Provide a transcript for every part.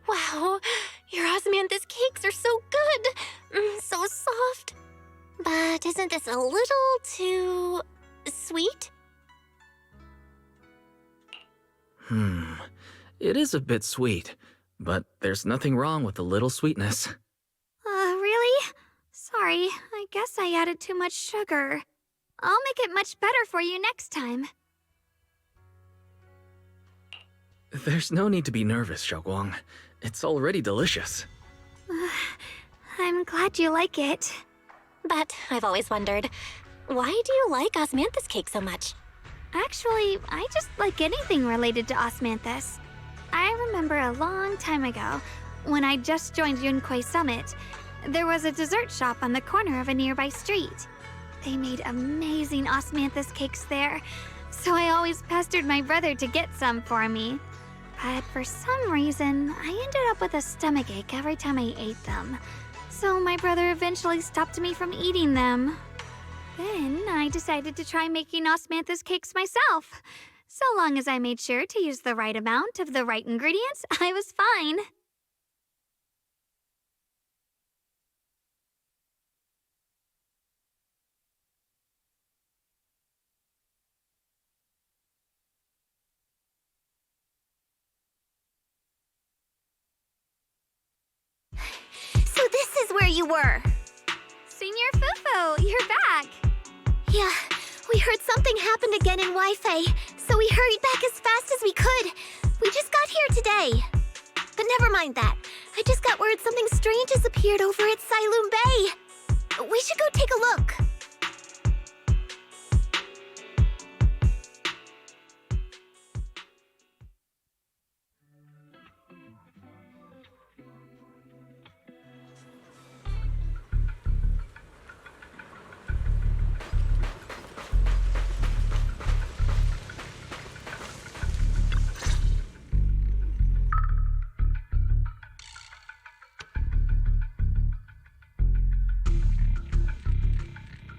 Wow, your osmanthus cakes are so good! So soft. But isn't this a little too sweet? It is a bit sweet, but there's nothing wrong with a little sweetness. Really? Sorry, I guess I added too much sugar. I'll make it much better for you next time. There's no need to be nervous, Xiaoguang. It's already delicious. I'm glad you like it. But I've always wondered, why do you like osmanthus cake so much? Actually, I just like anything related to osmanthus. I remember a long time ago, when I just joined Yunquei Summit, there was a dessert shop on the corner of a nearby street. They made amazing osmanthus cakes there, so I always pestered my brother to get some for me. But for some reason, I ended up with a stomachache every time I ate them. So my brother eventually stopped me from eating them. Then I decided to try making osmanthus cakes myself. So long as I made sure to use the right amount of the right ingredients, I was fine. So this is where you were! Senior Fufu, you're back! Yeah, we heard something happened again in Wi-Fi, so we hurried back as fast as we could. We just got here today. But never mind that. I just got word something strange has appeared over at Sailoon Bay. We should go take a look.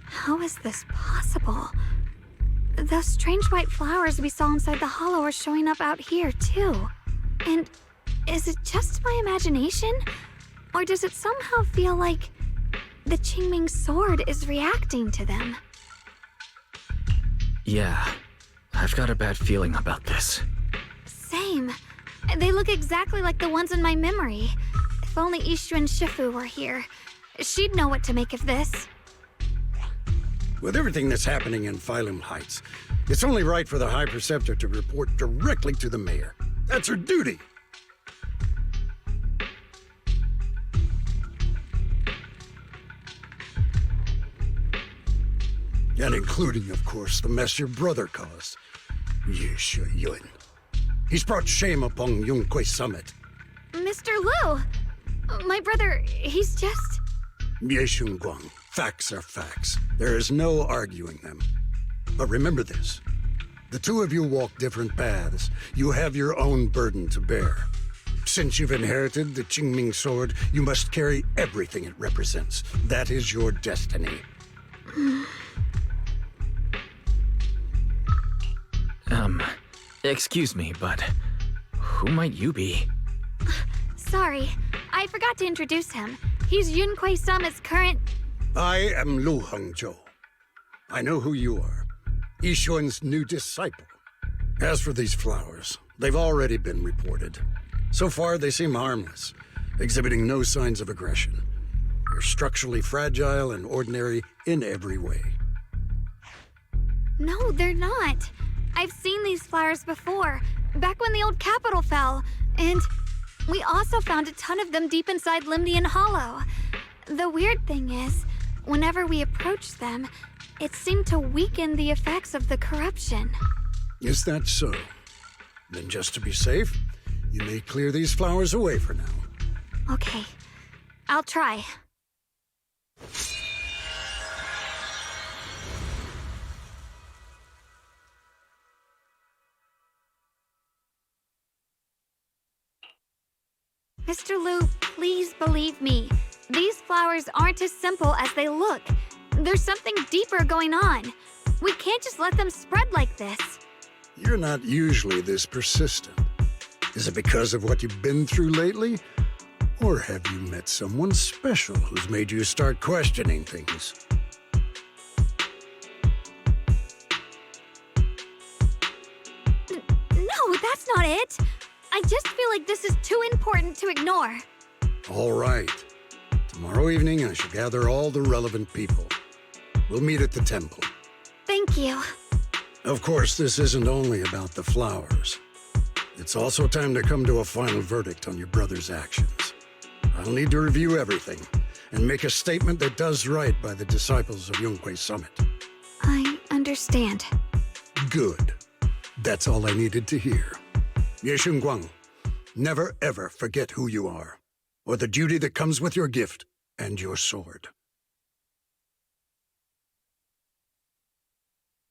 How is this possible? Those strange white flowers we saw inside the hollow are showing up out here, too. And is it just my imagination? Or does it somehow feel like the Qingming sword is reacting to them? Yeah, I've got a bad feeling about this. Same. They look exactly like the ones in my memory. If only Yixuan Shifu were here. She'd know what to make of this. With everything that's happening in Phylum Heights, it's only right for the High Preceptor to report directly to the mayor. That's her duty. And including, of course, the mess your brother caused. Yishu Yun. He's brought shame upon Yunquei Summit. Mr. Liu! My brother, he's just... Yeshun Guang. Facts are facts. There is no arguing them. But remember this. The two of you walk different paths. You have your own burden to bear. Since you've inherited the Qingming sword, you must carry everything it represents. That is your destiny. Excuse me, but who might you be? Sorry, I forgot to introduce him. He's Yunquei Summit's current... I am Lu Hengzhou. I know who you are. Yixuan's new disciple. As for these flowers, they've already been reported. So far, they seem harmless, exhibiting no signs of aggression. They're structurally fragile and ordinary in every way. No, they're not. I've seen these flowers before, back when the old capital fell, and we also found a ton of them deep inside Limnian Hollow. The weird thing is, whenever we approached them, it seemed to weaken the effects of the corruption. Is that so? Then just to be safe, you may clear these flowers away for now. Okay, I'll try. Mr. Liu, please believe me. These flowers aren't as simple as they look. There's something deeper going on. We can't just let them spread like this. You're not usually this persistent. Is it because of what you've been through lately? Or have you met someone special who's made you start questioning things? No, that's not it. I just feel like this is too important to ignore. All right. Tomorrow evening, I shall gather all the relevant people. We'll meet at the temple. Thank you. Of course, this isn't only about the flowers. It's also time to come to a final verdict on your brother's actions. I'll need to review everything and make a statement that does right by the disciples of Yunkwei Summit. I understand. Good. That's all I needed to hear. Ye Shunguang, never ever forget who you are, or the duty that comes with your gift and your sword.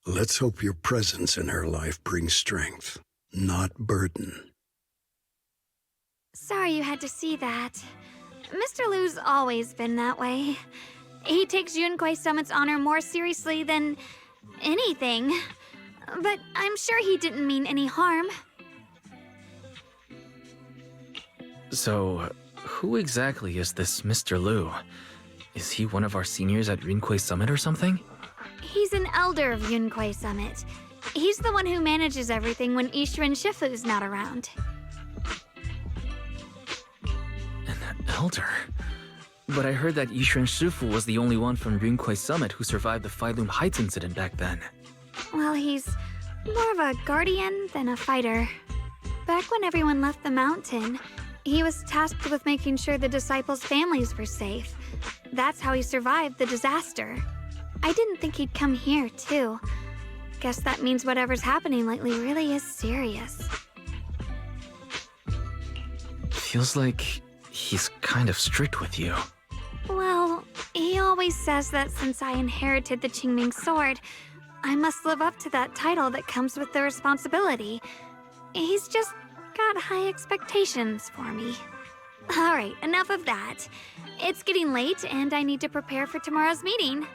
Let's hope your presence in her life brings strength, not burden. Sorry you had to see that. Mr. Liu's always been that way. He takes Yunkwei Summit's honor more seriously than anything. But I'm sure he didn't mean any harm. So, who exactly is this Mr. Liu? Is he one of our seniors at Yunkwei Summit or something? He's an elder of Yunkwei Summit. He's the one who manages everything when Yishuan Shifu's not around. An elder? But I heard that Yishuan Shifu was the only one from Yunkwei Summit who survived the Failum Heights incident back then. Well, he's more of a guardian than a fighter. Back when everyone left the mountain, he was tasked with making sure the disciples' families were safe. That's how he survived the disaster. I didn't think he'd come here, too. Guess that means whatever's happening lately really is serious. Feels like he's kind of strict with you. Well, he always says that since I inherited the Qingming sword, I must live up to that title that comes with the responsibility. He's just got high expectations for me. Alright, enough of that. It's getting late and I need to prepare for tomorrow's meeting.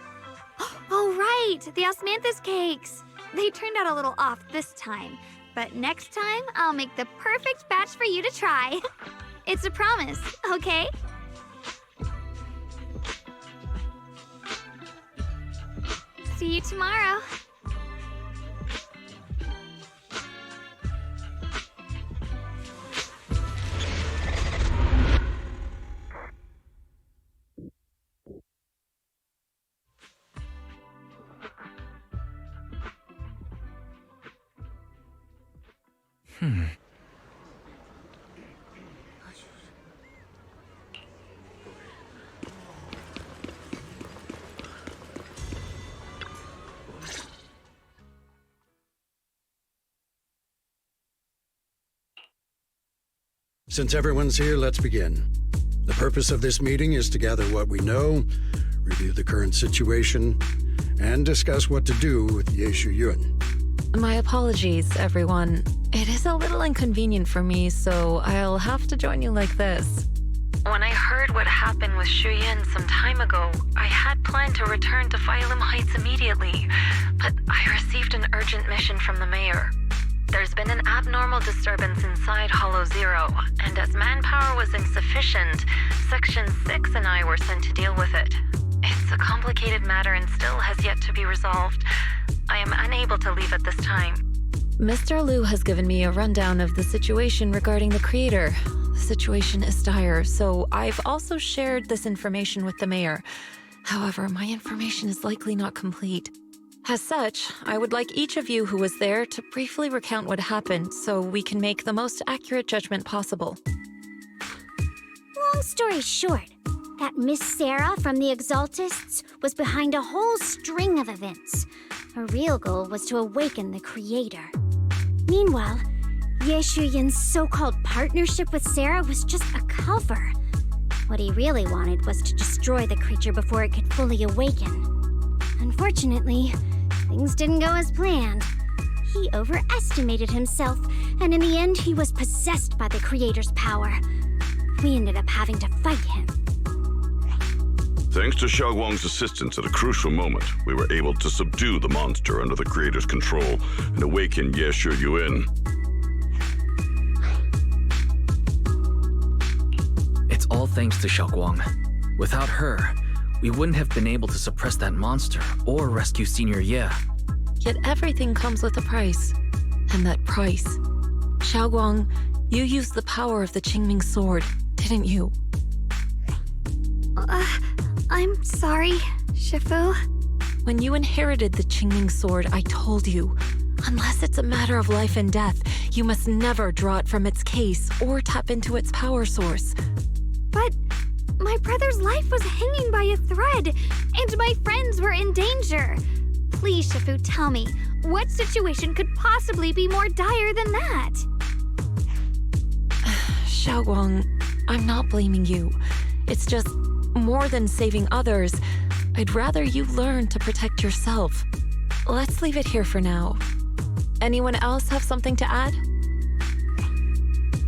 Oh right, the osmanthus cakes! They turned out a little off this time, but next time I'll make the perfect batch for you to try. It's a promise, okay? See you tomorrow. Since everyone's here, let's begin. The purpose of this meeting is to gather what we know, review the current situation, and discuss what to do with Ye Shuyun. My apologies, everyone. It is a little inconvenient for me, so I'll have to join you like this. When I heard what happened with Shuyin some time ago, I had planned to return to Failum Heights immediately, but I received an urgent mission from the mayor. There's been an abnormal disturbance inside Hollow Zero, and as manpower was insufficient, Section 6 and I were sent to deal with it. It's a complicated matter and still has yet to be resolved. I am unable to leave at this time. Mr. Liu has given me a rundown of the situation regarding the creator. The situation is dire, so I've also shared this information with the mayor. However, my information is likely not complete. As such, I would like each of you who was there to briefly recount what happened so we can make the most accurate judgment possible. Long story short, that Miss Sarah from the Exaltists was behind a whole string of events. Her real goal was to awaken the creator. Meanwhile, Ye Shuyin's so-called partnership with Sarah was just a cover. What he really wanted was to destroy the creature before it could fully awaken. Unfortunately, things didn't go as planned. He overestimated himself, and in the end, he was possessed by the Creator's power. We ended up having to fight him. Thanks to Xiaoguang's assistance at a crucial moment, we were able to subdue the monster under the Creator's control and awaken Ye Shiyuan. It's all thanks to Xiaoguang. Without her, we wouldn't have been able to suppress that monster or rescue Senior Ye. Yet everything comes with a price. And that price. Xiaoguang, you used the power of the Qingming sword, didn't you? I'm sorry, Shifu. When you inherited the Qingming sword, I told you, unless it's a matter of life and death, you must never draw it from its case or tap into its power source. But my brother's life was hanging by a thread, and my friends were in danger. Please, Shifu, tell me, what situation could possibly be more dire than that? Xiaoguang, I'm not blaming you. It's just, more than saving others, I'd rather you learn to protect yourself. Let's leave it here for now. Anyone else have something to add?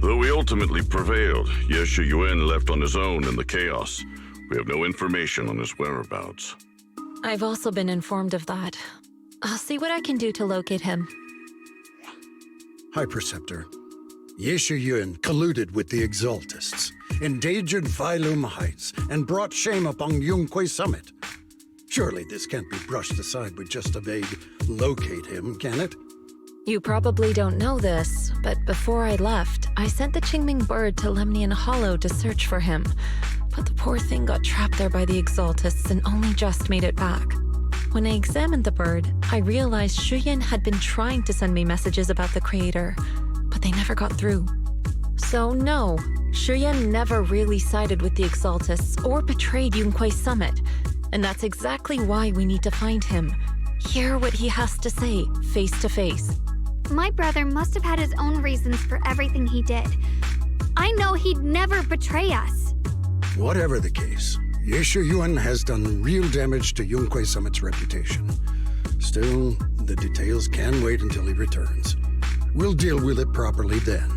Though we ultimately prevailed, Ye Shiyuan left on his own in the chaos. We have no information on his whereabouts. I've also been informed of that. I'll see what I can do to locate him. High Preceptor, Ye Shiyuan colluded with the Exaltists, endangered Phylum Heights, and brought shame upon Yunquay Summit. Surely this can't be brushed aside with just a vague locate him, can it? You probably don't know this, but before I left, I sent the Qingming bird to Lemnian Hollow to search for him. But the poor thing got trapped there by the Exaltists and only just made it back. When I examined the bird, I realized Shuyan had been trying to send me messages about the Creator, but they never got through. So no, Shuyan never really sided with the Exaltists or betrayed Yunquay Summit, and that's exactly why we need to find him. Hear what he has to say, face to face. My brother must have had his own reasons for everything he did. I know he'd never betray us. Whatever the case, Ye Shiyuan has done real damage to Yunquay Summit's reputation. Still, the details can wait until he returns. We'll deal with it properly then.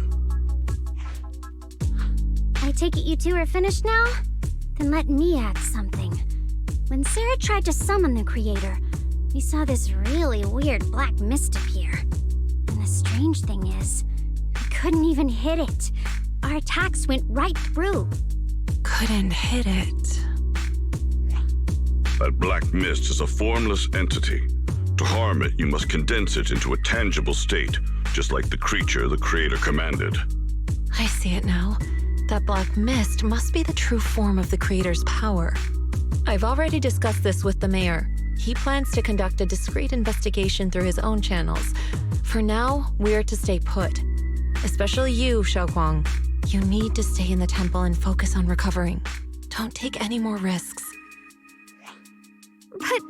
I take it you two are finished now? Then let me add something. When Sarah tried to summon the Creator, we saw this really weird black mist appear. And the strange thing is, we couldn't even hit it. Our attacks went right through. Couldn't hit it. That black mist is a formless entity. To harm it, you must condense it into a tangible state, just like the creature the Creator commanded. I see it now. That black mist must be the true form of the Creator's power. I've already discussed this with the mayor. He plans to conduct a discreet investigation through his own channels. For now, we're to stay put. Especially you, Xiaoguang. You need to stay in the temple and focus on recovering. Don't take any more risks. But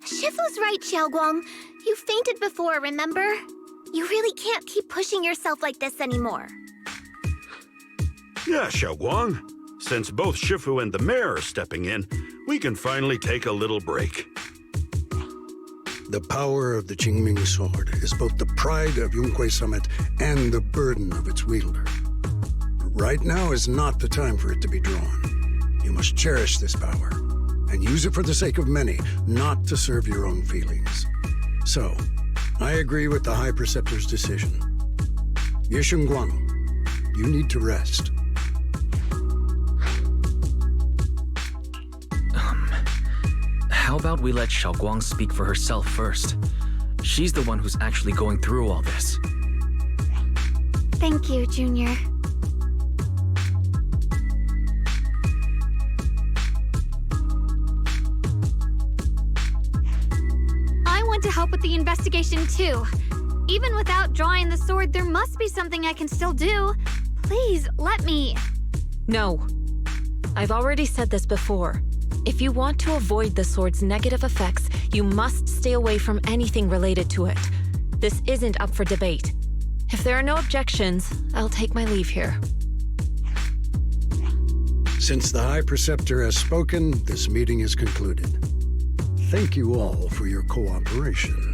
Shifu's right, Xiaoguang. You fainted before, remember? You really can't keep pushing yourself like this anymore. Yeah, Xiaoguang. Since both Shifu and the mayor are stepping in, we can finally take a little break. The power of the Qingming sword is both the pride of Yunquay Summit and the burden of its wielder. Right now is not the time for it to be drawn. You must cherish this power and use it for the sake of many, not to serve your own feelings. So, I agree with the High Preceptor's decision. Ye Shiyuan, you need to rest. How about we let Xiaoguang speak for herself first? She's the one who's actually going through all this. thank you, Junior. I want to help with the investigation too. Even without drawing the sword, there must be something I can still do. Please, let me. No. I've already said this before. If you want to avoid the sword's negative effects, you must stay away from anything related to it. This isn't up for debate. If there are no objections, I'll take my leave here. Since the High Preceptor has spoken, this meeting is concluded. Thank you all for your cooperation.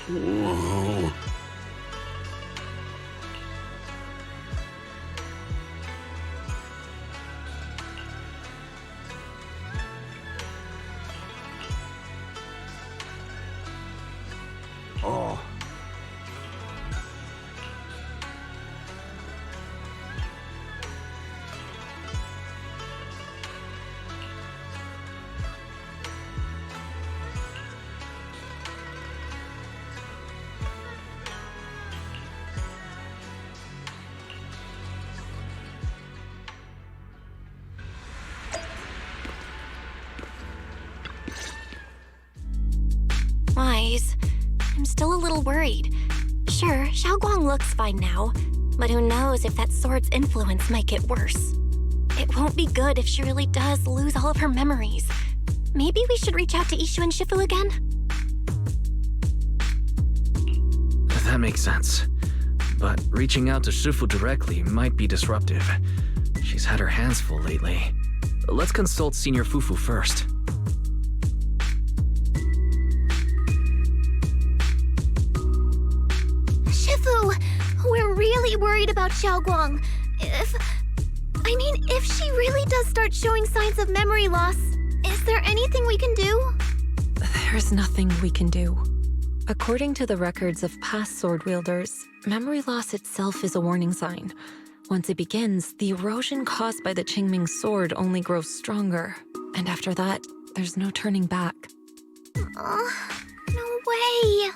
Whoa. Oh. Wise. I'm still a little worried. Sure, Xiaoguang looks fine now, but who knows if that sword's influence might get worse. It won't be good if she really does lose all of her memories. Maybe we should reach out to Ishu and Shifu again? That makes sense. But reaching out to Shifu directly might be disruptive. She's had her hands full lately. Let's consult Senior Fufu first. We're really worried about Xiaoguang. If she really does start showing signs of memory loss, is there anything we can do? There's nothing we can do. According to the records of past sword wielders, memory loss itself is a warning sign. Once it begins, the erosion caused by the Qingming sword only grows stronger. And after that, there's no turning back. No way.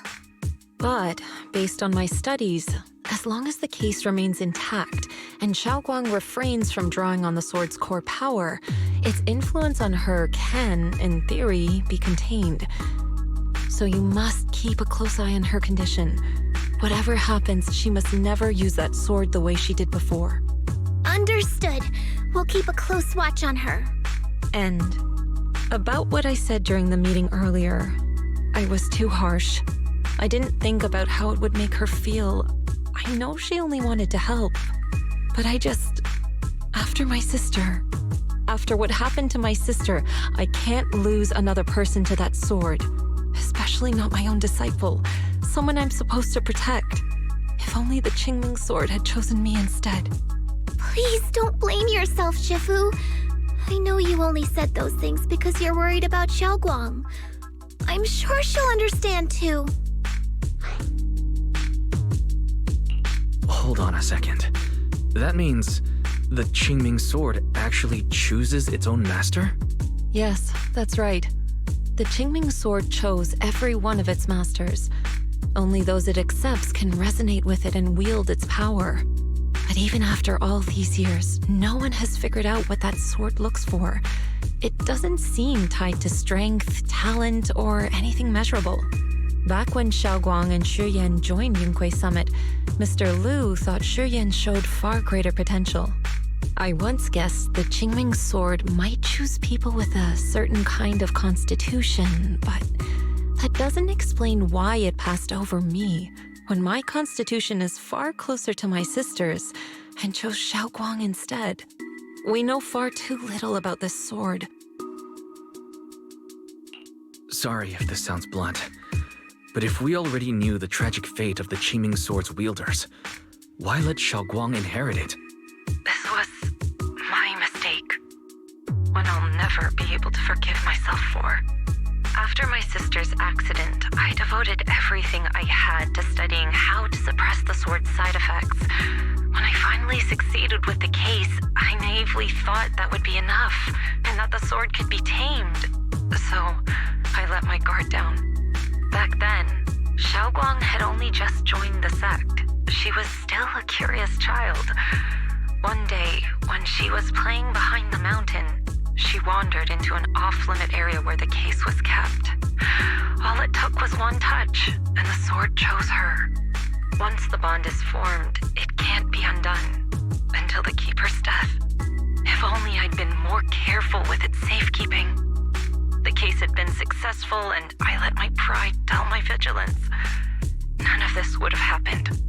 But, based on my studies, as long as the case remains intact and Xiaoguang refrains from drawing on the sword's core power, its influence on her can, in theory, be contained. So you must keep a close eye on her condition. Whatever happens, she must never use that sword the way she did before. Understood. We'll keep a close watch on her. And about what I said during the meeting earlier, I was too harsh. I didn't think about how it would make her feel. I know she only wanted to help, but after what happened to my sister, I can't lose another person to that sword, especially not my own disciple, someone I'm supposed to protect. If only the Qingming sword had chosen me instead. Please don't blame yourself, Shifu. I know you only said those things because you're worried about Xiaoguang. I'm sure she'll understand too. Hold on a second. That means the Qingming sword actually chooses its own master? Yes, that's right. The Qingming sword chose every one of its masters. Only those it accepts can resonate with it and wield its power. But even after all these years, no one has figured out what that sword looks for. It doesn't seem tied to strength, talent, or anything measurable. Back when Xiaoguang and Shiyan joined Yunquei Summit, Mr. Liu thought Shiyan showed far greater potential. I once guessed the Qingming sword might choose people with a certain kind of constitution, but that doesn't explain why it passed over me, when my constitution is far closer to my sister's, and chose Xiaoguang instead. We know far too little about this sword. Sorry if this sounds blunt, but if we already knew the tragic fate of the Qiming sword's wielders, why let Xiaoguang inherit it? This was my mistake. One I'll never be able to forgive myself for. After my sister's accident, I devoted everything I had to studying how to suppress the sword's side effects. When I finally succeeded with the case, I naively thought that would be enough, and that the sword could be tamed. So, I let my guard down. Back then, Xiaoguang had only just joined the sect. She was still a curious child. One day, when she was playing behind the mountain, she wandered into an off-limit area where the case was kept. All it took was one touch, and the sword chose her. Once the bond is formed, it can't be undone until the keeper's death. If only I'd been more careful with its safekeeping. The case had been successful, and I let my pride dull my vigilance. None of this would have happened.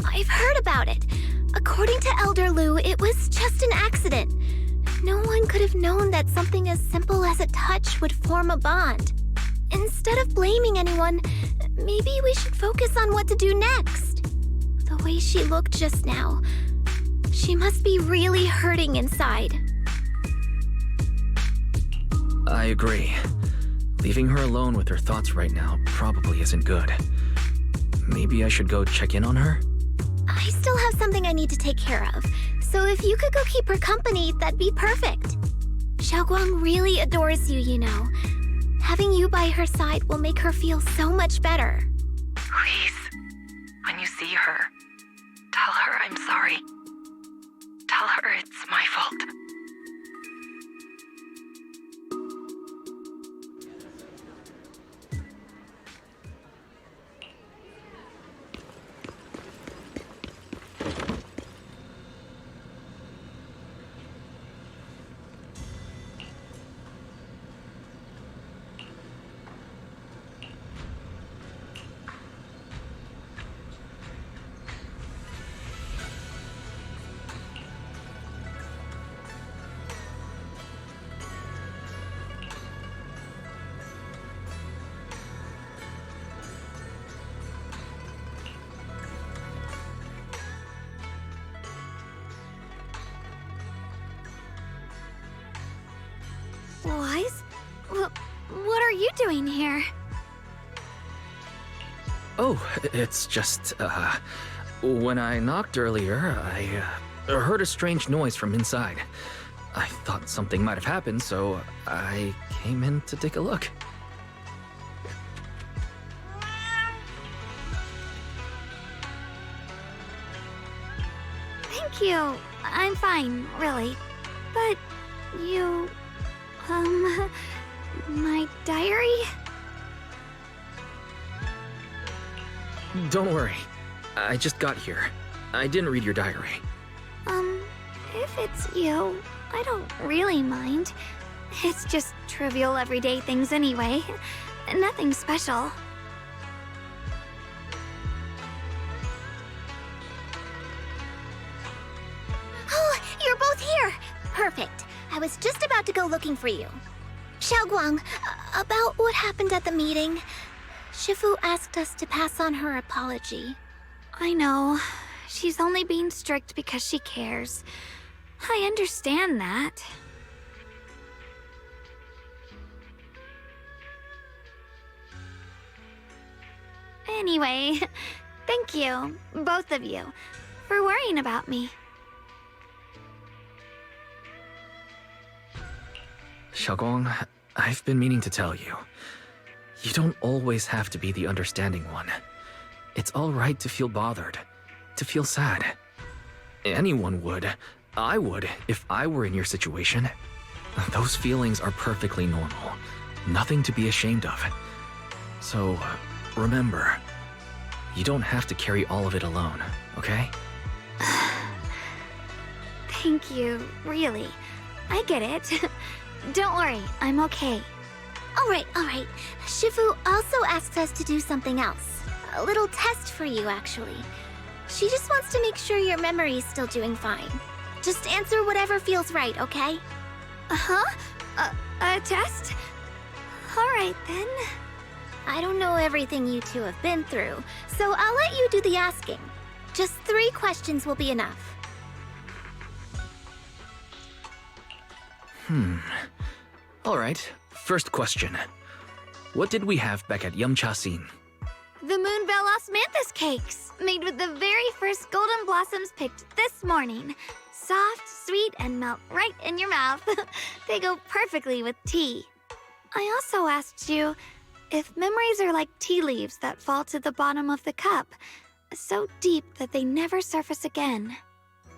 I've heard about it. According to Elder Lu, it was just an accident. No one could have known that something as simple as a touch would form a bond. Instead of blaming anyone, maybe we should focus on what to do next. The way she looked just now, she must be really hurting inside. I agree. Leaving her alone with her thoughts right now probably isn't good. Maybe I should go check in on her? I still have something I need to take care of, so if you could go keep her company, that'd be perfect. Xiaoguang really adores you, you know. Having you by her side will make her feel so much better. Please, when you see her, tell her I'm sorry. Tell her it's my fault. Wise? What are you doing here? Oh, it's just, when I knocked earlier, I heard a strange noise from inside. I thought something might have happened, so I came in to take a look. Thank you. I'm fine, really. But you... my diary? Don't worry. I just got here. I didn't read your diary. If it's you, I don't really mind. It's just trivial everyday things anyway. Nothing special. Oh, you're both here! Perfect. I was just about to go looking for you. Xiaoguang, about what happened at the meeting. Shifu asked us to pass on her apology. I know. She's only being strict because she cares. I understand that. Anyway, thank you, both of you, for worrying about me. Xiaoguang, I've been meaning to tell you. You don't always have to be the understanding one. It's all right to feel bothered, to feel sad. Anyone would. I would, if I were in your situation. Those feelings are perfectly normal. Nothing to be ashamed of. So, remember, you don't have to carry all of it alone, okay? Thank you, really. I get it. Don't worry, I'm okay. All right. Shifu also asks us to do something else. A little test for you, actually. She just wants to make sure your memory's still doing fine. Just answer whatever feels right, okay? Uh-huh. A test? Alright then. I don't know everything you two have been through, so I'll let you do the asking. Just 3 questions will be enough. Alright, first question. What did we have back at Yumcha-sin? The Moonbell Osmanthus cakes, made with the very first golden blossoms picked this morning. Soft, sweet, and melt right in your mouth. They go perfectly with tea. I also asked you if memories are like tea leaves that fall to the bottom of the cup, so deep that they never surface again.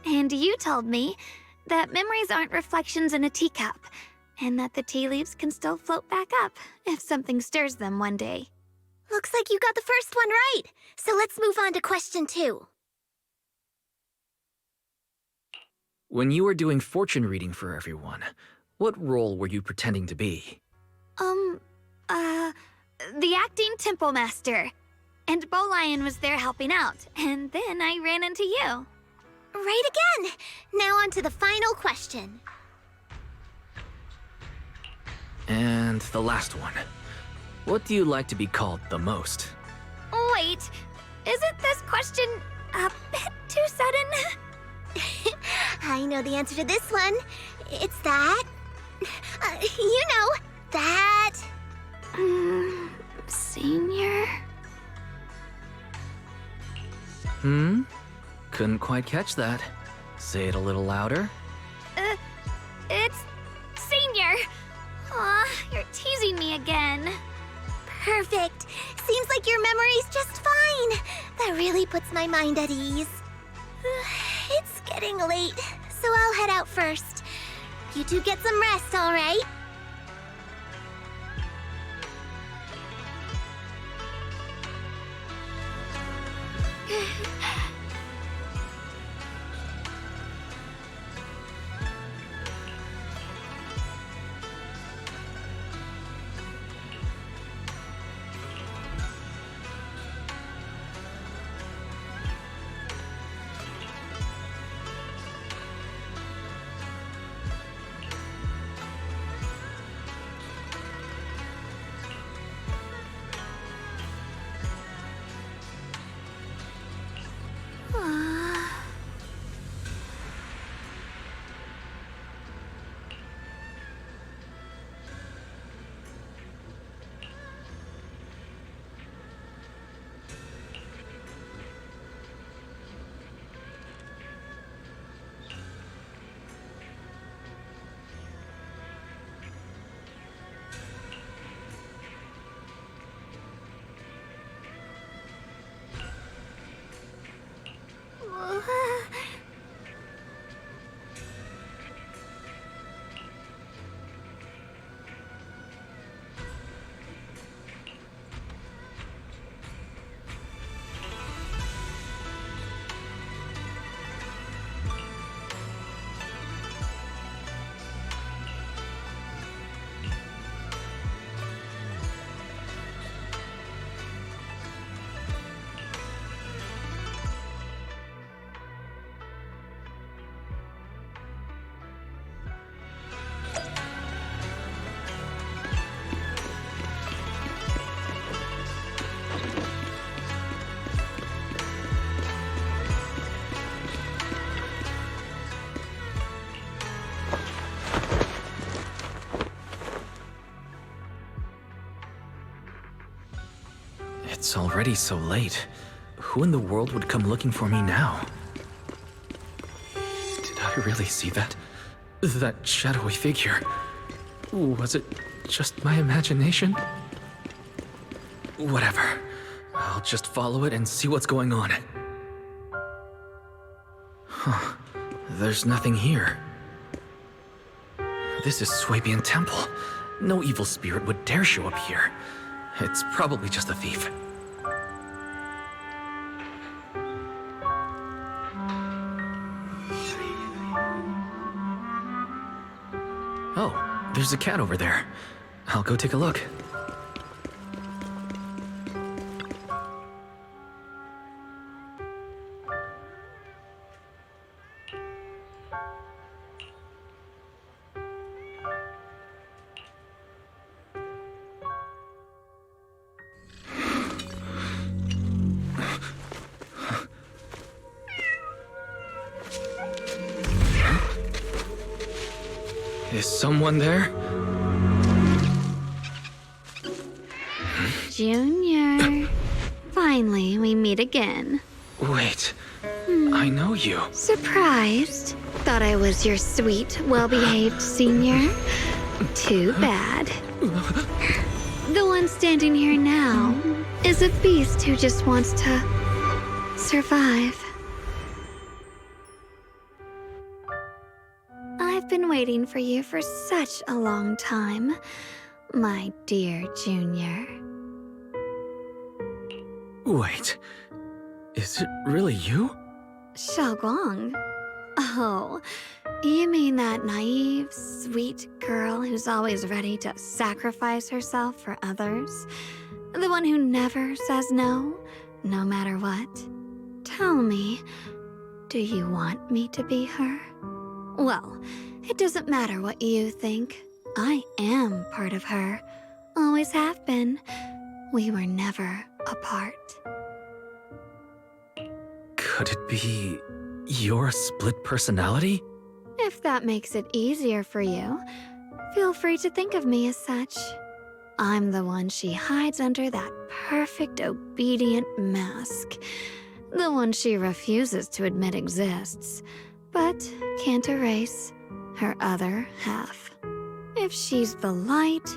And you told me that memories aren't reflections in a teacup, and that the tea leaves can still float back up if something stirs them one day. Looks like you got the first one right, so let's move on to question 2. When you were doing fortune reading for everyone, what role were you pretending to be? The acting temple master. And Bowlion was there helping out, and then I ran into you. Right again! Now on to the final question. And the last one. What do you like to be called the most? Wait, isn't this question a bit too sudden? I know the answer to this one. It's that. You know, that. Senior? Couldn't quite catch that. Say it a little louder. It's Senior. Aw, you're teasing me again. Perfect. Seems like your memory's just fine. That really puts my mind at ease. It's getting late, so I'll head out first. You two get some rest, all right? It's already so late. Who in the world would come looking for me now? Did I really see that? That shadowy figure? Was it just my imagination? Whatever. I'll just follow it and see what's going on. Huh. There's nothing here. This is Swabian Temple. No evil spirit would dare show up here. It's probably just a thief. Oh, there's a cat over there. I'll go take a look. Is someone there? Junior. Finally, we meet again. Wait, I know you. Surprised? Thought I was your sweet, well-behaved senior? Too bad. The one standing here now is a beast who just wants to survive. I've been waiting for you for such a long time, my dear Junior. Wait, is it really you? Xiaoguang? Oh, you mean that naive, sweet girl who's always ready to sacrifice herself for others? The one who never says no, no matter what? Tell me, do you want me to be her? Well, it doesn't matter what you think. I am part of her. Always have been. We were never apart. Could it be your split personality? If that makes it easier for you, feel free to think of me as such. I'm the one she hides under that perfect obedient mask. The one she refuses to admit exists, but can't erase her other half. If she's the light,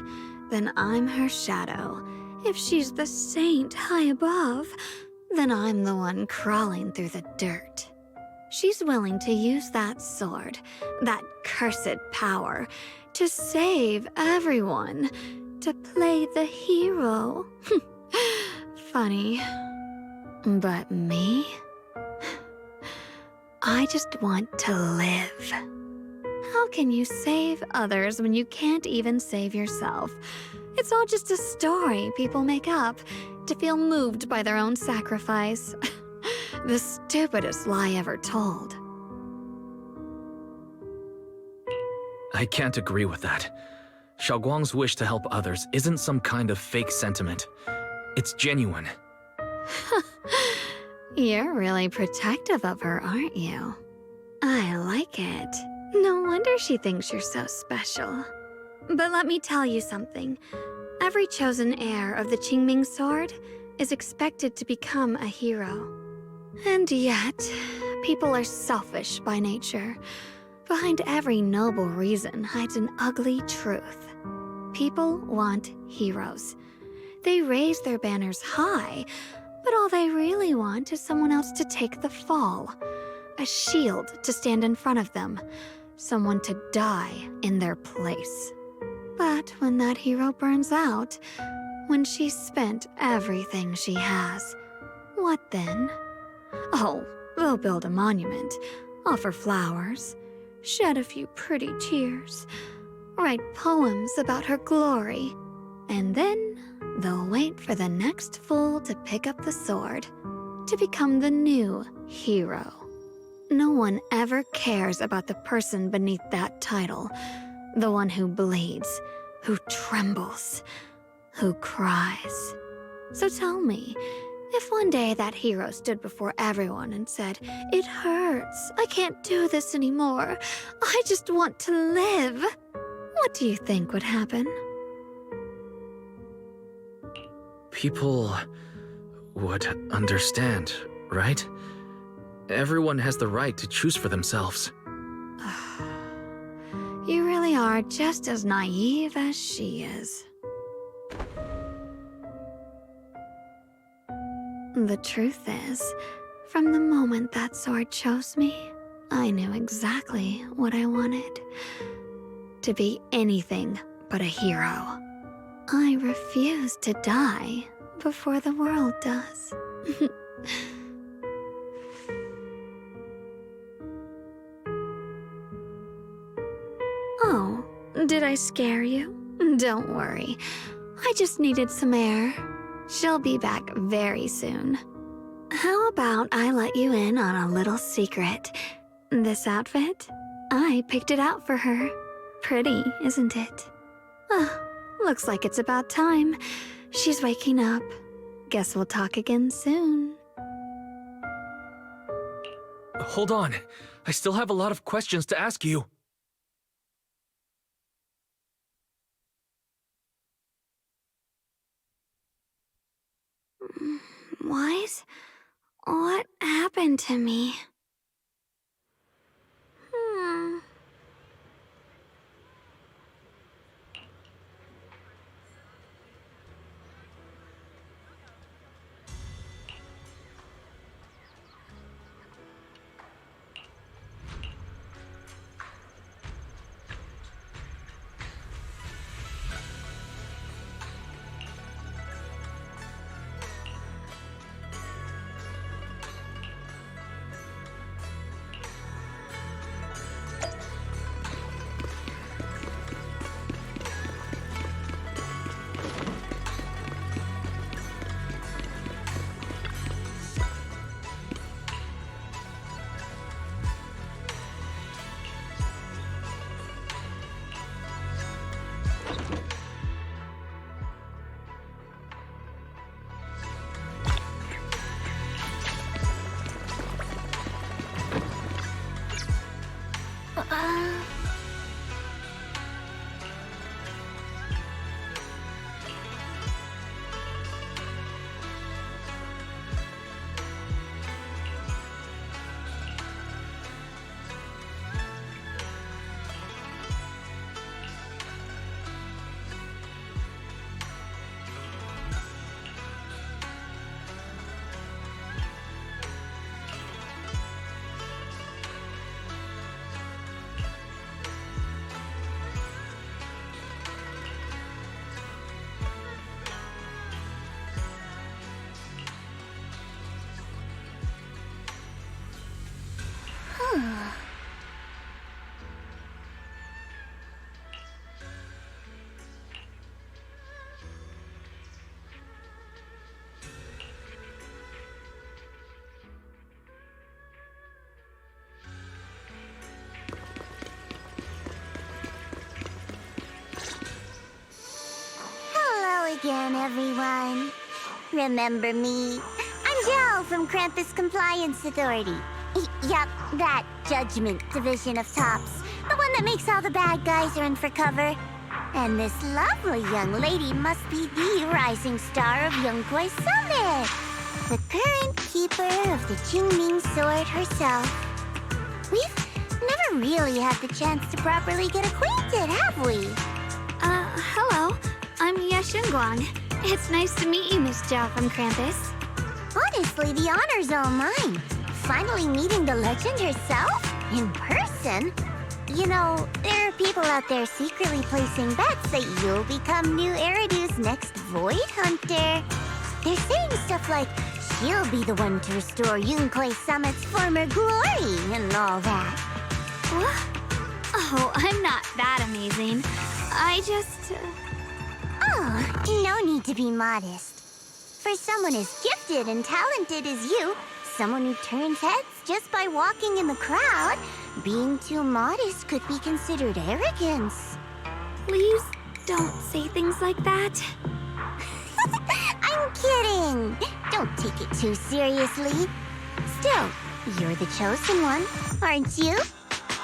then I'm her shadow. If she's the saint high above, then I'm the one crawling through the dirt. She's willing to use that sword, that cursed power, to save everyone, to play the hero. Funny. But me? I just want to live. How can you save others when you can't even save yourself? It's all just a story people make up to feel moved by their own sacrifice. The stupidest lie ever told. I can't agree with that. Xiaoguang's wish to help others isn't some kind of fake sentiment. It's genuine. You're really protective of her, aren't you? I like it. No wonder she thinks you're so special. But let me tell you something. Every chosen heir of the Qingming sword is expected to become a hero. And yet, people are selfish by nature. Behind every noble reason hides an ugly truth. People want heroes. They raise their banners high, but all they really want is someone else to take the fall. A shield to stand in front of them. Someone to die in their place. But when that hero burns out, when she's spent everything she has, what then? Oh, they'll build a monument, offer flowers, shed a few pretty tears, write poems about her glory, and then they'll wait for the next fool to pick up the sword, to become the new hero. No one ever cares about the person beneath that title, the one who bleeds, who trembles, who cries. So tell me, if one day that hero stood before everyone and said, "It hurts, I can't do this anymore, I just want to live," what do you think would happen? People would understand, right? Everyone has the right to choose for themselves. You really are just as naive as she is. The truth is, from the moment that sword chose me, I knew exactly what I wanted. To be anything but a hero. I refuse to die before the world does. Oh, did I scare you? Don't worry. I just needed some air. She'll be back very soon. How about I let you in on a little secret? This outfit? I picked it out for her. Pretty, isn't it? Looks like it's about time. She's waking up. Guess we'll talk again soon. Hold on. I still have a lot of questions to ask you. What? What happened to me? Again, everyone. Remember me? I'm Joe from Krampus Compliance Authority. Yup, that Judgment Division of Tops. The one that makes all the bad guys run for cover. And this lovely young lady must be the rising star of Yunkwei Summit. The current keeper of the Qingming Sword herself. We've never really had the chance to properly get acquainted, have we? Hello. I'm Yashun Guang. It's nice to meet you, Miss Zhao from Krampus. Honestly, the honor's all mine. Finally meeting the legend herself? In person? You know, there are people out there secretly placing bets that you'll become new Eridu's next Void Hunter. They're saying stuff like, she'll be the one to restore Yunkwei Summit's former glory and all that. What? Oh, I'm not that amazing. I just... Oh, no need to be modest. For someone as gifted and talented as you, someone who turns heads just by walking in the crowd, being too modest could be considered arrogance. Please don't say things like that. I'm kidding. Don't take it too seriously. Still, you're the chosen one, aren't you?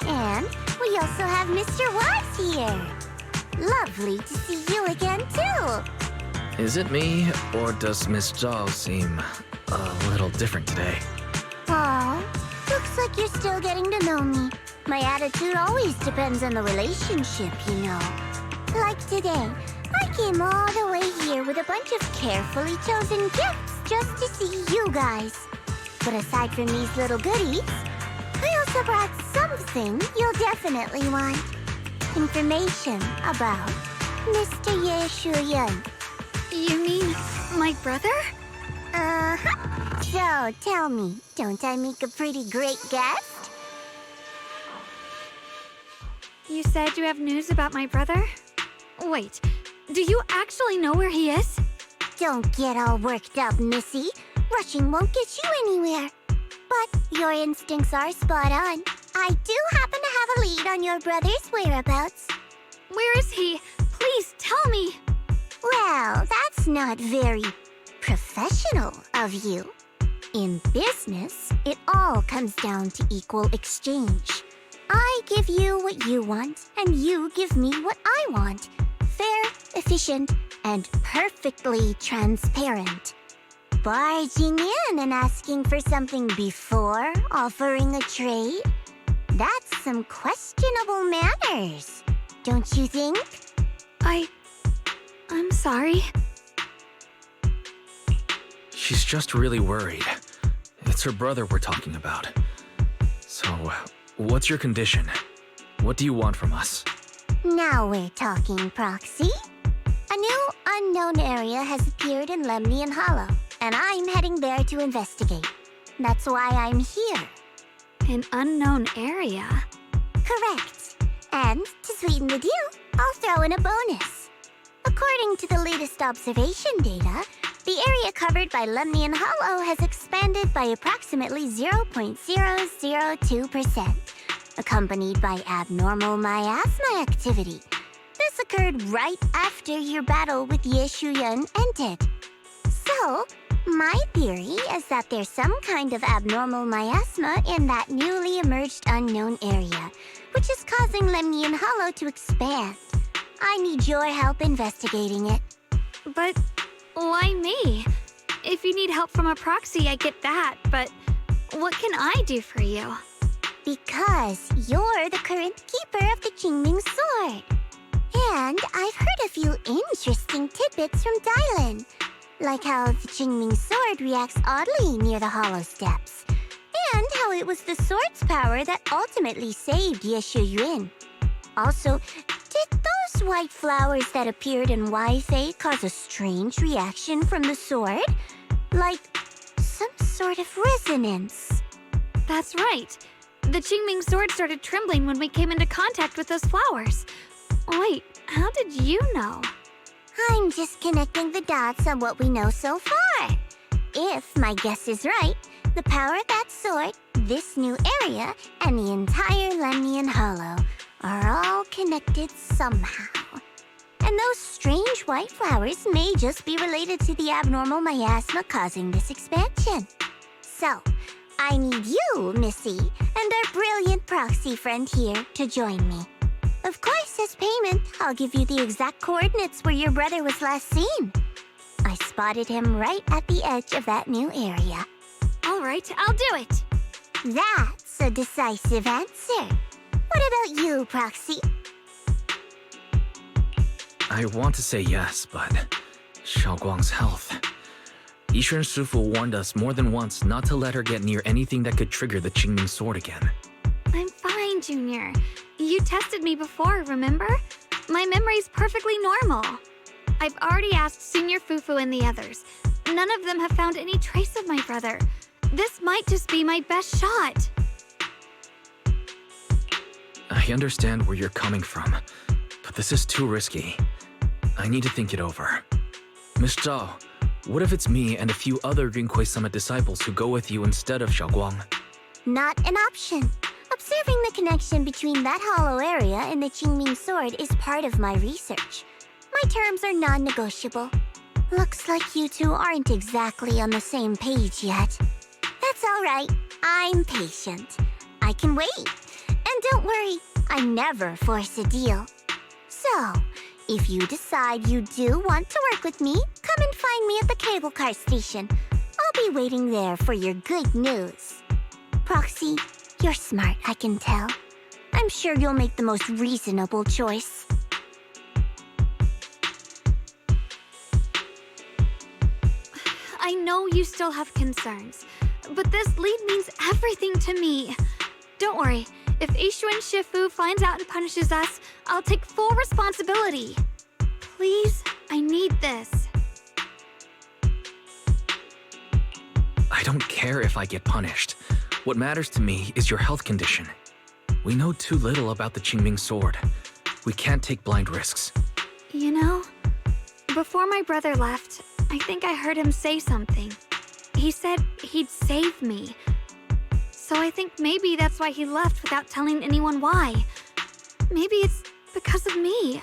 And we also have Mr. Wise here. Lovely to see you again, too. Is it me, or does Miss Zhao seem a little different today? Aw, looks like you're still getting to know me. My attitude always depends on the relationship, you know. Like today, I came all the way here with a bunch of carefully chosen gifts just to see you guys. But aside from these little goodies, I also brought something you'll definitely want. Information about Mr. Ye Shuyan. You mean my brother? Uh-huh. So, tell me, don't I make a pretty great guest? You said you have news about my brother? Wait, do you actually know where he is? Don't get all worked up, Missy. Rushing won't get you anywhere. But your instincts are spot on. I do happen to have a lead on your brother's whereabouts. Where is he? Please tell me. Well, that's not very professional of you. In business, it all comes down to equal exchange. I give you what you want, and you give me what I want. Fair, efficient, and perfectly transparent. barging in and asking for something before offering a trade? That's some questionable manners, don't you think? I'm sorry. She's just really worried. It's her brother we're talking about. So, what's your condition? What do you want from us? Now we're talking, Proxy. A new unknown area has appeared in Lemnian Hollow, and I'm heading there to investigate. That's why I'm here. An unknown area? Correct. And to sweeten the deal, I'll throw in a bonus. According to the latest observation data, the area covered by Lemnian Hollow has expanded by approximately 0.002%, accompanied by abnormal miasma activity. This occurred right after your battle with Ye Shuyan ended. So, my theory is that there's some kind of abnormal miasma in that newly emerged unknown area, which is causing Lemnian Hollow to expand. I need your help investigating it. But why me? If you need help from a proxy, I get that, but what can I do for you? Because you're the current keeper of the Qingming sword. And I've heard a few interesting tidbits from Dylan, like how the Qingming sword reacts oddly near the hollow steps, and how it was the sword's power that ultimately saved Ye Shuyuan. Also, did those white flowers that appeared in Wi-Fi cause a strange reaction from the sword? Like some sort of resonance. That's right. The Qingming sword started trembling when we came into contact with those flowers. Wait, how did you know? I'm just connecting the dots on what we know so far. If my guess is right, the power of that sword, this new area, and the entire Lemnian Hollow are all connected somehow. And those strange white flowers may just be related to the abnormal miasma causing this expansion. So, I need you, Missy, and our brilliant proxy friend here to join me. Of course, as payment, I'll give you the exact coordinates where your brother was last seen. I spotted him right at the edge of that new area. All right, I'll do it. That's a decisive answer. What about you, Proxy? I want to say yes, but Xiaoguang's health. Yishuan Shifu warned us more than once not to let her get near anything that could trigger the Qingming sword again. I'm fine, Junior. You tested me before, remember? My memory's perfectly normal. I've already asked Senior Fufu and the others. None of them have found any trace of my brother. This might just be my best shot. I understand where you're coming from, but this is too risky. I need to think it over. Miss Zhao, what if it's me and a few other Yunquei Summit disciples who go with you instead of Xiaoguang? Not an option. Observing the connection between that hollow area and the Qingming sword is part of my research. My terms are non-negotiable. Looks like you two aren't exactly on the same page yet. That's all right. I'm patient. I can wait. And don't worry, I never force a deal. So, if you decide you do want to work with me, come and find me at the cable car station. I'll be waiting there for your good news. Proxy, you're smart, I can tell. I'm sure you'll make the most reasonable choice. I know you still have concerns, but this lead means everything to me. Don't worry, if Yishuan Shifu finds out and punishes us, I'll take full responsibility. Please, I need this. I don't care if I get punished. What matters to me is your health condition. We know too little about the Qingming sword. We can't take blind risks. You know, before my brother left, I think I heard him say something. He said he'd save me. So I think maybe that's why he left without telling anyone why. Maybe it's because of me.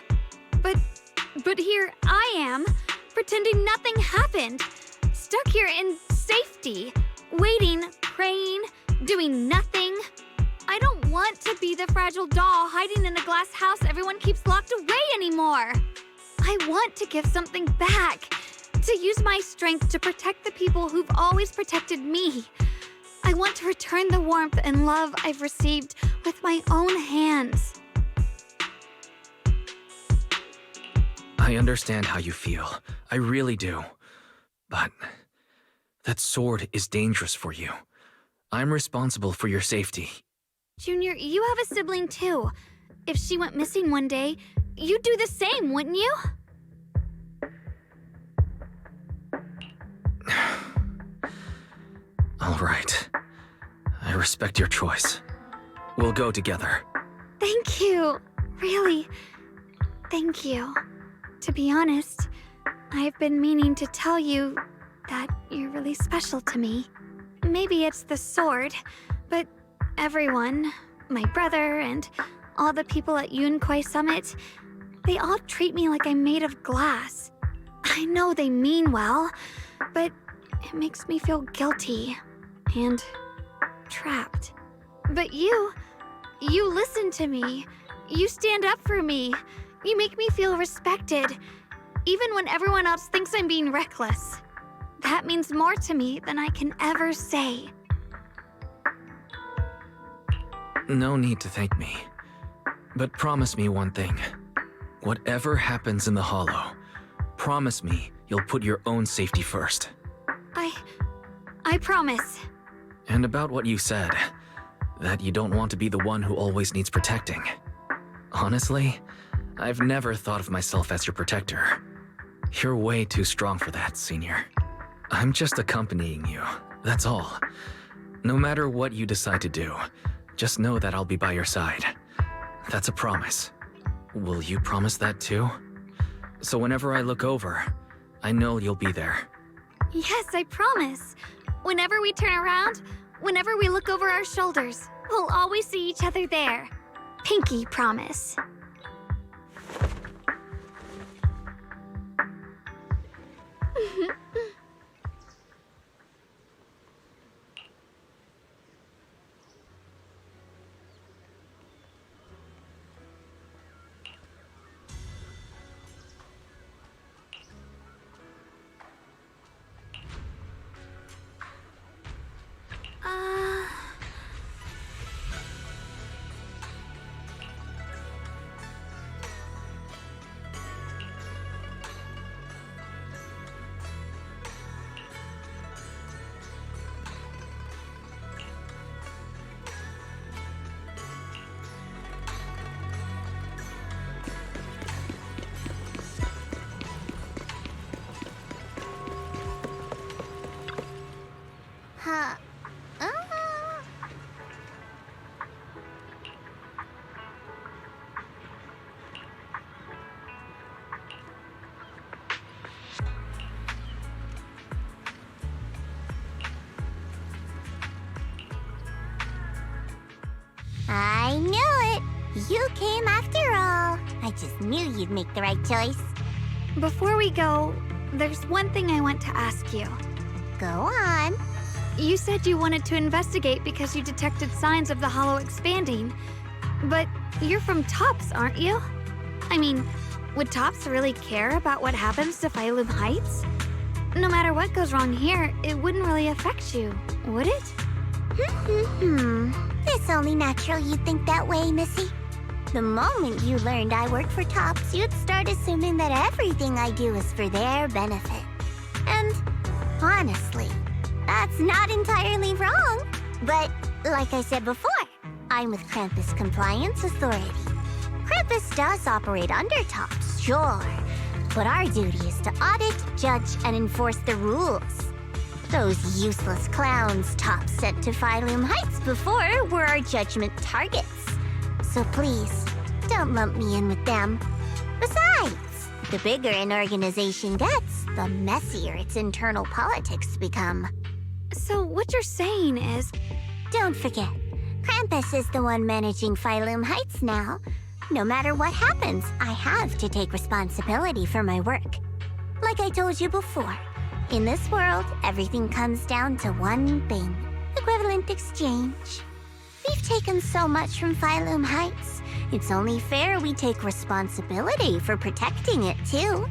But here I am, pretending nothing happened. Stuck here in safety, waiting, praying, doing nothing. I don't want to be the fragile doll hiding in a glass house everyone keeps locked away anymore. I want to give something back To use my strength to protect the people who've always protected me. I want to return the warmth and love I've received with my own hands. I understand how you feel. I really do. But that sword is dangerous for you. I'm responsible for your safety. Junior, you have a sibling too. If she went missing one day, you'd do the same, wouldn't you? All right. I respect your choice. We'll go together. Thank you. Really, thank you. To be honest, I've been meaning to tell you that you're really special to me. Maybe it's the sword, but everyone, my brother and all the people at Yunquai Summit, they all treat me like I'm made of glass. I know they mean well, but it makes me feel guilty and trapped. But you listen to me. You stand up for me. You make me feel respected, even when everyone else thinks I'm being reckless. That means more to me than I can ever say. No need to thank me. But promise me one thing. Whatever happens in the Hollow, promise me you'll put your own safety first. I promise. And about what you said, that you don't want to be the one who always needs protecting. Honestly, I've never thought of myself as your protector. You're way too strong for that, Senior. I'm just accompanying you, that's all. No matter what you decide to do, just know that I'll be by your side. That's a promise. Will you promise that too? So whenever I look over, I know you'll be there. Yes, I promise. Whenever we turn around, whenever we look over our shoulders, we'll always see each other there. Pinky promise. I knew it! You came after all. I just knew you'd make the right choice. Before we go, there's one thing I want to ask you. Go on. You said you wanted to investigate because you detected signs of the Hollow expanding. But you're from Tops, aren't you? I mean, would Tops really care about what happens to Phylum Heights? No matter what goes wrong here, it wouldn't really affect you, would it? It's only natural you'd think that way, Missy. The moment you learned I work for Tops, you'd start assuming that everything I do is for their benefit. And honestly, that's not entirely wrong. But like I said before, I'm with Krampus Compliance Authority. Krampus does operate under Tops, sure. But our duty is to audit, judge, and enforce the rules. Those useless clowns Tops sent to Phylum Heights before were our judgment targets. So please, don't lump me in with them. Besides, the bigger an organization gets, the messier its internal politics become. So what you're saying is... Don't forget, Krampus is the one managing Phylum Heights now. No matter what happens, I have to take responsibility for my work. Like I told you before, in this world, everything comes down to one thing: equivalent exchange. We've taken so much from Phylum Heights. It's only fair we take responsibility for protecting it, too.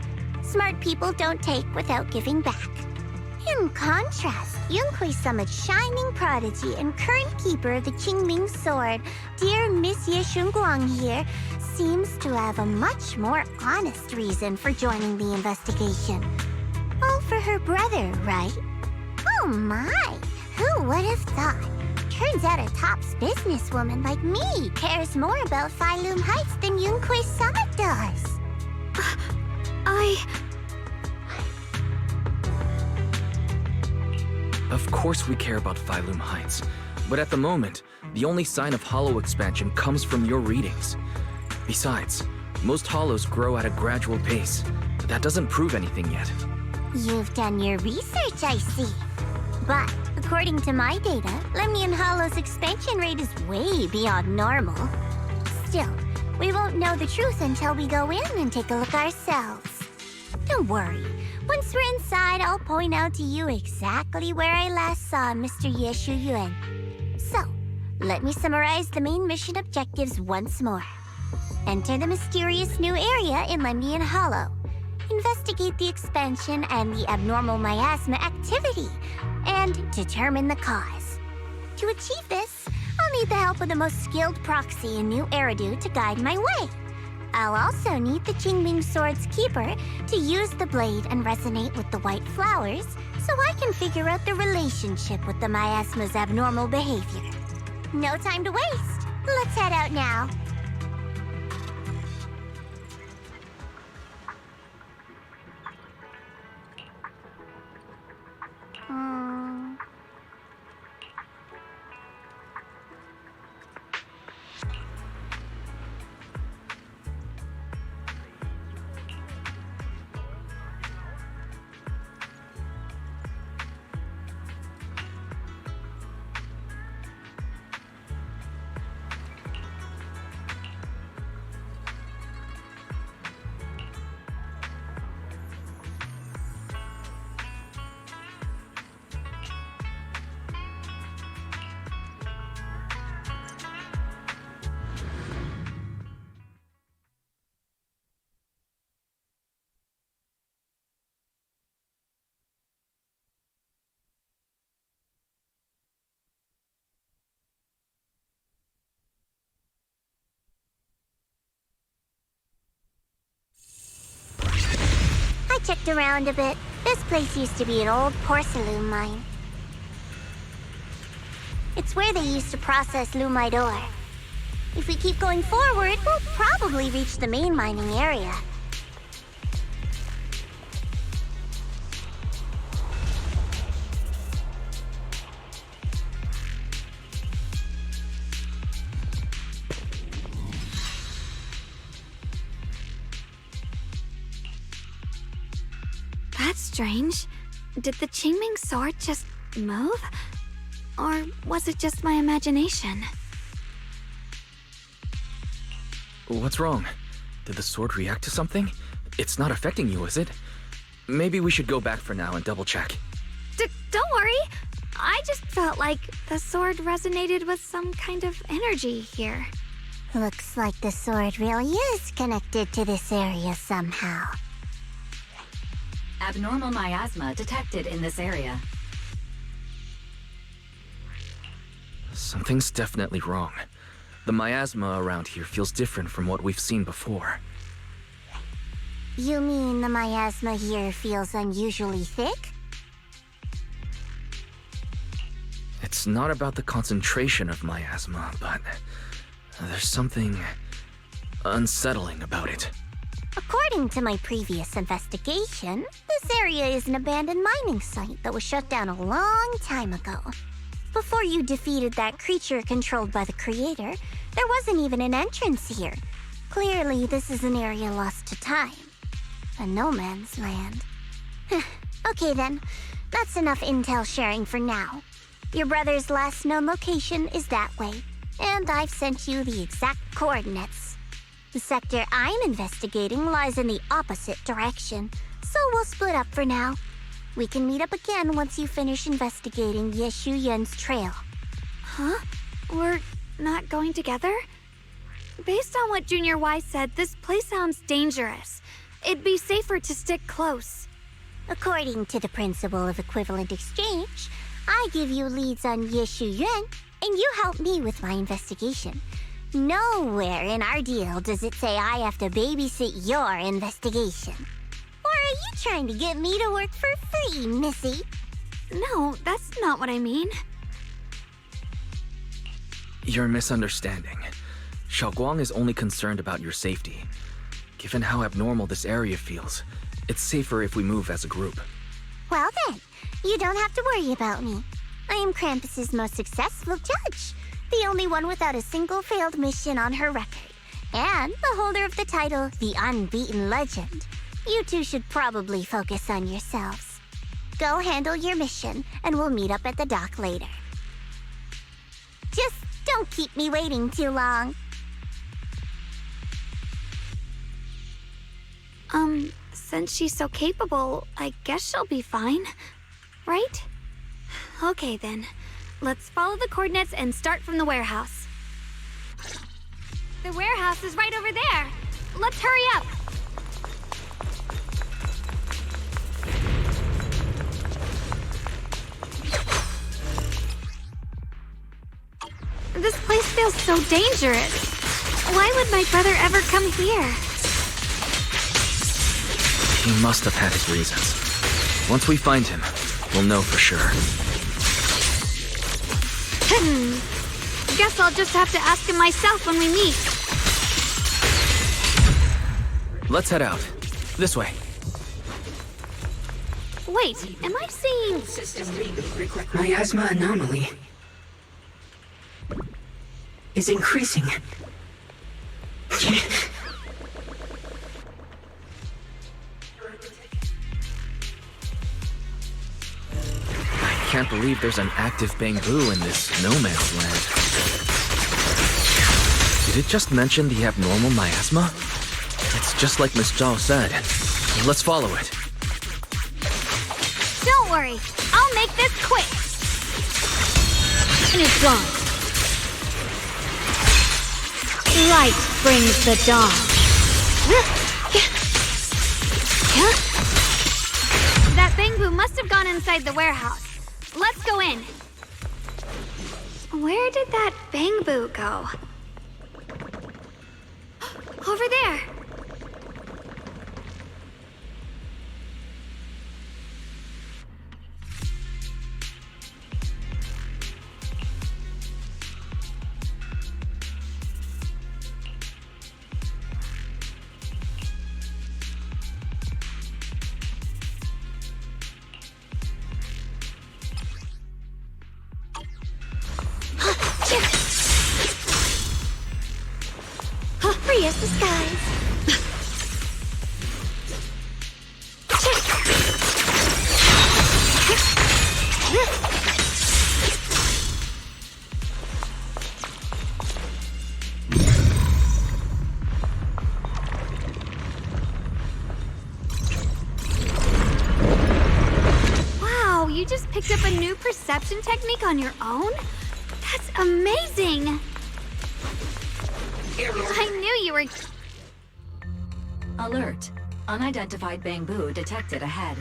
Smart people don't take without giving back. In contrast, Yunhui Summit's shining prodigy and current keeper of the Qingming sword, dear Miss Ye Shunguang here, seems to have a much more honest reason for joining the investigation. All for her brother, right? Oh my! Who would have thought? Turns out a tops businesswoman like me cares more about Phylum Heights than Yunhui Summit does. Of course we care about Phylum Heights, but at the moment, the only sign of hollow expansion comes from your readings. Besides, most hollows grow at a gradual pace, but that doesn't prove anything yet. You've done your research, I see. But, according to my data, Lemnian Hollow's expansion rate is way beyond normal. Still, we won't know the truth until we go in and take a look ourselves. Don't worry. Once we're inside, I'll point out to you exactly where I last saw Mr. Ye Shuyuan. So, let me summarize the main mission objectives once more. Enter the mysterious new area in Lemnian Hollow. Investigate the expansion and the abnormal miasma activity, and determine the cause. To achieve this, I'll need the help of the most skilled proxy in New Eridu to guide my way. I'll also need the Qingming Sword's keeper to use the blade and resonate with the white flowers so I can figure out the relationship with the miasma's abnormal behavior. No time to waste. Let's head out now. I checked around a bit. This place used to be an old porcelain mine. It's where they used to process lumite ore. If we keep going forward, we'll probably reach the main mining area. That's strange. Did the Qingming sword just move? Or was it just my imagination? What's wrong? Did the sword react to something? It's not affecting you, is it? Maybe we should go back for now and double check. Don't worry. I just felt like the sword resonated with some kind of energy here. Looks like the sword really is connected to this area somehow. Abnormal miasma detected in this area. Something's definitely wrong. The miasma around here feels different from what we've seen before. You mean the miasma here feels unusually thick? It's not about the concentration of miasma, but there's something unsettling about it. According to my previous investigation, this area is an abandoned mining site that was shut down a long time ago. Before you defeated that creature controlled by the creator, there wasn't even an entrance here. Clearly, this is an area lost to time. A no man's land. Okay then, that's enough intel sharing for now. Your brother's last known location is that way, and I've sent you the exact coordinates. The sector I'm investigating lies in the opposite direction, so we'll split up for now. We can meet up again once you finish investigating Ye Shuyuan's trail. Huh? We're not going together? Based on what Junior Y said, this place sounds dangerous. it'd be safer to stick close. According to the principle of equivalent exchange, I give you leads on Yeshu Yuan, and you help me with my investigation. Nowhere in our deal does it say I have to babysit your investigation. Or are you trying to get me to work for free, Missy? No, that's not what I mean. You're misunderstanding. Xiaoguang is only concerned about your safety. Given how abnormal this area feels, it's safer if we move as a group. Well then, you don't have to worry about me. I am Krampus's most successful judge, the only one without a single failed mission on her record, and the holder of the title, the Unbeaten Legend. You two should probably focus on yourselves. Go handle your mission, and we'll meet up at the dock later. Just don't keep me waiting too long. Since she's so capable, I guess she'll be fine. Right? Okay then. Let's follow the coordinates and start from the warehouse. The warehouse is right over there. Let's hurry up. This place feels so dangerous. Why would my brother ever come here? He must have had his reasons. Once we find him, we'll know for sure. Guess I'll just have to ask him myself when we meet. Let's head out. This way. Wait, am I seeing... System reboot. Miasma anomaly is increasing. I can't believe there's an active bamboo in this no man's land. Did it just mention the abnormal miasma? It's just like Miss Zhao said. Let's follow it. Don't worry, I'll make this quick. And it's gone. Light brings the dawn. That bamboo must have gone inside the warehouse. Let's go in. Where did that bamboo go? Over there. Free as the skies. Wow, you just picked up a new perception technique on your own? That's amazing! I knew you were... Alert. Unidentified bamboo detected ahead.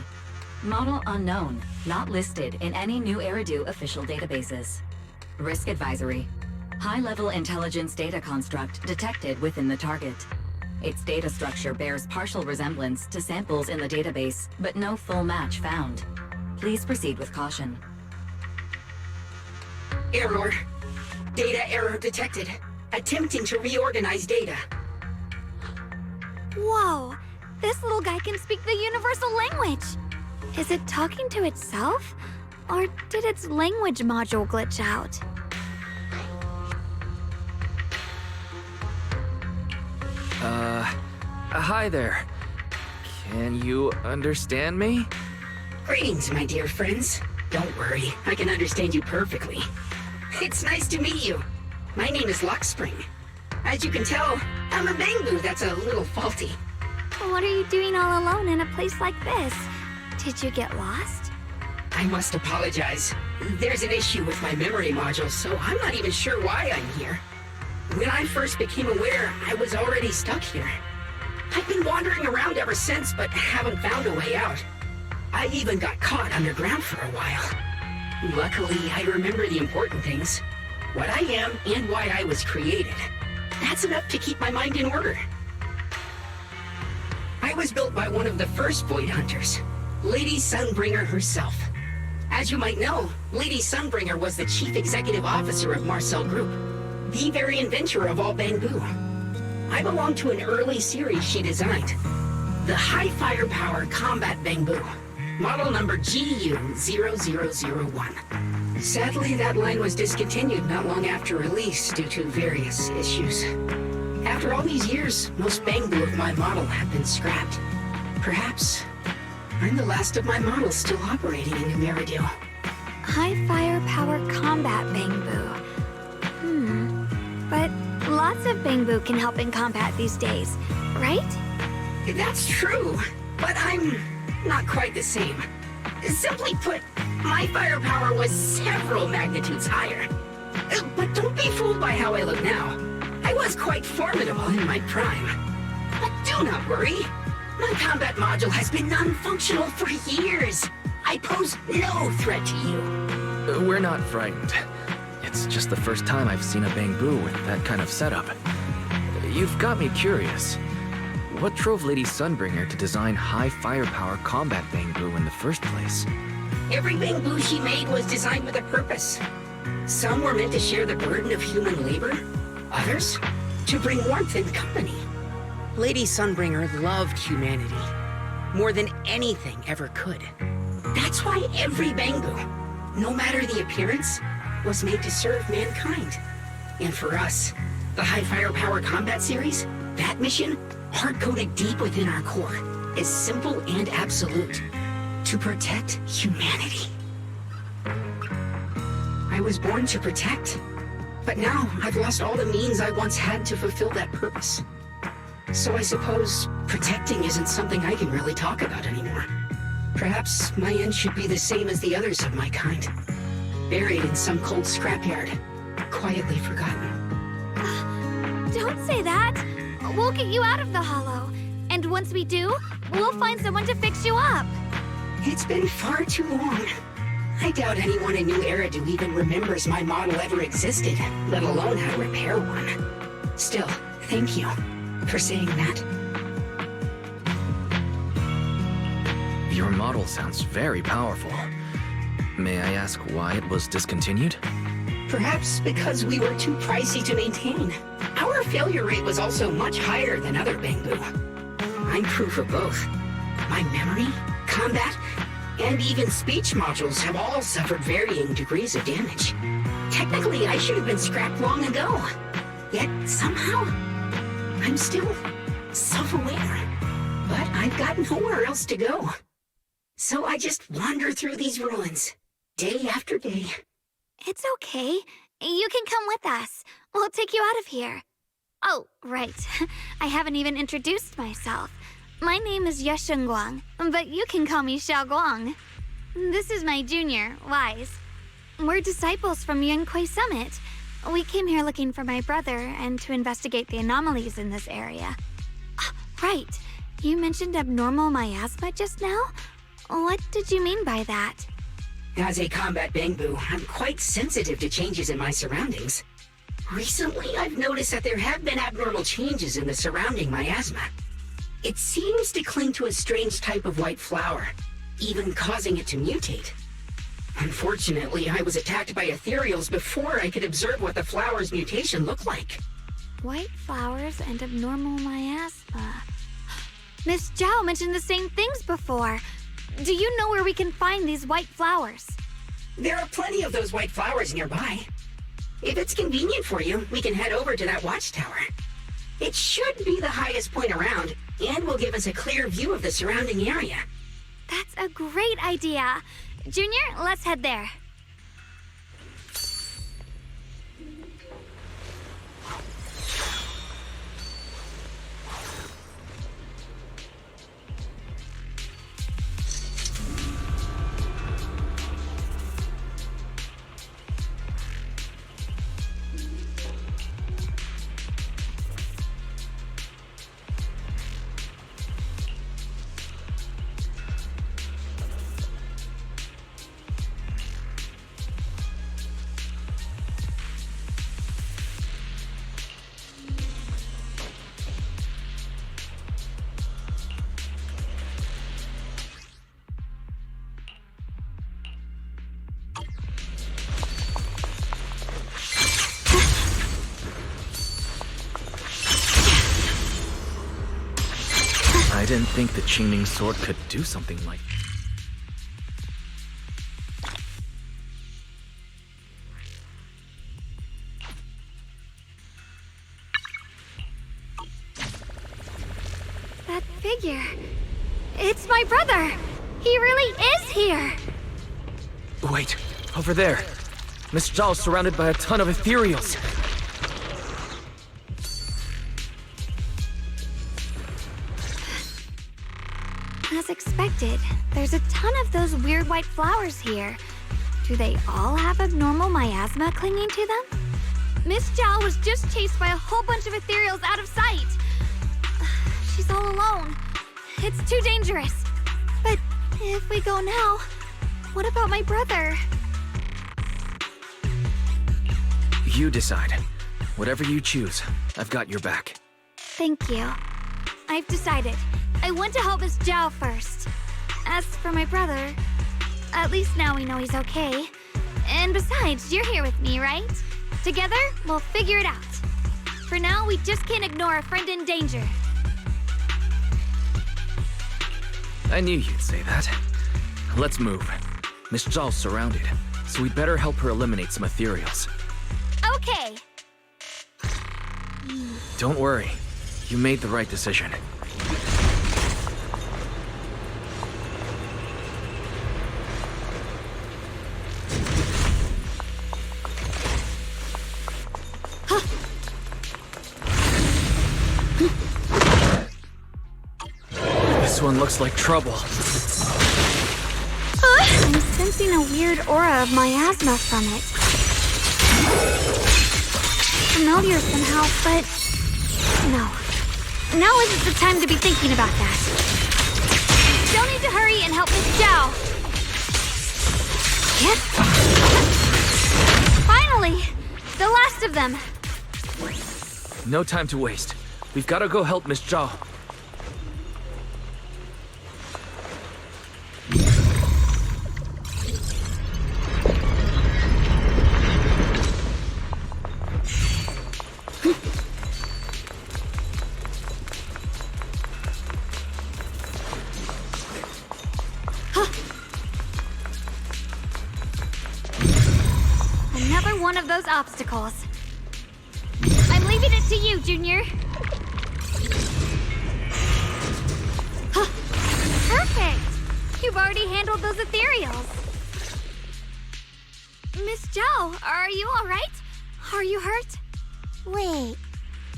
Model unknown, not listed in any New Eridu official databases. Risk advisory. High-level intelligence data construct detected within the target. Its data structure bears partial resemblance to samples in the database, but no full match found. Please proceed with caution. Error. Data error detected. Attempting to reorganize data. Whoa! This little guy can speak the universal language! Is it talking to itself? Or did its language module glitch out? Hi there. Can you understand me? Greetings, my dear friends. Don't worry, I can understand you perfectly. It's nice to meet you. My name is Lockspring. As you can tell, I'm a bamboo that's a little faulty. What are you doing all alone in a place like this? Did you get lost? I must apologize. There's an issue with my memory module, so I'm not even sure why I'm here. When I first became aware, I was already stuck here. I've been wandering around ever since, but haven't found a way out. I even got caught underground for a while. Luckily, I remember the important things. What I am and why I was created. That's enough to keep my mind in order. I was built by one of the first Void Hunters, Lady Sunbringer herself. As you might know, Lady Sunbringer was the chief executive officer of Marcel Group, the very inventor of all bamboo. I belong to an early series she designed, the High Firepower Combat Bamboo, model number GU0001. Sadly, that line was discontinued not long after release due to various issues. After all these years, most bamboo of my model have been scrapped. Perhaps I'm the last of my models still operating in New Meridil. High firepower combat bamboo. But lots of bamboo can help in combat these days, right? That's true, but I'm not quite the same. Simply put, my firepower was several magnitudes higher. But don't be fooled by how I look now. I was quite formidable in my prime. But do not worry. My combat module has been non-functional for years. I pose no threat to you. We're not frightened. It's just the first time I've seen a bamboo with that kind of setup. You've got me curious. What drove Lady Sunbringer to design high firepower combat bamboo in the first place? Every bamboo she made was designed with a purpose. Some were meant to share the burden of human labor, others to bring warmth and company. Lady Sunbringer loved humanity more than anything ever could. That's why every bamboo, no matter the appearance, was made to serve mankind. And for us, the High Firepower Combat Series, that mission, hard-coded deep within our core, is simple and absolute. To protect humanity. I was born to protect, but now I've lost all the means I once had to fulfill that purpose. So I suppose protecting isn't something I can really talk about anymore. Perhaps my end should be the same as the others of my kind. Buried in some cold scrapyard, quietly forgotten. Don't say that. We'll get you out of the hollow. And once we do, we'll find someone to fix you up. It's been far too long. I doubt anyone in New Eridu even remembers my model ever existed, let alone how to repair one. Still, thank you for saying that. Your model sounds very powerful. May I ask why it was discontinued? Perhaps because we were too pricey to maintain. Our failure rate was also much higher than other bamboo. I'm proof of both. My memory, combat, and even speech modules have all suffered varying degrees of damage. Technically, I should have been scrapped long ago. Yet, somehow, I'm still self-aware. But I've got nowhere else to go. So I just wander through these ruins, day after day. It's okay. You can come with us. We'll take you out of here. Oh, right. I haven't even introduced myself. My name is Yesheng Guang, but you can call me Xiao Guang. This is my junior, Wise. We're disciples from Yunquay Summit. We came here looking for my brother and to investigate the anomalies in this area. Right. You mentioned abnormal miasma just now? What did you mean by that? As a combat bamboo, I'm quite sensitive to changes in my surroundings. Recently, I've noticed that there have been abnormal changes in the surrounding miasma. It seems to cling to a strange type of white flower, even causing it to mutate. Unfortunately, I was attacked by ethereals before I could observe what the flower's mutation looked like. White flowers and abnormal miasma. Miss Zhao mentioned the same things before. Do you know where we can find these white flowers? There are plenty of those white flowers nearby. If it's convenient for you, we can head over to that watchtower. It should be the highest point around, and will give us a clear view of the surrounding area. That's a great idea. Junior, let's head there. I didn't think the chaining sword could do something like... That figure. It's my brother! He really is here! Wait, over there. Miss Zhao is surrounded by a ton of ethereals. As expected, there's a ton of those weird white flowers here. Do they all have abnormal miasma clinging to them? Miss Zhao was just chased by a whole bunch of ethereals out of sight. She's all alone. It's too dangerous. But if we go now, what about my brother? You decide. Whatever you choose, I've got your back. Thank you. I've decided. I want to help Miss Zhao first. As for my brother, at least now we know he's okay. And besides, you're here with me, right? Together, we'll figure it out. For now, we just can't ignore a friend in danger. I knew you'd say that. Let's move. Miss Zhao's surrounded, so we'd better help her eliminate some ethereals. Okay. Don't worry. You made the right decision. This one looks like trouble. I'm sensing a weird aura of miasma from it. Familiar somehow, but... no. Now isn't the time to be thinking about that. Still need to hurry and help Miss Zhao. Yep. Finally! The last of them. No time to waste. We've got to go help Miss Zhao. Another one of those obstacles. I'm leaving it to you, Junior. Perfect! You've already handled those ethereals. Miss Zhao, are you alright? Are you hurt? Wait,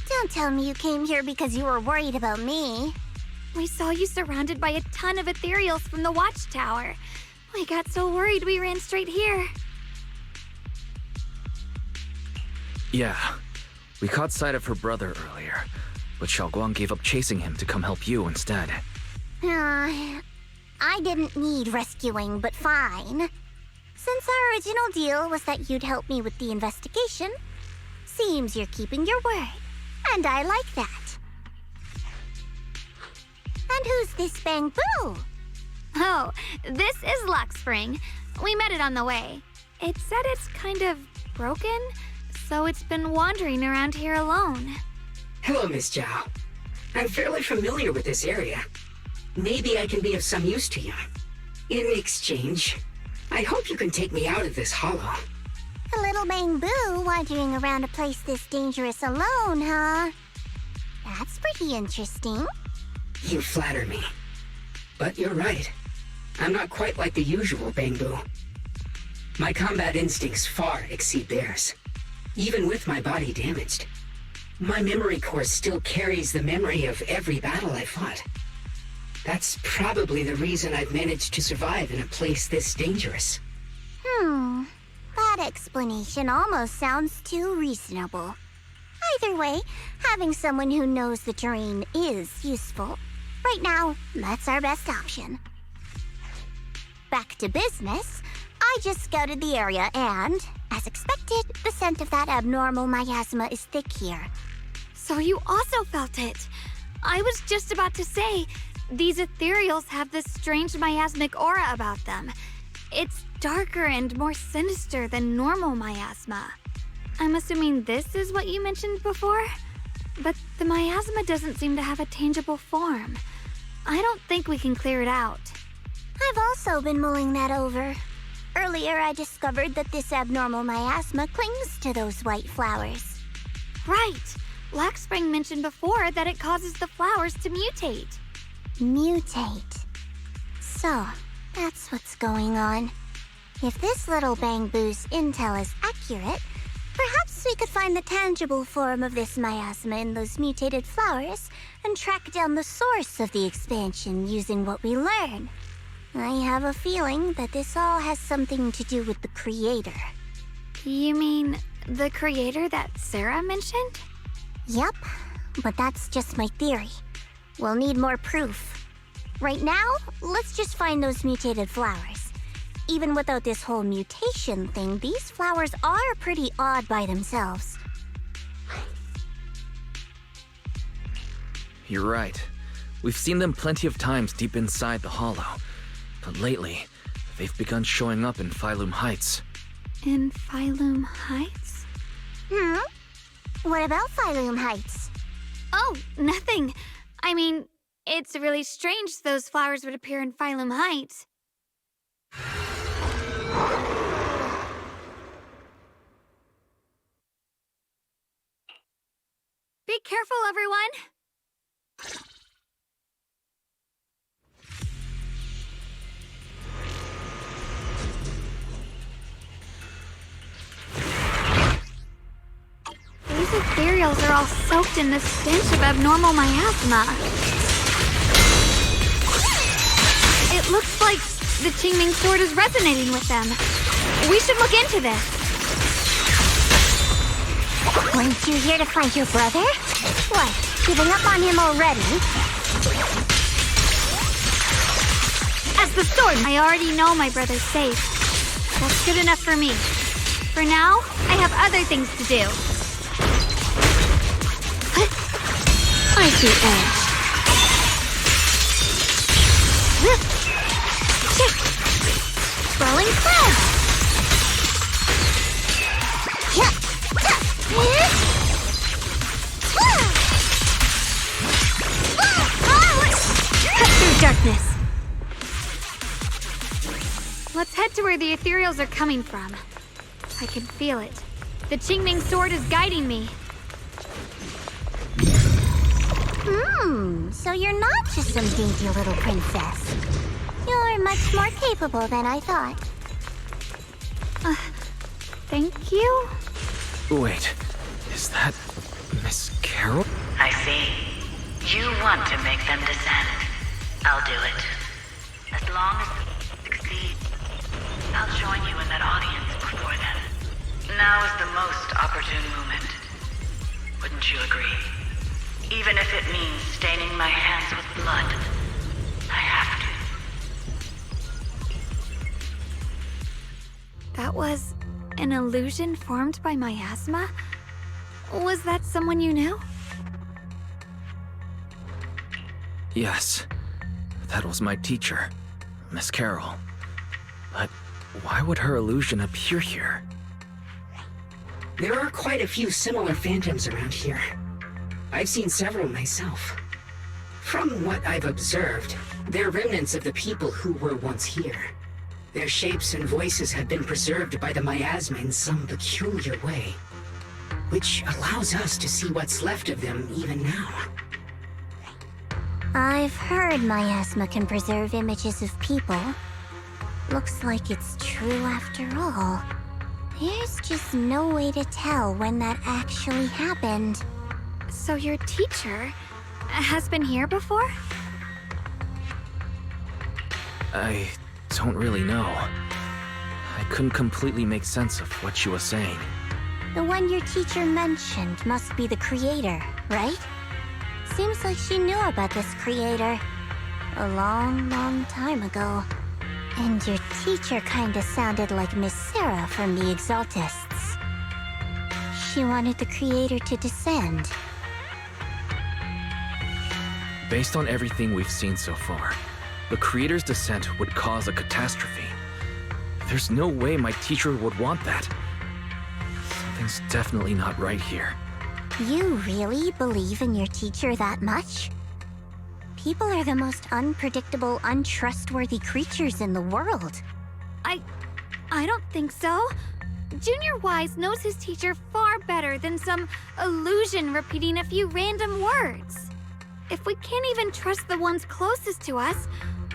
don't tell me you came here because you were worried about me. We saw you surrounded by a ton of ethereals from the watchtower. We got so worried we ran straight here. Yeah, we caught sight of her brother earlier, but Xiaoguang gave up chasing him to come help you instead. I didn't need rescuing, but fine. Since our original deal was that you'd help me with the investigation, seems you're keeping your word, and I like that. And who's this Bangbu? Oh, this is Luxspring. We met it on the way. It said it's kind of broken, so it's been wandering around here alone. Hello, Miss Zhao. I'm fairly familiar with this area. Maybe I can be of some use to you. In exchange, I hope you can take me out of this hollow. A little Bangbu wandering around a place this dangerous alone, huh? That's pretty interesting. You flatter me. But you're right. I'm not quite like the usual Bangbu. My combat instincts far exceed theirs. Even with my body damaged, my memory core still carries the memory of every battle I fought. That's probably the reason I've managed to survive in a place this dangerous. That explanation almost sounds too reasonable. Either way, having someone who knows the terrain is useful. Right now, that's our best option. Back to business. I just scouted the area and, as expected, the scent of that abnormal miasma is thick here. So you also felt it. I was just about to say, these ethereals have this strange miasmic aura about them. It's darker and more sinister than normal miasma. I'm assuming this is what you mentioned before? But the miasma doesn't seem to have a tangible form. I don't think we can clear it out. I've also been mulling that over. Earlier, I discovered that this abnormal miasma clings to those white flowers. Right. Blackspring mentioned before that it causes the flowers to mutate. Mutate. So, that's what's going on. If this little Bangbu's intel is accurate, perhaps we could find the tangible form of this miasma in those mutated flowers and track down the source of the expansion using what we learn. I have a feeling that this all has something to do with the creator. You mean the creator that Sarah mentioned? Yep, but that's just my theory. We'll need more proof. Right now, let's just find those mutated flowers. Even without this whole mutation thing, these flowers are pretty odd by themselves. You're right. We've seen them plenty of times deep inside the hollow. But lately, they've begun showing up in Phylum Heights. In Phylum Heights? What about Phylum Heights? Oh, nothing. I mean, it's really strange those flowers would appear in Phylum Heights. Be careful, everyone! These ethereals are all soaked in the stench of abnormal miasma. It looks like the Qingming sword is resonating with them. We should look into this. Weren't you here to find your brother? What, giving up on him already? As the sword, I already know my brother's safe. That's good enough for me. For now, I have other things to do. I see edge. Rolling thread! Cut through darkness. Let's head to where the ethereals are coming from. I can feel it. The Qingming sword is guiding me. So you're not just some dainty little princess. You're much more capable than I thought. Thank you? Wait, is that Miss Carol? I see. You want to make them descend. I'll do it. As long as you succeed, I'll join you in that audience before then. Now is the most opportune moment. Wouldn't you agree? Even if it means staining my hands with blood, I have to. That was an illusion formed by miasma? Was that someone you knew? Yes. That was my teacher, Miss Carol. But why would her illusion appear here? There are quite a few similar phantoms around here. I've seen several myself. From what I've observed, they're remnants of the people who were once here. Their shapes and voices have been preserved by the miasma in some peculiar way, which allows us to see what's left of them even now. I've heard miasma can preserve images of people. Looks like it's true after all. There's just no way to tell when that actually happened. So your teacher has been here before? I don't really know. I couldn't completely make sense of what she was saying. The one your teacher mentioned must be the creator, right? Seems like she knew about this creator a long, long time ago. And your teacher kinda sounded like Miss Sarah from the Exaltists. She wanted the creator to descend. Based on everything we've seen so far, the creator's descent would cause a catastrophe. There's no way my teacher would want that. Something's definitely not right here. You really believe in your teacher that much? People are the most unpredictable, untrustworthy creatures in the world. I don't think so. Junior Wise knows his teacher far better than some illusion repeating a few random words. If we can't even trust the ones closest to us,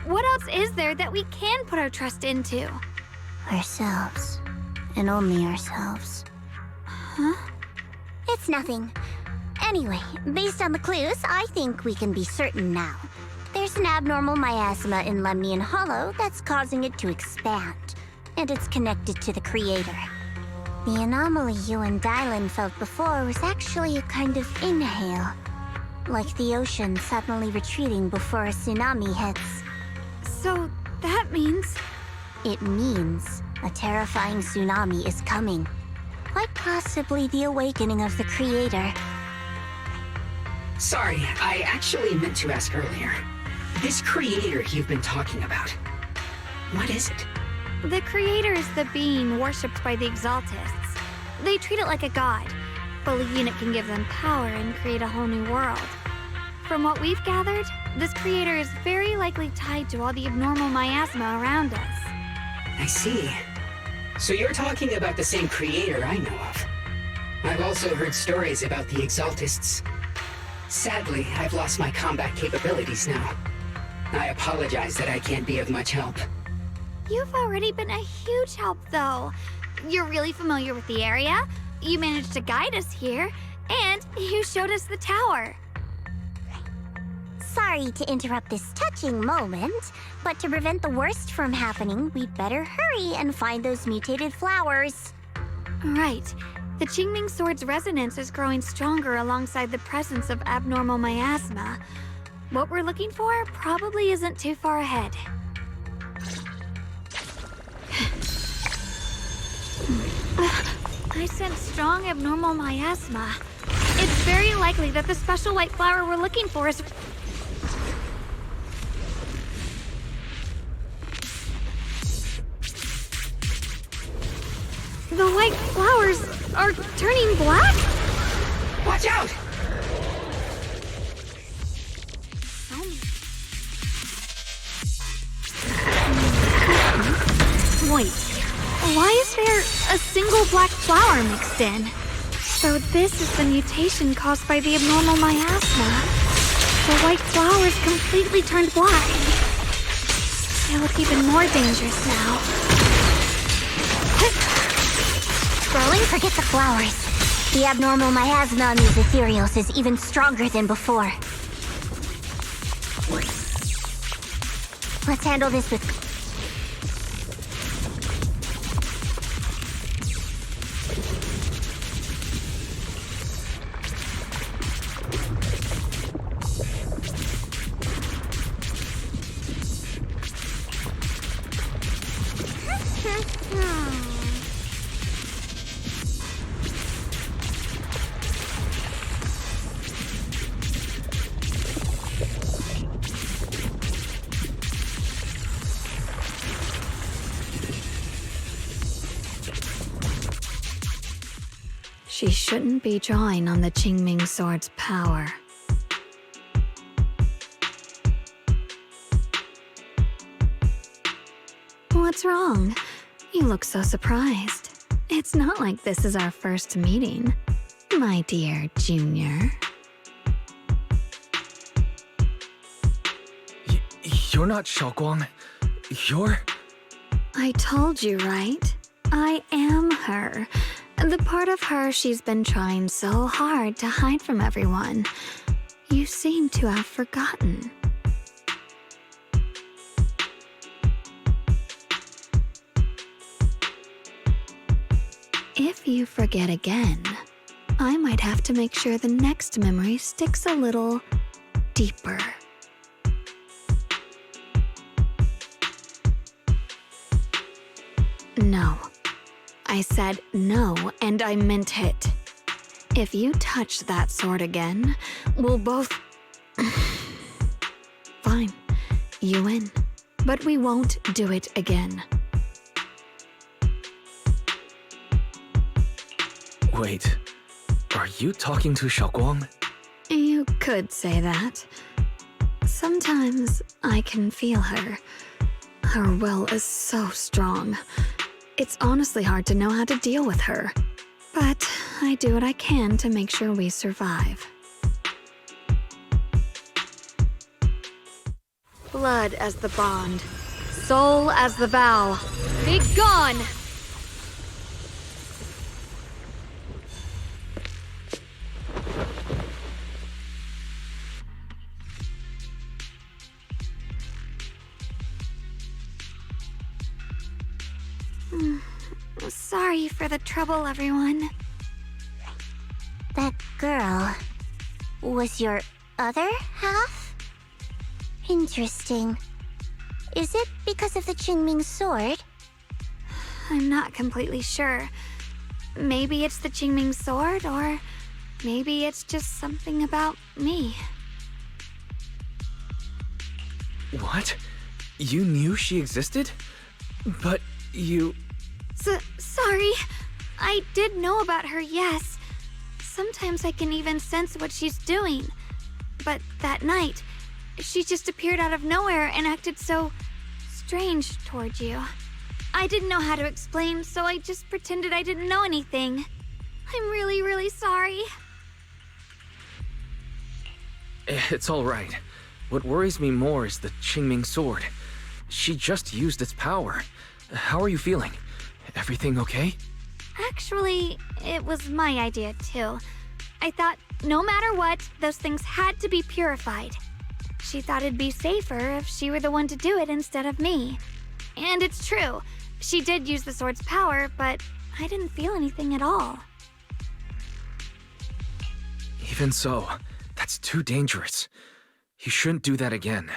what else is there that we can put our trust into? Ourselves. And only ourselves. Huh? It's nothing. Anyway, based on the clues, I think we can be certain now. There's an abnormal miasma in Lemnian Hollow that's causing it to expand, and it's connected to the creator. The anomaly you and Dylan felt before was actually a kind of inhale, like the ocean suddenly retreating before a tsunami hits. So that means... It means a terrifying tsunami is coming. Quite possibly the awakening of the creator. Sorry, I actually meant to ask earlier. This creator you've been talking about, what is it? The creator is the being worshipped by the Exaltists. They treat it like a god, believing it can give them power and create a whole new world. From what we've gathered, this creator is very likely tied to all the abnormal miasma around us. I see. So you're talking about the same creator I know of. I've also heard stories about the Exaltists. Sadly, I've lost my combat capabilities now. I apologize that I can't be of much help. You've already been a huge help, though. You're really familiar with the area, you managed to guide us here, and you showed us the tower. Sorry to interrupt this touching moment, but to prevent the worst from happening, we'd better hurry and find those mutated flowers. Right. The Qingming Sword's resonance is growing stronger alongside the presence of abnormal miasma. What we're looking for probably isn't too far ahead. I sense strong abnormal miasma. It's very likely that the special white flower we're looking for is... The white flowers are turning black? Watch out! Wait, why is there a single black flower mixed in? So this is the mutation caused by the abnormal miasma. The white flowers completely turned black. They look even more dangerous now. Scrolling, forget the flowers. The abnormal miasma on these ethereals is even stronger than before. Let's handle this with... She shouldn't be drawing on the Qingming Sword's power. What's wrong? You look so surprised. It's not like this is our first meeting, my dear Junior. You're not Xiaoguang. You're... I told you, right? I am her. The part of her she's been trying so hard to hide from everyone. You seem to have forgotten. If you forget again, I might have to make sure the next memory sticks a little deeper. No. I said no, and I meant it. If you touch that sword again, we'll both... Fine, you win. But we won't do it again. Wait, are you talking to Xiaoguang? You could say that. Sometimes I can feel her. Her will is so strong. It's honestly hard to know how to deal with her. But I do what I can to make sure we survive. Blood as the bond. Soul as the vow. Be gone! Sorry for the trouble, everyone. That girl was your other half? Interesting. Is it because of the Qingming sword? I'm not completely sure. Maybe it's the Qingming sword, or maybe it's just something about me. What? You knew she existed? But you... Sorry. I did know about her, yes. Sometimes I can even sense what she's doing. But that night, she just appeared out of nowhere and acted so strange toward you. I didn't know how to explain, so I just pretended I didn't know anything. I'm really, really sorry. It's all right. What worries me more is the Qingming sword. She just used its power. How are you feeling? Everything okay? Actually, it was my idea too. I thought no matter what, those things had to be purified. She thought it'd be safer if she were the one to do it instead of me. And it's true. She did use the sword's power, but I didn't feel anything at all. Even so, that's too dangerous. You shouldn't do that again.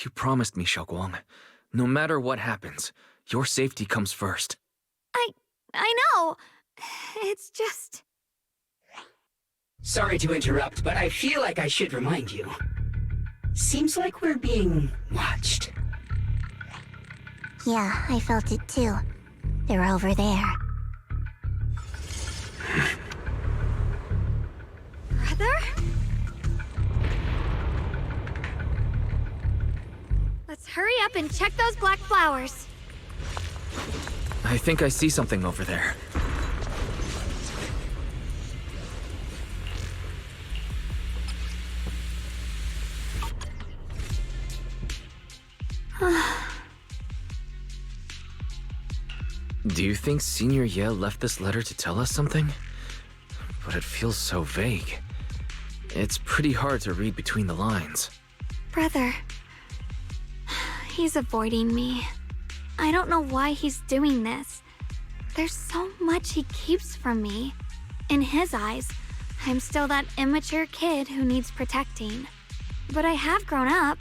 You promised me, Xiaoguang. No matter what happens, your safety comes first. I know. It's just... Sorry to interrupt, but I feel like I should remind you. Seems like we're being watched. Yeah, I felt it too. They're over there. Brother? Let's hurry up and check those black flowers. I think I see something over there. Do you think Senior Ye left this letter to tell us something? But it feels so vague. It's pretty hard to read between the lines. Brother. He's avoiding me. I don't know why he's doing this. There's so much he keeps from me. In his eyes, I'm still that immature kid who needs protecting. But I have grown up.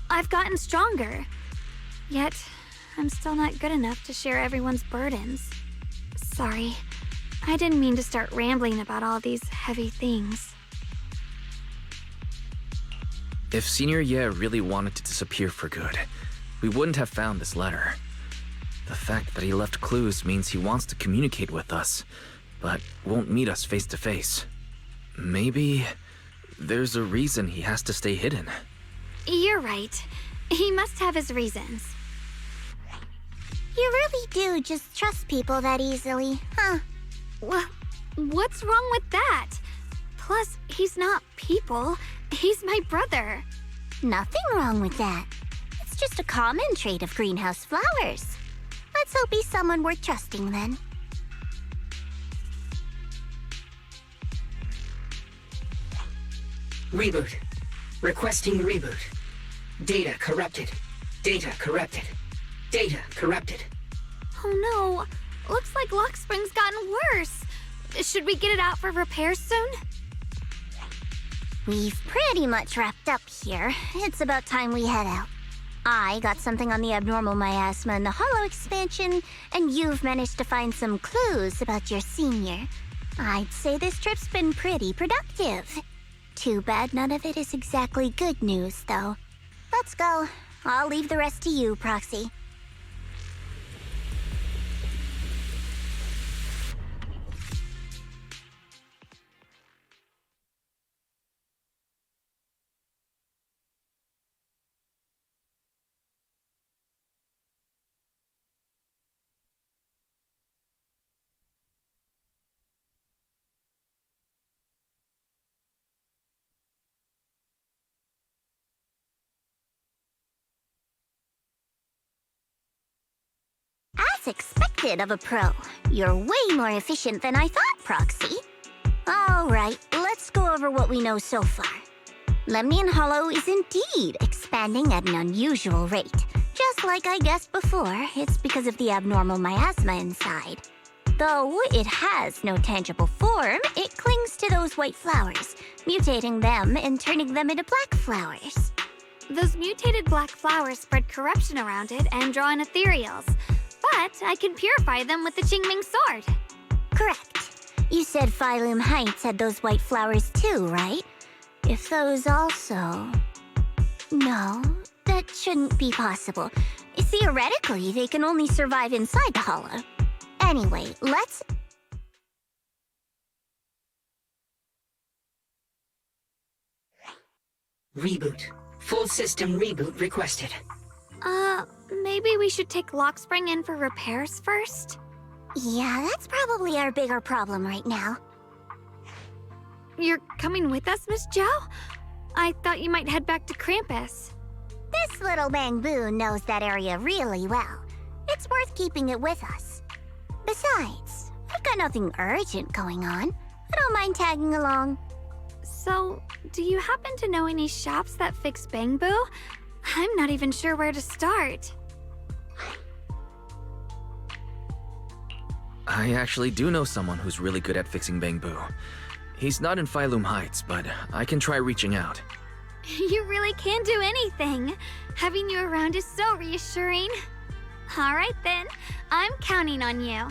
I've gotten stronger. Yet, I'm still not good enough to share everyone's burdens. Sorry. I didn't mean to start rambling about all these heavy things. If Senior Ye really wanted to disappear for good, we wouldn't have found this letter. The fact that he left clues means he wants to communicate with us, but won't meet us face to face. Maybe there's a reason he has to stay hidden. You're right. He must have his reasons. You really do just trust people that easily, huh? What's wrong with that? Plus, he's not people. He's my brother. Nothing wrong with that. It's just a common trait of greenhouse flowers. Let's hope he's someone worth trusting then. Reboot. Requesting reboot. Data corrupted. Data corrupted. Data corrupted. Oh no. Looks like Lock Spring's gotten worse. Should we get it out for repairs soon? We've pretty much wrapped up here. It's about time we head out. I got something on the abnormal miasma and the hollow expansion, and you've managed to find some clues about your senior. I'd say this trip's been pretty productive. Too bad none of it is exactly good news, though. Let's go. I'll leave the rest to you, Proxy. That's expected of a pro. You're way more efficient than I thought, Proxy. All right, let's go over what we know so far. Lemnian Hollow is indeed expanding at an unusual rate. Just like I guessed before, it's because of the abnormal miasma inside. Though it has no tangible form, it clings to those white flowers, mutating them and turning them into black flowers. Those mutated black flowers spread corruption around it and draw in ethereals. But I can purify them with the Qingming sword. Correct. You said Phylum Heights had those white flowers too, right? If those also... No, that shouldn't be possible. Theoretically, they can only survive inside the hollow. Anyway, let's... Reboot. Full system reboot requested. Maybe we should take Lockspring in for repairs first? Yeah, that's probably our bigger problem right now. You're coming with us, Miss Joe? I thought you might head back to Krampus. This little Bangbu knows that area really well. It's worth keeping it with us. Besides, I've got nothing urgent going on. I don't mind tagging along. So, do you happen to know any shops that fix Bangbu? I'm not even sure where to start. I actually do know someone who's really good at fixing Bangbu. He's not in Phylum Heights, but I can try reaching out. You really can do anything. Having you around is so reassuring. All right then, I'm counting on you.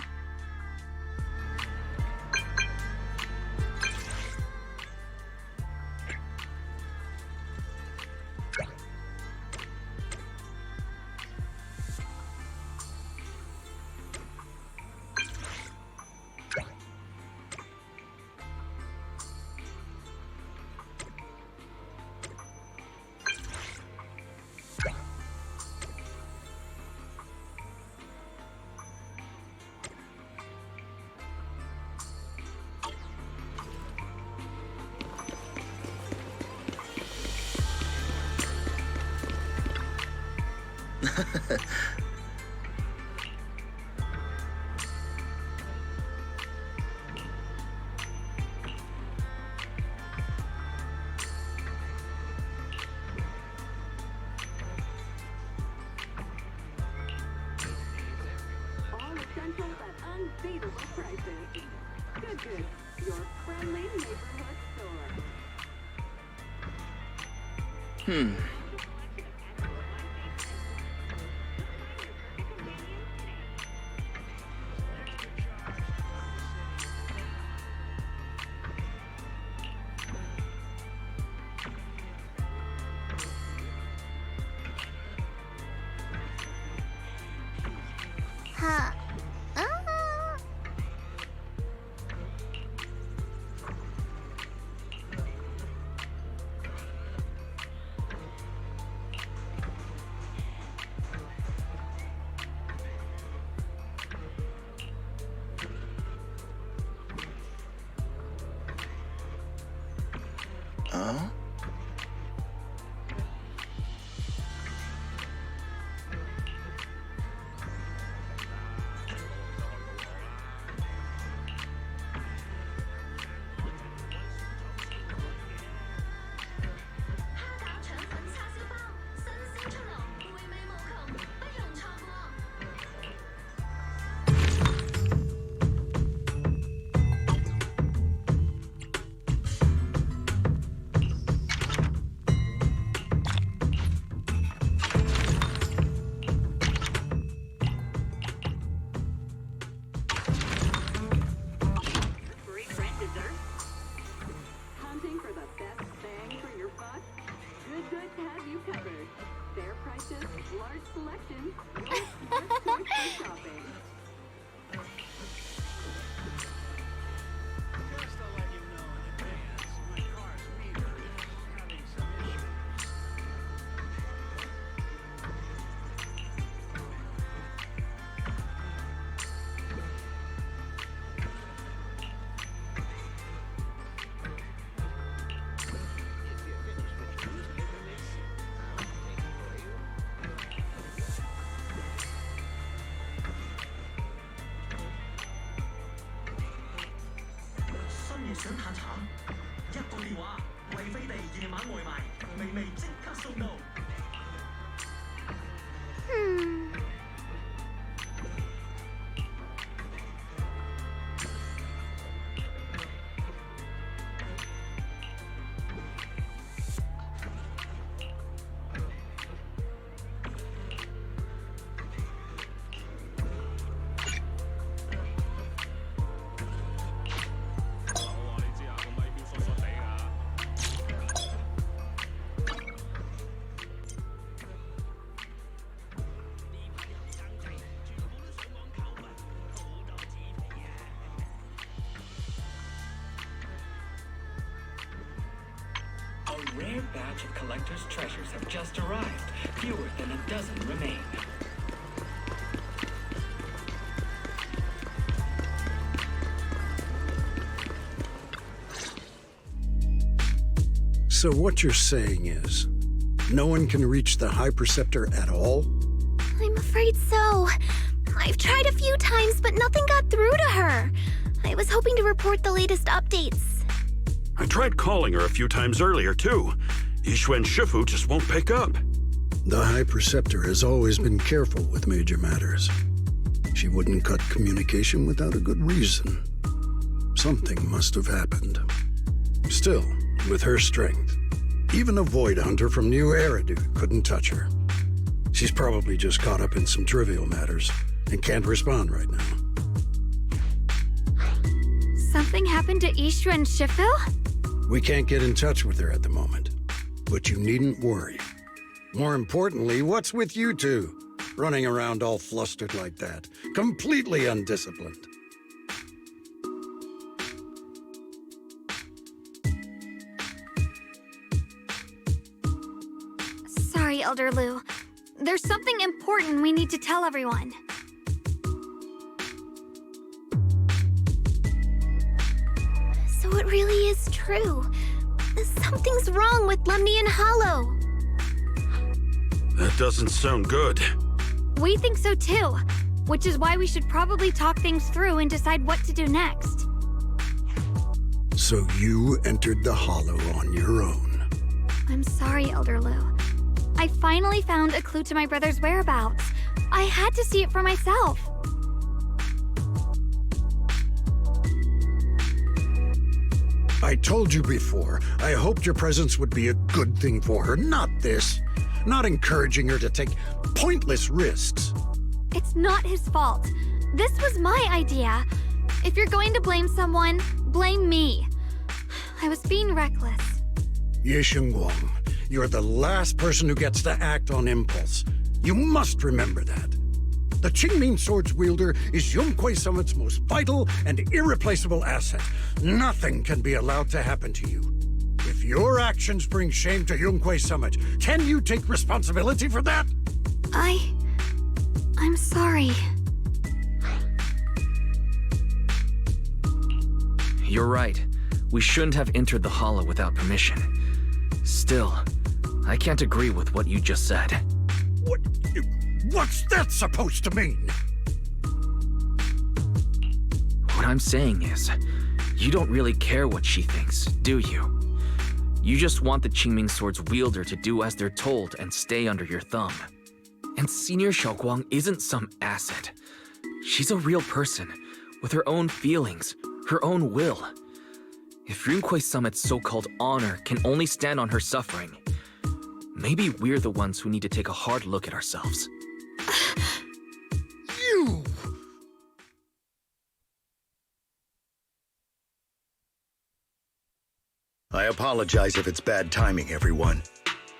A rare batch of collector's treasures have just arrived. Fewer than a dozen remain. So what you're saying is, no one can reach the High Preceptor at all? I'm afraid so. I've tried a few times, but nothing got through to her. I was hoping to report the latest updates. I tried calling her a few times earlier, too. Yixuan Shifu just won't pick up. The High Preceptor has always been careful with major matters. She wouldn't cut communication without a good reason. Something must have happened. Still, with her strength, even a Void Hunter from New Eridu couldn't touch her. She's probably just caught up in some trivial matters and can't respond right now. Something happened to Yixuan Shifu? We can't get in touch with her at the moment, but you needn't worry. More importantly, what's with you two? Running around all flustered like that, completely undisciplined. Sorry, Elder Lu. There's something important we need to tell everyone. So it really is true. Something's wrong with Lemnian Hollow. That doesn't sound good. We think so too, which is why we should probably talk things through and decide what to do next. So you entered the Hollow on your own. I'm sorry, Elder Lu. I finally found a clue to my brother's whereabouts. I had to see it for myself. I told you before, I hoped your presence would be a good thing for her, not this. Not encouraging her to take pointless risks. It's not his fault. This was my idea. If you're going to blame someone, blame me. I was being reckless. Ye Shengguang, you're the last person who gets to act on impulse. You must remember that. The Qingming Sword's wielder is Yunquei Summit's most vital and irreplaceable asset. Nothing can be allowed to happen to you. If your actions bring shame to Yunquei Summit, can you take responsibility for that? I'm sorry. You're right. We shouldn't have entered the Hollow without permission. Still, I can't agree with what you just said. What's that supposed to mean? What I'm saying is, you don't really care what she thinks, do you? You just want the Qingming Sword's wielder to do as they're told and stay under your thumb. And Senior Xiaoguang isn't some asset. She's a real person, with her own feelings, her own will. If Yunquei Summit's so-called honor can only stand on her suffering, maybe we're the ones who need to take a hard look at ourselves. You! I apologize if it's bad timing, everyone.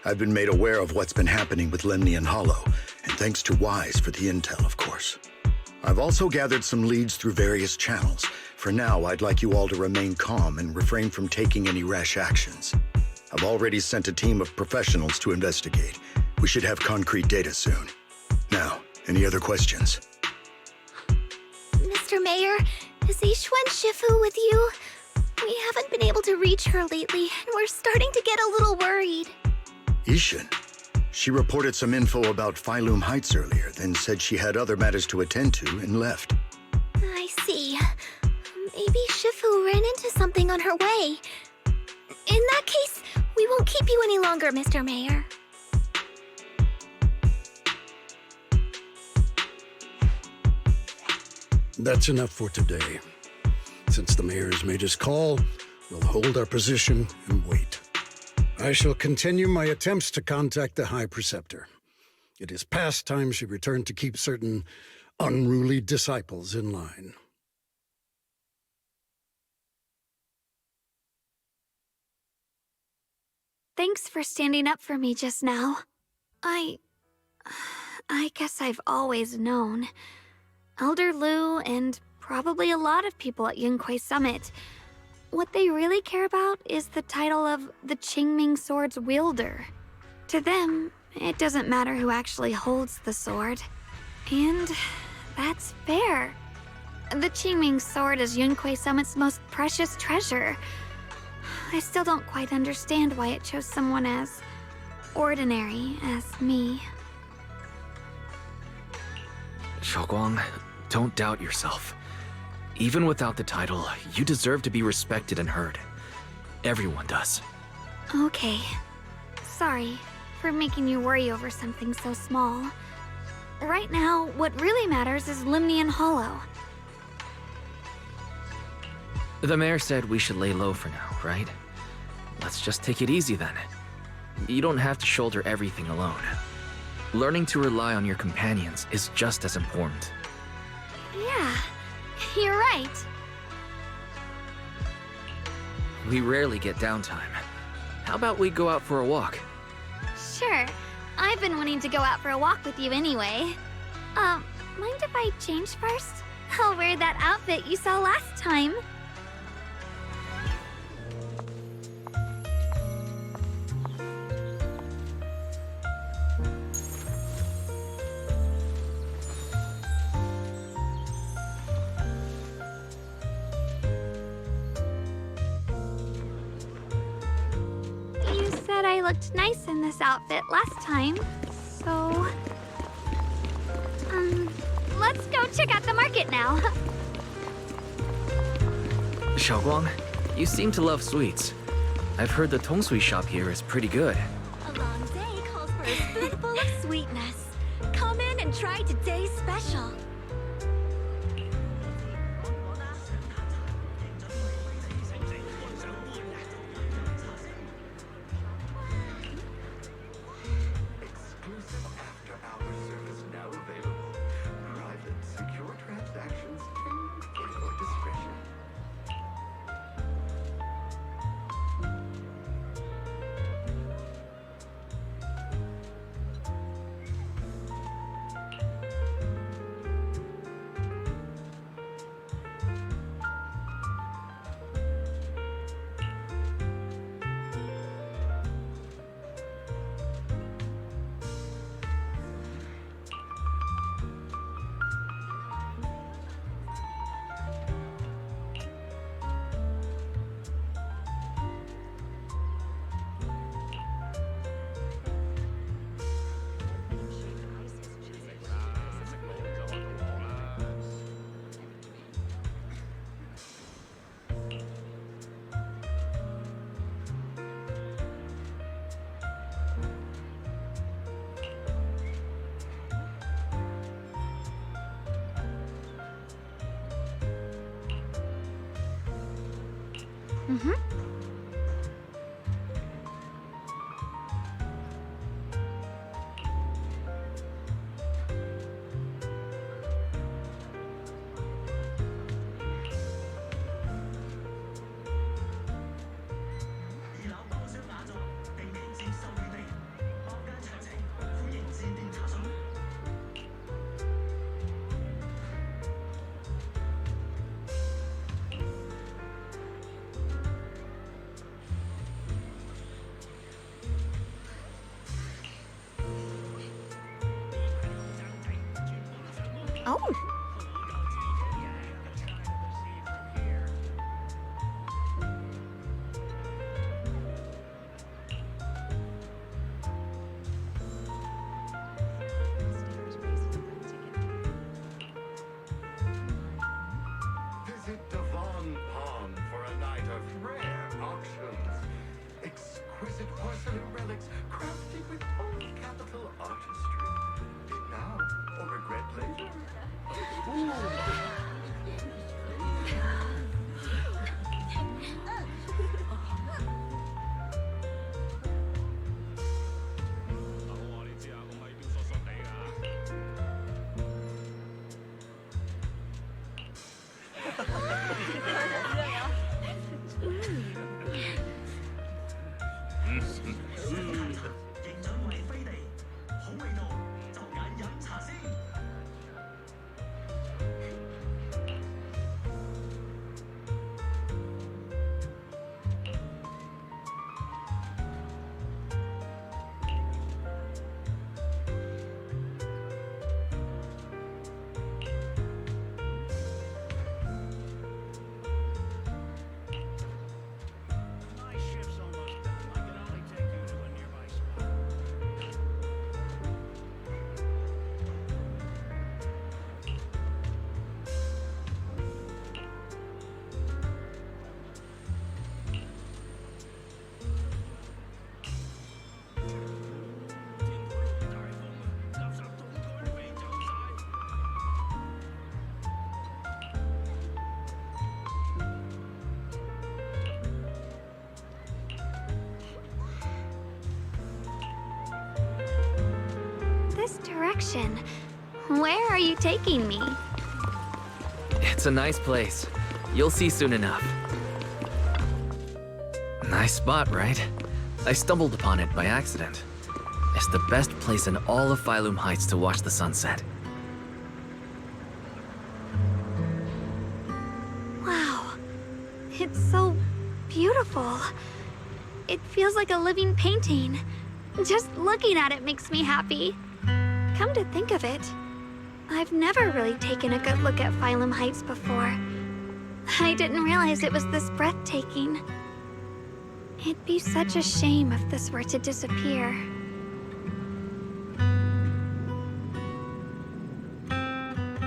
I've been made aware of what's been happening with Lemnian Hollow, and thanks to Wise for the intel, of course. I've also gathered some leads through various channels. For now, I'd like you all to remain calm and refrain from taking any rash actions. I've already sent a team of professionals to investigate. We should have concrete data soon. Now, any other questions? Mr. Mayor, is Yixuan Shifu with you? We haven't been able to reach her lately, and we're starting to get a little worried. Yixuan? She reported some info about Phylum Heights earlier, then said she had other matters to attend to and left. I see. Maybe Shifu ran into something on her way. In that case, we won't keep you any longer, Mr. Mayor. That's enough for today. Since the mayor's made his call, we'll hold our position and wait. I shall continue my attempts to contact the High Preceptor. It is past time she returned to keep certain unruly disciples in line. Thanks for standing up for me just now. I guess I've always known. Elder Lu and probably a lot of people at Yunquei Summit, what they really care about is the title of the Qingming Sword's wielder. To them, it doesn't matter who actually holds the sword. And that's fair. The Qingming Sword is Yunquei Summit's most precious treasure. I still don't quite understand why it chose someone as ordinary as me. Xiaoguang, don't doubt yourself. Even without the title, you deserve to be respected and heard. Everyone does. Okay. Sorry for making you worry over something so small. Right now, what really matters is Limnian Hollow. The mayor said we should lay low for now, right? Let's just take it easy then. You don't have to shoulder everything alone. Learning to rely on your companions is just as important. Yeah, you're right. We rarely get downtime. How about we go out for a walk? Sure. I've been wanting to go out for a walk with you anyway. Mind if I change first? I'll wear that outfit you saw last time. You said I looked nice in this outfit last time, so... let's go check out the market now. Xiaoguang, you seem to love sweets. I've heard the tongsui shop here is pretty good. A long day calls for a spoonful of sweetness. Come in and try today's special. Oh. Visit Devon Pond for a night exquisite porcelain relics crafted with old Capitol artistry. Bid now or regret later. This direction. Where are you taking me? It's a nice place. You'll see soon enough. Nice spot, right? I stumbled upon it by accident. It's the best place in all of Phylum Heights to watch the sunset. Wow. It's so beautiful. It feels like a living painting. Just looking at it makes me happy. Come to think of it, I've never really taken a good look at Phylum Heights before. I didn't realize it was this breathtaking. It'd be such a shame if this were to disappear.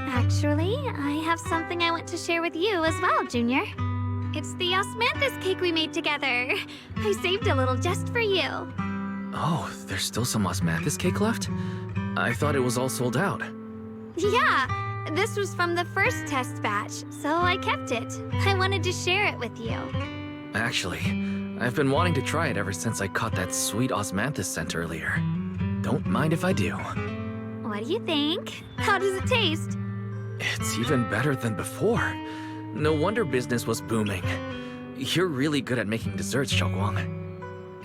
Actually, I have something I want to share with you as well, Junior. It's the osmanthus cake we made together. I saved a little just for you. Oh, there's still some osmanthus cake left? I thought it was all sold out. Yeah, this was from the first test batch, so I kept it. I wanted to share it with you. Actually, I've been wanting to try it ever since I caught that sweet osmanthus scent earlier. Don't mind if I do. What do you think? How does it taste? It's even better than before. No wonder business was booming. You're really good at making desserts, Xiaoguang.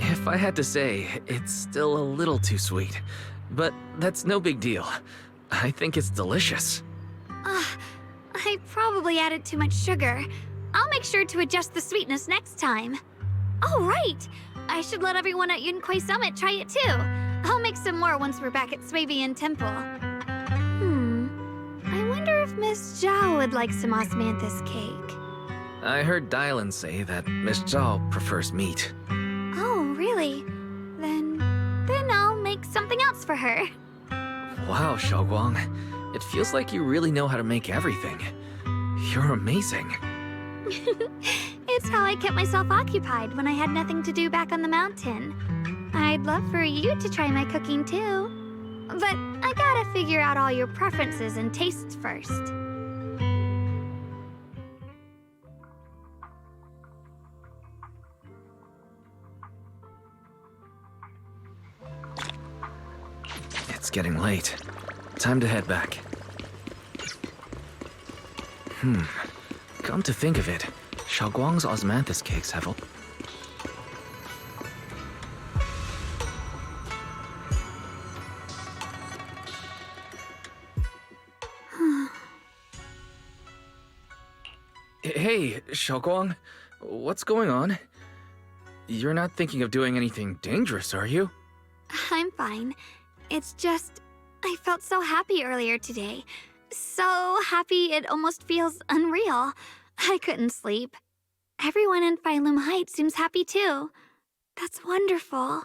If I had to say, it's still a little too sweet. But that's no big deal. I think it's delicious. I probably added too much sugar. I'll make sure to adjust the sweetness next time. Oh, right! I should let everyone at Yunquay Summit try it too. I'll make some more once we're back at Swabian Temple. I wonder if Miss Zhao would like some osmanthus cake. I heard Dylan say that Miss Zhao prefers meat. Oh, really? Then I'll make something else for her. Wow, Xiaoguang. It feels like you really know how to make everything. You're amazing. It's how I kept myself occupied when I had nothing to do back on the mountain. I'd love for you to try my cooking too. But I gotta figure out all your preferences and tastes first. It's getting late. Time to head back. Come to think of it, Xiaoguang's osmanthus cakes have all... Hey, Xiaoguang. What's going on? You're not thinking of doing anything dangerous, are you? I'm fine. It's just, I felt so happy earlier today. So happy it almost feels unreal. I couldn't sleep. Everyone in Phylum Heights seems happy too. That's wonderful.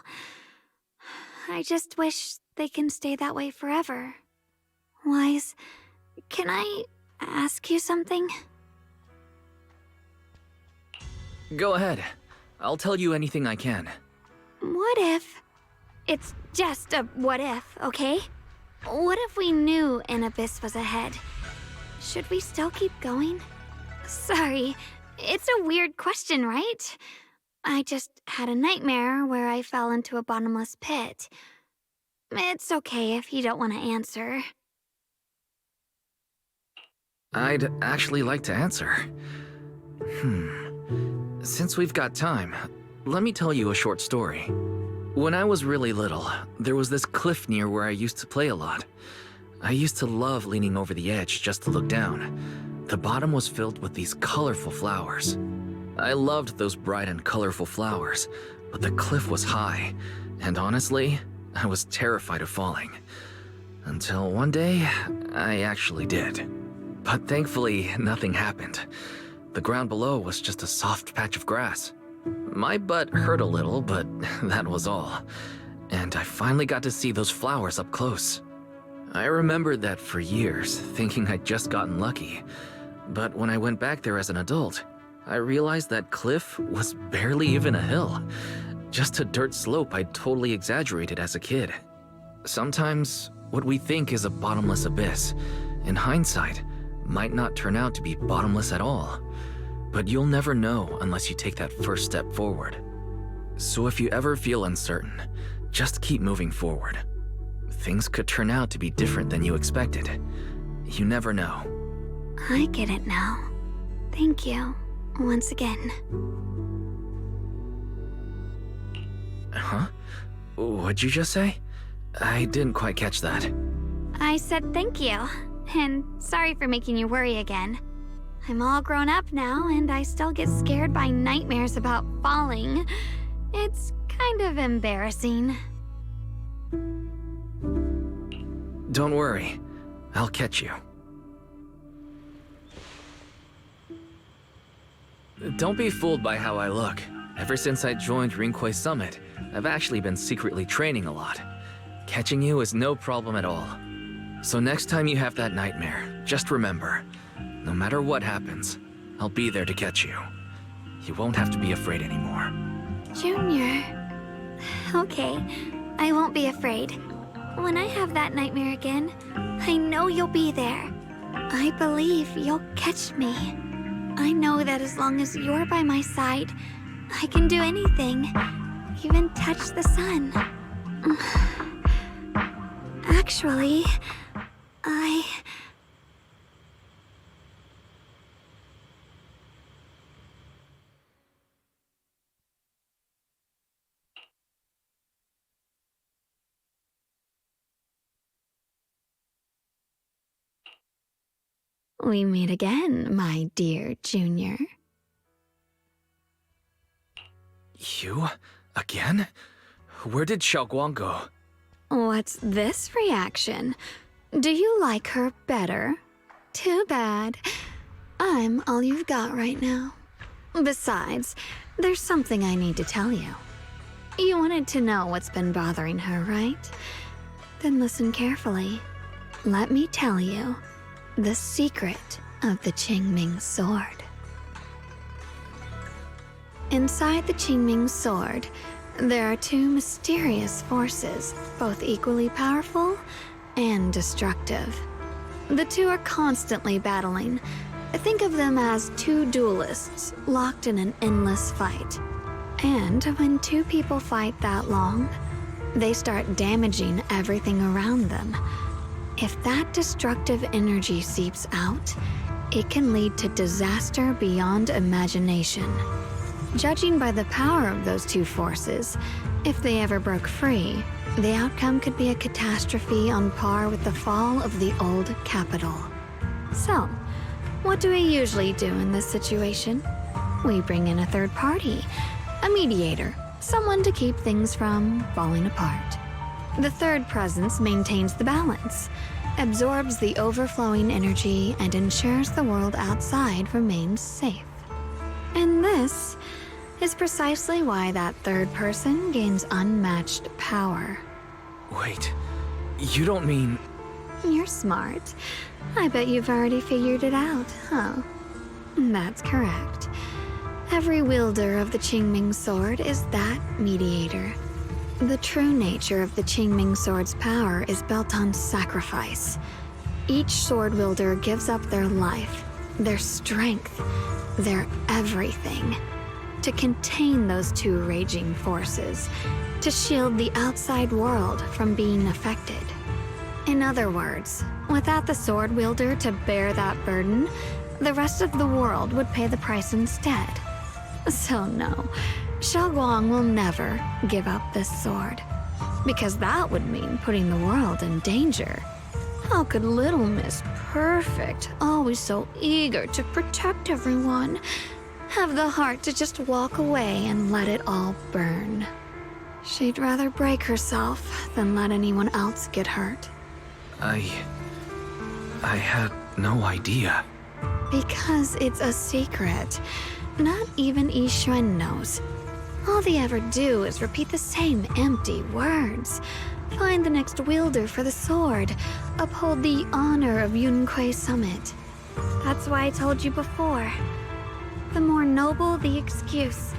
I just wish they can stay that way forever. Wise, can I ask you something? Go ahead. I'll tell you anything I can. What if... It's just a what if, okay? What if we knew an abyss was ahead? Should we still keep going? Sorry, it's a weird question, right? I just had a nightmare where I fell into a bottomless pit. It's okay if you don't want to answer. I'd actually like to answer. Since we've got time, let me tell you a short story. When I was really little, there was this cliff near where I used to play a lot. I used to love leaning over the edge just to look down. The bottom was filled with these colorful flowers. I loved those bright and colorful flowers, but the cliff was high, and honestly, I was terrified of falling. Until one day, I actually did. But thankfully, nothing happened. The ground below was just a soft patch of grass. My butt hurt a little, but that was all. And I finally got to see those flowers up close. I remembered that for years, thinking I'd just gotten lucky. But when I went back there as an adult, I realized that cliff was barely even a hill. Just a dirt slope I'd totally exaggerated as a kid. Sometimes, what we think is a bottomless abyss, in hindsight, might not turn out to be bottomless at all. But you'll never know unless you take that first step forward. So if you ever feel uncertain, just keep moving forward. Things could turn out to be different than you expected. You never know. I get it now. Thank you, once again. Huh? What'd you just say? I didn't quite catch that. I said thank you, and sorry for making you worry again. I'm all grown up now, and I still get scared by nightmares about falling. It's kind of embarrassing. Don't worry. I'll catch you. Don't be fooled by how I look. Ever since I joined Rinkway Summit, I've actually been secretly training a lot. Catching you is no problem at all. So next time you have that nightmare, just remember, no matter what happens, I'll be there to catch you. You won't have to be afraid anymore. Junior. Okay, I won't be afraid. When I have that nightmare again, I know you'll be there. I believe you'll catch me. I know that as long as you're by my side, I can do anything, even touch the sun. Actually, We meet again, my dear Junior. You? Again? Where did Xiaoguang go? What's this reaction? Do you like her better? Too bad. I'm all you've got right now. Besides, there's something I need to tell you. You wanted to know what's been bothering her, right? Then listen carefully. Let me tell you the secret of the Qingming sword. Inside the Qingming sword, there are two mysterious forces, both equally powerful and destructive. The two are constantly battling. Think of them as two duelists locked in an endless fight. And when two people fight that long, they start damaging everything around them. If that destructive energy seeps out, it can lead to disaster beyond imagination. Judging by the power of those two forces, if they ever broke free, the outcome could be a catastrophe on par with the fall of the old capital. So, what do we usually do in this situation? We bring in a third party, a mediator, someone to keep things from falling apart. The third presence maintains the balance, absorbs the overflowing energy, and ensures the world outside remains safe. And this is precisely why that third person gains unmatched power. Wait, you don't mean... You're smart. I bet you've already figured it out, huh? That's correct. Every wielder of the Qingming sword is that mediator. The true nature of the Qingming sword's power is built on sacrifice. Each sword wielder gives up their life, their strength, their everything, to contain those two raging forces, to shield the outside world from being affected. In other words, without the sword wielder to bear that burden, the rest of the world would pay the price instead. So no, Xiaoguang will never give up this sword, because that would mean putting the world in danger. How could little Miss Perfect, always so eager to protect everyone, have the heart to just walk away and let it all burn? She'd rather break herself than let anyone else get hurt. I had no idea. Because it's a secret. Not even Yixuan knows. All they ever do is repeat the same empty words. Find the next wielder for the sword. Uphold the honor of Yunquei Summit. That's why I told you before. The more noble the excuse,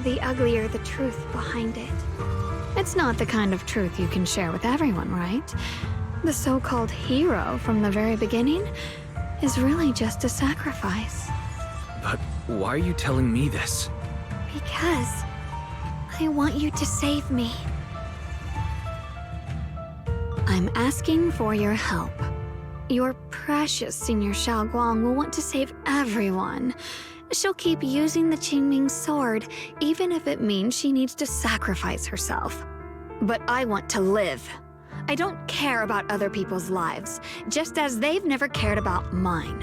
the uglier the truth behind it. It's not the kind of truth you can share with everyone, right? The so-called hero from the very beginning is really just a sacrifice. But why are you telling me this? Because I want you to save me. I'm asking for your help. Your precious Senior Xiaoguang will want to save everyone. She'll keep using the Qingming sword, even if it means she needs to sacrifice herself. But I want to live. I don't care about other people's lives, just as they've never cared about mine.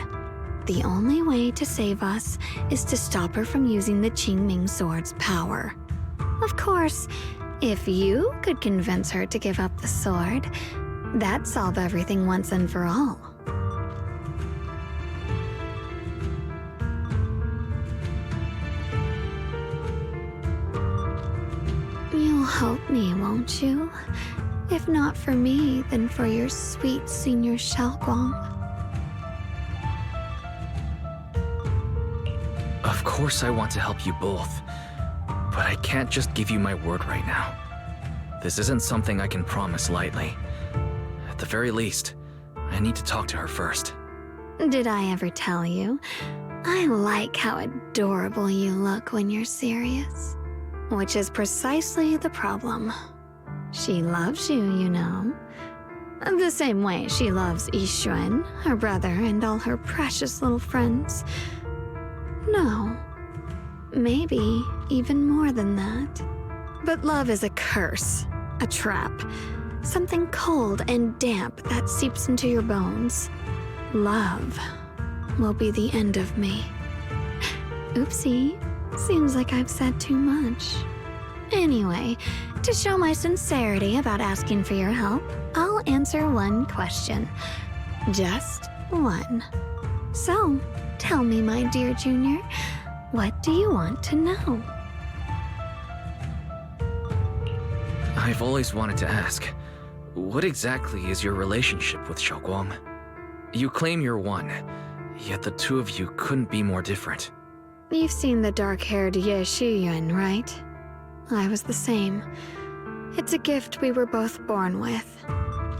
The only way to save us is to stop her from using the Qingming sword's power. Of course, if you could convince her to give up the sword, that'd solve everything once and for all. You'll help me, won't you? If not for me, then for your sweet Senior Xiaoguang. Of course I want to help you both, but I can't just give you my word right now. This isn't something I can promise lightly. At the very least, I need to talk to her first. Did I ever tell you? I like how adorable you look when you're serious. Which is precisely the problem. She loves you, you know. The same way she loves Yixuan, her brother, and all her precious little friends. No. Maybe even more than that. But love is a curse, a trap. Something cold and damp that seeps into your bones. Love will be the end of me. Oopsie. Seems like I've said too much. Anyway, to show my sincerity about asking for your help, I'll answer one question. Just one. So, tell me, my dear Junior, what do you want to know? I've always wanted to ask, what exactly is your relationship with Xiaoguang? You claim you're one, yet the two of you couldn't be more different. You've seen the dark-haired Ye Shiyuan, right? I was the same. It's a gift we were both born with.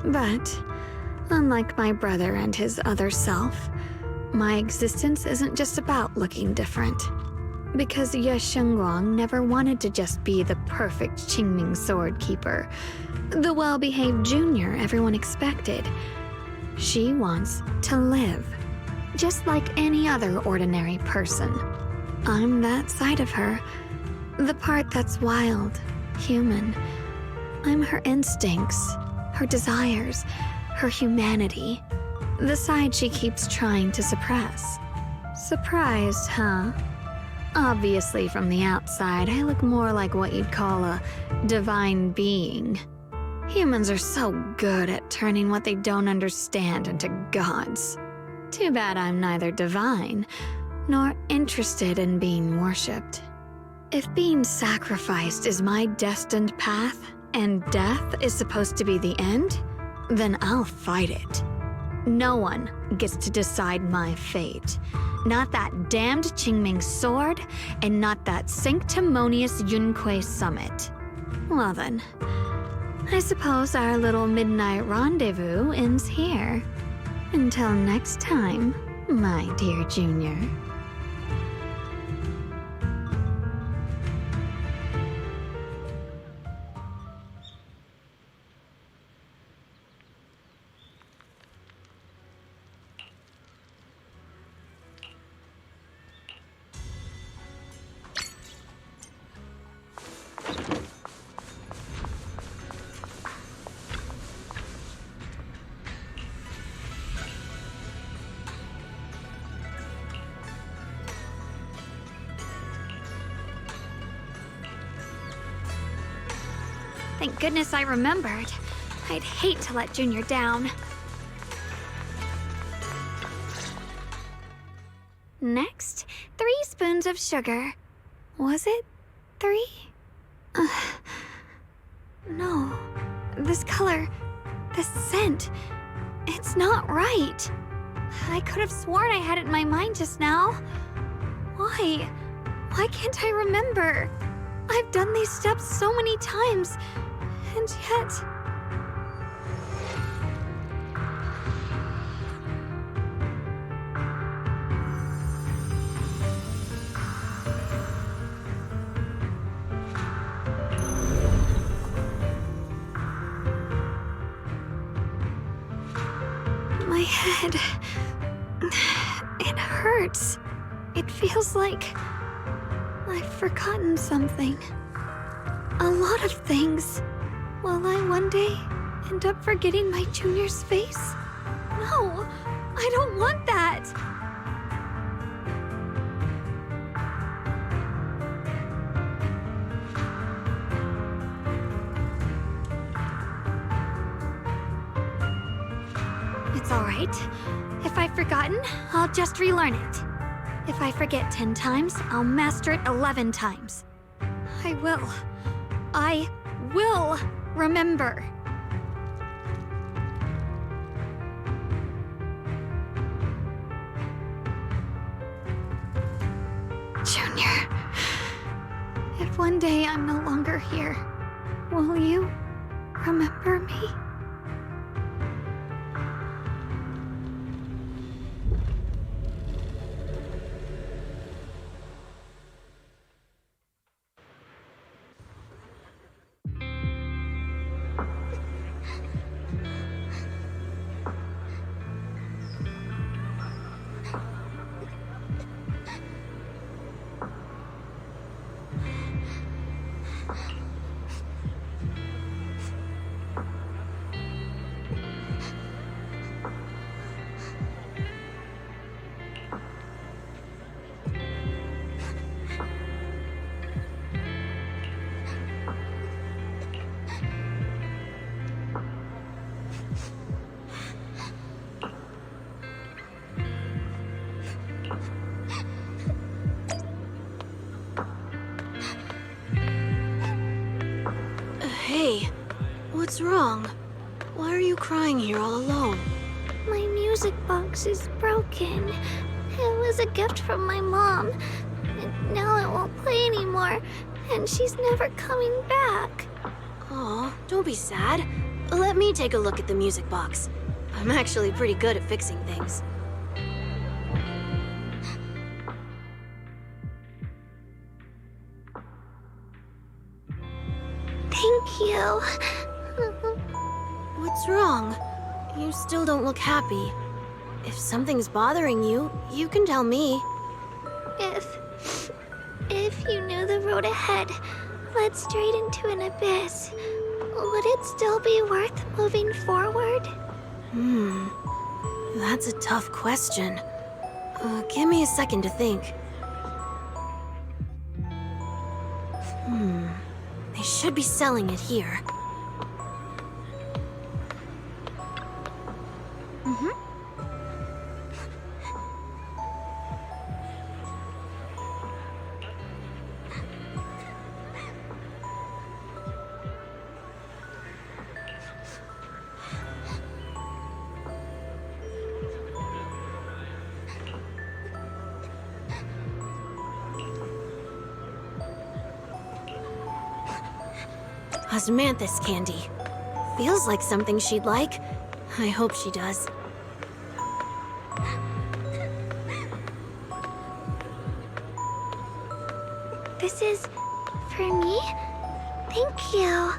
But, unlike my brother and his other self, my existence isn't just about looking different. Because Ye Shengguang never wanted to just be the perfect Qingming sword keeper, the well-behaved junior everyone expected. She wants to live, just like any other ordinary person. I'm that side of her, the part that's wild, human. I'm her instincts, her desires, her humanity, the side she keeps trying to suppress. Surprised, huh? Obviously, from the outside, I look more like what you'd call a divine being. Humans are so good at turning what they don't understand into gods. Too bad I'm neither divine nor interested in being worshipped. If being sacrificed is my destined path, and death is supposed to be the end, then I'll fight it. No one gets to decide my fate. Not that damned Qingming sword, and not that sanctimonious Yunquei Summit. Well then, I suppose our little midnight rendezvous ends here. Until next time, my dear Junior. Thank goodness I remembered. I'd hate to let Junior down. Next, 3 spoons of sugar. Was it 3? No. This color, this scent, it's not right. I could have sworn I had it in my mind just now. Why? Why can't I remember? I've done these steps so many times, and yet... My head... it hurts. It feels like... I've forgotten something. A lot of things. Will I one day end up forgetting my Junior's face? No, I don't want that. It's all right. If I've forgotten, I'll just relearn it. If I forget 10 times, I'll master it 11 times. I will remember. Junior, if one day I'm no longer here, will you remember me? Hey, what's wrong? Why are you crying here all alone? My music box is broken. It was a gift from my mom. And now it won't play anymore, and she's never coming back. Aw, don't be sad. Let me take a look at the music box. I'm actually pretty good at fixing things. Thank you. What's wrong? You still don't look happy. If something's bothering you, you can tell me. If you knew the road ahead led straight into an abyss, would it still be worth moving forward? That's a tough question. Give me a second to think. They should be selling it here. Osmanthus candy. feels like something she'd like. I hope she does. This is for me? Thank you.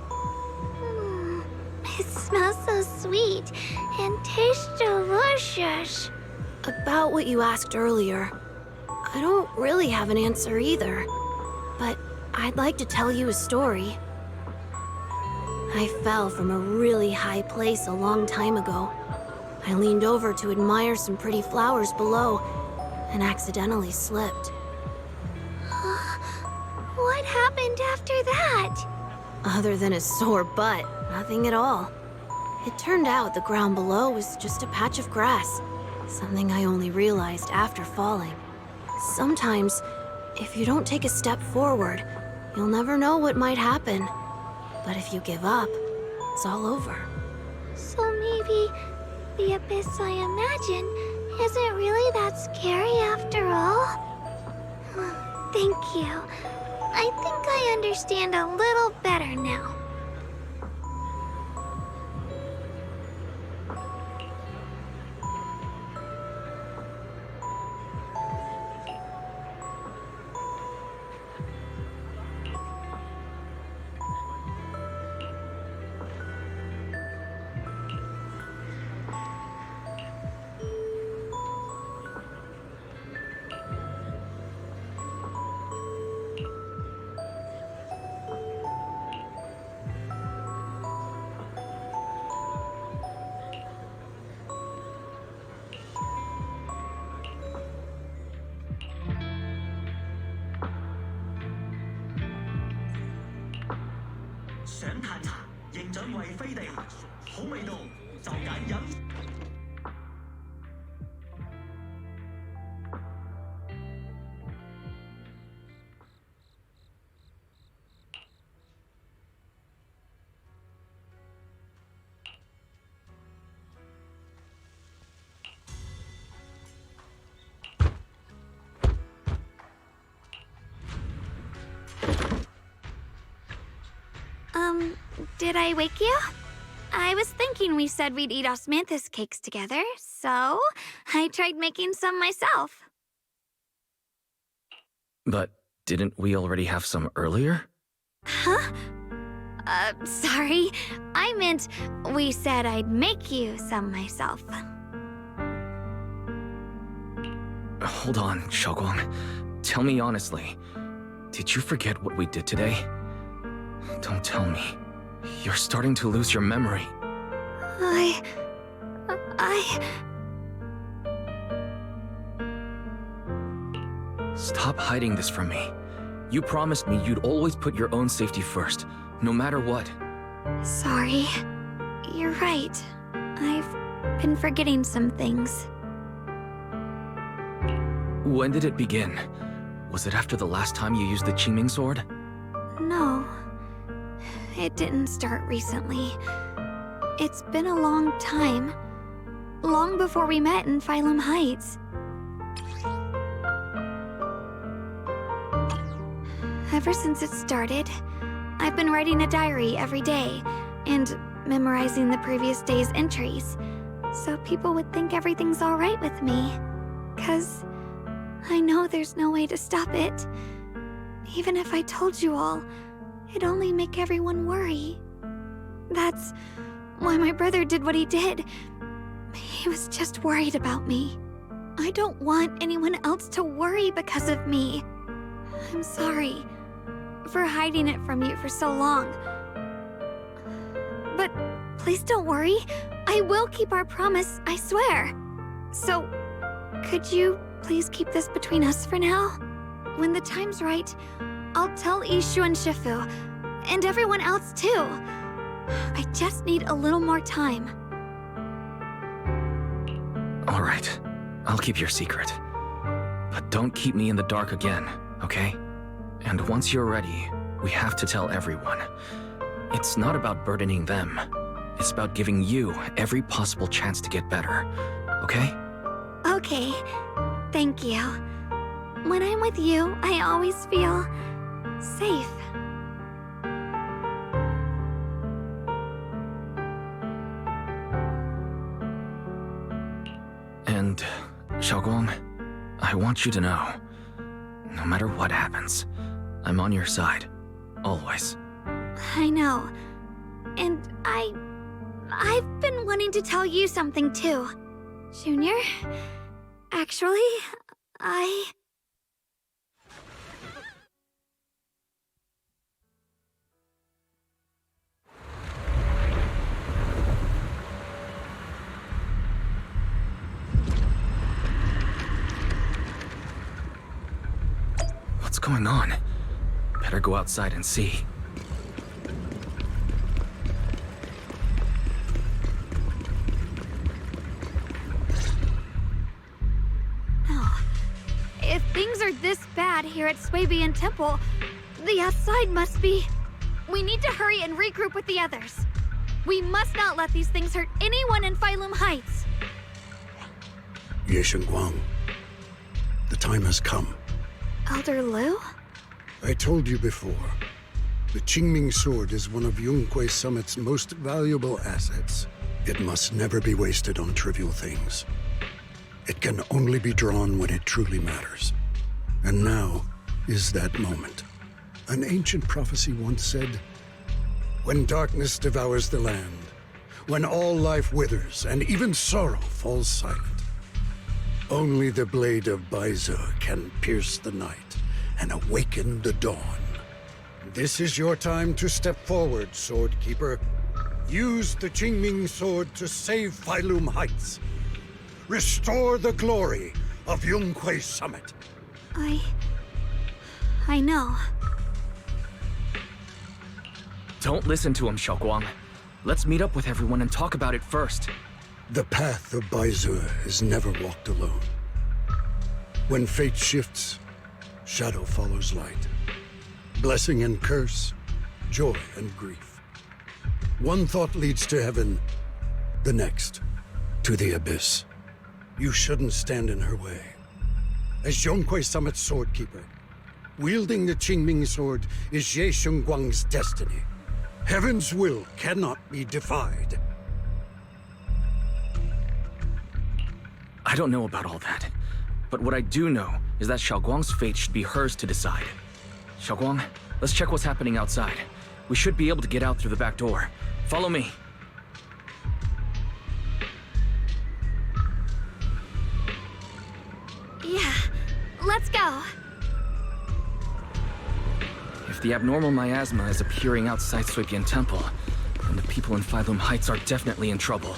It smells so sweet and tastes delicious. About what you asked earlier, I don't really have an answer either. But I'd like to tell you a story. I fell from a really high place a long time ago. I leaned over to admire some pretty flowers below and accidentally slipped. What happened after that? Other than a sore butt, nothing at all. It turned out the ground below was just a patch of grass, something I only realized after falling. Sometimes, if you don't take a step forward, you'll never know what might happen. But if you give up, it's all over. So maybe the abyss I imagine isn't really that scary after all? Thank you. I think I understand a little better now. Did I wake you? I was thinking we said we'd eat osmanthus cakes together, so I tried making some myself. But didn't we already have some earlier? Huh? Sorry. I meant we said I'd make you some myself. Hold on, Shogwang. Tell me honestly, did you forget what we did today? Don't tell me. You're starting to lose your memory. Stop hiding this from me. You promised me you'd always put your own safety first, no matter what. Sorry. You're right. I've been forgetting some things. When did it begin? Was it after the last time you used the Qingming sword? No. It didn't start recently. It's been a long time. Long before we met in Phylum Heights. Ever since it started, I've been writing a diary every day and memorizing the previous day's entries, so people would think everything's all right with me. 'Cause I know there's no way to stop it. Even if I told you all, it'd only make everyone worry. That's why my brother did what he did. He was just worried about me. I don't want anyone else to worry because of me. I'm sorry for hiding it from you for so long. But please don't worry. I will keep our promise, I swear. So, could you please keep this between us for now? When the time's right, I'll tell Ishu and Shifu, and everyone else too. I just need a little more time. All right, I'll keep your secret. But don't keep me in the dark again, okay? And once you're ready, we have to tell everyone. It's not about burdening them. It's about giving you every possible chance to get better, okay? Okay, thank you. When I'm with you, I always feel safe. Xiaoguang, I want you to know, no matter what happens, I'm on your side. Always. I know. And I've been wanting to tell you something too. Junior, actually, What's going on? Better go outside and see. if things are this bad here at Swabian Temple, the outside must be... We need to hurry and regroup with the others. We must not let these things hurt anyone in Phylum Heights. Ye Shengguang, the time has come. Elder Liu? I told you before, the Qingming sword is one of Yunque Summit's most valuable assets. It must never be wasted on trivial things. It can only be drawn when it truly matters. And now is that moment. An ancient prophecy once said, when darkness devours the land, when all life withers and even sorrow falls silent, only the blade of Baize can pierce the night and awaken the dawn. This is your time to step forward, Swordkeeper. Use the Qingming sword to save Phylum Heights. Restore the glory of Yunque Summit. I know. Don't listen to him, Xiaoguang. Let's meet up with everyone and talk about it first. The path of Baize is never walked alone. When fate shifts, shadow follows light. Blessing and curse, joy and grief. One thought leads to heaven, the next to the abyss. You shouldn't stand in her way. As Yunque Summit's swordkeeper, wielding the Qingming sword is Ye Shengguang's destiny. Heaven's will cannot be defied. I don't know about all that, but what I do know is that Xiaoguang's fate should be hers to decide. Xiaoguang, let's check what's happening outside. We should be able to get out through the back door. Follow me. Yeah, let's go. If the abnormal miasma is appearing outside Swabian Temple, then the people in Phylum Heights are definitely in trouble.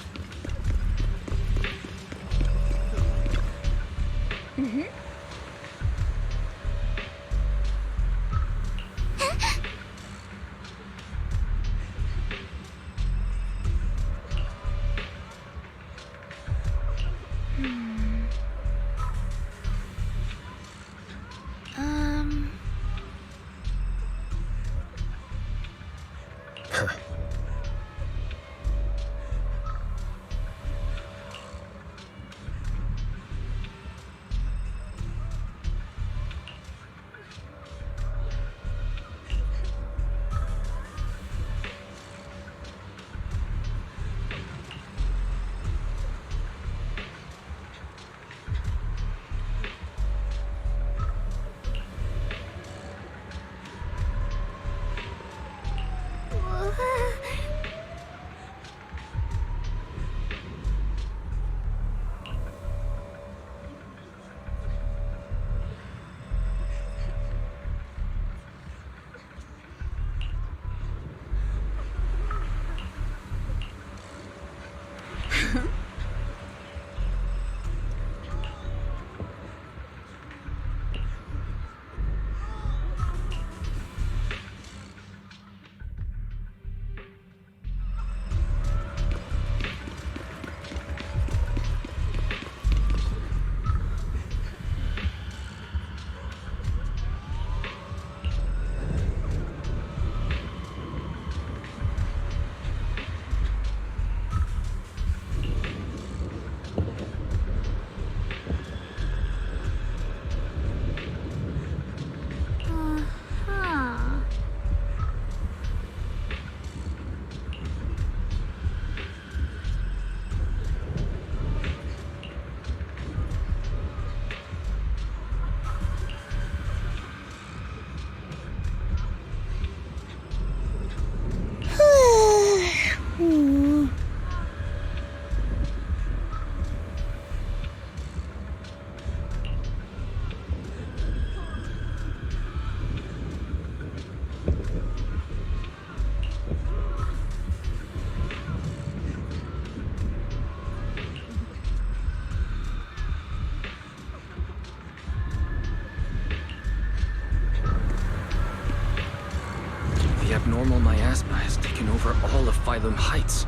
The abnormal miasma has taken over all of Phylum Heights.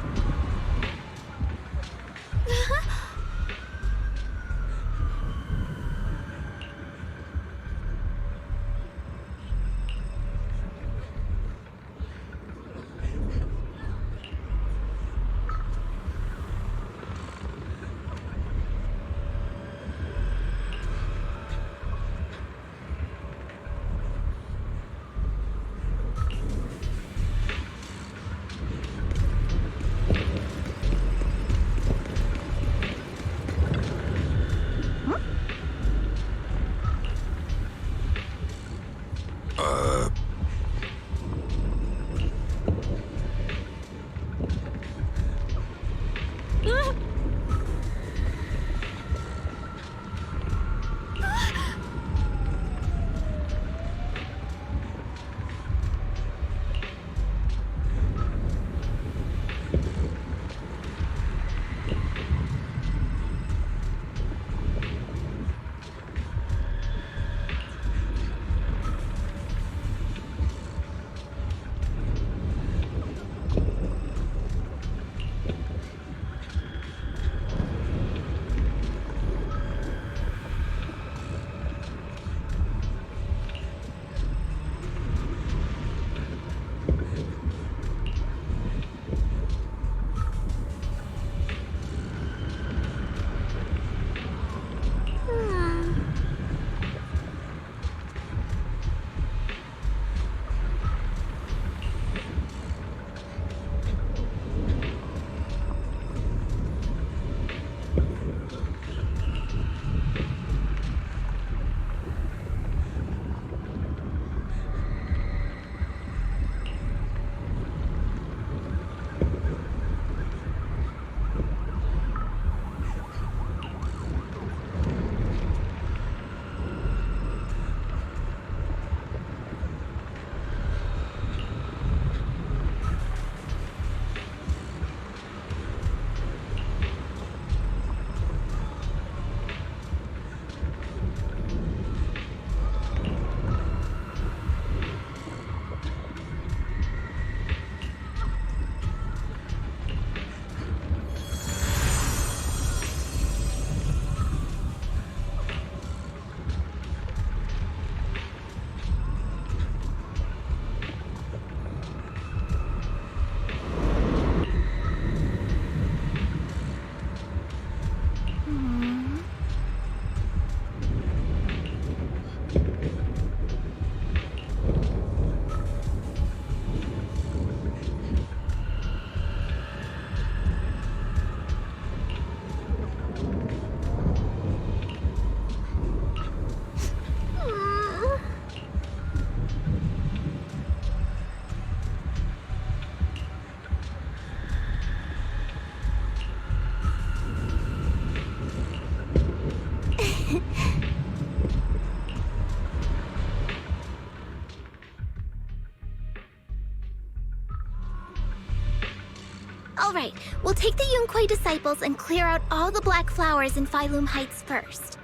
All right, we'll take the Yunquei disciples and clear out all the black flowers in Phylum Heights first.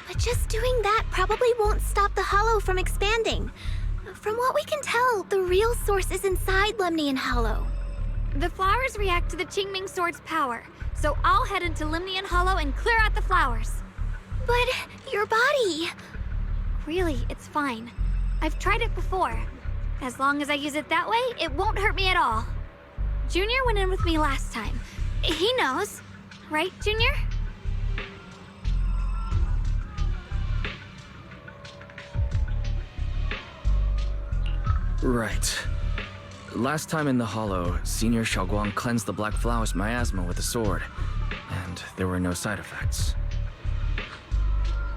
But just doing that probably won't stop the Hollow from expanding. From what we can tell, the real source is inside Lemnian Hollow. The flowers react to the Qingming Sword's power, so I'll head into Lemnian Hollow and clear out the flowers. But your body... Really, it's fine. I've tried it before. As long as I use it that way, it won't hurt me at all. Junior went in with me last time. He knows. Right, Junior? Right. Last time in the Hollow, Senior Xiaoguang cleansed the Black Flowers miasma with a sword, and there were no side effects.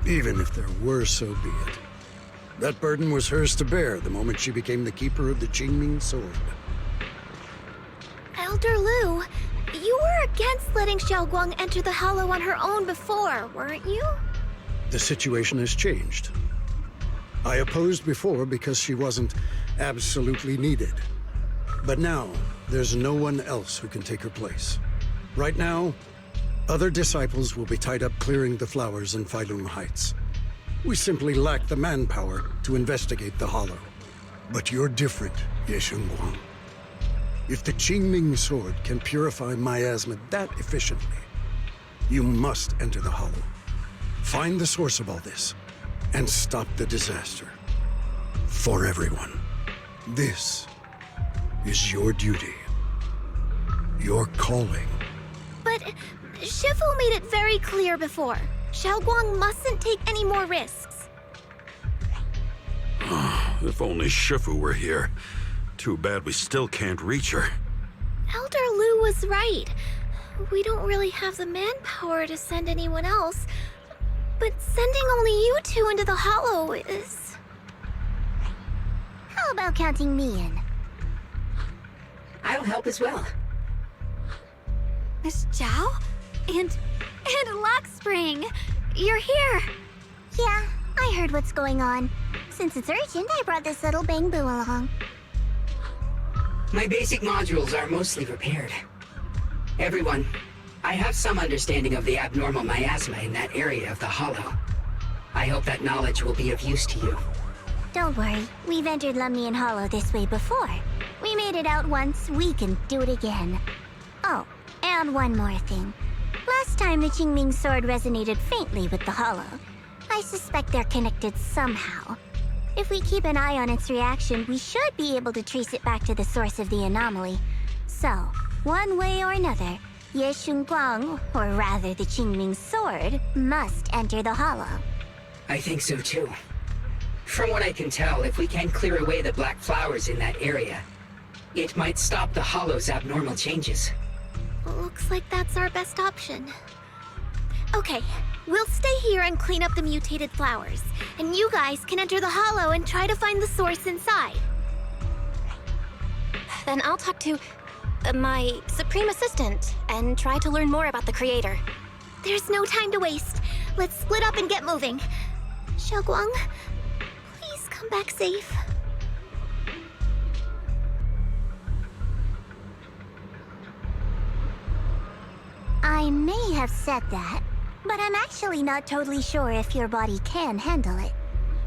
Even if there were, so be it. That burden was hers to bear the moment she became the keeper of the Qingming Sword. Elder Lu, you were against letting Xiaoguang enter the Hollow on her own before, weren't you? The situation has changed. I opposed before because she wasn't Absolutely needed. But now, there's no one else who can take her place. Right now, other disciples will be tied up clearing the flowers in Phylum Heights. We simply lack the manpower to investigate the Hollow. But you're different, Ye Shunguang. If the Qingming sword can purify miasma that efficiently, you must enter the Hollow. Find the source of all this, and stop the disaster. For everyone. This is your duty. Your calling. But Shifu made it very clear before. Xiaoguang mustn't take any more risks. If only Shifu were here. Too bad we still can't reach her. Elder Lu was right. We don't really have the manpower to send anyone else. But sending only you two into the Hollow is... How about counting me in? I'll help as well. Miss Zhao? And Lockspring! You're here! Yeah, I heard what's going on. Since it's urgent, I brought this little Bangbu along. My basic modules are mostly repaired. Everyone, I have some understanding of the abnormal miasma in that area of the Hollow. I hope that knowledge will be of use to you. Don't worry, we've entered Lumnian Hollow this way before. We made it out once, we can do it again. Oh, and one more thing. Last time the Qingming sword resonated faintly with the Hollow. I suspect they're connected somehow. If we keep an eye on its reaction, we should be able to trace it back to the source of the anomaly. So, one way or another, Ye Shunguang, or rather the Qingming sword, must enter the Hollow. I think so too. From what I can tell, if we can clear away the black flowers in that area, it might stop the Hollow's abnormal changes. Looks like that's our best option. Okay, we'll stay here and clean up the mutated flowers. And you guys can enter the Hollow and try to find the source inside. Then I'll talk to my Supreme Assistant and try to learn more about the Creator. There's no time to waste. Let's split up and get moving. Xiaoguang, please come back safe. I may have said that, but I'm actually not totally sure if your body can handle it.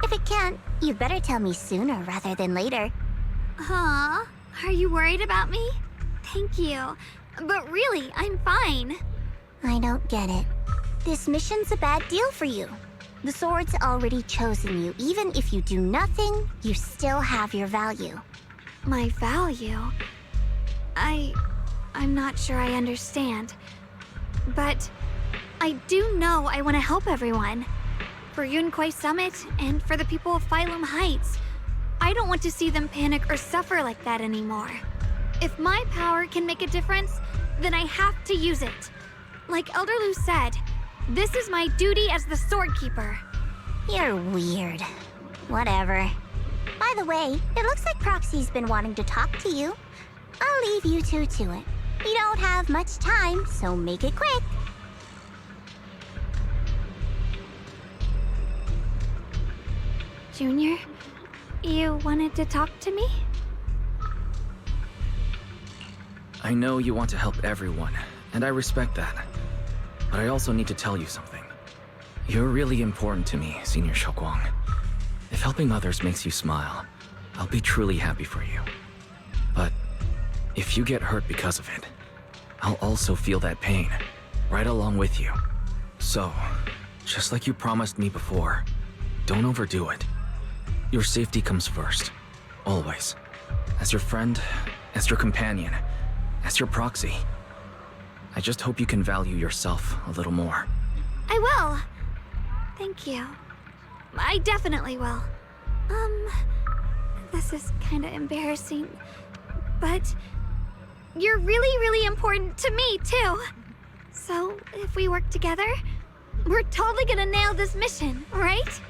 If it can't, you'd better tell me sooner rather than later. Huh? Are you worried about me? Thank you. But really, I'm fine. I don't get it. This mission's a bad deal for you. The sword's already chosen you. Even if you do nothing, you still have your value. My value? I'm not sure I understand. But I do know I want to help everyone. For Yunquay Summit and for the people of Phylum Heights. I don't want to see them panic or suffer like that anymore. If my power can make a difference, then I have to use it. Like Elder Lu said, this is my duty as the Sword Keeper. You're weird. Whatever. By the way, it looks like Proxy's been wanting to talk to you. I'll leave you two to it. You don't have much time, so make it quick. Junior, you wanted to talk to me? I know you want to help everyone, and I respect that. But I also need to tell you something. You're really important to me, Senior Xiaoguang. If helping others makes you smile, I'll be truly happy for you. But if you get hurt because of it, I'll also feel that pain, right along with you. So, just like you promised me before, don't overdo it. Your safety comes first, always. As your friend, as your companion, as your proxy. I just hope you can value yourself a little more. I will. Thank you. I definitely will. This is kinda embarrassing, but you're really, really important to me, too. So, if we work together, we're totally gonna nail this mission, right?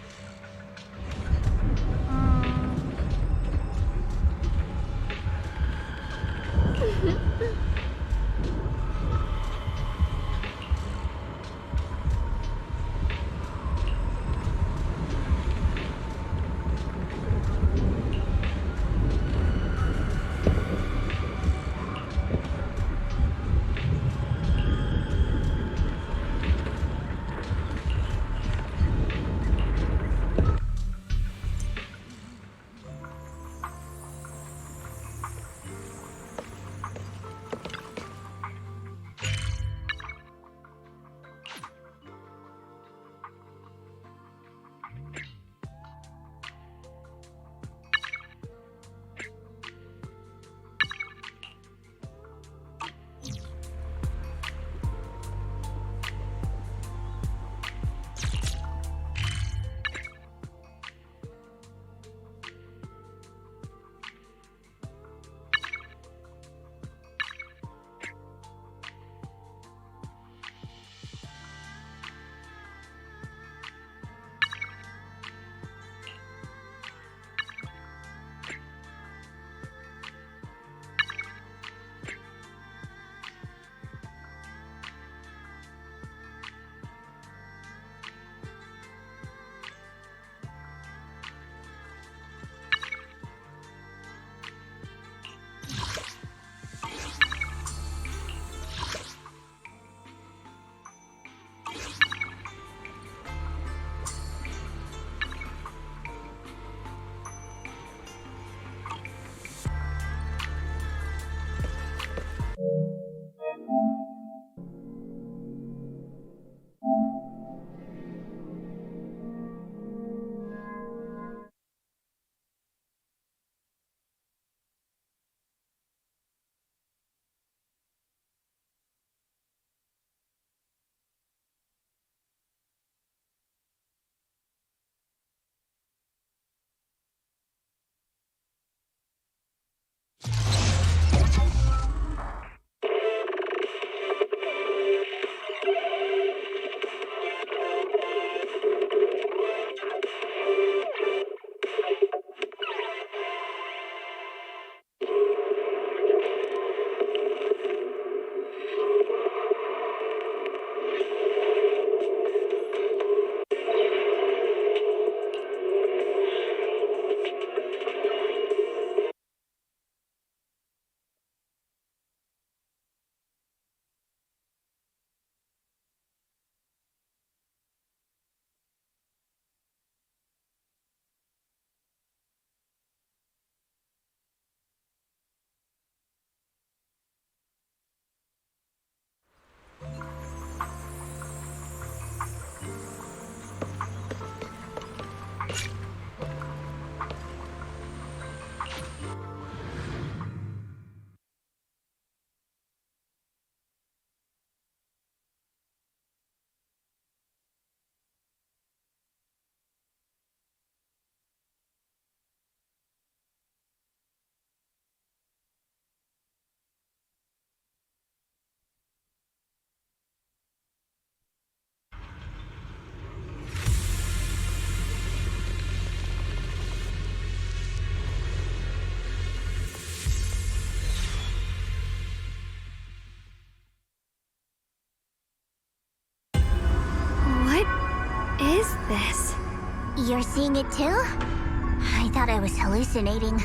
You're seeing it too? I thought I was hallucinating.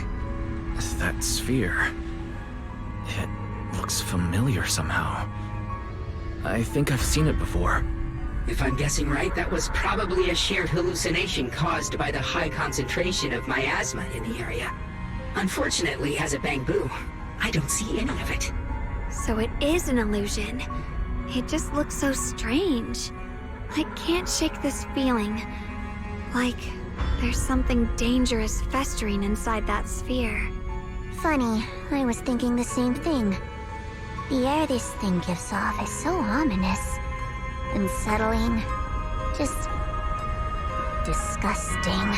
That sphere... it looks familiar somehow. I think I've seen it before. If I'm guessing right, that was probably a shared hallucination caused by the high concentration of miasma in the area. Unfortunately, as a Bangbu, I don't see any of it. So it is an illusion. It just looks so strange. I can't shake this feeling. Like there's something dangerous festering inside that sphere. Funny, I was thinking the same thing. The air this thing gives off is so ominous. Unsettling. Just... disgusting.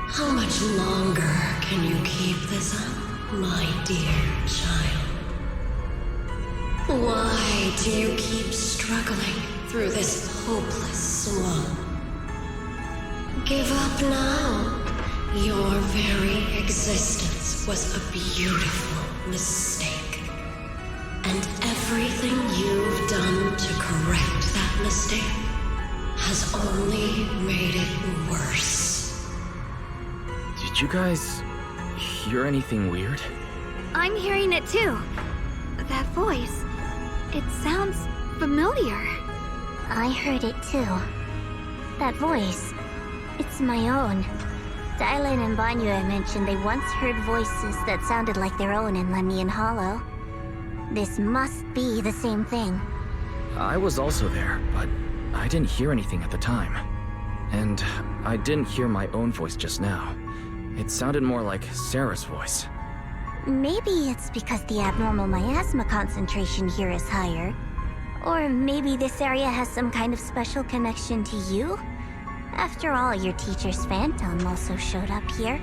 How much longer can you keep this up, my dear child? Why do you keep struggling through this hopeless swamp? Give up now. Your very existence was a beautiful mistake. And everything you've done to correct that mistake has only made it worse. Did you guys hear anything weird? I'm hearing it too. That voice. It sounds familiar. I heard it too. That voice. It's my own. Dylan and Banyue mentioned they once heard voices that sounded like their own in Lemnian Hollow. This must be the same thing. I was also there, but I didn't hear anything at the time. And I didn't hear my own voice just now. It sounded more like Sarah's voice. Maybe it's because the abnormal miasma concentration here is higher. Or maybe this area has some kind of special connection to you? After all, your teacher's phantom also showed up here.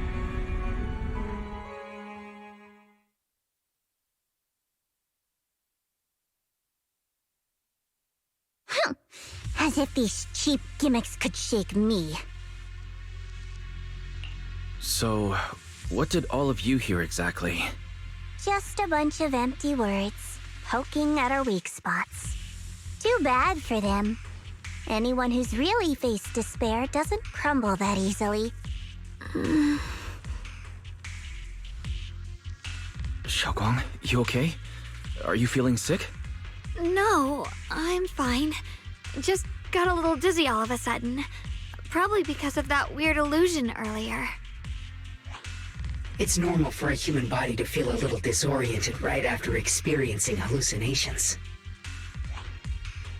As if these cheap gimmicks could shake me. So, what did all of you hear exactly? Just a bunch of empty words, poking at our weak spots. Too bad for them. Anyone who's really faced despair doesn't crumble that easily. Xiaoguang, you okay? Are you feeling sick? No, I'm fine. Just got a little dizzy all of a sudden. Probably because of that weird illusion earlier. It's normal for a human body to feel a little disoriented right after experiencing hallucinations.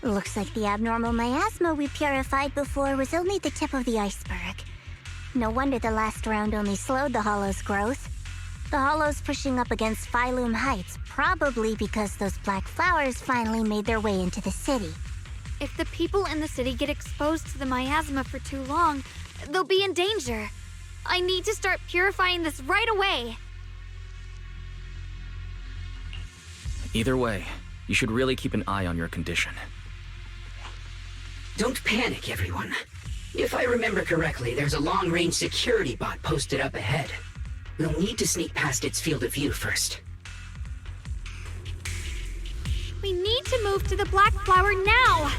Looks like the abnormal miasma we purified before was only the tip of the iceberg. No wonder the last round only slowed the Hollow's growth. The Hollow's pushing up against Phylum Heights, probably because those black flowers finally made their way into the city. If the people in the city get exposed to the miasma for too long, they'll be in danger. I need to start purifying this right away. Either way, you should really keep an eye on your condition. Don't panic, everyone. If I remember correctly, there's a long-range security bot posted up ahead. We'll need to sneak past its field of view first. We need to move to the black flower now!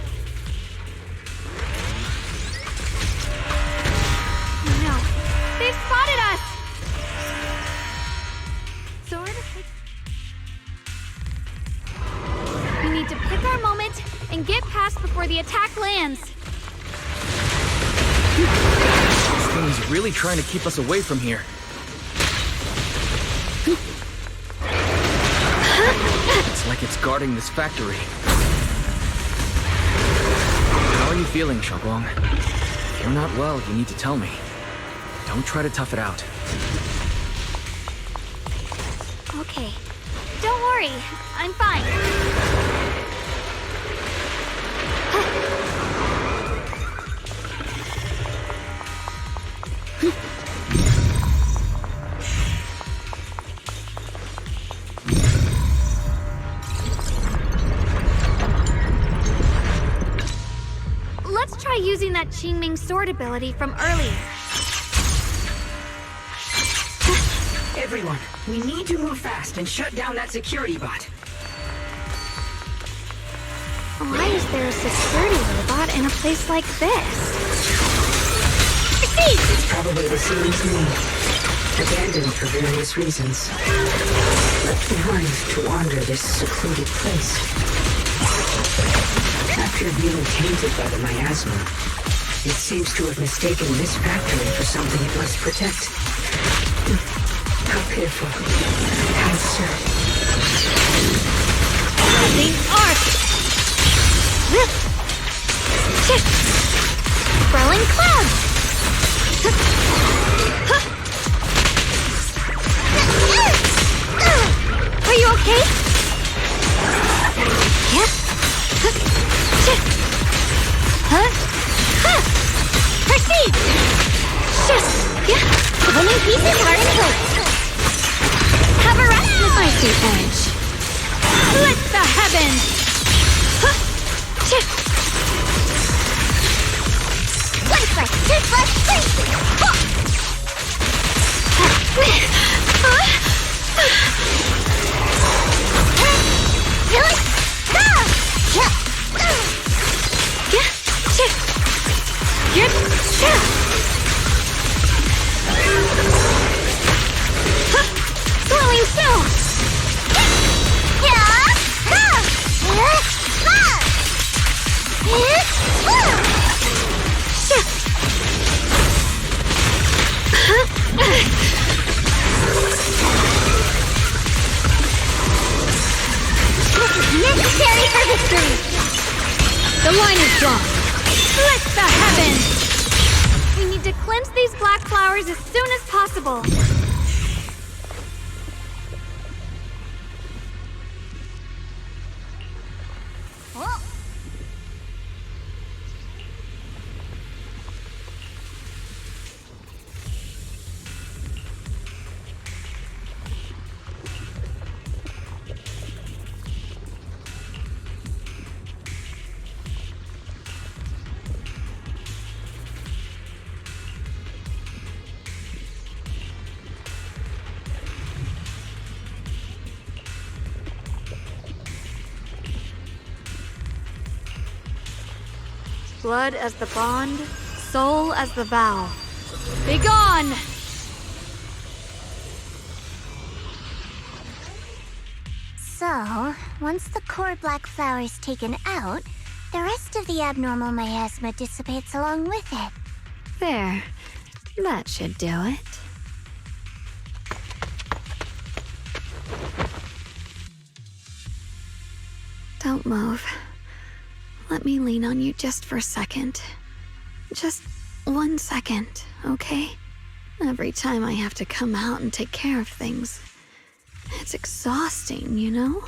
No, they've spotted us! We need to pick our moment and get past before the attack lands. This thing's really trying to keep us away from here. It's like it's guarding this factory. How are you feeling, Xiaoguang? If you're not well, you need to tell me. Don't try to tough it out. Okay. Don't worry. I'm fine. Let's try using that Qingming sword ability from earlier. Everyone, we need to move fast and shut down that security bot. Why is there a security robot in a place like this? Proceed! It's probably the ceiling's name. Abandoned for various reasons. Left behind to wander this secluded place. After being tainted by the miasma, it seems to have mistaken this factory for something it must protect. How pitiful. How absurd. Rising arc! Swirling cloud! Are you okay? Yeah. Proceed! Yeah. Winning pieces are in place. Have a rest with my suit edge. Split the heavens! One plus, two plus, three! Swirling snow! Necessary for victory! The line is drawn. Split the heavens! We need to cleanse these black flowers as soon as possible. Blood as the bond, soul as the vow. Begone! So, once the core black flower is taken out, the rest of the abnormal miasma dissipates along with it. There. That should do it. Don't move. Let me lean on you just for a second. Just 1 second, okay? Every time I have to come out and take care of things, it's exhausting, you know?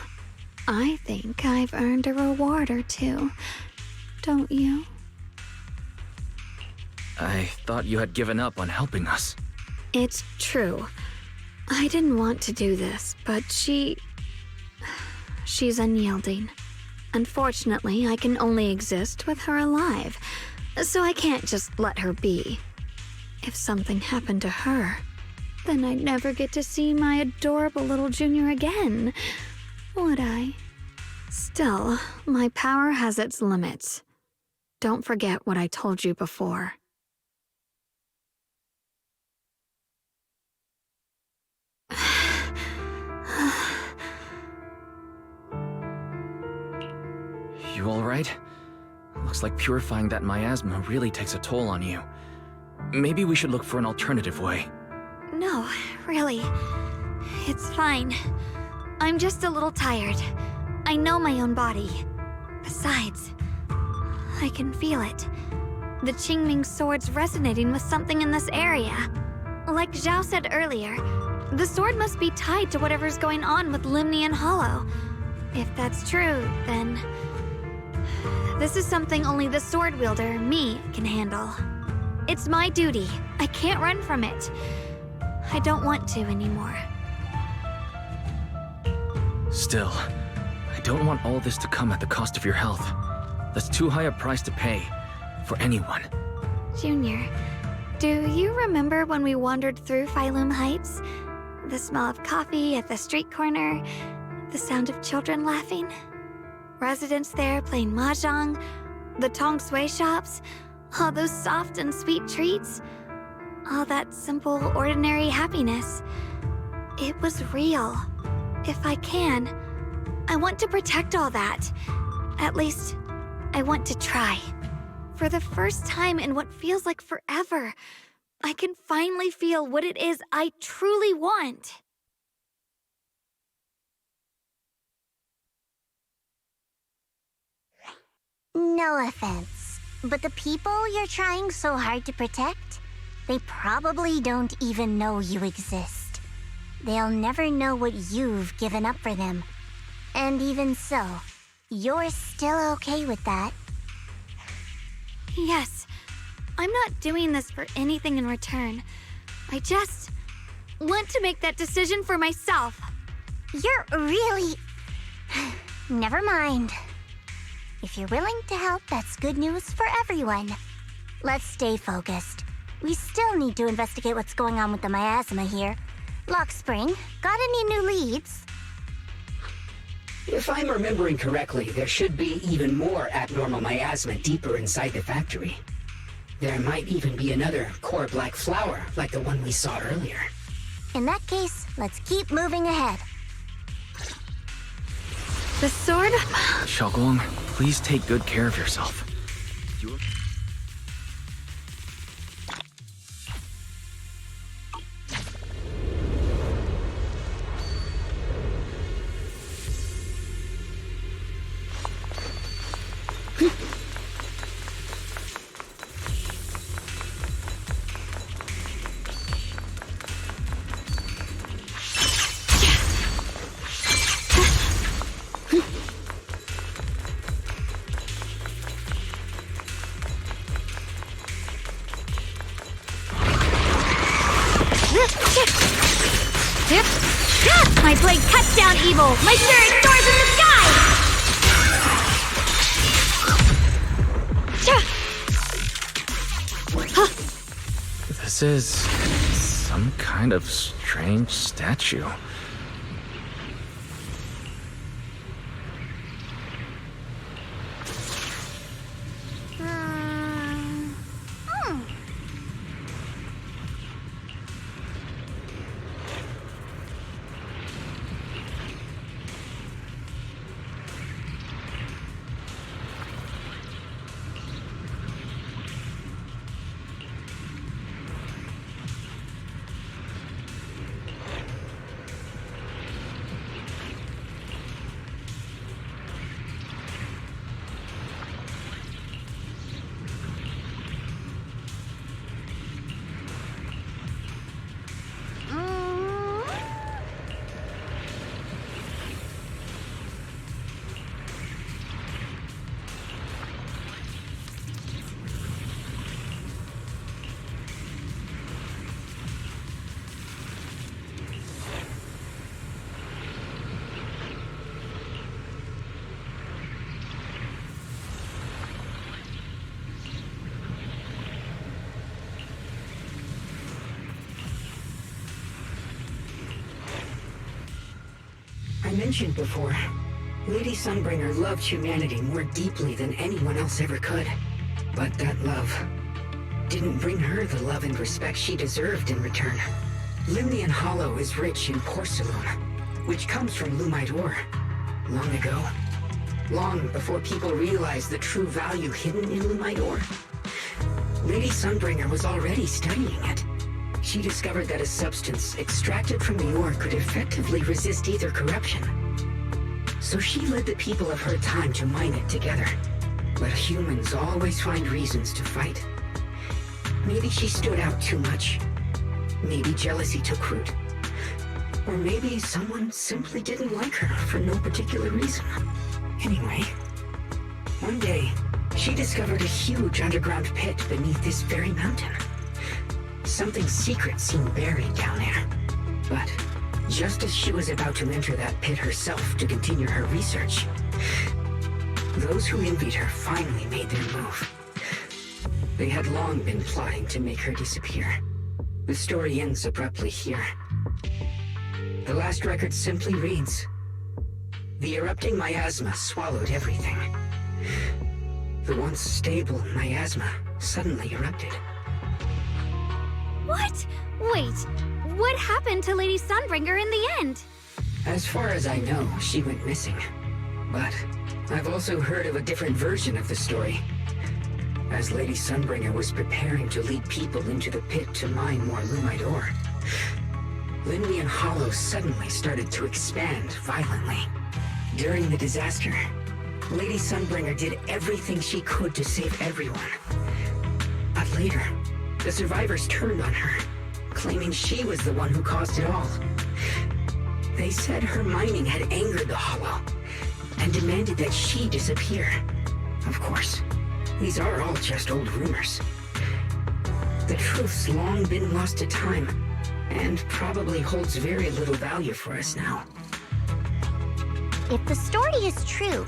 I think I've earned a reward or two. Don't you? I thought you had given up on helping us. It's true. I didn't want to do this, but she's unyielding. Unfortunately, I can only exist with her alive, so I can't just let her be. If something happened to her, then I'd never get to see my adorable little junior again, would I? Still, my power has its limits. Don't forget what I told you before. You alright? Looks like purifying that miasma really takes a toll on you. Maybe we should look for an alternative way. No, really. It's fine. I'm just a little tired. I know my own body. Besides, I can feel it. The Qingming sword's resonating with something in this area. Like Zhao said earlier, the sword must be tied to whatever's going on with Limnian Hollow. If that's true, then this is something only the sword wielder, me, can handle. It's my duty. I can't run from it. I don't want to anymore. Still, I don't want all this to come at the cost of your health. That's too high a price to pay, for anyone. Junior, do you remember when we wandered through Phylum Heights? The smell of coffee at the street corner, the sound of children laughing? Residents there playing mahjong, the tong sui shops, all those soft and sweet treats. all that simple, ordinary happiness. It was real. If I can, I want to protect all that. At least, I want to try. For the first time in what feels like forever, I can finally feel what it is I truly want. No offense, but the people you're trying so hard to protect, they probably don't even know you exist. They'll never know what you've given up for them. And even so, you're still okay with that. Yes, I'm not doing this for anything in return. I just want to make that decision for myself. You're really... Never mind. If you're willing to help, that's good news for everyone. Let's stay focused. We still need to investigate what's going on with the miasma here. Lockspring, got any new leads? If I'm remembering correctly, there should be even more abnormal miasma deeper inside the factory. There might even be another core black flower like the one we saw earlier. In that case, let's keep moving ahead. The sword? Xiaogong, please take good care of yourself. My blade cuts down evil! My spirit soars in the sky! This is some kind of strange statue. I mentioned before, Lady Sunbringer loved humanity more deeply than anyone else ever could. But that love didn't bring her the love and respect she deserved in return. Limnian Hollow is rich in porcelain, which comes from Lumite ore. Long ago, long before people realized the true value hidden in Lumite ore, Lady Sunbringer was already studying it. She discovered that a substance extracted from the ore could effectively resist ether corruption. So she led the people of her time to mine it together. But humans always find reasons to fight. Maybe she stood out too much. Maybe jealousy took root. Or maybe someone simply didn't like her for no particular reason. Anyway, one day, she discovered a huge underground pit beneath this very mountain. Something secret seemed buried down there. But just as she was about to enter that pit herself to continue her research, those who envied her finally made their move. They had long been plotting to make her disappear. The story ends abruptly here. The last record simply reads, "The erupting miasma swallowed everything." The once stable miasma suddenly erupted. What? Wait, what happened to Lady Sunbringer in the end? As far as I know, she went missing. But I've also heard of a different version of the story. As Lady Sunbringer was preparing to lead people into the pit to mine more Lumite ore, Limnian Hollow suddenly started to expand violently. During the disaster, Lady Sunbringer did everything she could to save everyone. But later, the survivors turned on her, claiming she was the one who caused it all. They said her mining had angered the Hollow, and demanded that she disappear. Of course, these are all just old rumors. The truth's long been lost to time, and probably holds very little value for us now. If the story is true,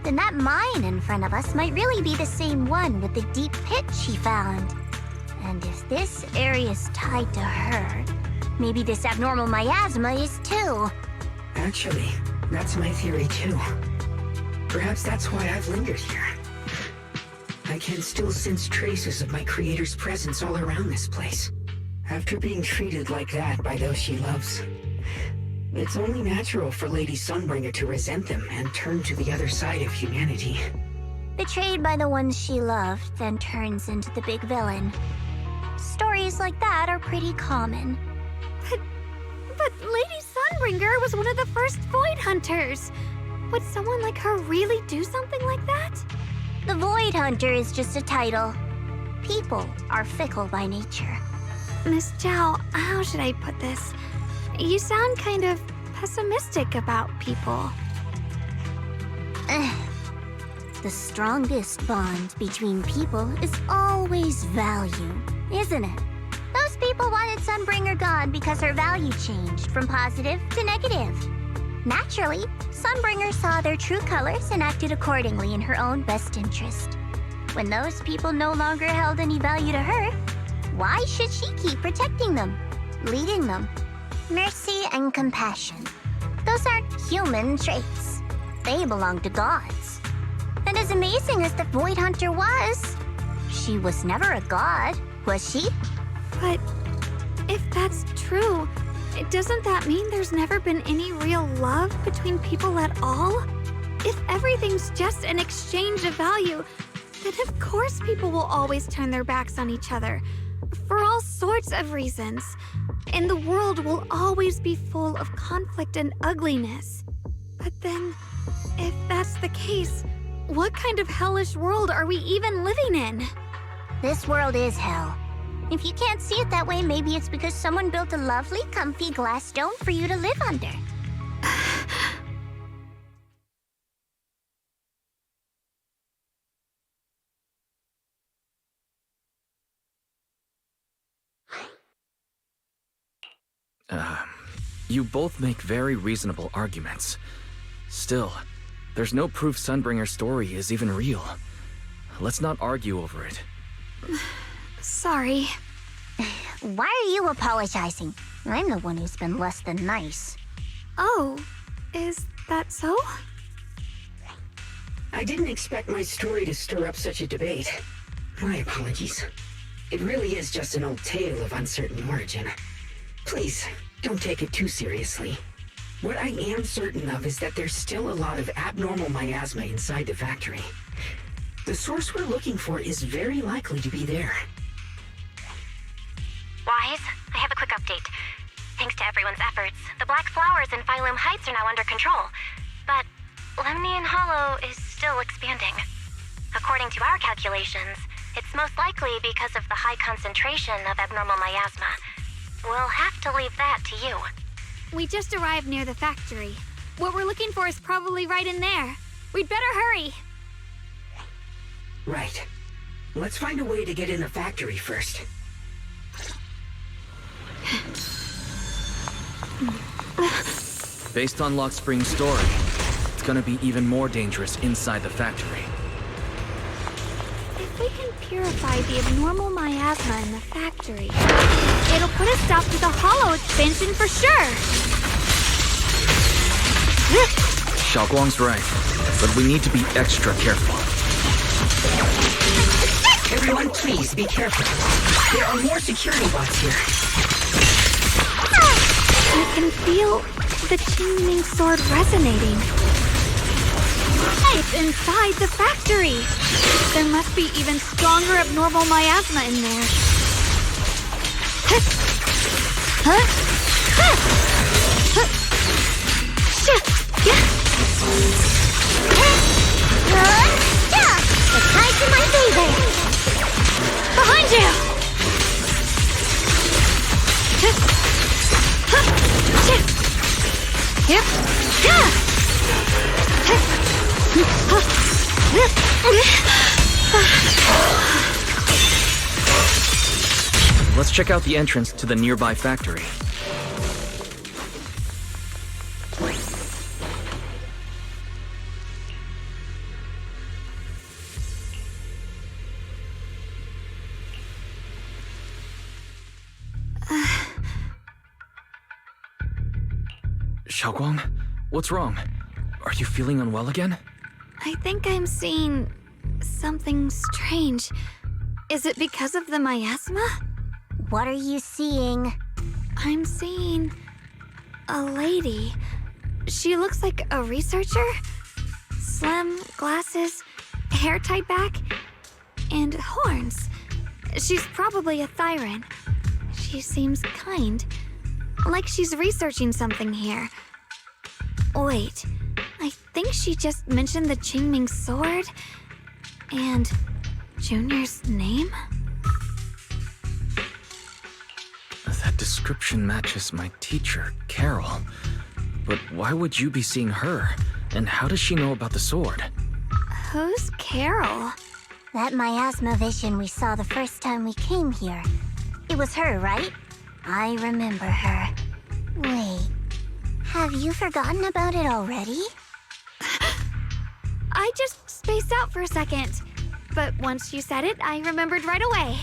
then that mine in front of us might really be the same one with the deep pit she found. And if this area is tied to her, maybe this abnormal miasma is too. Actually, that's my theory too. Perhaps that's why I've lingered here. I can still sense traces of my creator's presence all around this place. After being treated like that by those she loves, it's only natural for Lady Sunbringer to resent them and turn to the other side of humanity. Betrayed by the ones she loved, then turns into the big villain. Stories like that are pretty common. But Lady Sunbringer was one of the first Void Hunters. Would someone like her really do something like that? The Void Hunter is just a title. People are fickle by nature. Miss Zhao, how should I put this? You sound kind of pessimistic about people. The strongest bond between people is always value, isn't it? Those people wanted Sunbringer gone because her value changed from positive to negative. Naturally, Sunbringer saw their true colors and acted accordingly in her own best interest. When those people no longer held any value to her, why should she keep protecting them, leading them? Mercy and compassion. Those aren't human traits. They belong to gods. And as amazing as the Void Hunter was, she was never a god, was she? But if that's true, doesn't that mean there's never been any real love between people at all? If everything's just an exchange of value, then of course people will always turn their backs on each other, for all sorts of reasons. And the world will always be full of conflict and ugliness. But then, if that's the case, what kind of hellish world are we even living in? This world is hell. If you can't see it that way, maybe it's because someone built a lovely, comfy glass dome for you to live under. You both make very reasonable arguments. Still, there's no proof Sunbringer's story is even real. Let's not argue over it. Sorry. Why are you apologizing? I'm the one who's been less than nice. Oh, is that so? I didn't expect my story to stir up such a debate. My apologies. It really is just an old tale of uncertain origin. Please, don't take it too seriously. What I am certain of is that there's still a lot of abnormal miasma inside the factory. The source we're looking for is very likely to be there. Wise, I have a quick update. Thanks to everyone's efforts, the black flowers in Phylum Heights are now under control. But Lemnian Hollow is still expanding. According to our calculations, it's most likely because of the high concentration of abnormal miasma. We'll have to leave that to you. We just arrived near the factory. What we're looking for is probably right in there. We'd better hurry. Right. Let's find a way to get in the factory first. Based on Lock Spring's story, it's gonna be even more dangerous inside the factory. If we can purify the abnormal miasma in the factory, it'll put a stop to the Hollow expansion for sure. Xiaoguang's right, but we need to be extra careful. Everyone, please be careful. There are more security bots here. I can feel the Qingming sword resonating. It's inside the factory. There must be even stronger abnormal miasma in there. The tide's in my favor. Behind you! Let's check out the entrance to the nearby factory. Xiaoguang, what's wrong? Are you feeling unwell again? I think I'm seeing something strange. Is it because of the miasma? What are you seeing? I'm seeing a lady. She looks like a researcher. Slim, glasses, hair tied back, and horns. She's probably a Thyran. She seems kind, like she's researching something here. Wait, I think she just mentioned the Qingming sword and Junior's name? That description matches my teacher, Carol. But why would you be seeing her? And how does she know about the sword? Who's Carol? That miasma vision we saw the first time we came here. It was her, right? I remember her. Wait, have you forgotten about it already? I just spaced out for a second. But once you said it, I remembered right away.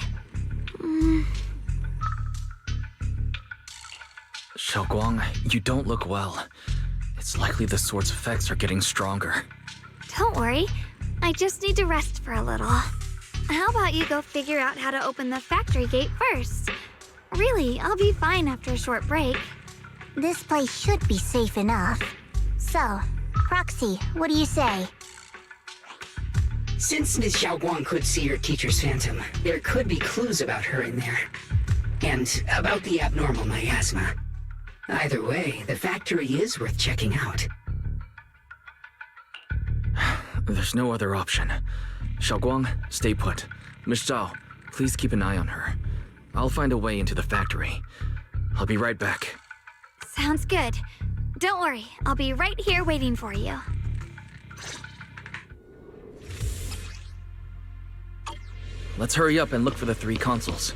Xiaoguang, you don't look well. It's likely the sword's effects are getting stronger. Don't worry. I just need to rest for a little. How about you go figure out how to open the factory gate first? Really, I'll be fine after a short break. This place should be safe enough. So, Proxy, what do you say? Since Ms. Xiaoguang could see her teacher's phantom, there could be clues about her in there. And about the abnormal miasma. Either way, the factory is worth checking out. There's no other option. Xiaoguang, stay put. Miss Zhao, please keep an eye on her. I'll find a way into the factory. I'll be right back. Sounds good. Don't worry, I'll be right here waiting for you. Let's hurry up and look for the 3 consoles.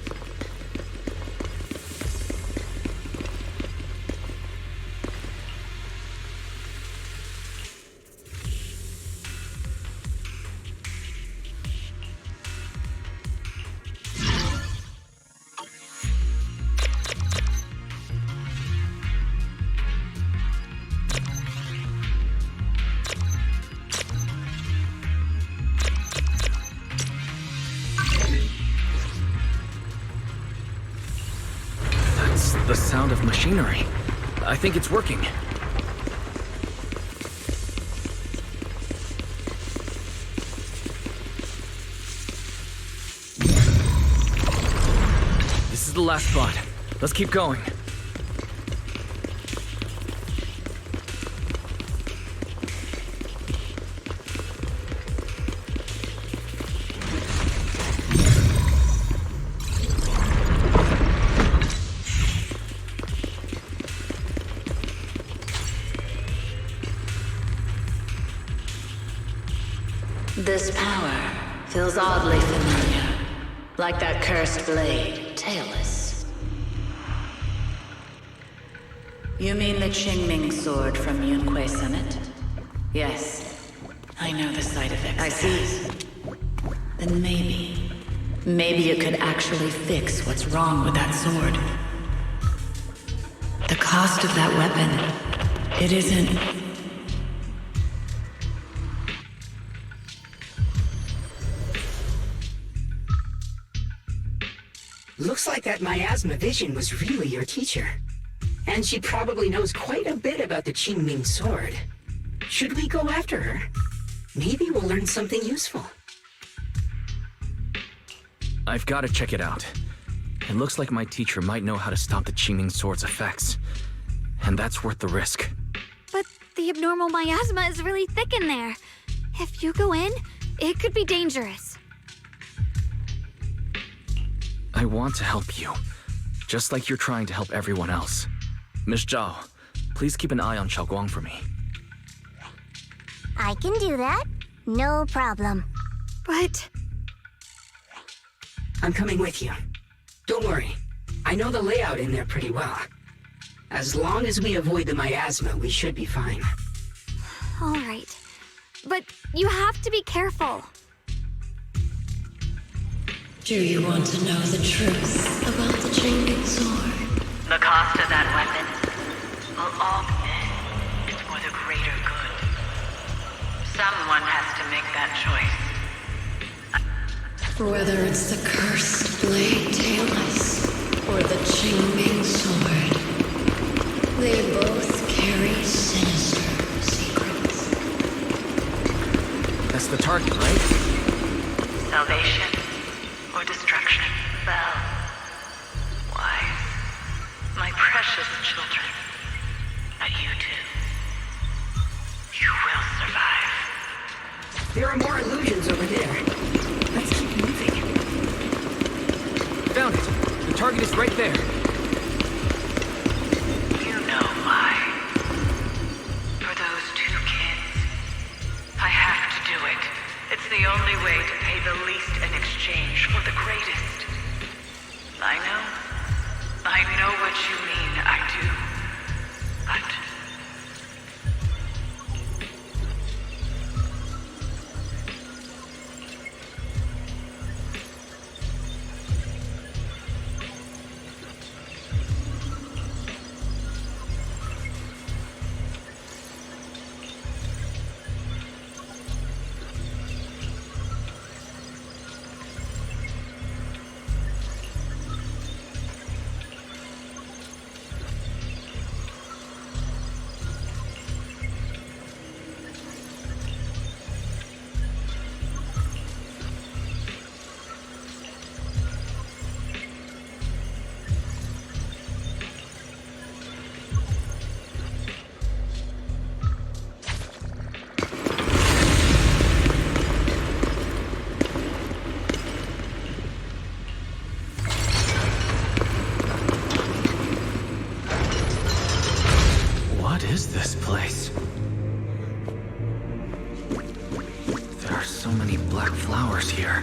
The sound of machinery. I think it's working. This is the last spot. Let's keep going. This power feels oddly familiar, like that cursed blade, tailless. You mean the Qingming sword from Yunquei Summit? Yes, I know the side effects. I see. Then maybe it could actually fix what's wrong with that sword. The cost of that weapon, it isn't... Looks like that miasma vision was really your teacher. And she probably knows quite a bit about the Qingming sword. Should we go after her? Maybe we'll learn something useful. I've got to check it out. It looks like my teacher might know how to stop the Qingming sword's effects. And that's worth the risk. But the abnormal miasma is really thick in there. If you go in, it could be dangerous. I want to help you, just like you're trying to help everyone else. Miss Zhao, please keep an eye on Xiaoguang for me. I can do that. No problem. But... I'm coming with you. Don't worry. I know the layout in there pretty well. As long as we avoid the miasma, we should be fine. All right. But you have to be careful. Do you want to know the truth about the Qingming sword? The cost of that weapon will all be for the greater good. Someone has to make that choice. Whether it's the cursed blade tailless or the Qingming sword, they both carry sinister secrets. That's the target, right? Salvation or destruction. Well, wise, my precious children, but you too. You will survive. There are more illusions over there. Let's keep moving. Found it! The target is right there. You know why. For those two kids. I have to do it. It's the only way to pay the least in exchange for the greatest. I know what you mean, I do. But... What is this place? There are so many black flowers here.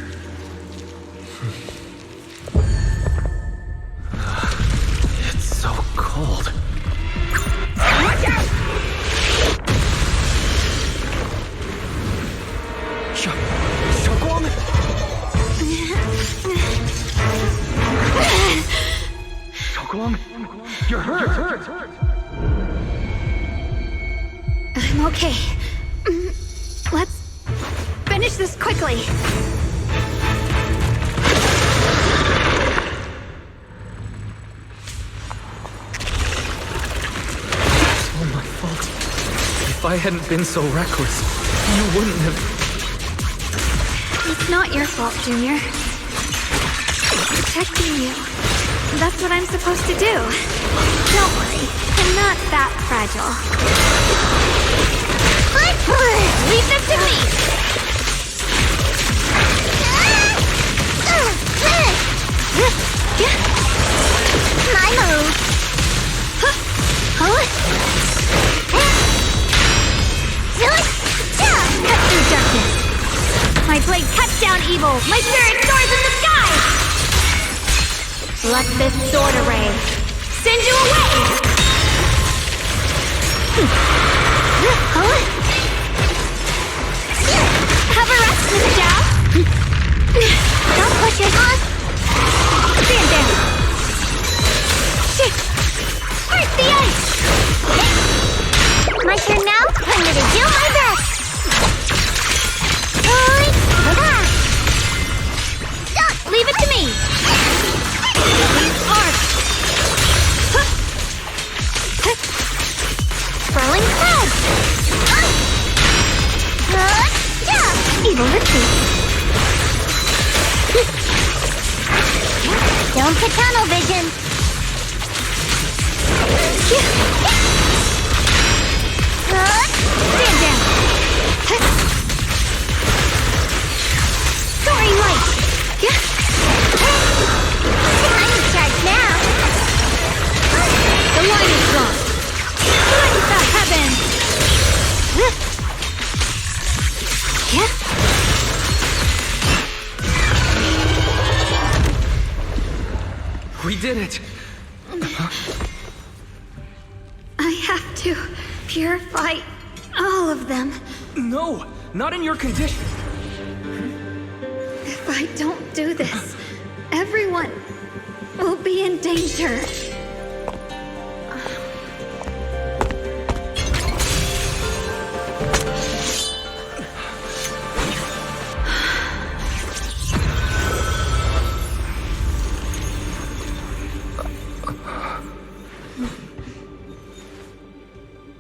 It's so cold. Watch out! Xiaoguang! Xiaoguang, you're hurt! I'm okay. Let's finish this quickly. It's all my fault. If I hadn't been so reckless, you wouldn't have... It's not your fault, Junior. Protecting you. That's what I'm supposed to do. Don't worry. I'm not that fragile. Leave them to me! My move. Cut through darkness. My blade cuts down evil. My spirit soars in the sky. Let this sword array send you away. Have a rest, Miss Zhao. Don't push it. Stand down. Break the ice. My turn now? I'm gonna do my best. Leave it to me. Don't put tunnel vision. Stand down. Soaring light. I'm in charge now. The line is gone. Let that happen. We did it! I have to purify all of them. No! Not in your condition! If I don't do this, everyone will be in danger.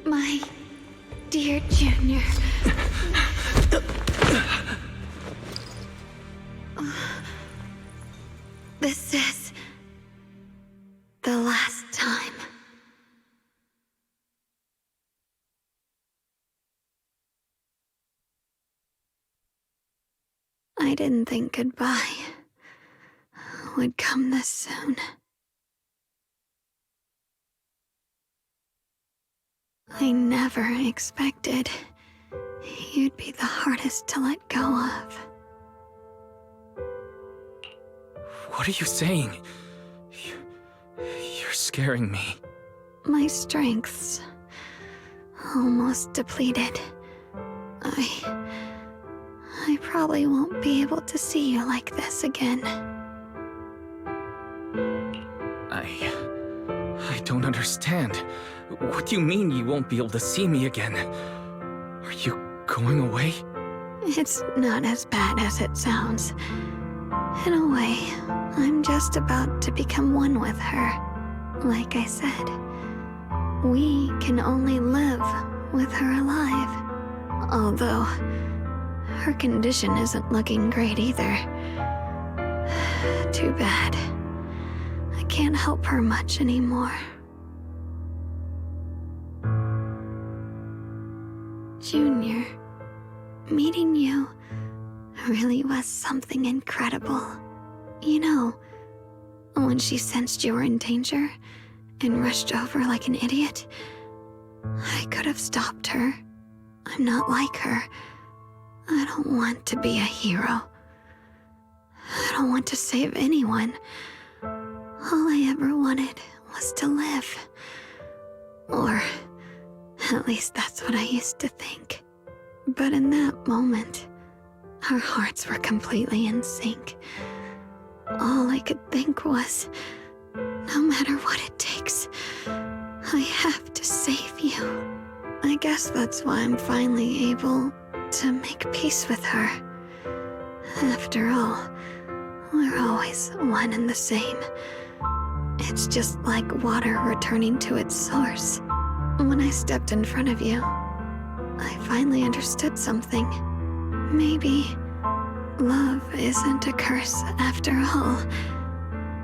My dear Junior. This is the last time. I didn't think goodbye would come this soon. I never expected you'd be the hardest to let go of. What are you saying? You're scaring me. My strength's almost depleted. I probably won't be able to see you like this again. I don't understand. What do you mean you won't be able to see me again? Are you going away? It's not as bad as it sounds. In a way, I'm just about to become one with her. Like I said, we can only live with her alive. Although, her condition isn't looking great either. Too bad. I can't help her much anymore. Junior, meeting you really was something incredible. You know, when she sensed you were in danger and rushed over like an idiot, I could have stopped her. I'm not like her. I don't want to be a hero. I don't want to save anyone. All I ever wanted was to live. Or at least that's what I used to think. But in that moment, our hearts were completely in sync. All I could think was, no matter what it takes, I have to save you. I guess that's why I'm finally able to make peace with her. After all, we're always one and the same. It's just like water returning to its source. When I stepped in front of you, I finally understood something. Maybe love isn't a curse after all.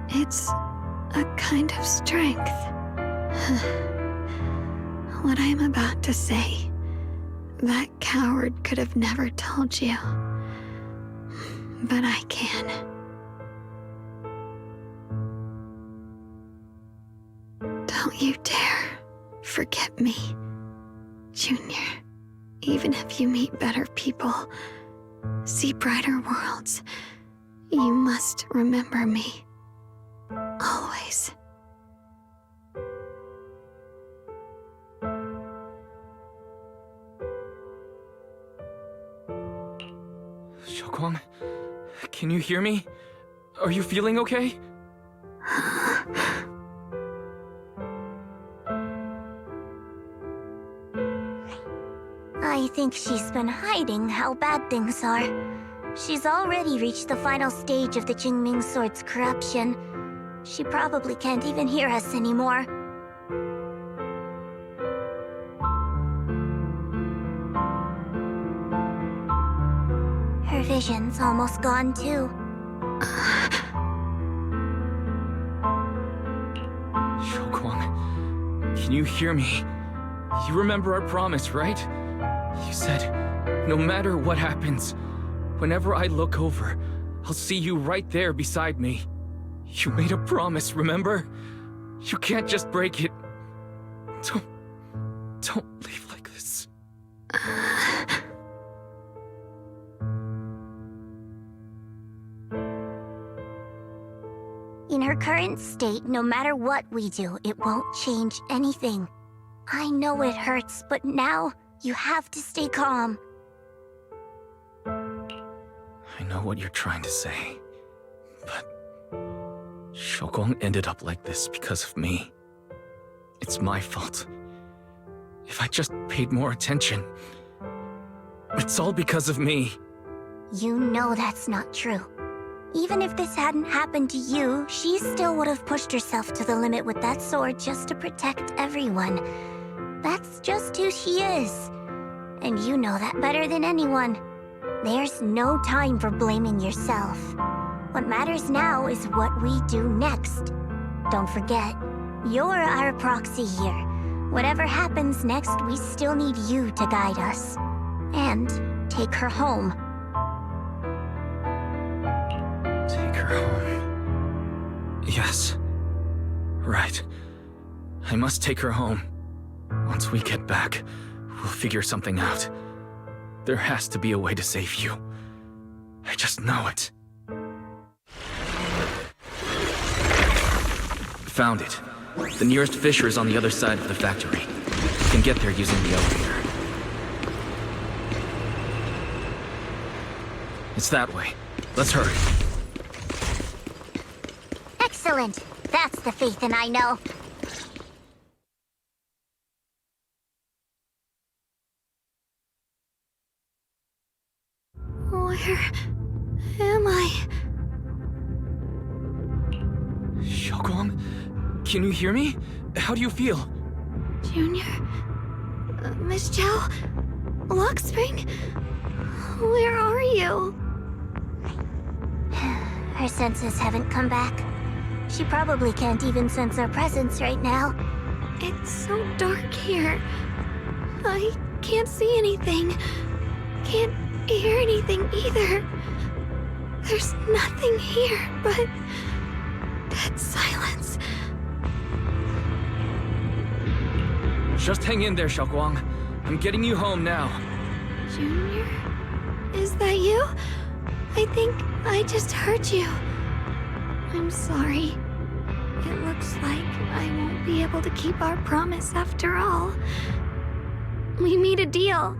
It's a kind of strength. What I'm about to say, that coward could have never told you. But I can. Don't you dare forget me, Junior. Even if you meet better people, see brighter worlds, you must remember me. Always. Xiaoguang, can you hear me? Are you feeling okay? I think she's been hiding how bad things are. She's already reached the final stage of the Jingming Sword's corruption. She probably can't even hear us anymore. vision's almost gone too. Shokwang, can you hear me? You remember our promise, right? You said, no matter what happens, whenever I look over, I'll see you right there beside me. You made a promise, remember? You can't just break it. Don't leave like this. In her current state, no matter what we do, it won't change anything. I know it hurts, but now you have to stay calm. I know what you're trying to say, but Shokwang ended up like this because of me. It's my fault. If I just paid more attention, it's all because of me. You know that's not true. Even if this hadn't happened to you, she still would have pushed herself to the limit with that sword just to protect everyone. That's just who she is. And you know that better than anyone. There's no time for blaming yourself. What matters now is what we do next. Don't forget, you're our proxy here. Whatever happens next, we still need you to guide us. And take her home. Take her home. Yes. Right. I must take her home. Once we get back, we'll figure something out. There has to be a way to save you. I just know it. Found it. The nearest fissure is on the other side of the factory. You can get there using the elevator. It's that way. Let's hurry. Excellent. That's the Phaethon I know. Where am I? Shokwang? Can you hear me? How do you feel? Junior? Miss Chow? Lockspring? Where are you? Her senses haven't come back. She probably can't even sense our presence right now. It's so dark here. I can't see anything. Can't hear anything either. There's nothing here but that silence. Just hang in there, Shokwang. I'm getting you home now. Junior? Is that you? I think I just heard you. I'm sorry. It looks like I won't be able to keep our promise after all. We made a deal.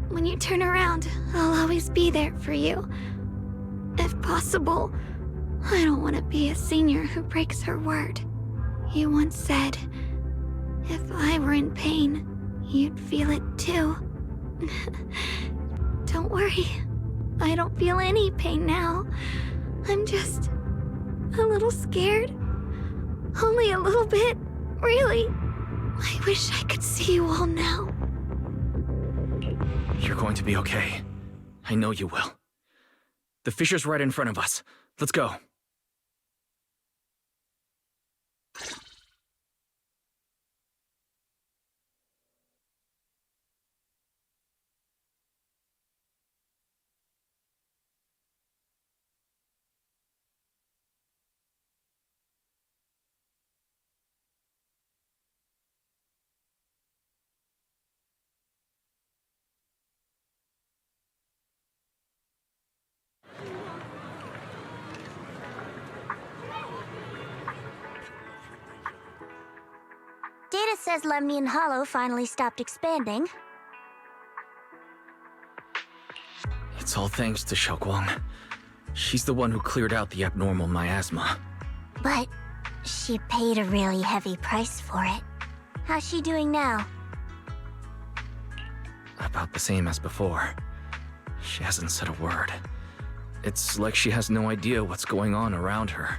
When you turn around, I'll always be there for you. If possible, I don't want to be a senior who breaks her word. You once said, if I were in pain, you'd feel it too. Don't worry. I don't feel any pain now. I'm just a little scared. Only a little bit, really. I wish I could see you all now. You're going to be okay. I know you will. The fissure's right in front of us. Let's go. Data says Lemnian Hollow finally stopped expanding. It's all thanks to Shokwang. She's the one who cleared out the abnormal miasma. But she paid a really heavy price for it. How's she doing now? About the same as before. She hasn't said a word. It's like she has no idea what's going on around her.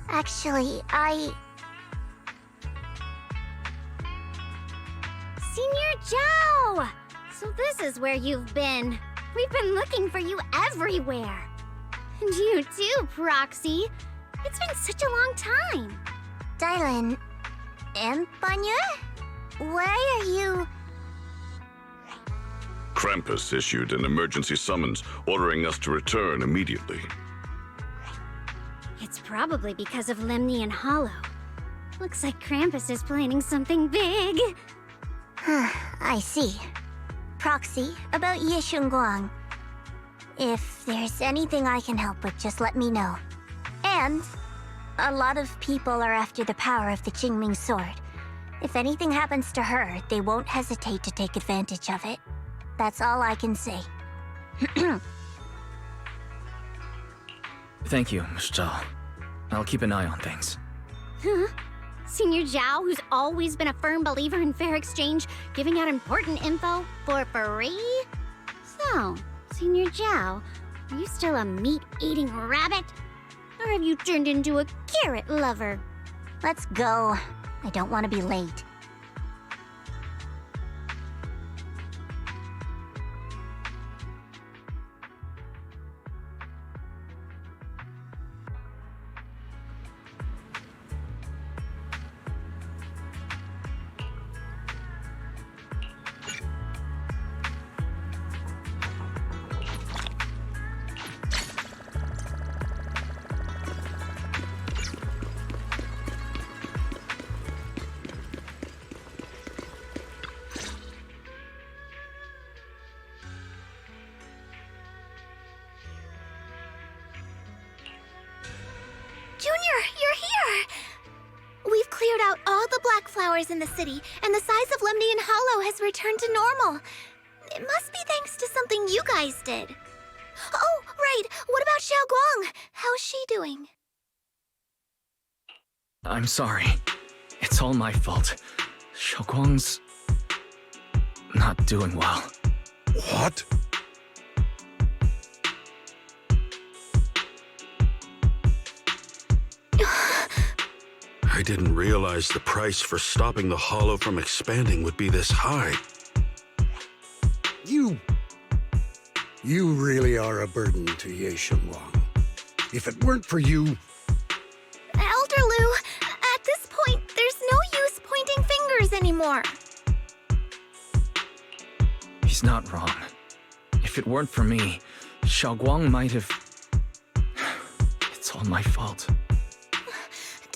Actually, Senior Zhao! So this is where you've been. We've been looking for you everywhere. And you too, Proxy. It's been such a long time. Dylan, Empanya? Why are you... Krampus issued an emergency summons ordering us to return immediately. It's probably because of Lemnian Hollow. Looks like Krampus is planning something big. I see. Proxy, about Ye Shunguang. If there's anything I can help with, just let me know. And a lot of people are after the power of the Qingming sword. If anything happens to her, they won't hesitate to take advantage of it. That's all I can say. Thank you, Miss Zhao. I'll keep an eye on things. Huh? Senior Zhao, who's always been a firm believer in fair exchange, giving out important info for free? So, Senior Zhao, are you still a meat-eating rabbit? Or have you turned into a carrot lover? Let's go. I don't want to be late. Junior, you're here! We've cleared out all the black flowers in the city, and the size of Lemnian Hollow has returned to normal. It must be thanks to something you guys did. Oh, right! What about Xiaoguang? How's she doing? I'm sorry. It's all my fault. Xiaoguang's not doing well. What? I didn't realize the price for stopping the Hollow from expanding would be this high. You really are a burden to Ye Shunguang. If it weren't for you... Elder Lu, at this point, there's no use pointing fingers anymore. He's not wrong. If it weren't for me, Xiaoguang might have... It's all my fault.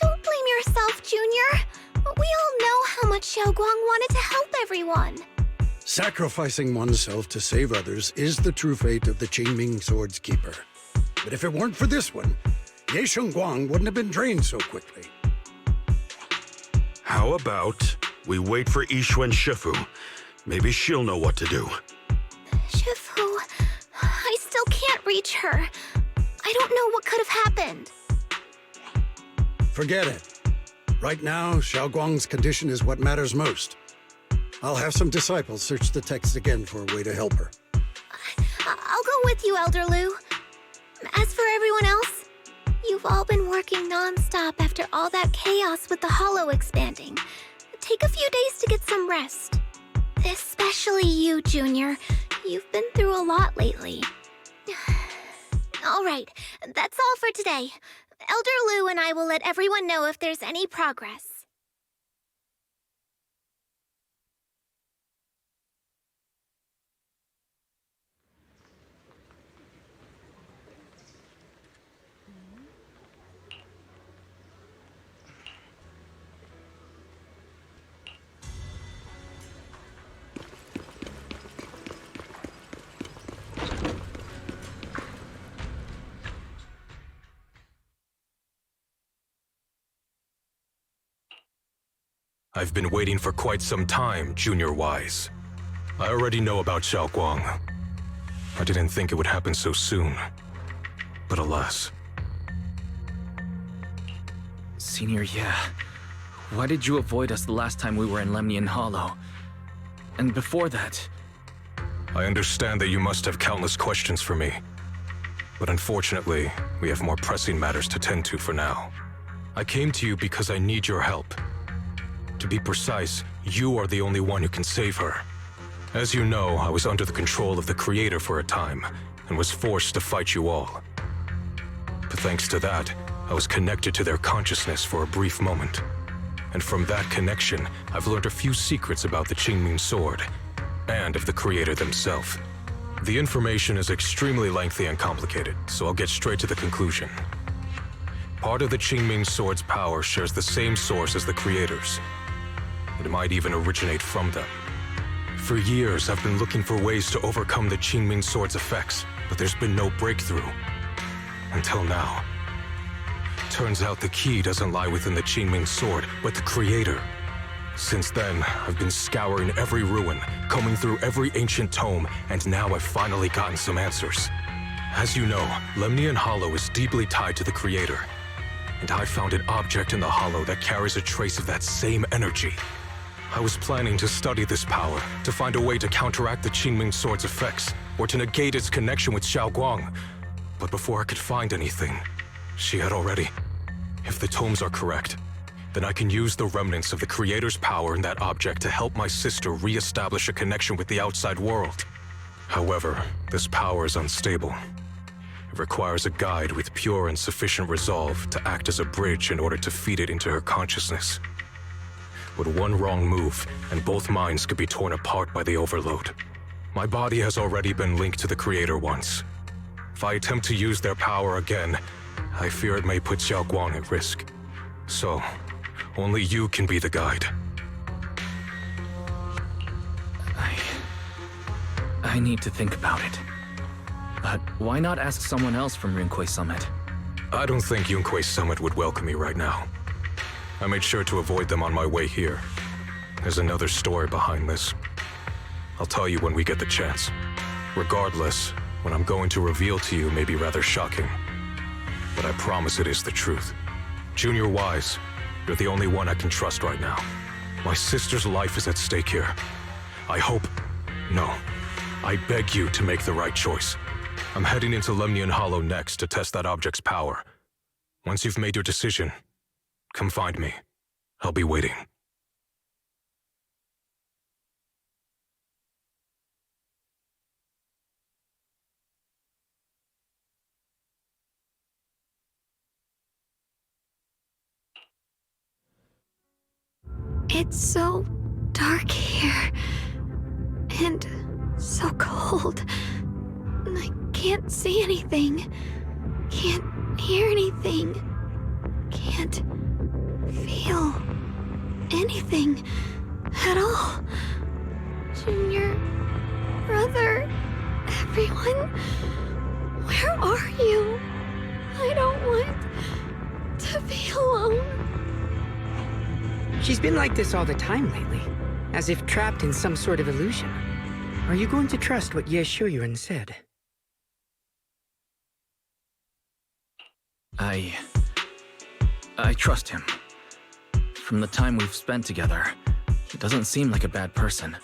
Don't blame yourself, Junior. We all know how much Xiaoguang wanted to help everyone. Sacrificing oneself to save others is the true fate of the Qingming Sword's Keeper. But if it weren't for this one, Ye Shunguang wouldn't have been drained so quickly. How about we wait for Yixuan Shifu? Maybe she'll know what to do. Shifu, I still can't reach her. I don't know what could have happened. Forget it. Right now, Xiaoguang's condition is what matters most. I'll have some disciples search the text again for a way to help her. I'll go with you, Elder Lu. As for everyone else, you've all been working non-stop after all that chaos with the Hollow expanding. Take a few days to get some rest. Especially you, Junior. You've been through a lot lately. All right, that's all for today. Elder Lu and I will let everyone know if there's any progress. I've been waiting for quite some time, Junior Wise. I already know about Xiaoguang. I didn't think it would happen so soon. But alas. Senior, yeah. Why did you avoid us the last time we were in Lemnian Hollow? And before that... I understand that you must have countless questions for me. But unfortunately, we have more pressing matters to tend to for now. I came to you because I need your help. To be precise, you are the only one who can save her. As you know, I was under the control of the Creator for a time, and was forced to fight you all. But thanks to that, I was connected to their consciousness for a brief moment. And from that connection, I've learned a few secrets about the Qingming Sword, and of the Creator themselves. The information is extremely lengthy and complicated, so I'll get straight to the conclusion. Part of the Qingming Sword's power shares the same source as the Creator's. It might even originate from them. For years, I've been looking for ways to overcome the Qingming Sword's effects, but there's been no breakthrough. Until now. Turns out the key doesn't lie within the Qingming Sword, but the Creator. Since then, I've been scouring every ruin, combing through every ancient tome, and now I've finally gotten some answers. As you know, Lemnian Hollow is deeply tied to the Creator. And I found an object in the Hollow that carries a trace of that same energy. I was planning to study this power, to find a way to counteract the Qingming Sword's effects, or to negate its connection with Xiaoguang. But before I could find anything, she had already. If the tomes are correct, then I can use the remnants of the Creator's power in that object to help my sister re-establish a connection with the outside world. However, this power is unstable. It requires a guide with pure and sufficient resolve to act as a bridge in order to feed it into her consciousness. With one wrong move, and both minds could be torn apart by the overload. My body has already been linked to the Creator once. If I attempt to use their power again, I fear it may put Xiaoguang at risk. So, only you can be the guide. I need to think about it. But why not ask someone else from Yunquei Summit? I don't think Yunquei Summit would welcome me right now. I made sure to avoid them on my way here. There's another story behind this. I'll tell you when we get the chance. Regardless, what I'm going to reveal to you may be rather shocking. But I promise it is the truth. Junior Wise, you're the only one I can trust right now. My sister's life is at stake here. I beg you to make the right choice. I'm heading into Lemnian Hollow next to test that object's power. Once you've made your decision, come find me. I'll be waiting. It's so dark here. And so cold. I can't see anything. Can't hear anything. Can't feel anything at all. Junior, brother, everyone, where are you? I don't want to be alone. She's been like this all the time lately, as if trapped in some sort of illusion. Are you going to trust what Ye Shuyuan said? I trust him. From the time we've spent together, he doesn't seem like a bad person.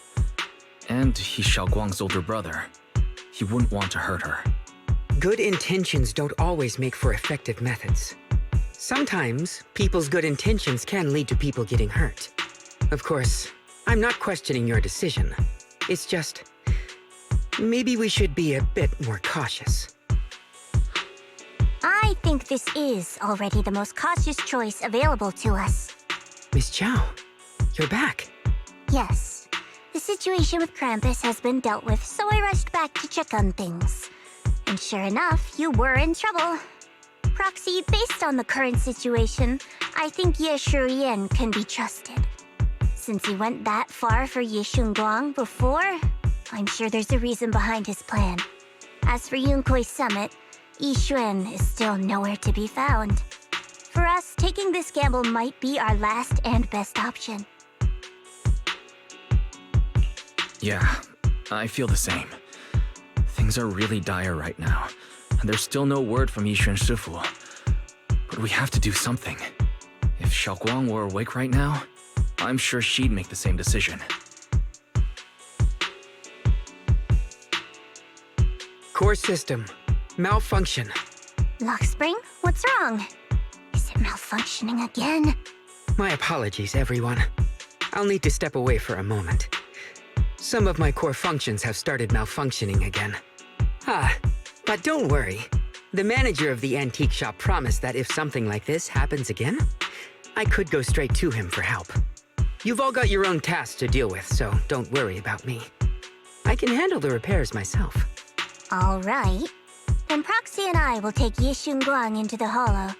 And he's Xiaoguang's older brother. He wouldn't want to hurt her. Good intentions don't always make for effective methods. Sometimes, people's good intentions can lead to people getting hurt. Of course, I'm not questioning your decision. It's just, maybe we should be a bit more cautious. I think this is already the most cautious choice available to us. Miss Chow, you're back. Yes. The situation with Krampus has been dealt with, so I rushed back to check on things. And sure enough, you were in trouble. Proxy, based on the current situation, I think Ye Shuyuan can be trusted. Since he went that far for Ye Shunguang before, I'm sure there's a reason behind his plan. As for Yunquei Summit, Yixuan is still nowhere to be found. For us, taking this gamble might be our last and best option. Yeah, I feel the same. Things are really dire right now, and there's still no word from Yixuan Shifu. But we have to do something. If Xiaoguang were awake right now, I'm sure she'd make the same decision. Core system. Malfunction. Lockspring, what's wrong? Is it malfunctioning again? My apologies, everyone. I'll need to step away for a moment. Some of my core functions have started malfunctioning again. But don't worry. The manager of the antique shop promised that if something like this happens again, I could go straight to him for help. You've all got your own tasks to deal with, so don't worry about me. I can handle the repairs myself. All right. Then Proxy and I will take Yi Guang into the hollow.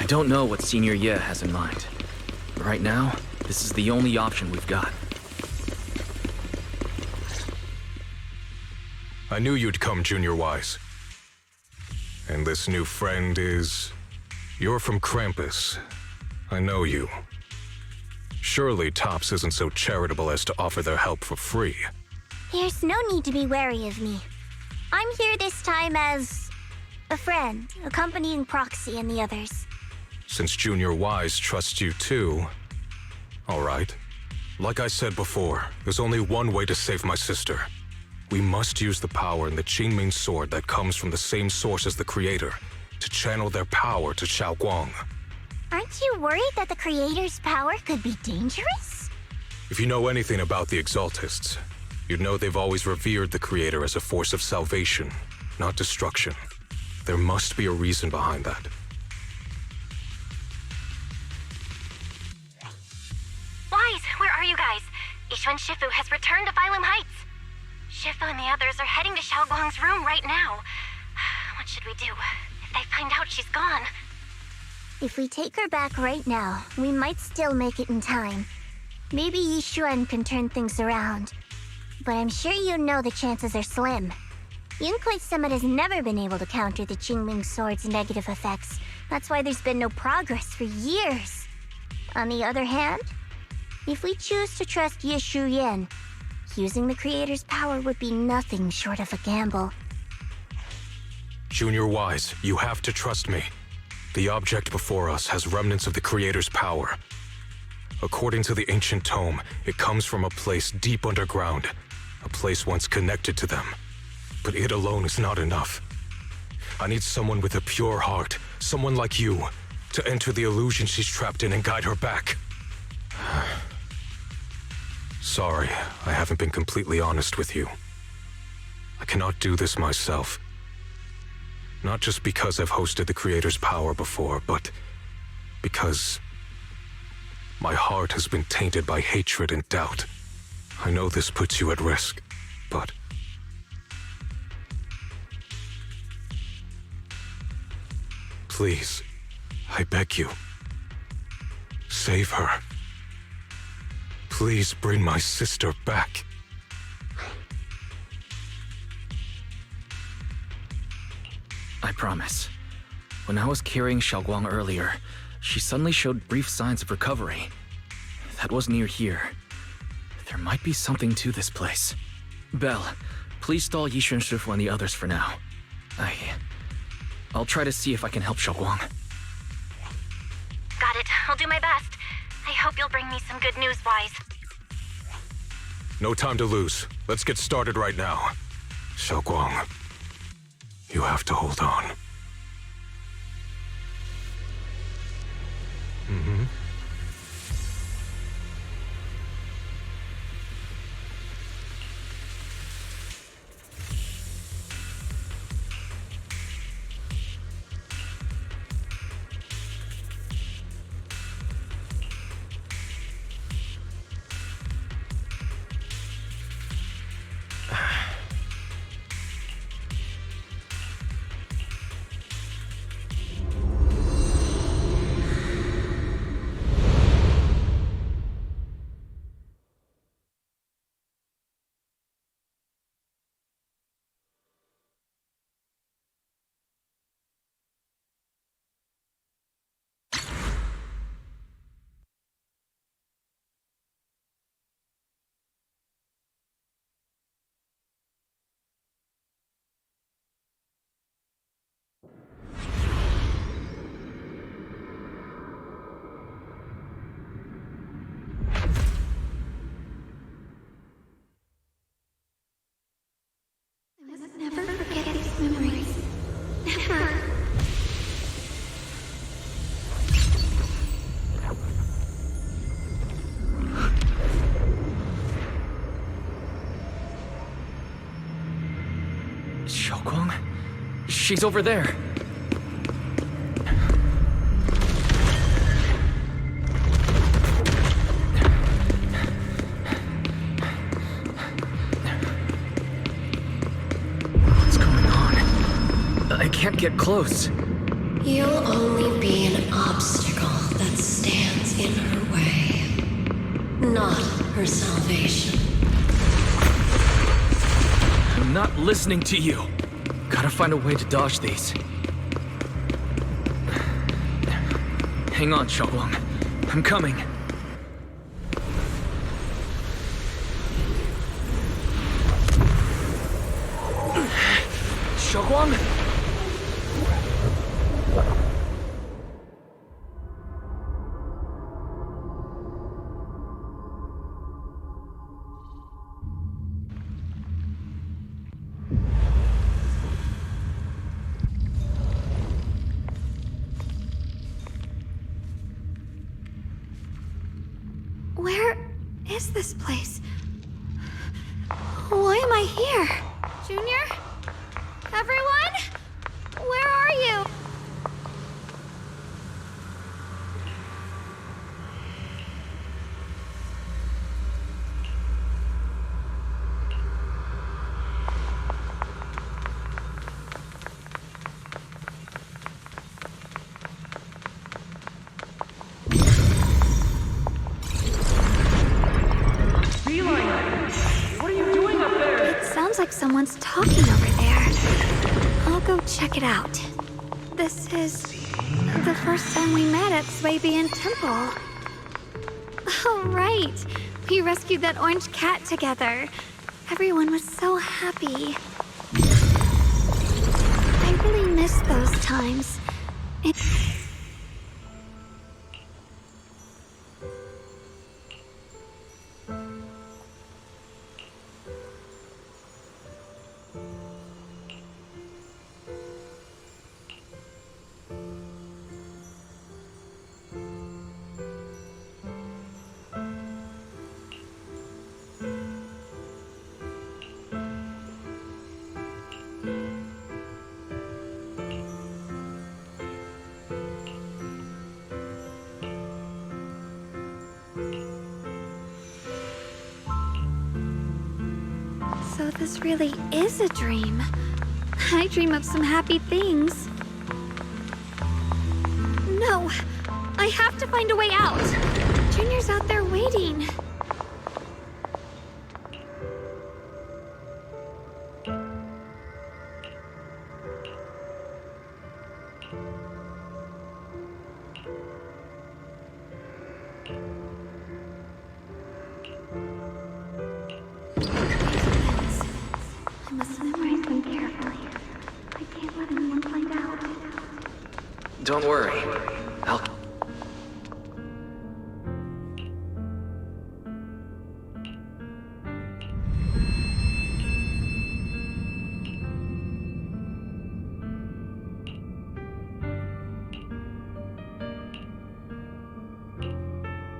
I don't know what Senior Ye has in mind. But right now, this is the only option we've got. I knew you'd come, Junior Wise. And this new friend is... You're from Krampus. I know you. Surely Tops isn't so charitable as to offer their help for free. There's no need to be wary of me. I'm here this time as a friend, accompanying Proxy and the others. Since Junior Wise trusts you too... All right. Like I said before, there's only one way to save my sister. We must use the power in the Qingming sword that comes from the same source as the Creator to channel their power to Xiaoguang. Aren't you worried that the Creator's power could be dangerous? If you know anything about the Exaltists, you'd know they've always revered the Creator as a force of salvation, not destruction. There must be a reason behind that. Wise, where are you guys? Yishuan Shifu has returned to Phylum Heights. Shifu and the others are heading to Xiaoguang's room right now. What should we do? If they find out she's gone... If we take her back right now, we might still make it in time. Maybe Yishuan can turn things around. But I'm sure you know the chances are slim. Yunkuei Summit has never been able to counter the Qingming sword's negative effects. That's why there's been no progress for years. On the other hand, if we choose to trust Ye Shuyan, using the Creator's power would be nothing short of a gamble. Junior Wise, you have to trust me. The object before us has remnants of the Creator's power. According to the ancient tome, it comes from a place deep underground, a place once connected to them. But it alone is not enough. I need someone with a pure heart, someone like you, to enter the illusion she's trapped in and guide her back. Sorry, I haven't been completely honest with you. I cannot do this myself. Not just because I've hosted the Creator's power before, but because my heart has been tainted by hatred and doubt. I know this puts you at risk, but... Please, I beg you, save her. Please bring my sister back. I promise. When I was carrying Xiaoguang earlier, she suddenly showed brief signs of recovery. That was near here. There might be something to this place. Belle, please stall Yishuan Shifu and the others for now. I'll try to see if I can help Xiaoguang. Got it. I'll do my best. I hope you'll bring me some good news, Wise. No time to lose. Let's get started right now. Xiaoguang, you have to hold on. Mm-hmm. Xiaoguang? She's over there. What's going on? I can't get close. You'll only be an obstacle that stands in her way, not her salvation. I'm not listening to you. Gotta find a way to dodge these. Hang on, Xiaoguang. I'm coming. Xiaoguang? Where is this place? Why am I here? Junior? Everyone? Where are you? Sounds like someone's talking over there. I'll go check it out. This is the first time we met at Swabian Temple. Oh, right. We rescued that orange cat together. Everyone was so happy. I really miss those times. So this really is a dream. I dream of some happy things. No, I have to find a way out. Junior's out there waiting. I must memorize them carefully. I can't let anyone find out. Don't worry. I'll...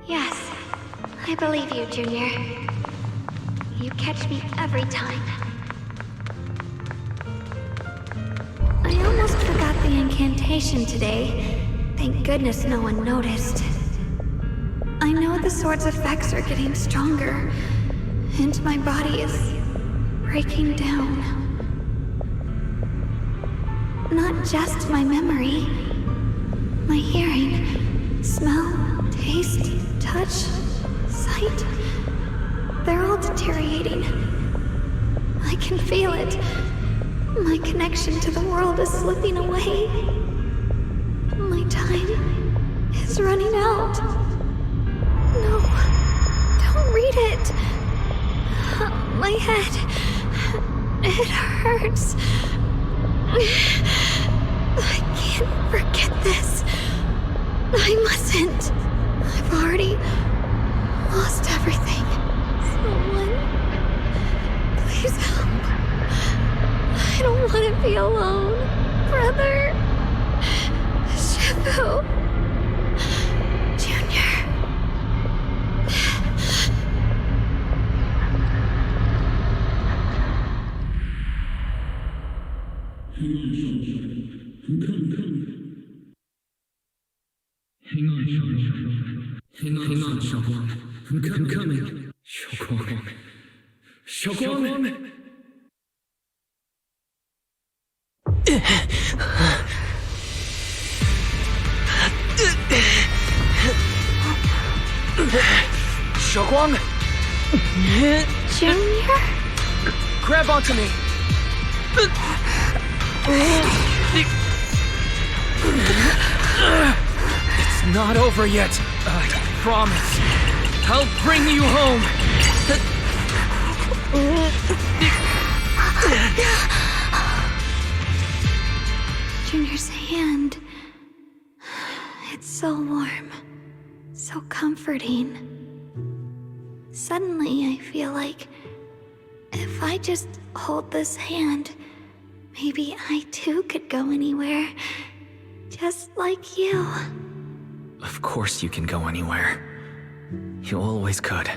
Yes, I believe you, Junior. You catch me every time. I almost forgot the incantation today. Thank goodness no one noticed. I know the sword's effects are getting stronger, and my body is breaking down. Not just my memory, my hearing, smell, taste, touch, sight. They're all deteriorating. I can feel it. My connection to the world is slipping away. My time is running out. No, don't read it. My head, it hurts. I can't forget this. I mustn't. I've already lost everything. Someone, please help. I don't want to be alone, brother. Shifu. Junior. I'm coming. Xiaoguang. Xiaoguang. Junior? Grab onto me. It's not over yet. I promise. I'll bring you home. Junior's hand. It's so warm. So comforting. Suddenly, I feel like if I just hold this hand, maybe I too could go anywhere. Just like you. Of course you can go anywhere. You always could.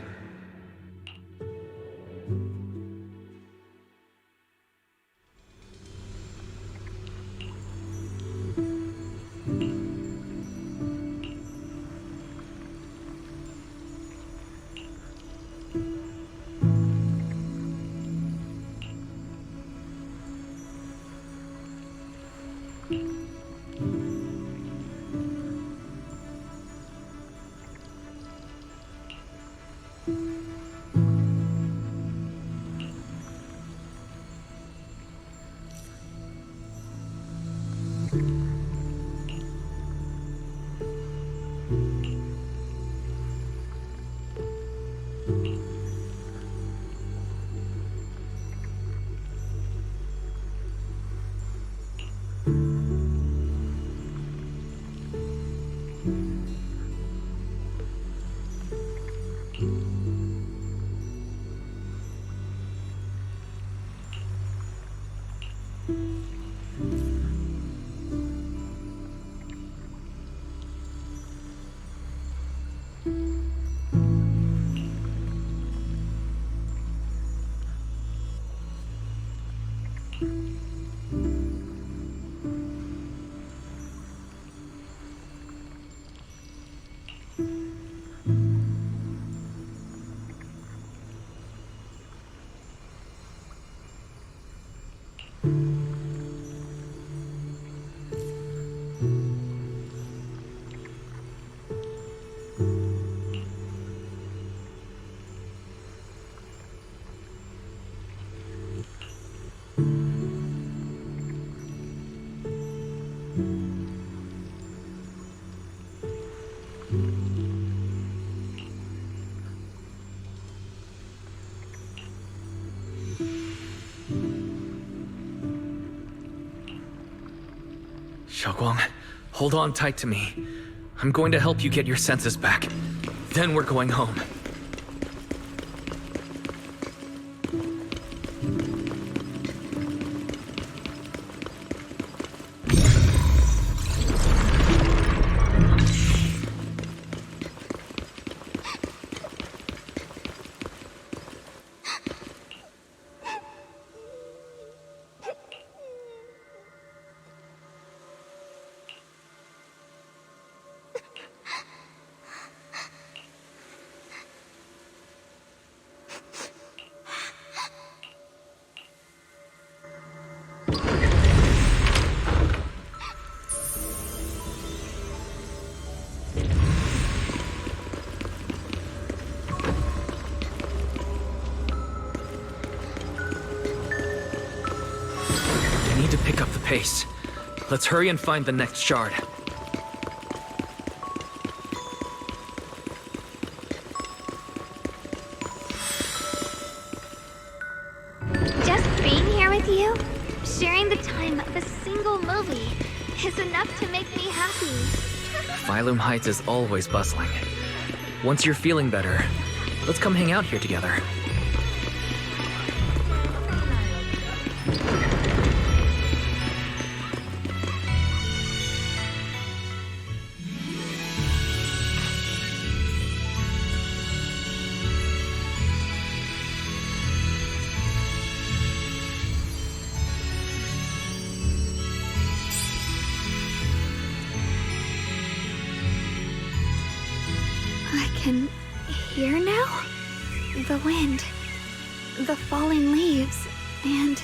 Xiaoguang, hold on tight to me. I'm going to help you get your senses back. Then we're going home. Pace. Let's hurry and find the next shard. Just being here with you, sharing the time of a single movie, is enough to make me happy. Phylum Heights is always bustling. Once you're feeling better, let's come hang out here together. I can hear now? the wind, the falling leaves, and...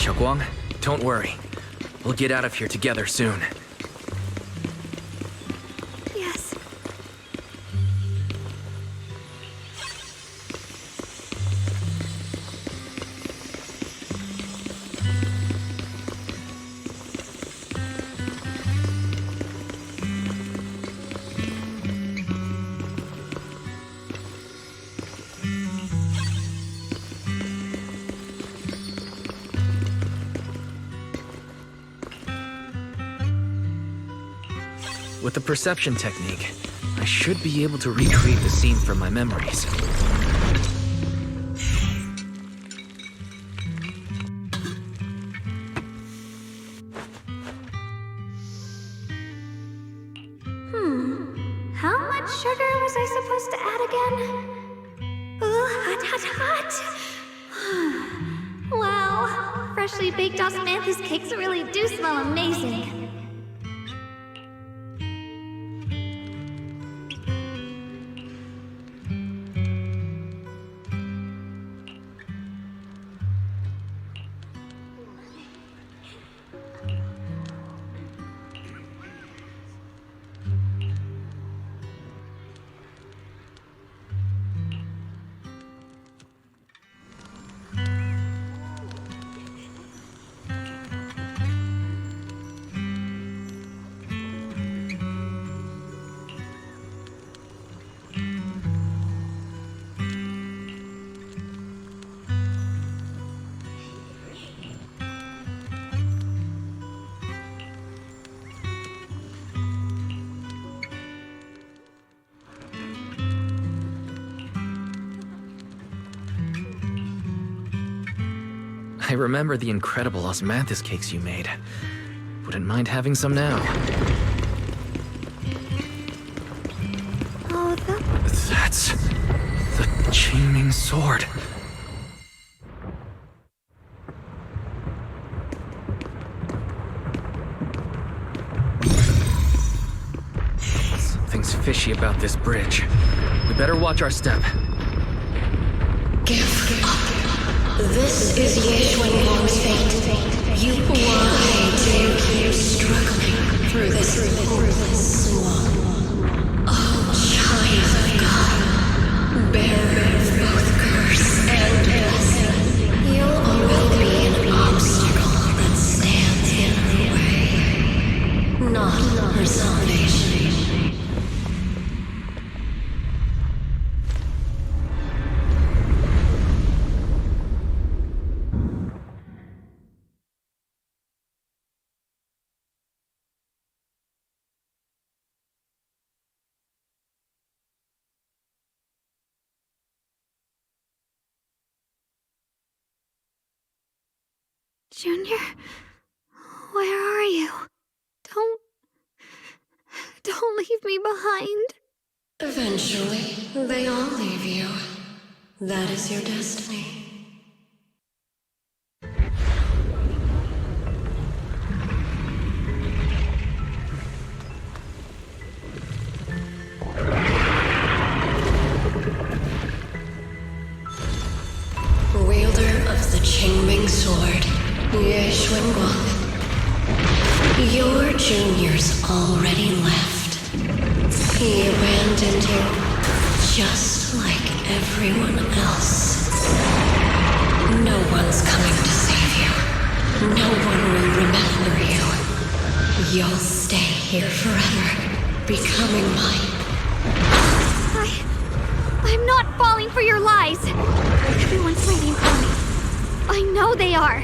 Xiaoguang, don't worry. We'll get out of here together soon. Yes. With the perception technique, I should be able to recreate the scene from my memories. How much sugar was I supposed to add again? Ooh, hot, hot. Wow, freshly baked osmanthus cakes really do smell amazing. I remember the incredible osmanthus cakes you made. Wouldn't mind having some now. Oh, That's the Qingming sword. Something's fishy about this bridge. We better watch our step. Give up. This is Yeshuan's fate. Why do you keep struggling through this hopeless swamp? Oh, child of God, bearer of both curse and blessing, you'll only be an obstacle that stands in her way, not her salvation. Junior, where are you? Don't leave me behind. Eventually, they all leave you. That is your destiny. Wielder of the Qingming sword, Ye Xuanguang. Your juniors already left. He abandoned you, just like everyone else. No one's coming to save you. No one will remember you. You'll stay here forever, becoming mine. I'm not falling for your lies. Everyone's waiting for me. I know they are.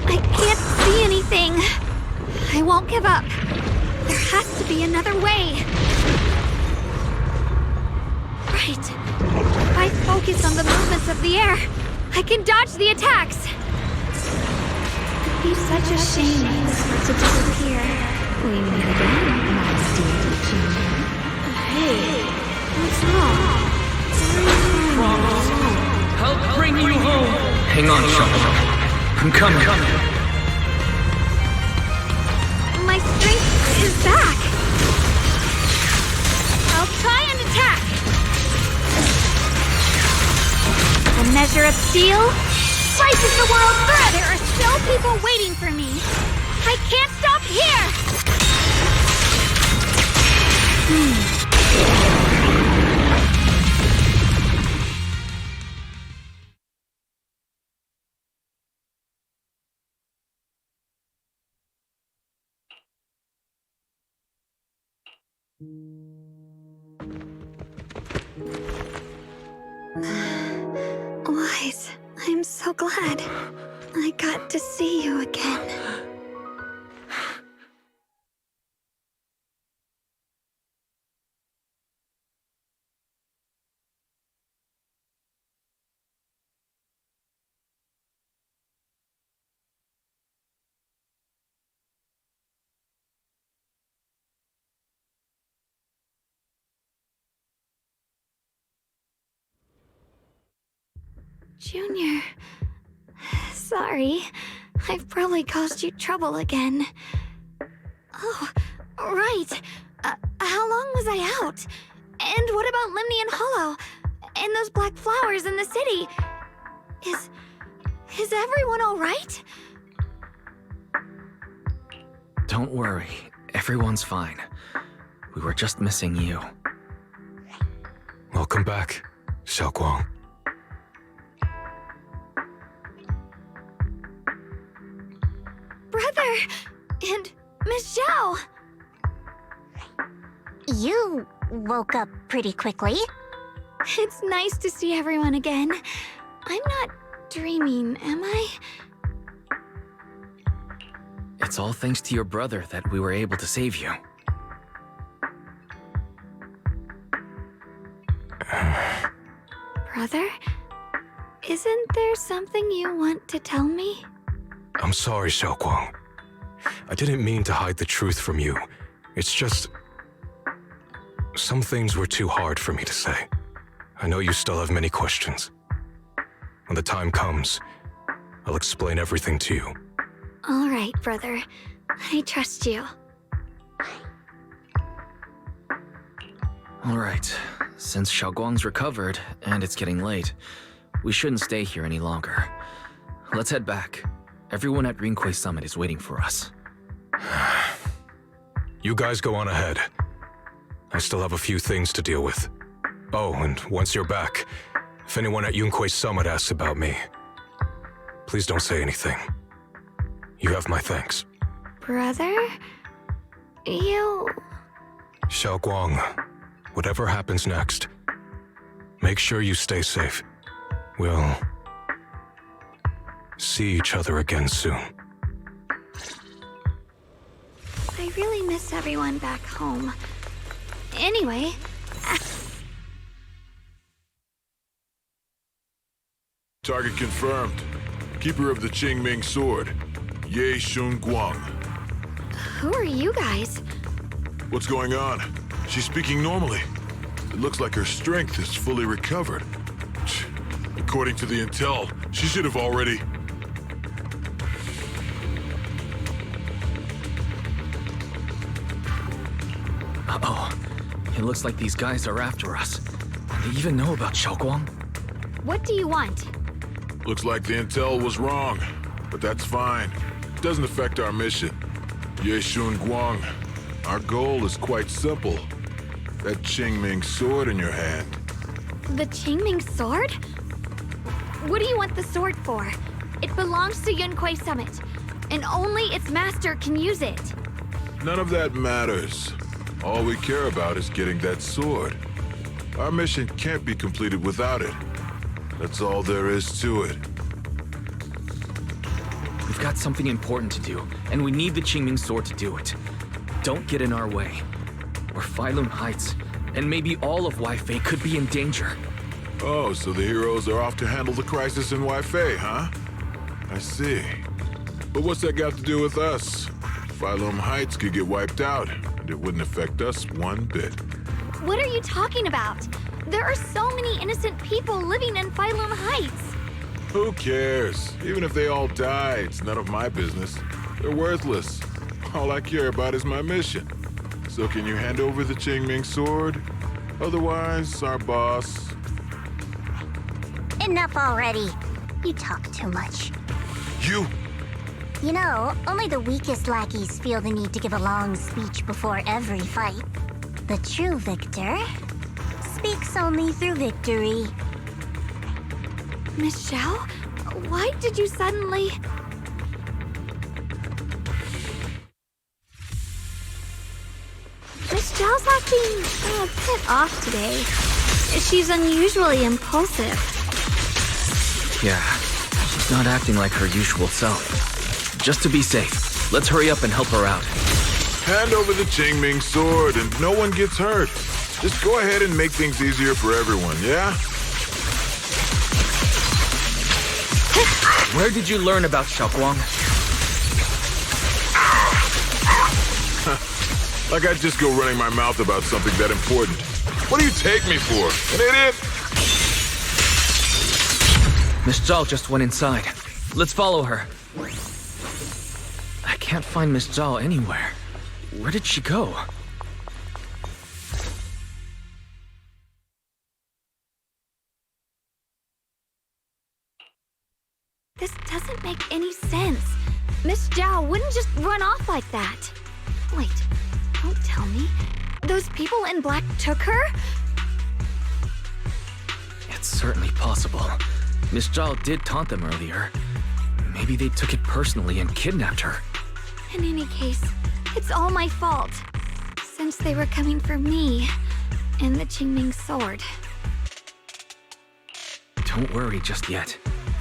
I can't see anything. I won't give up. There has to be another way. Right. If I focus on the movements of the air, I can dodge the attacks. It'd be such a shame if this were to disappear. We meet again, my dear Junior. Hey, what's wrong? Help bring you home! Hang on, Shaw. I'm coming. My strength is back. I'll try and attack. The measure of steel slices the world through. There are still people waiting for me. I can't stop here. Wise, I'm so glad I got to see you again. Junior, sorry. I've probably caused you trouble again. Oh, right. How long was I out? And what about Limnian Hollow? And those black flowers in the city? Is everyone all right? Don't worry. Everyone's fine. We were just missing you. Welcome back, Xiaoguang. Brother! And Miss Zhao! You woke up pretty quickly. It's nice to see everyone again. I'm not dreaming, am I? It's all thanks to your brother that we were able to save you. Brother? Isn't there something you want to tell me? I'm sorry, Xiaoguang. I didn't mean to hide the truth from you. It's just... some things were too hard for me to say. I know you still have many questions. When the time comes, I'll explain everything to you. All right, brother. I trust you. All right. Since Xiaoguang's recovered, and it's getting late, we shouldn't stay here any longer. Let's head back. Everyone at Rinquay Summit is waiting for us. You guys go on ahead. I still have a few things to deal with. Oh, and once you're back, if anyone at Yunquay Summit asks about me, please don't say anything. You have my thanks. Brother? You... Xiaoguang, whatever happens next, make sure you stay safe. We'll see each other again soon. I really miss everyone back home. Anyway... Target confirmed. Keeper of the Qingming sword, Ye Xuanguang. Who are you guys? What's going on? She's speaking normally. It looks like her strength is fully recovered. According to the intel, she should have already... Uh-oh. It looks like these guys are after us. They even know about Xiaoguang. What do you want? Looks like the intel was wrong, but that's fine. Doesn't affect our mission. Yeshun Guang, our goal is quite simple. That Qingming sword in your hand. The Qingming sword? What do you want the sword for? It belongs to Yunquei Summit, and only its master can use it. None of that matters. All we care about is getting that sword. Our mission can't be completed without it. That's all there is to it. We've got something important to do, and we need the Qingming sword to do it. Don't get in our way. Or Phylum Heights, and maybe all of Weifei could be in danger. Oh, so the heroes are off to handle the crisis in Weifei, huh? I see. But what's that got to do with us? Phylum Heights could get wiped out, and it wouldn't affect us one bit. What are you talking about? There are so many innocent people living in Phylum Heights. Who cares? Even if they all die, it's none of my business. They're worthless. All I care about is my mission. So can you hand over the Qingming sword? Otherwise, our boss... Enough already. You talk too much. You! You know, only the weakest lackeys feel the need to give a long speech before every fight. The true victor speaks only through victory. Miss Xiao, why did you suddenly... Miss Xiao's acting a bit off today. She's unusually impulsive. Yeah, she's not acting like her usual self. Just to be safe, let's hurry up and help her out. Hand over the Qingming sword and no one gets hurt. Just go ahead and make things easier for everyone, yeah? Where did you learn about Xiaoguang? Like I'd just go running my mouth about something that important. What do you take me for? An idiot? Miss Zhao just went inside. Let's follow her. I can't find Miss Zhao anywhere. Where did she go? This doesn't make any sense. Miss Zhao wouldn't just run off like that. Wait, don't tell me. Those people in black took her? It's certainly possible. Miss Zhao did taunt them earlier. Maybe they took it personally and kidnapped her. In any case, it's all my fault. Since they were coming for me and the Qingming sword. Don't worry just yet.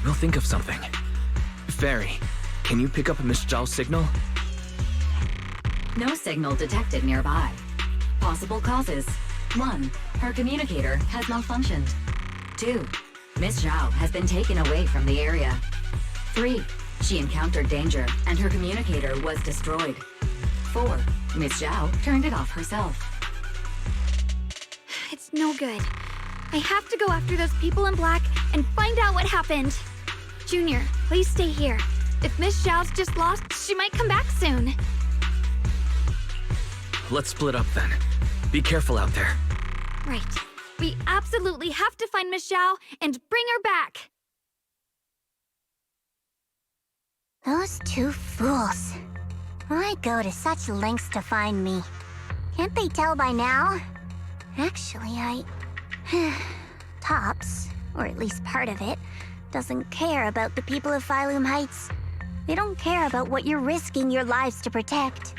We'll think of something. Fairy, can you pick up Miss Zhao's signal? No signal detected nearby. Possible causes. 1. Her communicator has malfunctioned. 2. Miss Zhao has been taken away from the area. 3. She encountered danger and her communicator was destroyed. 4. Miss Zhao turned it off herself. It's no good. I have to go after those people in black and find out what happened. Junior, please stay here. If Miss Zhao's just lost, she might come back soon. Let's split up then. Be careful out there. Right. We absolutely have to find Miss Zhao and bring her back. Those two fools. Why go to such lengths to find me? Can't they tell by now? Actually, Tops, or at least part of it, doesn't care about the people of Phylum Heights. They don't care about what you're risking your lives to protect.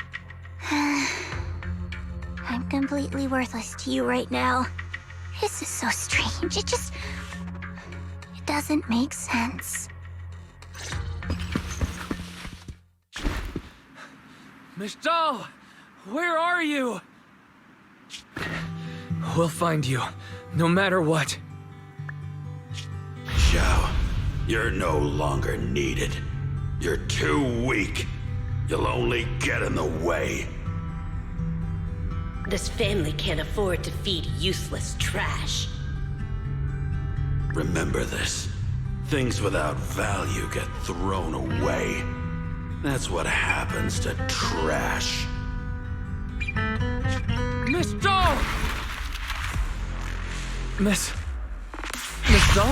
I'm completely worthless to you right now. This is so strange. It doesn't make sense. Miss Zhao! Where are you? We'll find you, no matter what. Xiao, you're no longer needed. You're too weak. You'll only get in the way. This family can't afford to feed useless trash. Remember this. Things without value get thrown away. That's what happens to trash. Miss Doll! Miss Doll?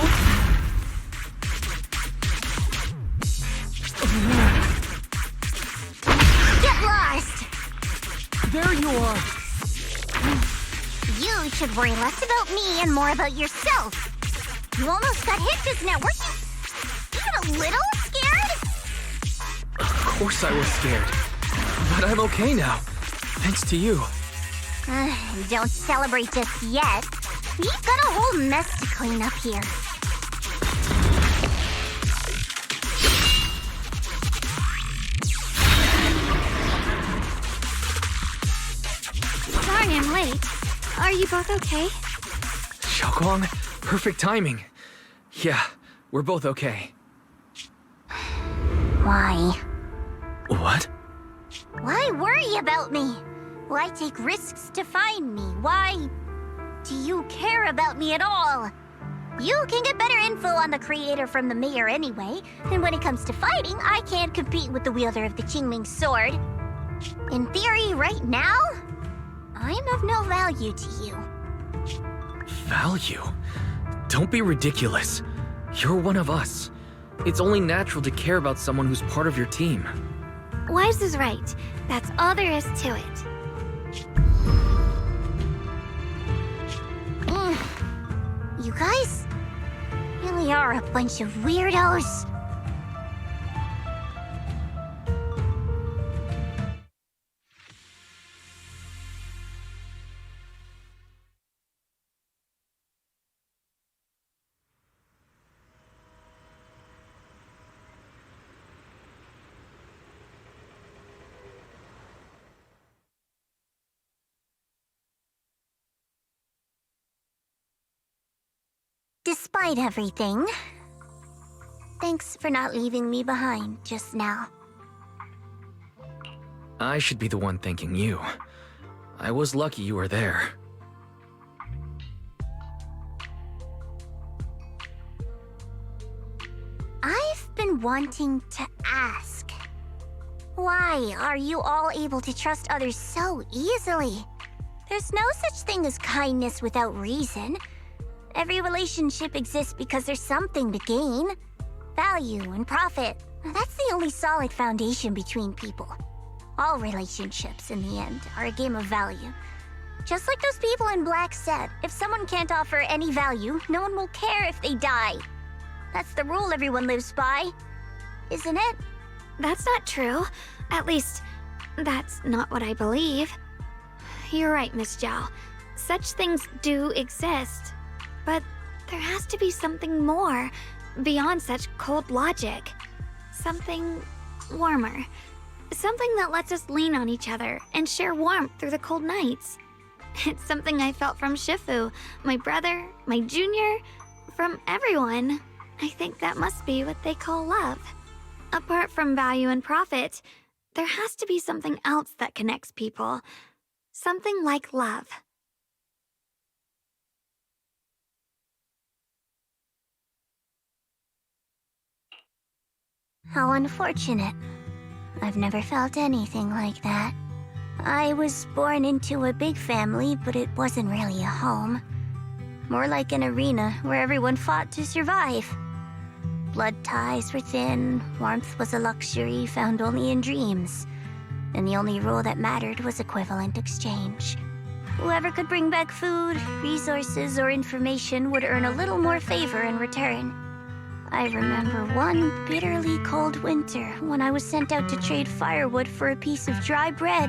Get lost! There you are! You should worry less about me and more about yourself. You almost got hit just now, weren't you? Even a little scared? Of course I was scared. But I'm okay now. Thanks to you. Don't celebrate just yet. We've got a whole mess to clean up here. Sorry I'm late. Are you both okay? Xiaoguang, perfect timing. Yeah, we're both okay. Why? What? Why worry about me? Why take risks to find me? Why do you care about me at all? You can get better info on the creator from the mayor anyway, and when it comes to fighting, I can't compete with the wielder of the Qingming sword. In theory, right now, I'm of no value to you. Value? Don't be ridiculous. You're one of us. It's only natural to care about someone who's part of your team. Wise is right. That's all there is to it. You guys really are a bunch of weirdos. Despite everything, thanks for not leaving me behind just now. I should be the one thanking you. I was lucky you were there. I've been wanting to ask. Why are you all able to trust others so easily? There's no such thing as kindness without reason. Every relationship exists because there's something to gain. Value and profit. That's the only solid foundation between people. All relationships, in the end, are a game of value. Just like those people in Black said, if someone can't offer any value, no one will care if they die. That's the rule everyone lives by, isn't it? That's not true. At least, that's not what I believe. You're right, Miss Zhao. Such things do exist. But there has to be something more, beyond such cold logic. Something warmer. Something that lets us lean on each other and share warmth through the cold nights. It's something I felt from Shifu, my brother, my junior, from everyone. I think that must be what they call love. Apart from value and profit, there has to be something else that connects people. Something like love. How unfortunate. I've never felt anything like that. I was born into a big family, but it wasn't really a home. More like an arena where everyone fought to survive. Blood ties were thin, warmth was a luxury found only in dreams. And the only rule that mattered was equivalent exchange. Whoever could bring back food, resources, or information would earn a little more favor in return. I remember one bitterly cold winter when I was sent out to trade firewood for a piece of dry bread.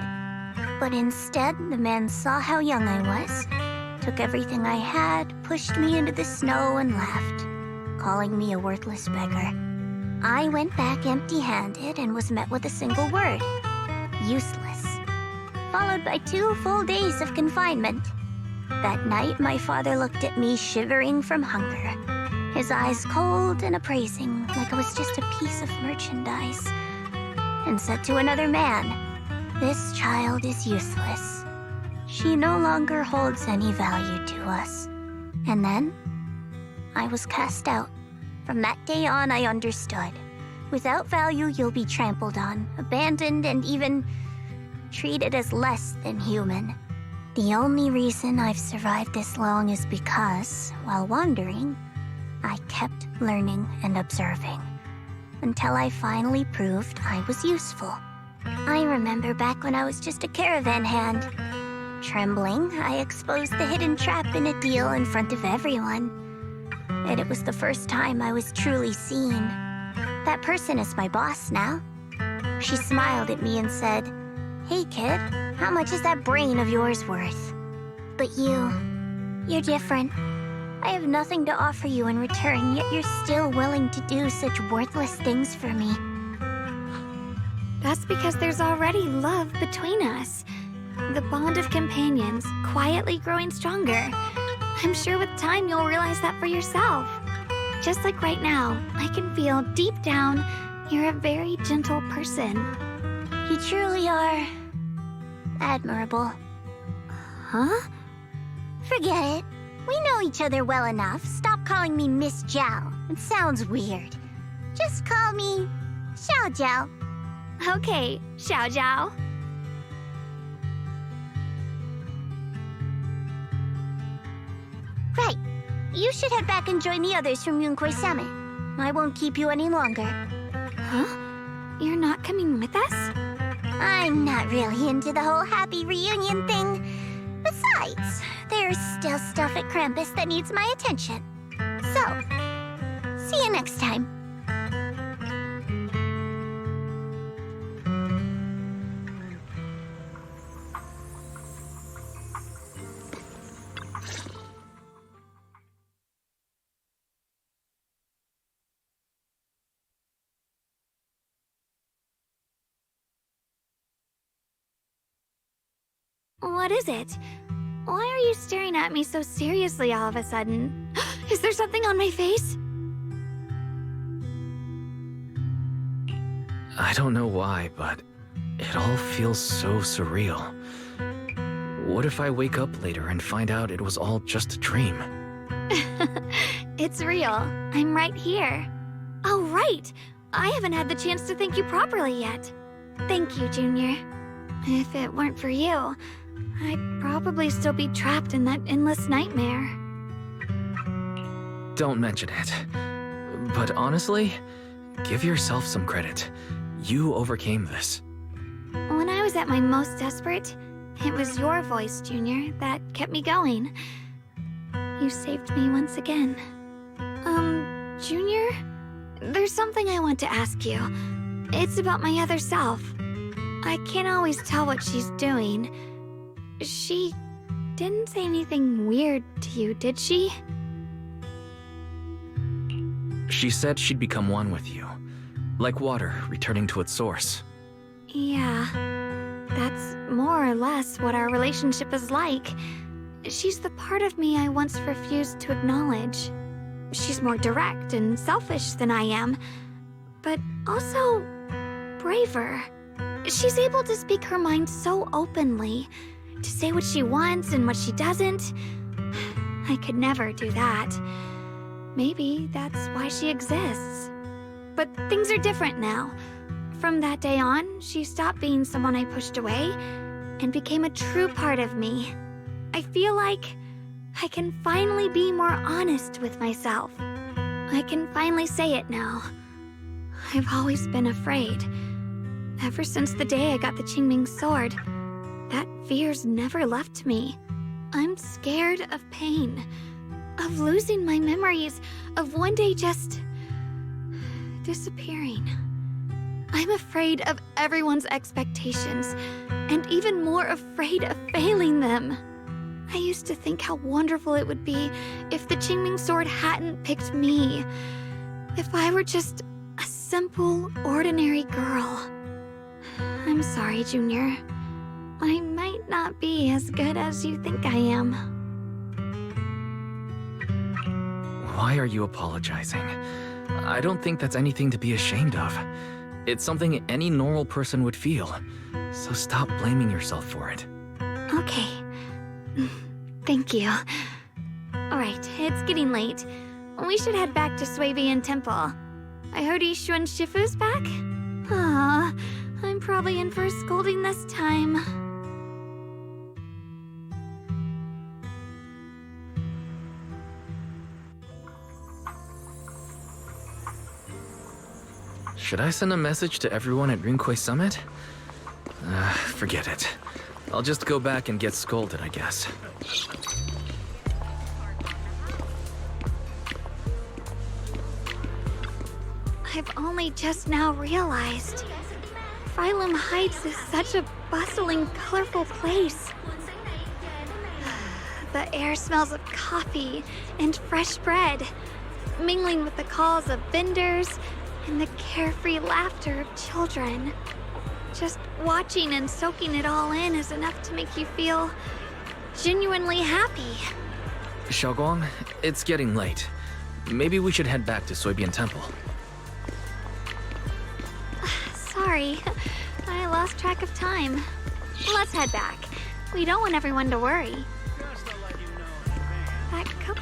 But instead, the man saw how young I was, took everything I had, pushed me into the snow, and left, calling me a worthless beggar. I went back empty-handed and was met with a single word: useless. Followed by 2 full days of confinement. That night, my father looked at me shivering from hunger. His eyes cold and appraising, like I was just a piece of merchandise, and said to another man, "This child is useless. She no longer holds any value to us." And then, I was cast out, From that day on, I understood. Without value, you'll be trampled on, abandoned, and even treated as less than human. The only reason I've survived this long is because, while wandering, I kept learning and observing, until I finally proved I was useful. I remember back when I was just a caravan hand. Trembling, I exposed the hidden trap in a deal in front of everyone. And it was the first time I was truly seen. That person is my boss now. She smiled at me and said, "Hey kid, how much is that brain of yours worth?" But you're different. I have nothing to offer you in return, yet you're still willing to do such worthless things for me. That's because there's already love between us. The bond of companions, quietly growing stronger. I'm sure with time you'll realize that for yourself. Just like right now, I can feel deep down you're a very gentle person. You truly are admirable. Huh? Forget it. We know each other well enough. Stop calling me Miss Zhao. It sounds weird. Just call me Xiao Zhao. Okay, Xiao Zhao. Right. You should head back and join the others from Yunquay Summit. I won't keep you any longer. Huh? You're not coming with us? I'm not really into the whole happy reunion thing. Besides, there's still stuff at Krampus that needs my attention. So, see you next time. What is it? Why are you staring at me so seriously all of a sudden? Is there something on my face? I don't know why, but it all feels so surreal. What if I wake up later and find out it was all just a dream? It's real. I'm right here. Oh, right! I haven't had the chance to thank you properly yet. Thank you, Junior. If it weren't for you, I'd probably still be trapped in that endless nightmare. Don't mention it. But honestly, give yourself some credit. You overcame this. When I was at my most desperate, it was your voice, Junior, that kept me going. You saved me once again. Junior? There's something I want to ask you. It's about my other self. I can't always tell what she's doing. She didn't say anything weird to you, did she? She said she'd become one with you. Like water returning to its source. Yeah. That's more or less what our relationship is like. She's the part of me I once refused to acknowledge. She's more direct and selfish than I am, but also braver. She's able to speak her mind so openly, to say what she wants and what she doesn't. I could never do that. Maybe that's why she exists. But things are different now. From that day on, she stopped being someone I pushed away and became a true part of me. I feel like I can finally be more honest with myself. I can finally say it now. I've always been afraid. Ever since the day I got the Qingming sword, that fear's never left me. I'm scared of pain, of losing my memories, of one day just disappearing. I'm afraid of everyone's expectations, and even more afraid of failing them. I used to think how wonderful it would be if the Qingming sword hadn't picked me. If I were just a simple, ordinary girl. I'm sorry, Junior. I might not be as good as you think I am. Why are you apologizing? I don't think that's anything to be ashamed of. It's something any normal person would feel. So stop blaming yourself for it. Okay. Thank you. Alright, it's getting late. we should head back to Swabian Temple. I heard Yishuan Shifu's back? Aw, I'm probably in for a scolding this time. Should I send a message to everyone at Rinkway Summit? Forget it. I'll just go back and get scolded, I guess. I've only just now realized. Phylum Heights is such a bustling, colorful place. The air smells of coffee and fresh bread, mingling with the calls of vendors and the carefree laughter of children. Just watching and soaking it all in is enough to make you feel genuinely happy. Xiaoguang, it's getting late. Maybe we should head back to Swabian Temple. Sorry, I lost track of time. Let's head back. We don't want everyone to worry. That cup.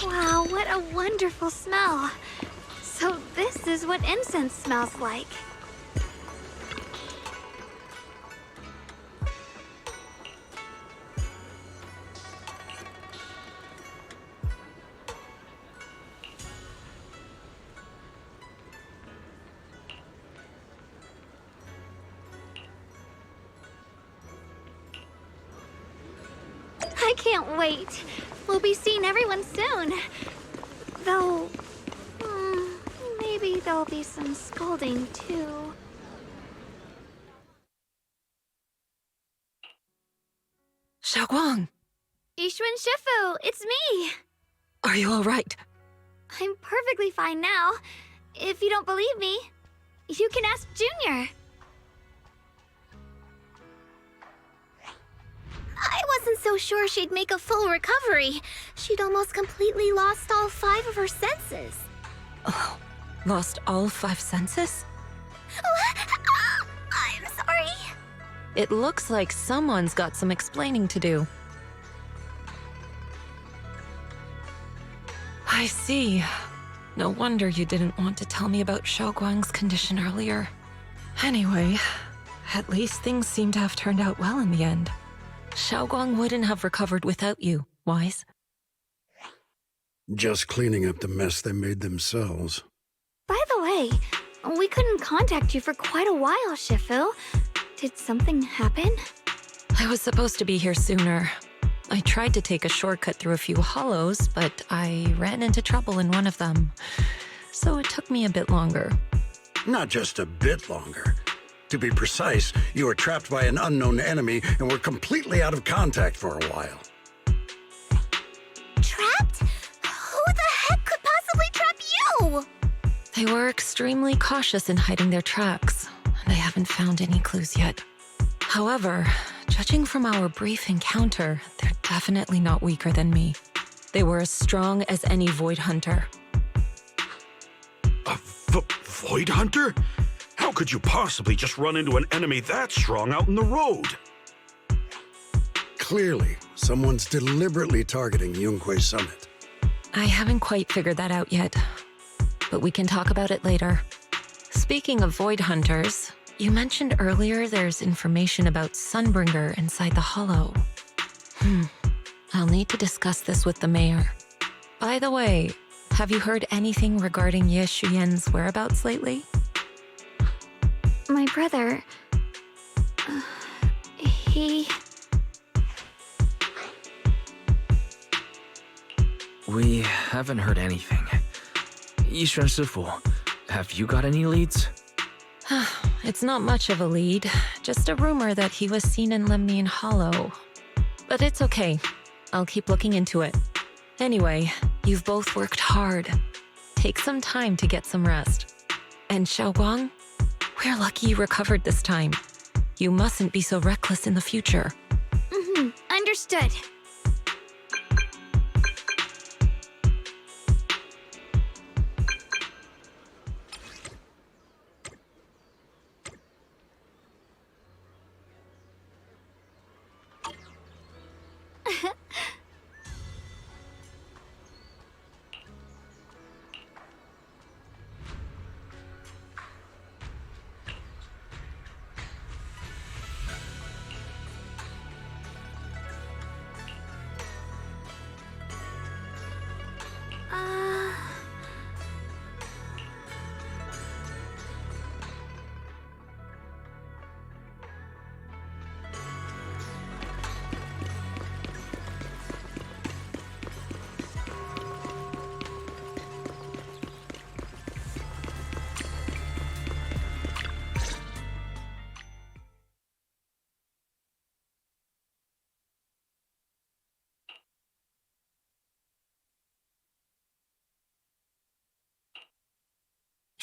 Wow, what a wonderful smell. So this is what incense smells like. I can't wait. We'll be seeing everyone soon. Though, maybe there'll be some scolding too. Xiaoguang, Yishuan Shifu, it's me. are you all right? I'm perfectly fine now. If you don't believe me, you can ask Junior. I wasn't so sure she'd make a full recovery. She'd almost completely lost all 5 of her senses. Oh, lost all 5 senses? I'm sorry. It looks like someone's got some explaining to do. I see. No wonder you didn't want to tell me about Xiaoguang's condition earlier. Anyway, at least things seem to have turned out well in the end. Xiaoguang wouldn't have recovered without you, Wise. Just cleaning up the mess they made themselves. By the way, we couldn't contact you for quite a while, Shifu. Did something happen? I was supposed to be here sooner. I tried to take a shortcut through a few hollows, but I ran into trouble in one of them. So it took me a bit longer. Not just a bit longer. To be precise, you were trapped by an unknown enemy and were completely out of contact for a while. Trapped? Who the heck could possibly trap you? They were extremely cautious in hiding their tracks, and I haven't found any clues yet. However, judging from our brief encounter, they're definitely not weaker than me. They were as strong as any Void Hunter. A Void Hunter? How could you possibly just run into an enemy that strong out in the road? Clearly, someone's deliberately targeting Yunkwei Summit. I haven't quite figured that out yet, but we can talk about it later. Speaking of Void Hunters, you mentioned earlier there's information about Sunbringer inside the hollow. I'll need to discuss this with the mayor. By the way, have you heard anything regarding Ye Shuyen's whereabouts lately? My brother... he... We haven't heard anything. Yishuan Shifu, have you got any leads? It's not much of a lead, just a rumor that he was seen in Lemnian Hollow. But it's okay. I'll keep looking into it. Anyway, you've both worked hard. Take some time to get some rest. And Xiaoguang, we're lucky you recovered this time. You mustn't be so reckless in the future. Understood.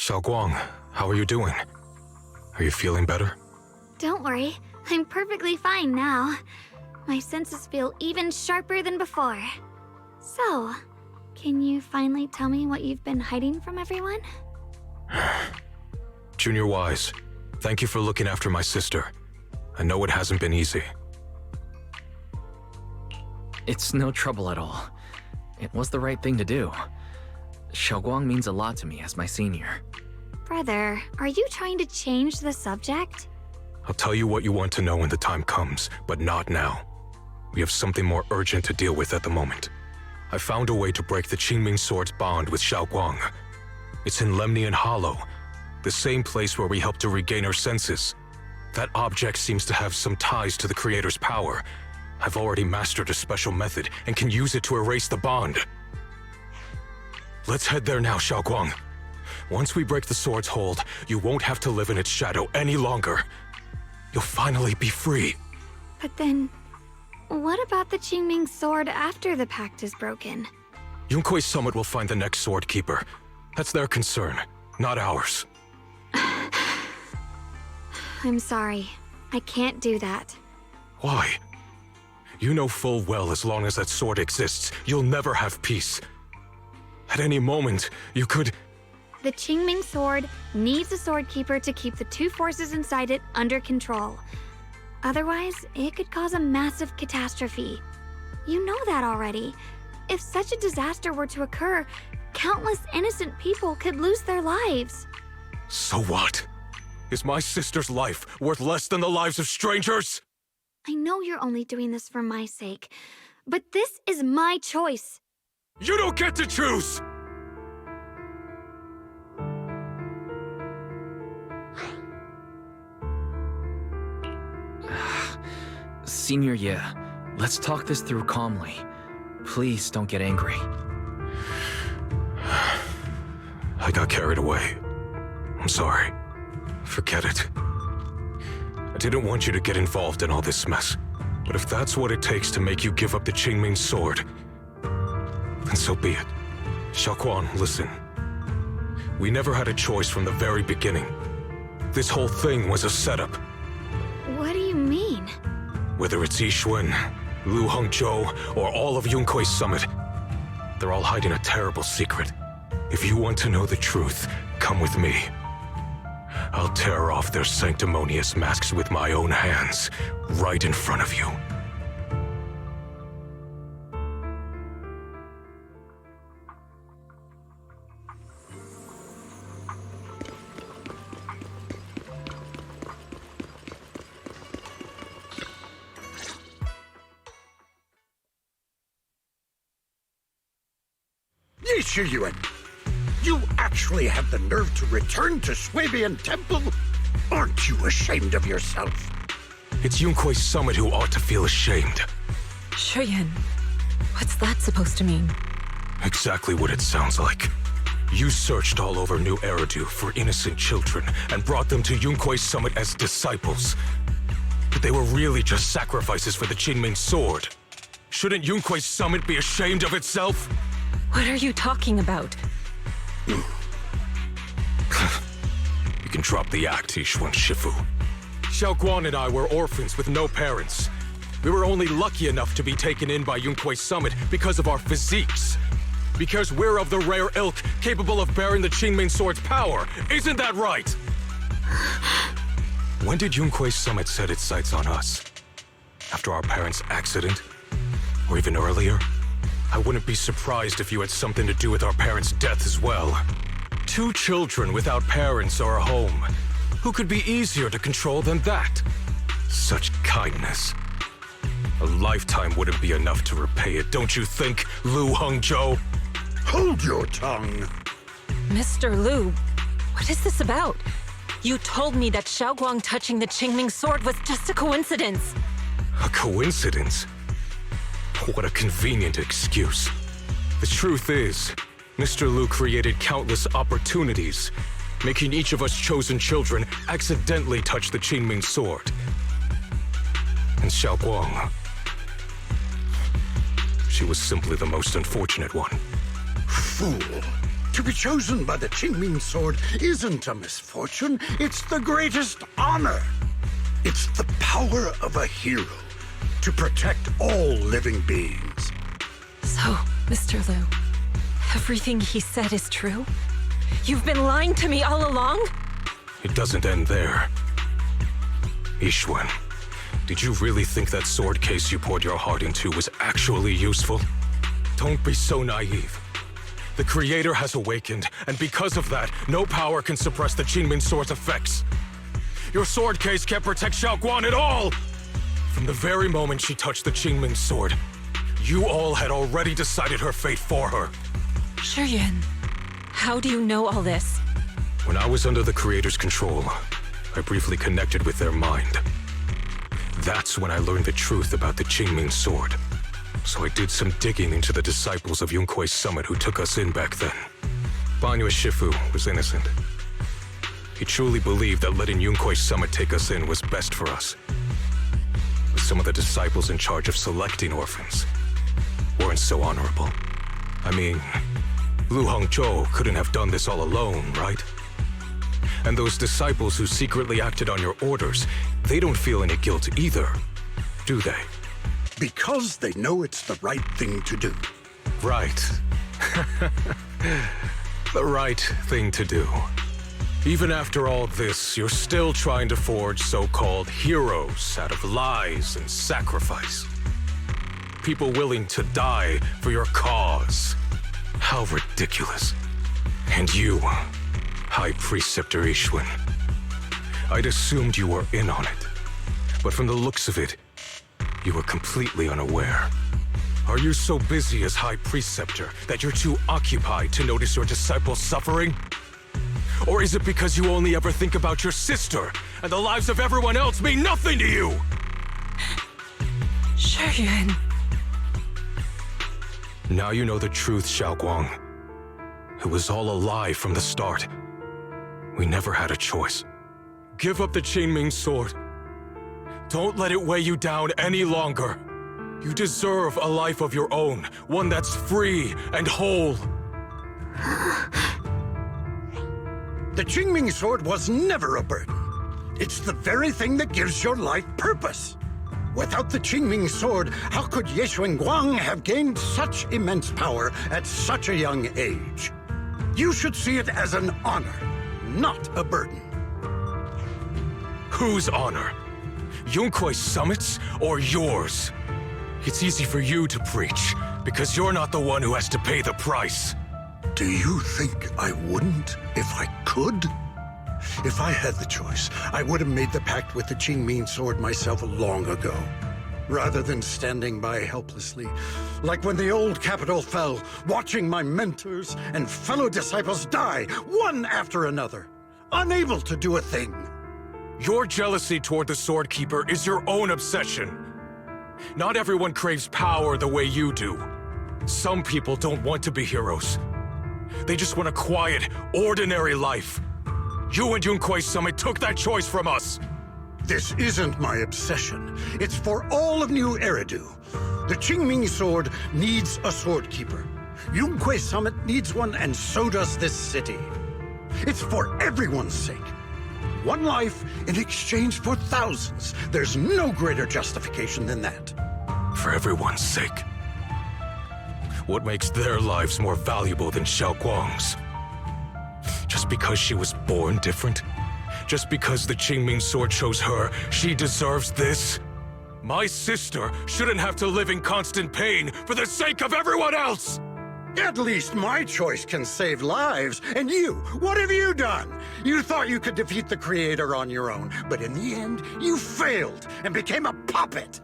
Xiaoguang, how are you doing? Are you feeling better? Don't worry, I'm perfectly fine now. My senses feel even sharper than before. So, can you finally tell me what you've been hiding from everyone? Junior Wise, thank you for looking after my sister. I know it hasn't been easy. It's no trouble at all. It was the right thing to do. Xiaoguang means a lot to me as my senior. Brother, are you trying to change the subject? I'll tell you what you want to know when the time comes, but not now. We have something more urgent to deal with at the moment. I found a way to break the Qingming Sword's bond with Xiaoguang. It's in Lemnian Hollow, the same place where we helped to regain her senses. That object seems to have some ties to the Creator's power. I've already mastered a special method and can use it to erase the bond. Let's head there now, Xiaoguang. Once we break the sword's hold, you won't have to live in its shadow any longer. You'll finally be free. But then, what about the Qingming Sword after the pact is broken? Yunkuei Summit will find the next sword keeper. That's their concern, not ours. I'm sorry. I can't do that. Why? You know full well as long as that sword exists, you'll never have peace. At any moment, you could... The Qingming Sword needs a sword keeper to keep the two forces inside it under control. Otherwise, it could cause a massive catastrophe. You know that already. If such a disaster were to occur, countless innocent people could lose their lives. So what? Is my sister's life worth less than the lives of strangers? I know you're only doing this for my sake, but this is my choice. You don't get to choose! Senior Ye, let's talk this through calmly. Please don't get angry. I got carried away. I'm sorry. Forget it. I didn't want you to get involved in all this mess. But if that's what it takes to make you give up the Qingming Sword, then so be it. Xiaoguang, listen. We never had a choice from the very beginning. This whole thing was a setup. What do you mean? Whether it's Yishuan, Lu Hongzhou, or all of Yunkuei Summit, they're all hiding a terrible secret. If you want to know the truth, come with me. I'll tear off their sanctimonious masks with my own hands, right in front of you. Yi Shiyuan, you actually have the nerve to return to Swabian Temple? Aren't you ashamed of yourself? It's Yunkui's summit who ought to feel ashamed. Shuyan, what's that supposed to mean? Exactly what it sounds like. You searched all over New Eridu for innocent children and brought them to Yunkui's summit as disciples. But they were really just sacrifices for the Qingming sword. Shouldn't Yunkui's summit be ashamed of itself? What are you talking about? You can drop the act, Yishuan Shifu. Xiaoguan and I were orphans with no parents. We were only lucky enough to be taken in by Yunkui's summit because of our physiques. Because we're of the rare ilk capable of bearing the Qingming sword's power. Isn't that right? When did Yunkui's summit set its sights on us? After our parents' accident? Or even earlier? I wouldn't be surprised if you had something to do with our parents' death as well. 2 children without parents or a home. Who could be easier to control than that? Such kindness. A lifetime wouldn't be enough to repay it, don't you think, Lu Hongzhou? Hold your tongue. Mr. Lu, what is this about? You told me that Xiaoguang touching the Qingming sword was just a coincidence. A coincidence? What a convenient excuse. The truth is, Mr. Lu created countless opportunities, making each of us chosen children accidentally touch the Qingming sword. And Xiaoguang, she was simply the most unfortunate one. Fool. To be chosen by the Qingming sword isn't a misfortune, it's the greatest honor. It's the power of a hero to protect all living beings. So, Mr. Lu, everything he said is true? You've been lying to me all along? It doesn't end there. Yishuan, did you really think that sword case you poured your heart into was actually useful? Don't be so naive. The Creator has awakened, and because of that, no power can suppress the Qingming sword's effects. Your sword case can't protect Xiaoguan at all! From the very moment she touched the Qingming sword, you all had already decided her fate for her. Shuyan, how do you know all this? When I was under the Creator's control, I briefly connected with their mind. That's when I learned the truth about the Qingming sword. So I did some digging into the disciples of Yunkui's summit who took us in back then. Banyue Shifu was innocent. He truly believed that letting Yunkui's summit take us in was best for us. But some of the disciples in charge of selecting orphans weren't so honorable. I mean, Lu Hongzhou couldn't have done this all alone, right? And those disciples who secretly acted on your orders, they don't feel any guilt either, do they? Because they know it's the right thing to do. Right. The right thing to do. Even after all this, you're still trying to forge so-called heroes out of lies and sacrifice. People willing to die for your cause. How ridiculous. And you, High Preceptor Yishuan, I'd assumed you were in on it. But from the looks of it, you were completely unaware. Are you so busy as High Preceptor that you're too occupied to notice your disciples suffering? Or is it because you only ever think about your sister, and the lives of everyone else mean nothing to you? Shuyan. Now you know the truth, Xiaoguang. It was all a lie from the start. We never had a choice. Give up the Qingming sword. Don't let it weigh you down any longer. You deserve a life of your own, one that's free and whole. The Qingming sword was never a burden. It's the very thing that gives your life purpose. Without the Qingming sword, how could Ye Guang have gained such immense power at such a young age? You should see it as an honor, not a burden. Whose honor? Yunkui's summit's or yours? It's easy for you to preach, because you're not the one who has to pay the price. Do you think I wouldn't if I could? If I had the choice, I would have made the pact with the Qingming sword myself long ago. rather than standing by helplessly, like when the old capital fell, watching my mentors and fellow disciples die, one after another, unable to do a thing. Your jealousy toward the Sword Keeper is your own obsession. Not everyone craves power the way you do. Some people don't want to be heroes. They just want a quiet, ordinary life. You and Yunquei Summit took that choice from us. This isn't my obsession. It's for all of New Eridu. The Qingming Sword needs a Sword Keeper. Yunquei Summit needs one, and so does this city. It's for everyone's sake. One life in exchange for thousands. There's no greater justification than that. For everyone's sake. What makes their lives more valuable than Xiao Guang's? Just because she was born different? Just because the Qingming Sword chose her, she deserves this? My sister shouldn't have to live in constant pain for the sake of everyone else! At least my choice can save lives. And you, what have you done? You thought you could defeat the Creator on your own, but in the end, you failed and became a puppet.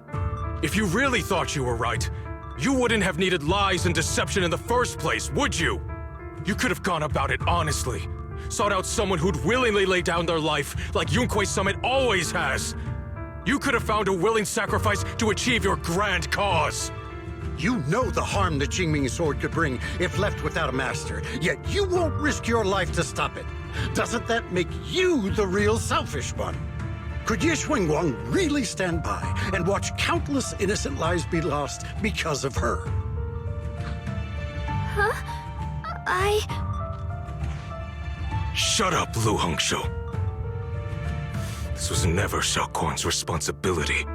If you really thought you were right, you wouldn't have needed lies and deception in the first place, would you? You could have gone about it honestly. Sought out someone who'd willingly lay down their life like Yunquei Summit always has. You could have found a willing sacrifice to achieve your grand cause. You know the harm the Qingming Sword could bring if left without a master, yet you won't risk your life to stop it. Doesn't that make you the real selfish one? Could Ye Xuanguang really stand by and watch countless innocent lives be lost because of her? Huh? Shut up, Lu Hongshou. This was never Xiao Guang's responsibility.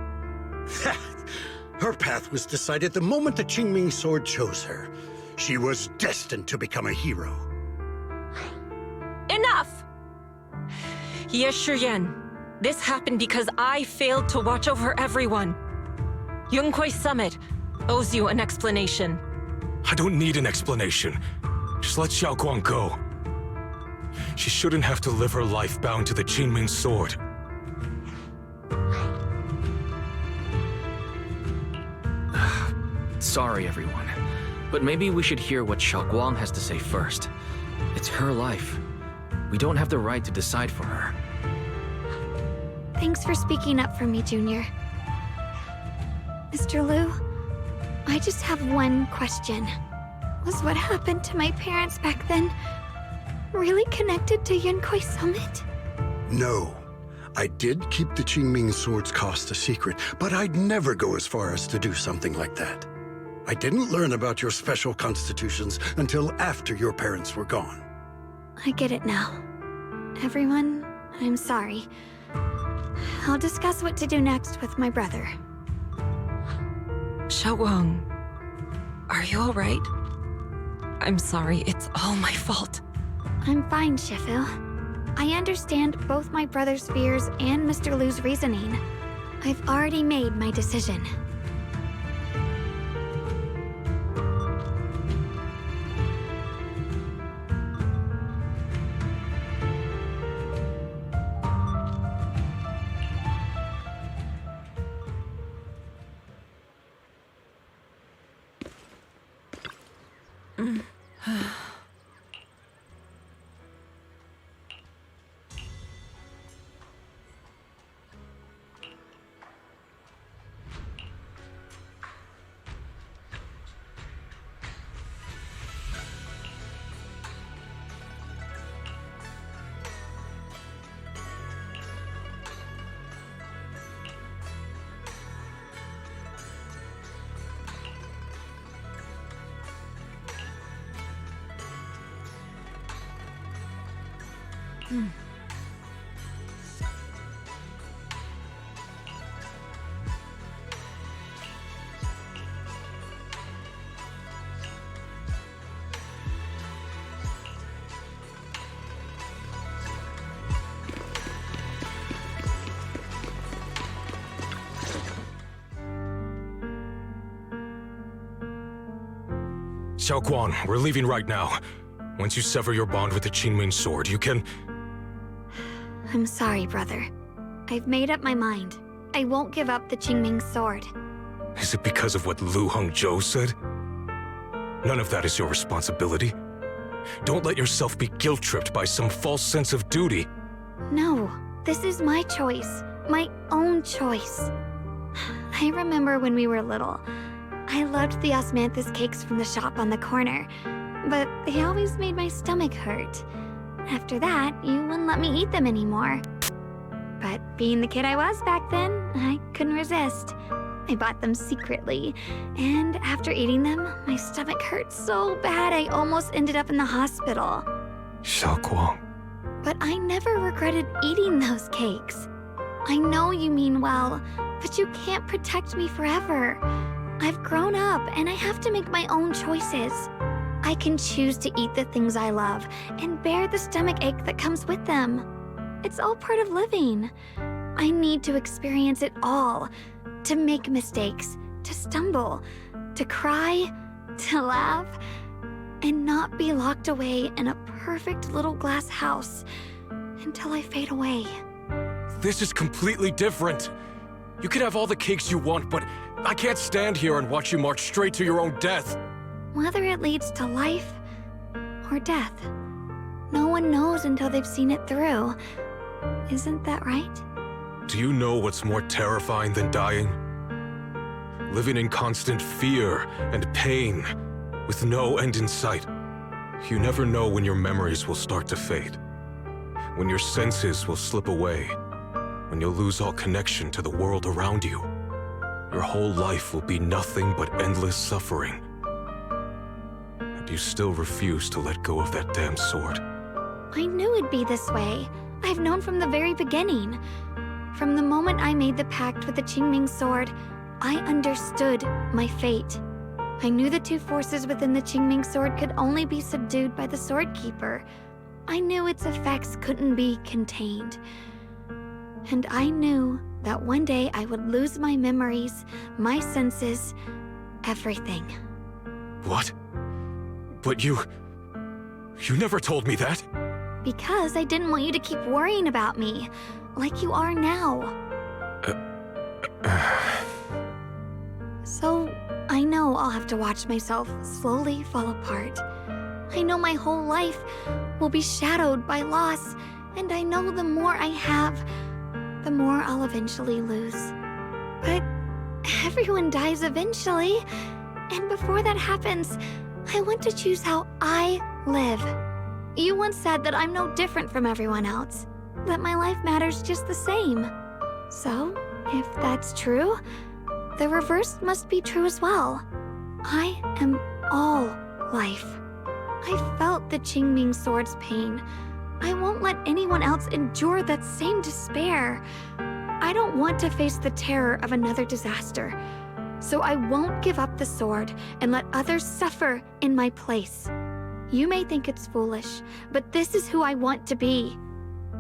Her path was decided the moment the Qingming Sword chose her. She was destined to become a hero. Enough! Ye Shiyan, this happened because I failed to watch over everyone. Yunquei Summit owes you an explanation. I don't need an explanation. Just let Xiao Guang go. She shouldn't have to live her life bound to the Qingming Sword. Sorry, everyone. But maybe we should hear what Xiao Guang has to say first. It's her life. We don't have the right to decide for her. Thanks for speaking up for me, Junior. Mr. Liu, I just have one question. Was what happened to my parents back then really connected to Yunquei Summit? No. I did keep the Qingming Sword's cost a secret, but I'd never go as far as to do something like that. I didn't learn about your special constitutions until after your parents were gone. I get it now. Everyone, I'm sorry. I'll discuss what to do next with my brother. Xiao Guang, are you alright? I'm sorry, it's all my fault. I'm fine, Shifu. I understand both my brother's fears and Mr. Liu's reasoning. I've already made my decision. Xiao Guang, we're leaving right now. Once you sever your bond with the Qingming Sword, you can... I'm sorry, brother. I've made up my mind. I won't give up the Qingming Sword. Is it because of what Lu Hongzhou said? None of that is your responsibility. Don't let yourself be guilt-tripped by some false sense of duty. No, this is my choice. My own choice. I remember when we were little. I loved the osmanthus cakes from the shop on the corner, but they always made my stomach hurt. After that, you wouldn't let me eat them anymore. But being the kid I was back then, I couldn't resist. I bought them secretly, and after eating them, my stomach hurt so bad I almost ended up in the hospital. Xiaoguang. But I never regretted eating those cakes. I know you mean well, but you can't protect me forever. I've grown up, and I have to make my own choices. I can choose to eat the things I love, and bear the stomach ache that comes with them. It's all part of living. I need to experience it all. To make mistakes, to stumble, to cry, to laugh, and not be locked away in a perfect little glass house until I fade away. This is completely different. You can have all the cakes you want, but I can't stand here and watch you march straight to your own death. Whether it leads to life or death, no one knows until they've seen it through. Isn't that right? Do you know what's more terrifying than dying? Living in constant fear and pain, with no end in sight. You never know when your memories will start to fade, when your senses will slip away, when you'll lose all connection to the world around you. Your whole life will be nothing but endless suffering. And you still refuse to let go of that damn sword. I knew it'd be this way. I've known from the very beginning. From the moment I made the pact with the Qingming sword, I understood my fate. I knew the two forces within the Qingming sword could only be subdued by the sword keeper. I knew its effects couldn't be contained. And I knew that one day I would lose my memories, my senses, everything. What? But you never told me that. Because I didn't want you to keep worrying about me, like you are now. So, I know I'll have to watch myself slowly fall apart. I know my whole life will be shadowed by loss, and I know the more I have, the more I'll eventually lose. But everyone dies eventually, and before that happens, I want to choose how I live. You once said that I'm no different from everyone else, that my life matters just the same. So, if that's true, the reverse must be true as well. I am all life. I felt the Qingming sword's pain. I won't let anyone else endure that same despair. I don't want to face the terror of another disaster. So I won't give up the sword and let others suffer in my place. You may think it's foolish, but this is who I want to be.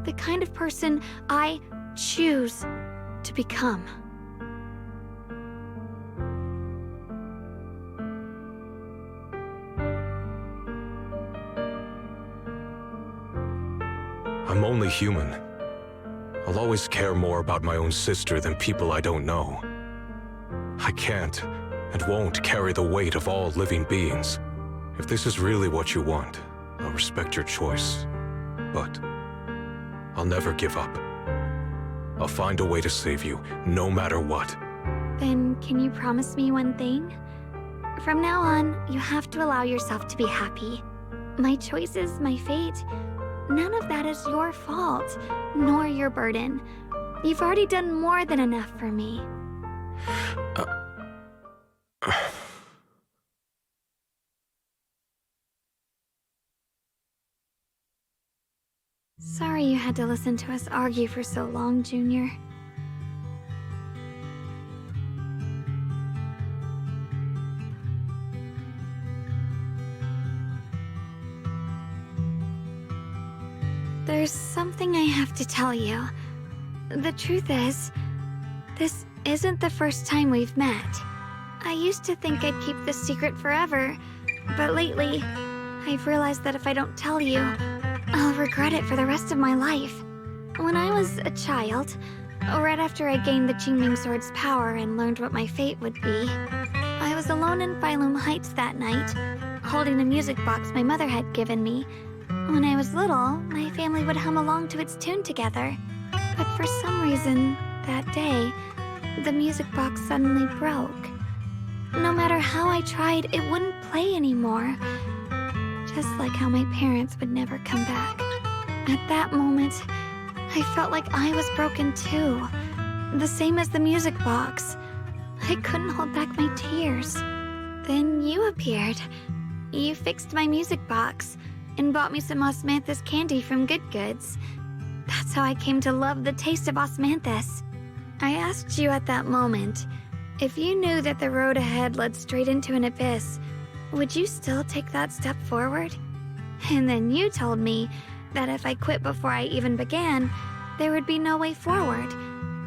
The kind of person I choose to become. I'm only human. I'll always care more about my own sister than people I don't know. I can't and won't carry the weight of all living beings. If this is really what you want, I'll respect your choice. But I'll never give up. I'll find a way to save you, no matter what. Then can you promise me one thing? From now on, you have to allow yourself to be happy. My choices, my fate, none of that is your fault, nor your burden. You've already done more than enough for me. Sorry you had to listen to us argue for so long, Junior. There's something I have to tell you. The truth is, this isn't the first time we've met. I used to think I'd keep this secret forever, but lately, I've realized that if I don't tell you, I'll regret it for the rest of my life. When I was a child, Right after I gained the Qingming Sword's power and learned what my fate would be, I was alone in Phylum Heights that night, holding a music box my mother had given me. When I was little, my family would hum along to its tune together. But for some reason, that day, the music box suddenly broke. No matter how I tried, it wouldn't play anymore. Just like how my parents would never come back. At that moment, I felt like I was broken too. The same as the music box. I couldn't hold back my tears. Then you appeared. You fixed my music box and bought me some osmanthus candy from Good Goods. That's how I came to love the taste of osmanthus. I asked you at that moment, if you knew that the road ahead led straight into an abyss, would you still take that step forward? And then you told me that if I quit before I even began, there would be no way forward,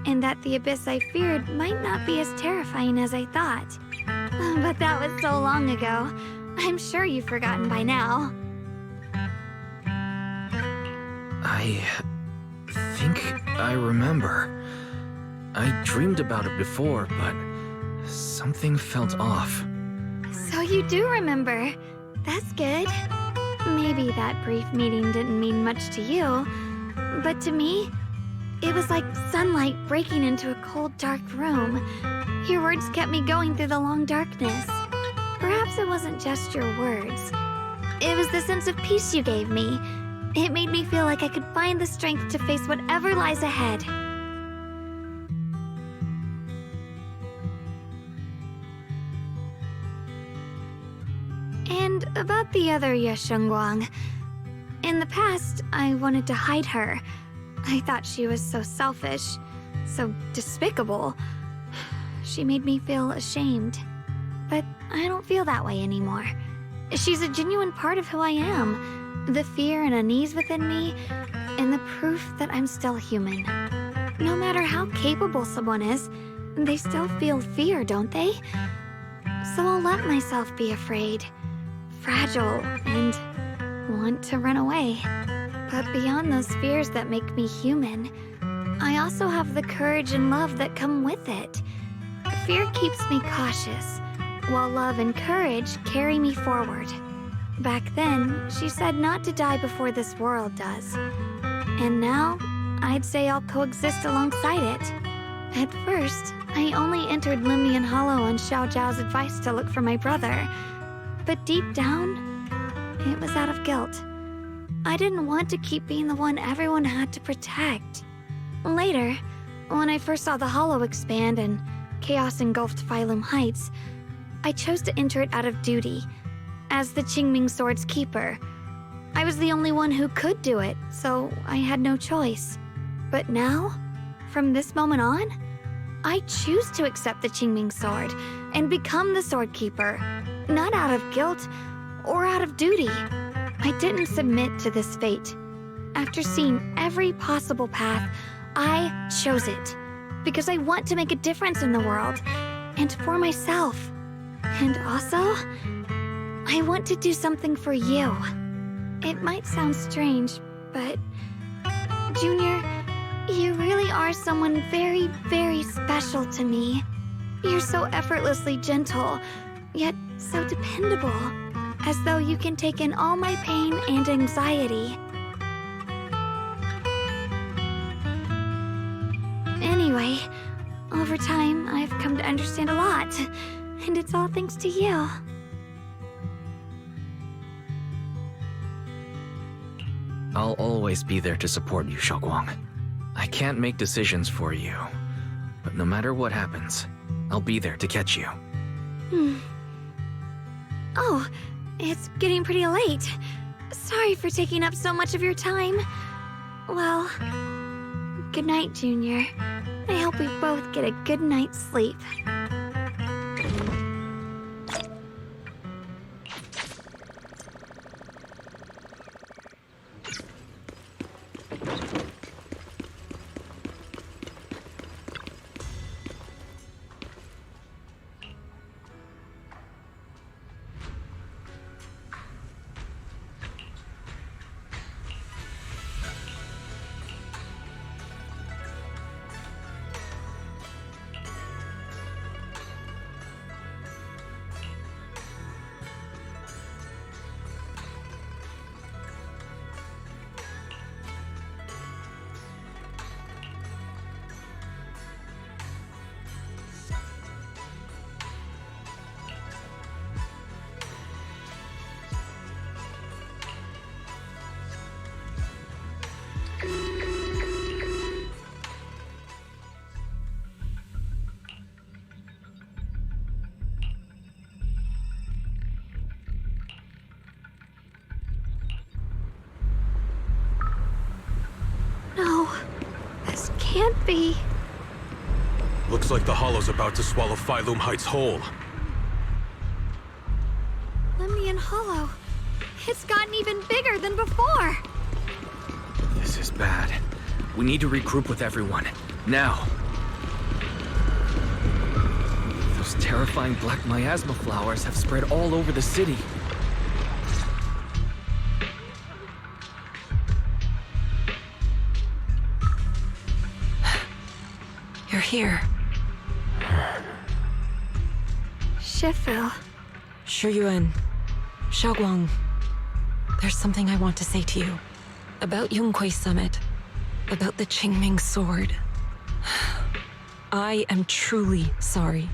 and that the abyss I feared might not be as terrifying as I thought. But that was so long ago. I'm sure you've forgotten by now. I think I remember. I dreamed about it before, but something felt off. So you do remember. That's good. Maybe that brief meeting didn't mean much to you, but to me, it was like sunlight breaking into a cold, dark room. Your words kept me going through the long darkness. Perhaps it wasn't just your words. It was the sense of peace you gave me. It made me feel like I could find the strength to face whatever lies ahead. And about the other Yeshengguang. In the past, I wanted to hide her. I thought she was so selfish, so despicable. She made me feel ashamed. But I don't feel that way anymore. She's a genuine part of who I am. The fear and unease within me, and the proof that I'm still human. No matter how capable someone is, they still feel fear, don't they? So I'll let myself be afraid, fragile, and want to run away. But beyond those fears that make me human, I also have the courage and love that come with it. Fear keeps me cautious, while love and courage carry me forward. Back then, she said not to die before this world does. And now, I'd say I'll coexist alongside it. At first, I only entered Limnian Hollow on Xiao Zhao's advice to look for my brother. But deep down, it was out of guilt. I didn't want to keep being the one everyone had to protect. Later, when I first saw the Hollow expand and chaos engulfed Phylum Heights, I chose to enter it out of duty. As the Qingming Sword's keeper, I was the only one who could do it, so I had no choice. But now, from this moment on, I choose to accept the Qingming Sword and become the Sword Keeper, not out of guilt or out of duty. I didn't submit to this fate. After seeing every possible path, I chose it because I want to make a difference in the world and for myself. And also, I want to do something for you. It might sound strange, but Junior, you really are someone very, very special to me. You're so effortlessly gentle, yet so dependable, as though you can take in all my pain and anxiety. Anyway, over time, I've come to understand a lot, and it's all thanks to you. I'll always be there to support you, Xiaoguang. I can't make decisions for you, but no matter what happens, I'll be there to catch you. Oh, it's getting pretty late. Sorry for taking up so much of your time. Well, good night, Junior. I hope we both get a good night's sleep. can't be. Looks like the Hollow's about to swallow Phylum Heights whole. Lemnian Hollow. It's gotten even bigger than before. This is bad. We need to regroup with everyone. Now. Those terrifying black miasma flowers have spread all over the city. You're here. Shifu. Shuyuan. Xiaoguang. There's something I want to say to you. About Yunquei Summit. About the Qingming sword. I am truly sorry.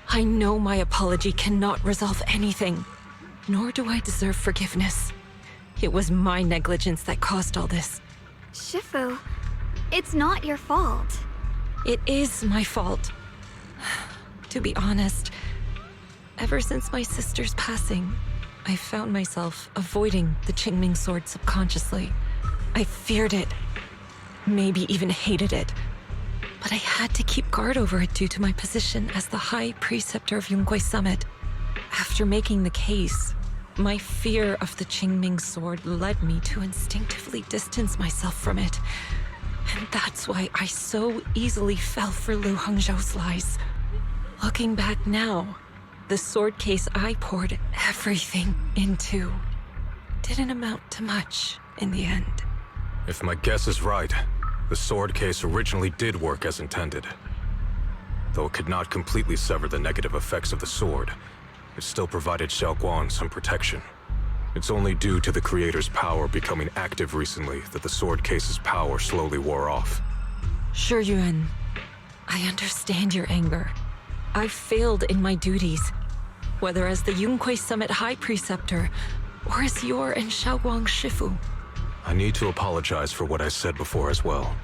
I know my apology cannot resolve anything. Nor do I deserve forgiveness. It was my negligence that caused all this. Shifu, it's not your fault. It is my fault. To be honest, ever since my sister's passing, I found myself avoiding the Qingming sword subconsciously. I feared it, maybe even hated it. But I had to keep guard over it due to my position as the High Preceptor of Yunquei Summit. After making the case, my fear of the Qingming sword led me to instinctively distance myself from it. And that's why I so easily fell for Lu Hangzhou's lies. Looking back now, the sword case I poured everything into didn't amount to much in the end. If my guess is right, the sword case originally did work as intended. Though it could not completely sever the negative effects of the sword, it still provided Xiaoguang some protection. It's only due to the creator's power becoming active recently that the sword case's power slowly wore off. Shuyuan, I understand your anger. I failed in my duties, whether as the Yunquei Summit High Preceptor or as your and Xiaoguang's Shifu. I need to apologize for what I said before as well.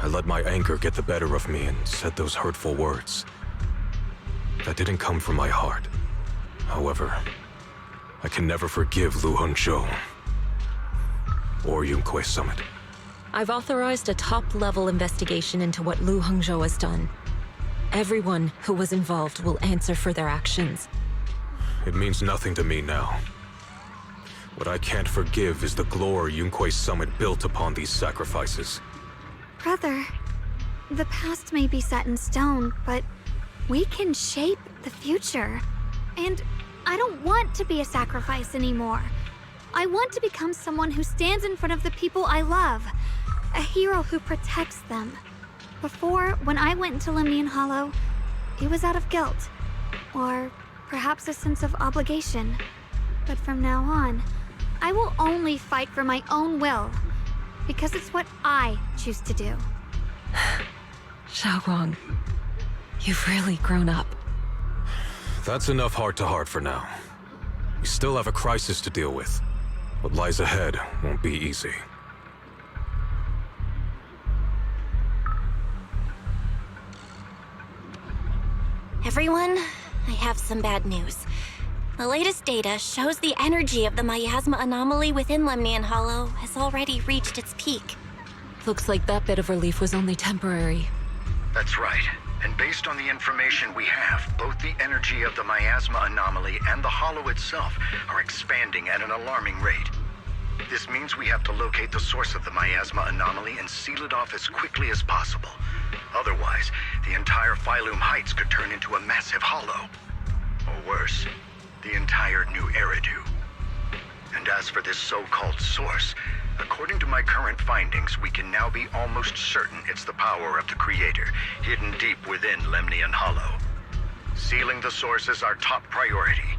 I let my anger get the better of me and said those hurtful words. That didn't come from my heart. However, I can never forgive Lu Hangzhou or Yunquei Summit. I've authorized a top-level investigation into what Lu Hangzhou has done. Everyone who was involved will answer for their actions. It means nothing to me now. What I can't forgive is the glory Yunquei Summit built upon these sacrifices. Brother, the past may be set in stone, but we can shape the future. And I don't want to be a sacrifice anymore. I want to become someone who stands in front of the people I love. A hero who protects them. Before, when I went into Lemnian Hollow, it was out of guilt. Or perhaps a sense of obligation. But from now on, I will only fight for my own will. Because it's what I choose to do. Xiaoguang, you've really grown up. That's enough heart-to-heart for now. We still have a crisis to deal with. What lies ahead won't be easy. Everyone, I have some bad news. The latest data shows the energy of the miasma anomaly within Lemnian Hollow has already reached its peak. Looks like that bit of relief was only temporary. That's right. And based on the information we have, both the energy of the miasma anomaly and the hollow itself are expanding at an alarming rate. This means we have to locate the source of the miasma anomaly and seal it off as quickly as possible. Otherwise, the entire Phylum Heights could turn into a massive hollow. Or worse, the entire new Eridu. And as for this so-called source, according to my current findings, we can now be almost certain it's the power of the Creator, hidden deep within Lemnian Hollow. Sealing the source is our top priority.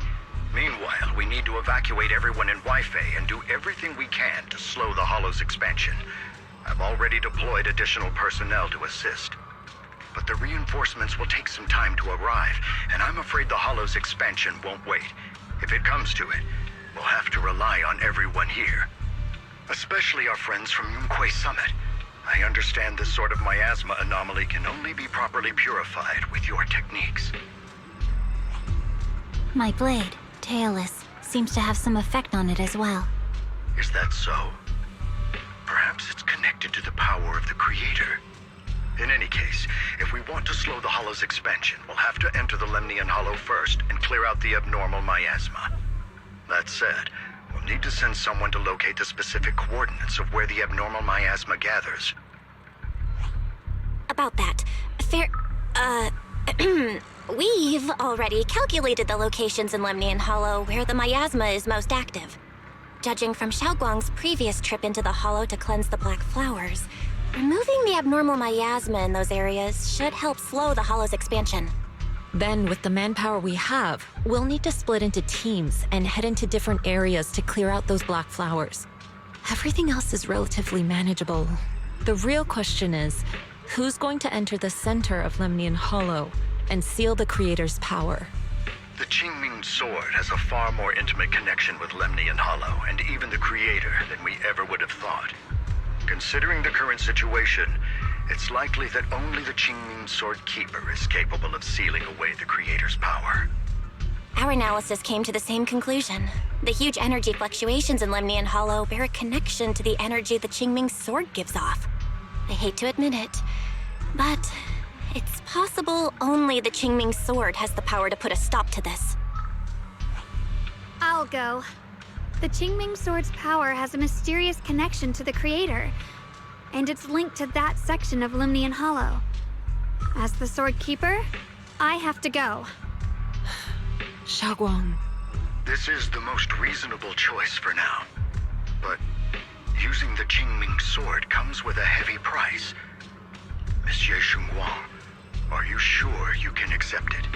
Meanwhile, we need to evacuate everyone in Wi-Fi and do everything we can to slow the Hollow's expansion. I've already deployed additional personnel to assist. But the reinforcements will take some time to arrive, and I'm afraid the Hollow's expansion won't wait. If it comes to it, we'll have to rely on everyone here. Especially our friends from Yunquei Summit. I understand this sort of miasma anomaly can only be properly purified with your techniques. My blade, Tailless, seems to have some effect on it as well. Is that so? Perhaps it's connected to the power of the Creator. In any case, if we want to slow the Hollow's expansion, we'll have to enter the Lemnian Hollow first and clear out the abnormal miasma. That said, we'll need to send someone to locate the specific coordinates of where the abnormal miasma gathers. About that, we've already calculated the locations in Lemnian Hollow where the miasma is most active. Judging from Xiaoguang's previous trip into the Hollow to cleanse the black flowers, removing the abnormal miasma in those areas should help slow the Hollow's expansion. Then, with the manpower we have, we'll need to split into teams and head into different areas to clear out those black flowers. Everything else is relatively manageable. The real question is, who's going to enter the center of Lemnian Hollow and seal the Creator's power? The Qingming Sword has a far more intimate connection with Lemnian Hollow and even the Creator than we ever would have thought. Considering the current situation, it's likely that only the Qingming Sword Keeper is capable of sealing away the Creator's power. Our analysis came to the same conclusion. The huge energy fluctuations in Lemnian Hollow bear a connection to the energy the Qingming Sword gives off. I hate to admit it, but it's possible only the Qingming Sword has the power to put a stop to this. I'll go. The Qingming Sword's power has a mysterious connection to the Creator, and it's linked to that section of Lemnian Hollow. As the Sword Keeper, I have to go. Xiaoguang. This is the most reasonable choice for now. But using the Qingming Sword comes with a heavy price. Monsieur Xunguang, are you sure you can accept it?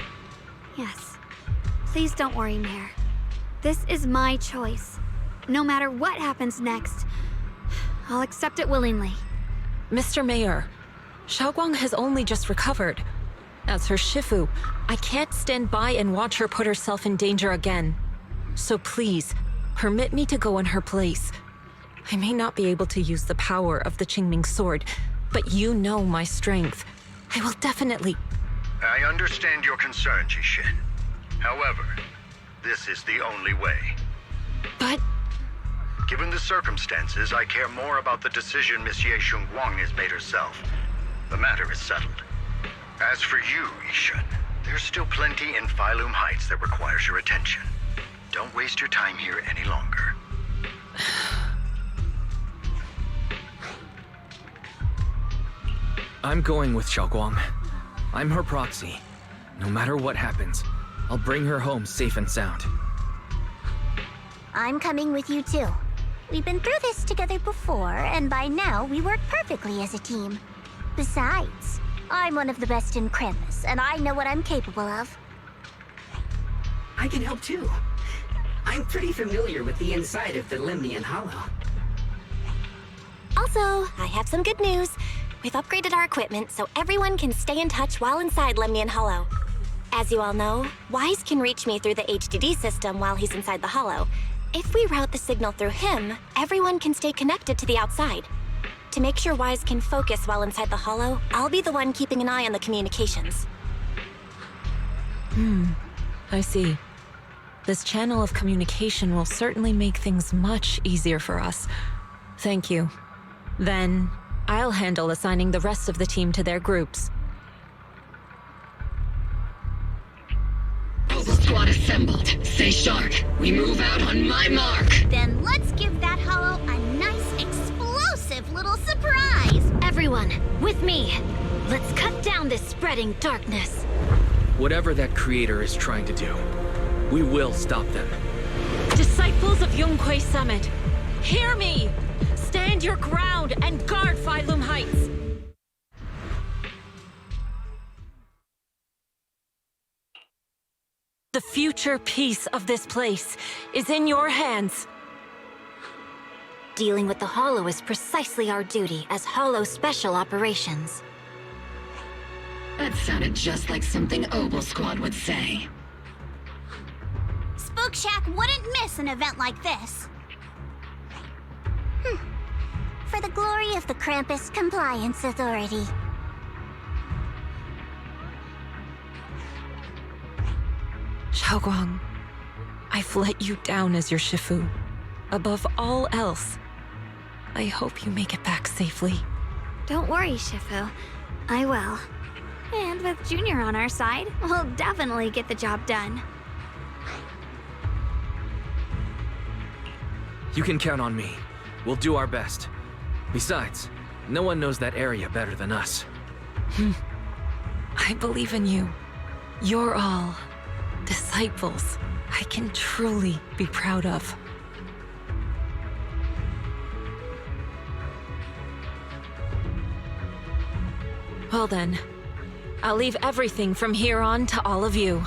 Yes. Please don't worry, Mayor. This is my choice. No matter what happens next, I'll accept it willingly. Mr. Mayor, Xiaoguang has only just recovered. As her Shifu, I can't stand by and watch her put herself in danger again. So please, permit me to go in her place. I may not be able to use the power of the Qingming Sword, but you know my strength. I will definitely... I understand your concern, Jishin. However, this is the only way. But... Given the circumstances, I care more about the decision Miss Ye Xunguang has made herself. The matter is settled. As for you, Yishun, there's still plenty in Phylum Heights that requires your attention. Don't waste your time here any longer. I'm going with Xiaoguang. I'm her proxy. No matter what happens, I'll bring her home safe and sound. I'm coming with you too. We've been through this together before, and by now we work perfectly as a team. Besides, I'm one of the best in Krampus, and I know what I'm capable of. I can help too. I'm pretty familiar with the inside of the Lemnian Hollow. Also, I have some good news. We've upgraded our equipment so everyone can stay in touch while inside Lemnian Hollow. As you all know, Wise can reach me through the HDD system while he's inside the Hollow. If we route the signal through him, everyone can stay connected to the outside. To make sure Wise can focus while inside the Hollow, I'll be the one keeping an eye on the communications. I see. This channel of communication will certainly make things much easier for us. Thank you. Then, I'll handle assigning the rest of the team to their groups. All the squad assembled. Stay sharp. We move out on my mark. Then let's give that Hollow a nice, explosive little surprise! Everyone, with me! Let's cut down this spreading darkness. Whatever that Creator is trying to do, we will stop them. Disciples of Yunquei Summit, hear me! Stand your ground and guard Phylum Heights! The future peace of this place is in your hands. Dealing with the Hollow is precisely our duty as Hollow Special Operations. That sounded just like something Obel Squad would say. Spook Shack wouldn't miss an event like this. For the glory of the Krampus Compliance Authority. Xiaoguang, I've let you down as your Shifu. Above all else, I hope you make it back safely. Don't worry, Shifu. I will. And with Junior on our side, we'll definitely get the job done. You can count on me. We'll do our best. Besides, no one knows that area better than us. I believe in you. You're all disciples I can truly be proud of. Well then, I'll leave everything from here on to all of you.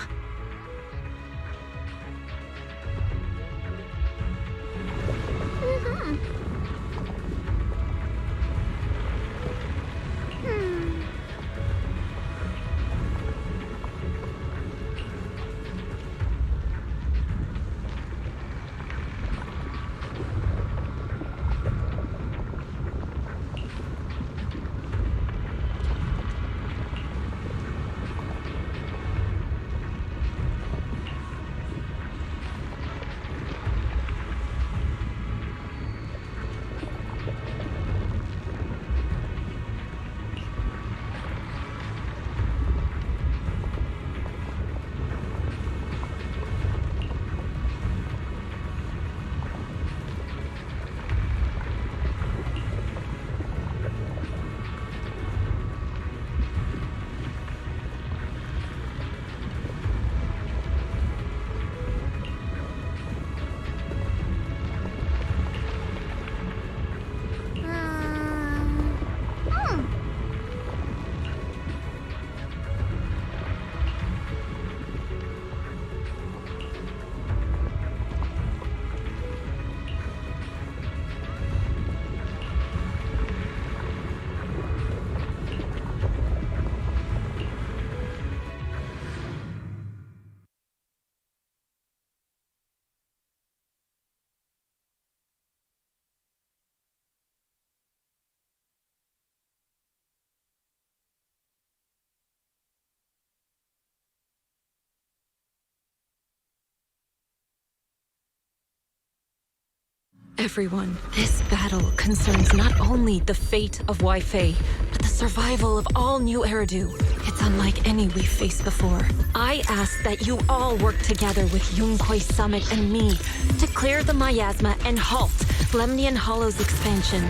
Everyone, this battle concerns not only the fate of Wi-Fi, but the survival of all new Eridu. It's unlike any we've faced before. I ask that you all work together with Yunquay Summit and me to clear the miasma and halt Lemnian Hollow's expansion.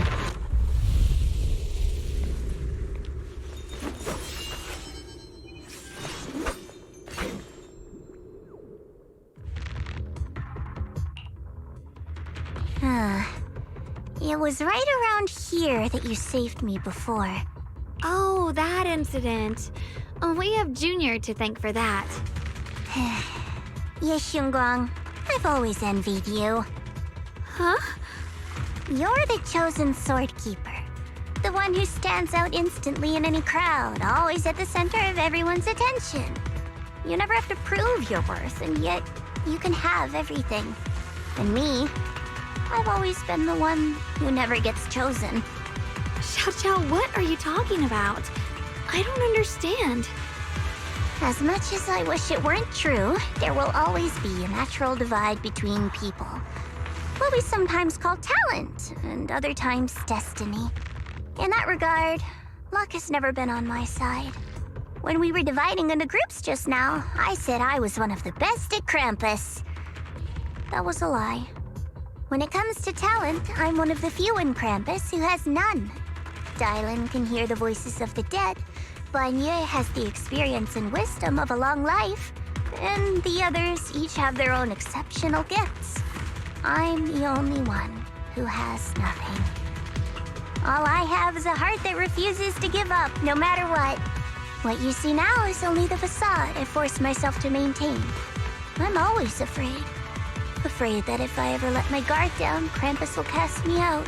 It was right around here that you saved me before. Oh, that incident. We have Junior to thank for that. Yes, Xingguang. I've always envied you. Huh? You're the chosen sword keeper. The one who stands out instantly in any crowd, always at the center of everyone's attention. You never have to prove your worth, and yet you can have everything. And me, I've always been the one who never gets chosen. Xiao, what are you talking about? I don't understand. As much as I wish it weren't true, there will always be a natural divide between people. What we sometimes call talent, and other times destiny. In that regard, luck has never been on my side. When we were dividing into groups just now, I said I was one of the best at Krampus. That was a lie. When it comes to talent, I'm one of the few in Krampus who has none. Dylan can hear the voices of the dead. Banya has the experience and wisdom of a long life. And the others each have their own exceptional gifts. I'm the only one who has nothing. All I have is a heart that refuses to give up, no matter what. What you see now is only the facade I forced myself to maintain. I'm always afraid. Afraid that if I ever let my guard down, Krampus will cast me out.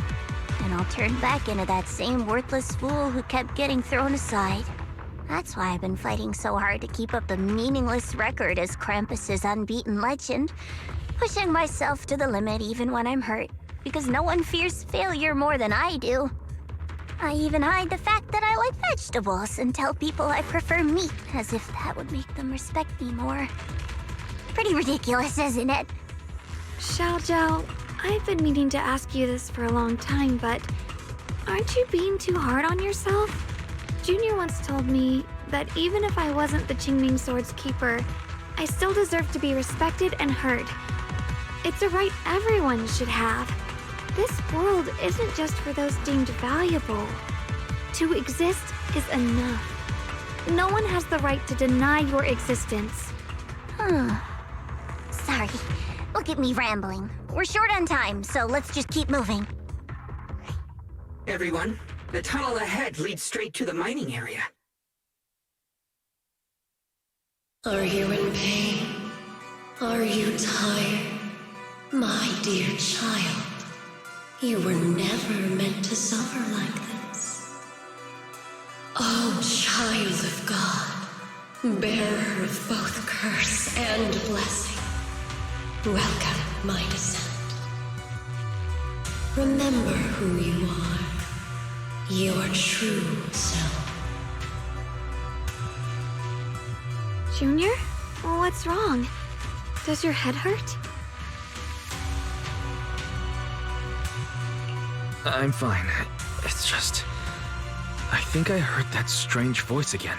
And I'll turn back into that same worthless fool who kept getting thrown aside. That's why I've been fighting so hard to keep up a meaningless record as Krampus's unbeaten legend. Pushing myself to the limit even when I'm hurt. Because no one fears failure more than I do. I even hide the fact that I like vegetables and tell people I prefer meat, as if that would make them respect me more. Pretty ridiculous, isn't it? Xiao, I've been meaning to ask you this for a long time, but aren't you being too hard on yourself? Junior once told me that even if I wasn't the Qingming Sword's keeper, I still deserve to be respected and heard. It's a right everyone should have. This world isn't just for those deemed valuable. To exist is enough. No one has the right to deny your existence. Sorry. Look at me rambling. We're short on time, so let's just keep moving. Everyone, the tunnel ahead leads straight to the mining area. Are you in pain? Are you tired? My dear child, you were never meant to suffer like this. Oh, child of God, bearer of both curse and blessing, welcome my descent. Remember who you are, your true self. Junior? What's wrong? Does your head hurt? I'm fine. It's just... I think I heard that strange voice again.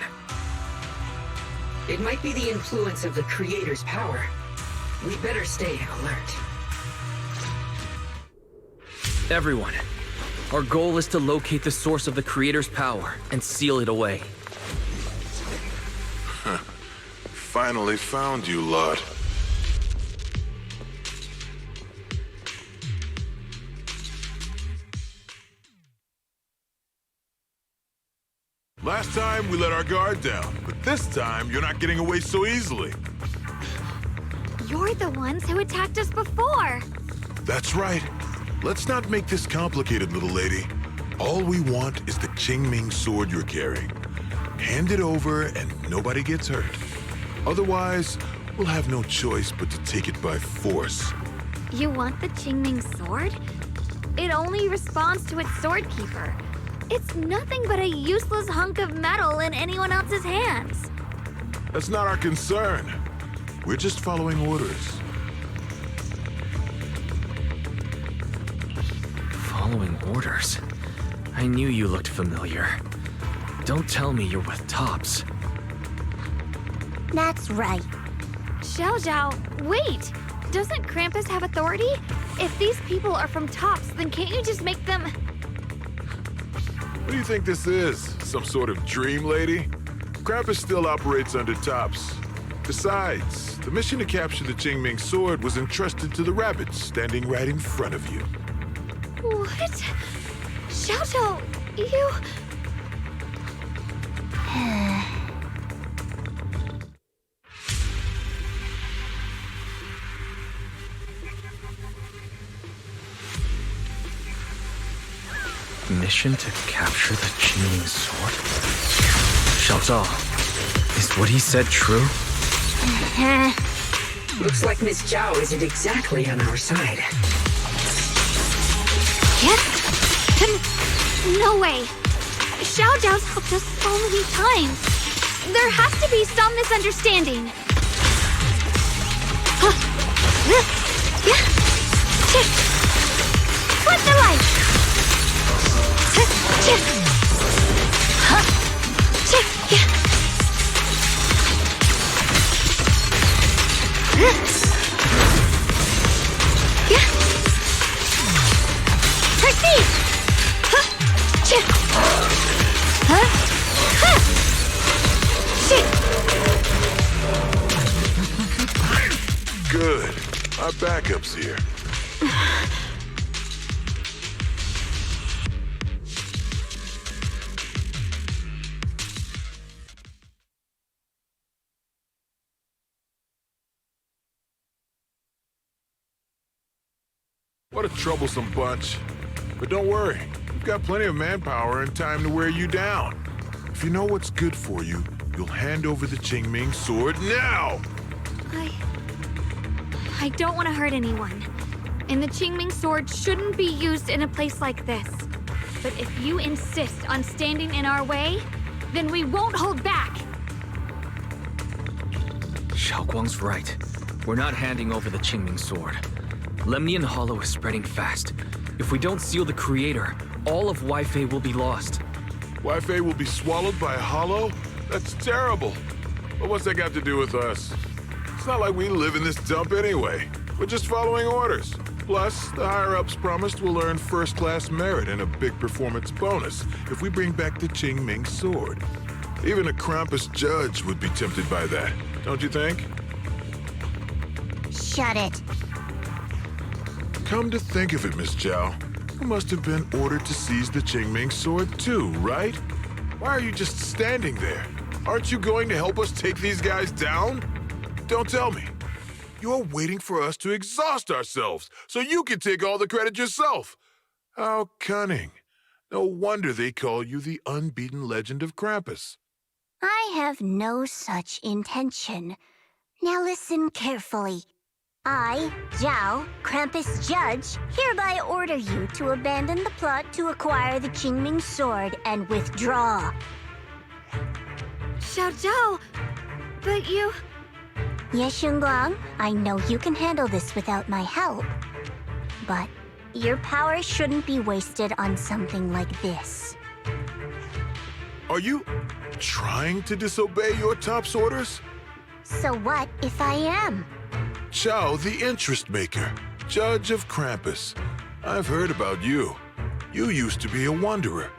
It might be the influence of the Creator's power. We better stay alert. Everyone, our goal is to locate the source of the Creator's power and seal it away. Finally found you, Lot. Last time, we let our guard down, but this time, you're not getting away so easily. You're the ones who attacked us before! That's right. Let's not make this complicated, little lady. All we want is the Qingming sword you're carrying. Hand it over and nobody gets hurt. Otherwise, we'll have no choice but to take it by force. You want the Qingming sword? It only responds to its sword keeper. It's nothing but a useless hunk of metal in anyone else's hands. That's not our concern. We're just following orders. Following orders? I knew you looked familiar. Don't tell me you're with Tops. That's right. Xiao Zhao, wait! Doesn't Krampus have authority? If these people are from Tops, then can't you just make them... What do you think this is? Some sort of dream lady? Krampus still operates under Tops. Besides, the mission to capture the Qingming sword was entrusted to the rabbits standing right in front of you. What? Xiao Zhao, you... Mission to capture the Qingming sword? Xiao Zhao, is what he said true? Looks like Miss Zhao isn't exactly on our side. No way! Xiao Zhao's helped us so many times. There has to be some misunderstanding. Flip the light! Good. Our backup's here. What a troublesome bunch. But don't worry, we've got plenty of manpower and time to wear you down. If you know what's good for you, you'll hand over the Qingming sword now! I don't want to hurt anyone. And the Qingming sword shouldn't be used in a place like this. But if you insist on standing in our way, then we won't hold back! Xiaoguang's right. We're not handing over the Qingming sword. Lemnian Hollow is spreading fast. If we don't seal the Creator, all of Weifei will be lost. Wi-Fi will be swallowed by a hollow? That's terrible. But what's that got to do with us? It's not like we live in this dump anyway. We're just following orders. Plus, the higher-ups promised we'll earn first-class merit and a big performance bonus if we bring back the Qingming sword. Even a Krampus judge would be tempted by that, don't you think? Shut it. Come to think of it, Miss Zhao, you must have been ordered to seize the Qingming sword too, right? Why are you just standing there? Aren't you going to help us take these guys down? Don't tell me. You're waiting for us to exhaust ourselves so you can take all the credit yourself. How cunning. No wonder they call you the unbeaten legend of Krampus. I have no such intention. Now listen carefully. I, Zhao, Krampus Judge, hereby order you to abandon the plot to acquire the Qingming sword and withdraw. Xiao Zhao, but you... Yes, Xunguang, I know you can handle this without my help. But your power shouldn't be wasted on something like this. Are you trying to disobey your top's orders? So what if I am? Zhao, the interest maker, judge of Krampus. I've heard about you. You used to be a wanderer.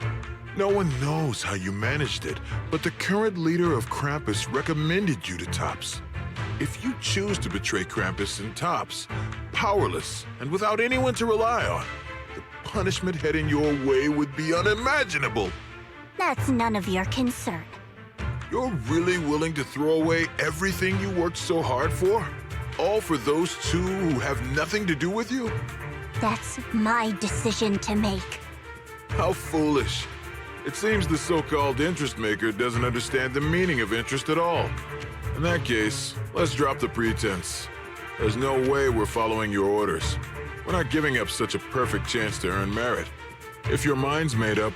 No one knows how you managed it, but the current leader of Krampus recommended you to Tops. If you choose to betray Krampus and Tops, powerless and without anyone to rely on, the punishment heading your way would be unimaginable. That's none of your concern. You're really willing to throw away everything you worked so hard for? All for those two who have nothing to do with you? That's my decision to make. How foolish. It seems the so-called interest maker doesn't understand the meaning of interest at all. In that case, let's drop the pretense. There's no way we're following your orders. We're not giving up such a perfect chance to earn merit. If your mind's made up,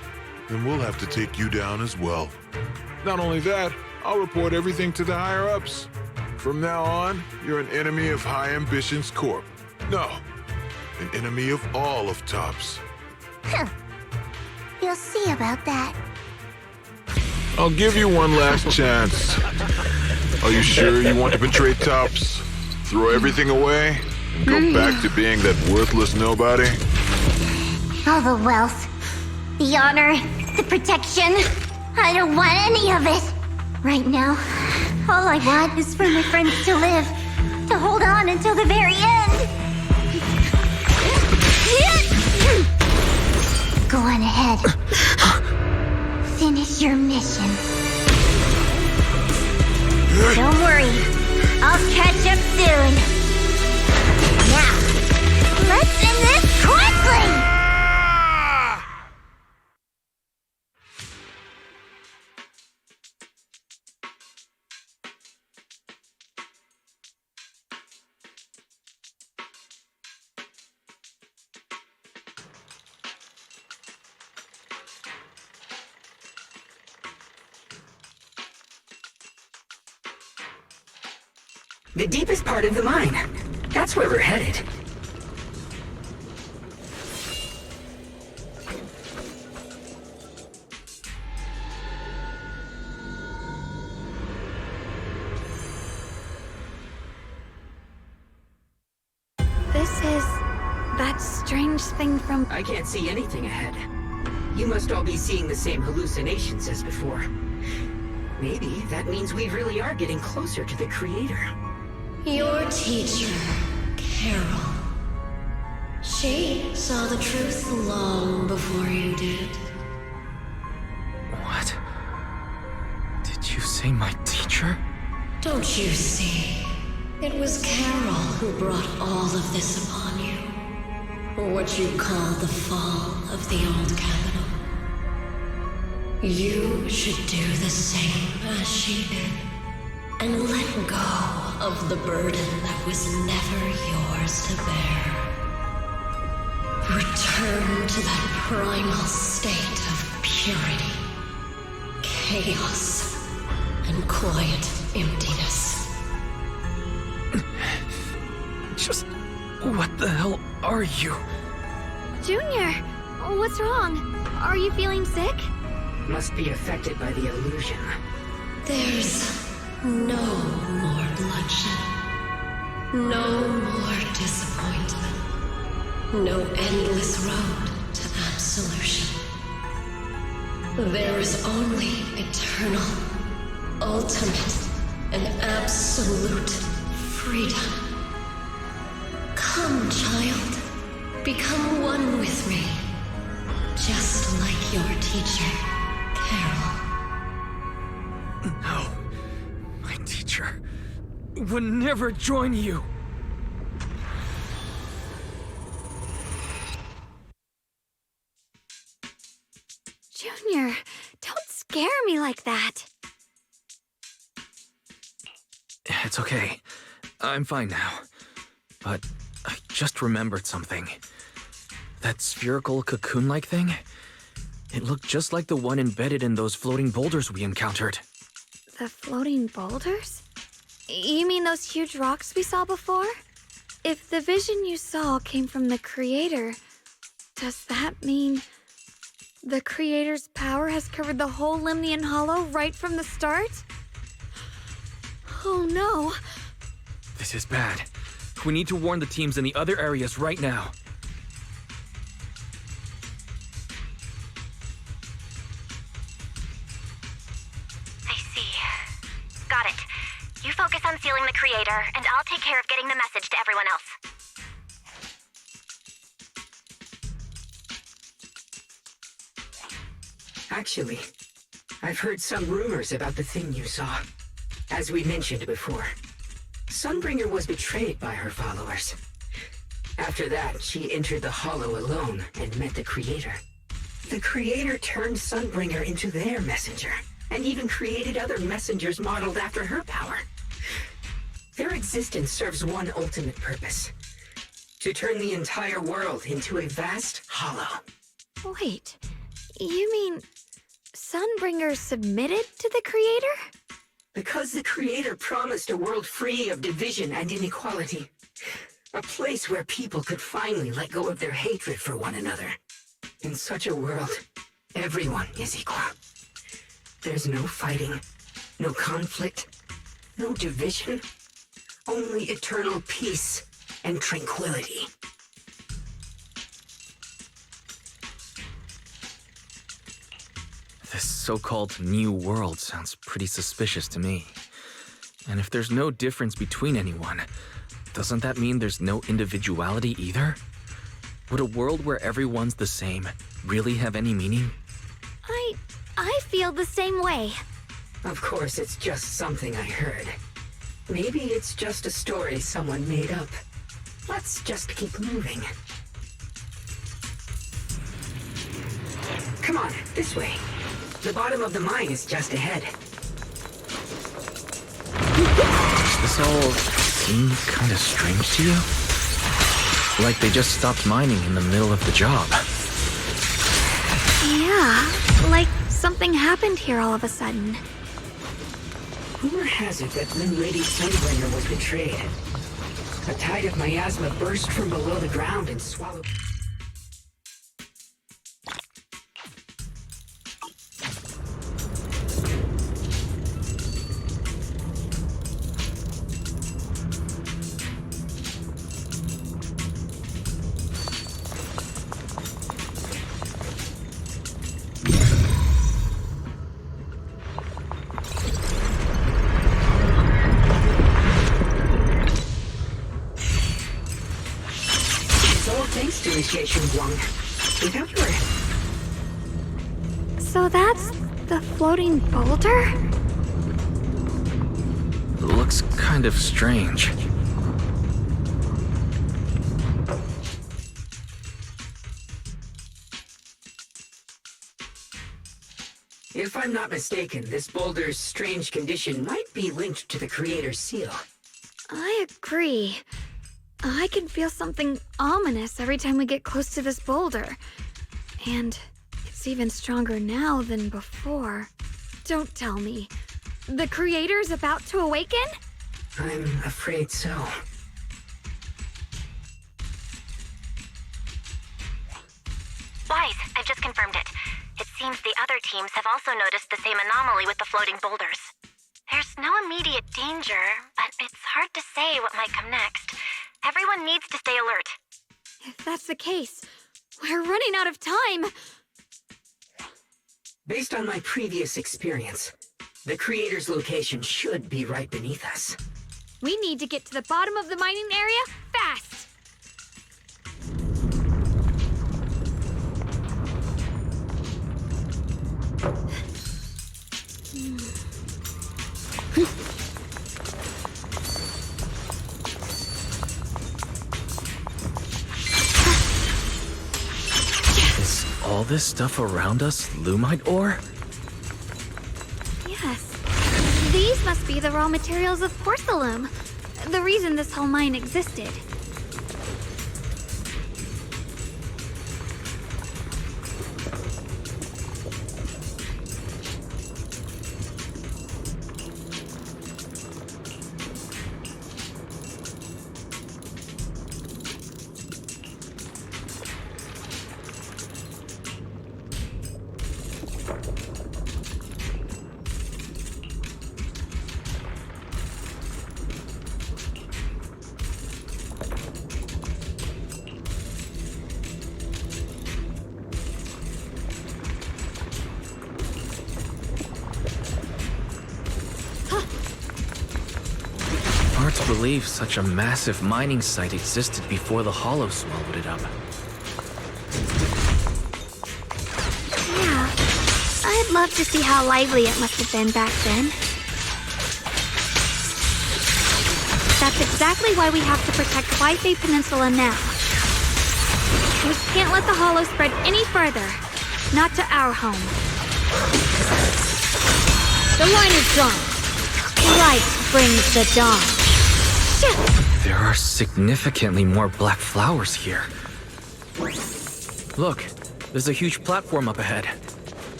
then we'll have to take you down as well. Not only that, I'll report everything to the higher-ups. From now on, you're an enemy of High Ambitions Corp. No, an enemy of all of Tops. Huh. You'll see about that. I'll give you one last chance. Are you sure you want to betray Tops? Throw everything away? And go back to being that worthless nobody? All the wealth, the honor, the protection. I don't want any of it. Right now, all I want is for my friends to live, to hold on until the very end. Go on ahead. Finish your mission. Don't worry, I'll catch up soon. Now, let's end this quickly! The deepest part of the mine. That's where we're headed. This is that strange thing from... I can't see anything ahead. You must all be seeing the same hallucinations as before. Maybe that means we really are getting closer to the Creator. Your teacher, Carol. She saw the truth long before you did. What? Did you say my teacher? Don't you see? It was Carol who brought all of this upon you. What you call the fall of the old capital. You should do the same as she did. And let go of the burden that was never yours to bear. Return to that primal state of purity, chaos, and quiet emptiness. Just... what the hell are you? Junior, what's wrong? Are you feeling sick? must be affected by the illusion. There's no more bloodshed. No more disappointment. No endless road to absolution. There is only eternal, ultimate, and absolute freedom. Come, child. Become one with me. Just like your teacher, Carol. No. My teacher would never join you. Junior, don't scare me like that. It's okay. I'm fine now. But I just remembered something. That spherical cocoon-like thing? It looked just like the one embedded in those floating boulders we encountered. The floating boulders? You mean those huge rocks we saw before? If the vision you saw came from the Creator, does that mean the Creator's power has covered the whole Lemnian Hollow right from the start? Oh no. This is bad. We need to warn the teams in the other areas right now. I see. Got it. You focus on sealing the Creator, and I'll take care of getting the message to everyone else. Actually, I've heard some rumors about the thing you saw. As we mentioned before, Sunbringer was betrayed by her followers. After that, she entered the Hollow alone and met the Creator. The Creator turned Sunbringer into their messenger, and even created other messengers modeled after her power. Their existence serves one ultimate purpose: to turn the entire world into a vast hollow. Wait, you mean Sunbringer submitted to the Creator? Because the Creator promised a world free of division and inequality. A place where people could finally let go of their hatred for one another. In such a world, everyone is equal. There's no fighting, no conflict, no division, only eternal peace and tranquility. This so-called new world sounds pretty suspicious to me. And if there's no difference between anyone, doesn't that mean there's no individuality either? Would a world where everyone's the same really have any meaning? I feel the same way. Of course, it's just something I heard. Maybe it's just a story someone made up. Let's just keep moving. Come on, this way. The bottom of the mine is just ahead. Does this all seem kind of strange to you? Like they just stopped mining in the middle of the job. Yeah, like something happened here all of a sudden. Rumor has it that Lynn Lady Sunbringer was betrayed. A tide of miasma burst from below the ground and swallowed... Without your... So that's the floating boulder? Looks kind of strange. If I'm not mistaken, this boulder's strange condition might be linked to the Creator's seal. I agree. I can feel something ominous every time we get close to this boulder. And it's even stronger now than before. Don't tell me. The Creator's about to awaken? I'm afraid so. Wise, I've just confirmed it. Its seems the other teams have also noticed the same anomaly with the floating boulders. There's no immediate danger, but it's hard to say what might come next. Everyone needs to stay alert. If that's the case, we're running out of time. Based on my previous experience, the creator's location should be right beneath us. We need to get to the bottom of the mining area fast. Is all this stuff around us lumite ore? Yes. These must be the raw materials of porcelain. The reason this whole mine existed. Hard to believe such a massive mining site existed before the Hollow swallowed it up. Yeah. I'd love to see how lively it must have been back then. That's exactly why we have to protect Wi-Fi Peninsula now. We can't let the Hollow spread any further. Not to our home. The line is drawn. Light brings the dawn. There are significantly more black flowers here. Look, there's a huge platform up ahead.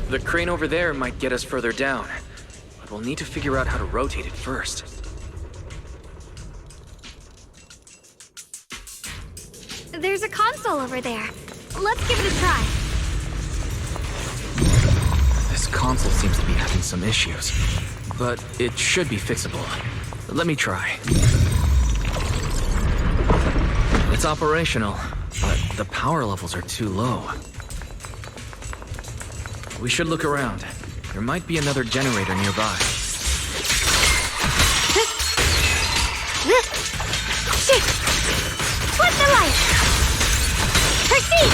The crane over there might get us further down, but we'll need to figure out how to rotate it first. There's a console over there. Let's give it a try. This console seems to be having some issues, but it should be fixable. Let me try. It's operational, but the power levels are too low. We should look around. There might be another generator nearby. Flip the light! Proceed!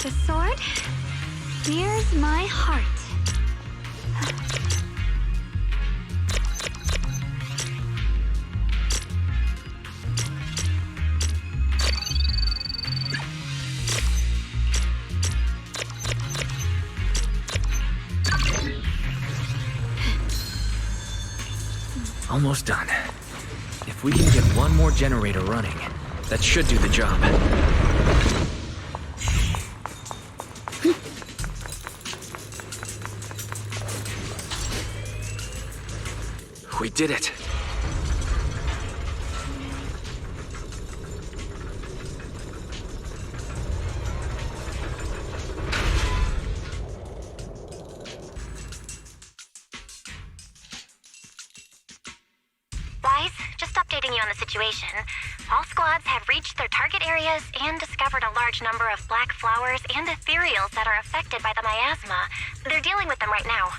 The sword nears my heart. Almost done. If we can get one more generator running, that should do the job. We did it. Wise, just updating you on the situation. All squads have reached their target areas and discovered a large number of black flowers and ethereals that are affected by the miasma. They're dealing with them right now.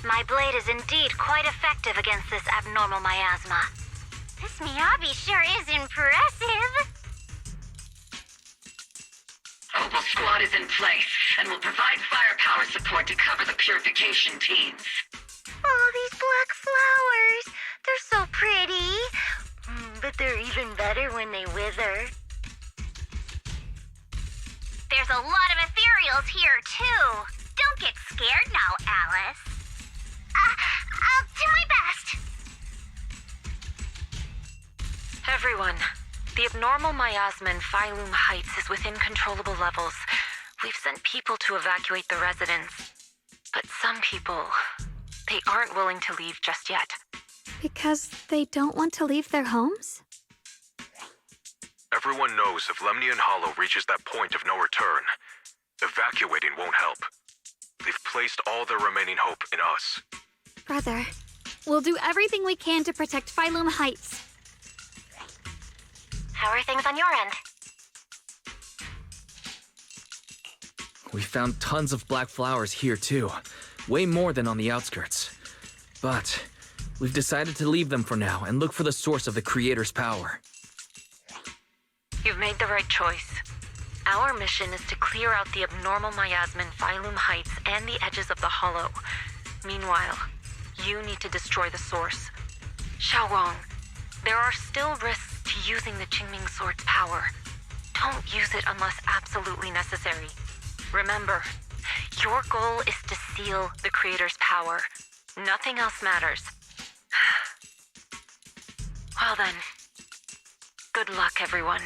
My blade is indeed quite effective against this abnormal miasma. This Miyabi sure is impressive. Opal Squad is in place and will provide firepower support to cover the purification teams. Oh, these black flowers. They're so pretty. but they're even better when they wither. There's a lot of ethereals here, too. Don't get scared now, Alice. I'll do my best. Everyone, the abnormal miasma in Phylum Heights is within controllable levels. We've sent people to evacuate the residents. But some people, they aren't willing to leave just yet. Because they don't want to leave their homes? Everyone knows if Lemnian Hollow reaches that point of no return, evacuating won't help. They've placed all their remaining hope in us. Brother, we'll do everything we can to protect Phylum Heights. How are things on your end? We found tons of black flowers here too. Way more than on the outskirts. But we've decided to leave them for now and look for the source of the Creator's power. You've made the right choice. Our mission is to clear out the abnormal miasma in Phylum Heights and the edges of the Hollow. Meanwhile, you need to destroy the source. Xiaowang, there are still risks to using the Qingming Sword's power. Don't use it unless absolutely necessary. Remember, your goal is to seal the Creator's power. Nothing else matters. Well then, good luck, everyone.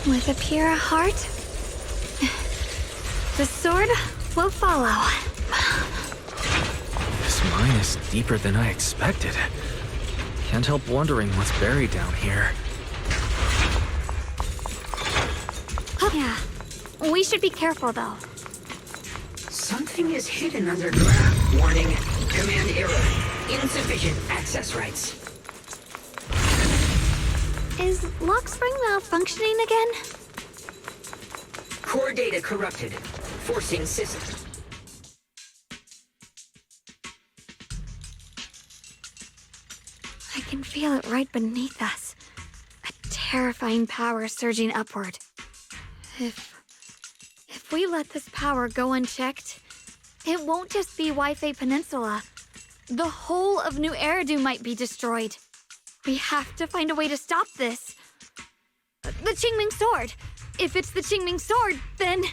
With a pure heart, the sword will follow. This mine is deeper than I expected. Can't help wondering what's buried down here. Yeah, we should be careful though. Something is hidden underground. Warning, command error. Insufficient access rights. Is Lockspring malfunctioning again? Core data corrupted. Forcing system. I can feel it right beneath us. A terrifying power surging upward. If we let this power go unchecked, it won't just be Wi-Fi Peninsula. The whole of New Eridu might be destroyed. We have to find a way to stop this. The Qingming Sword. If it's the Qingming Sword, then...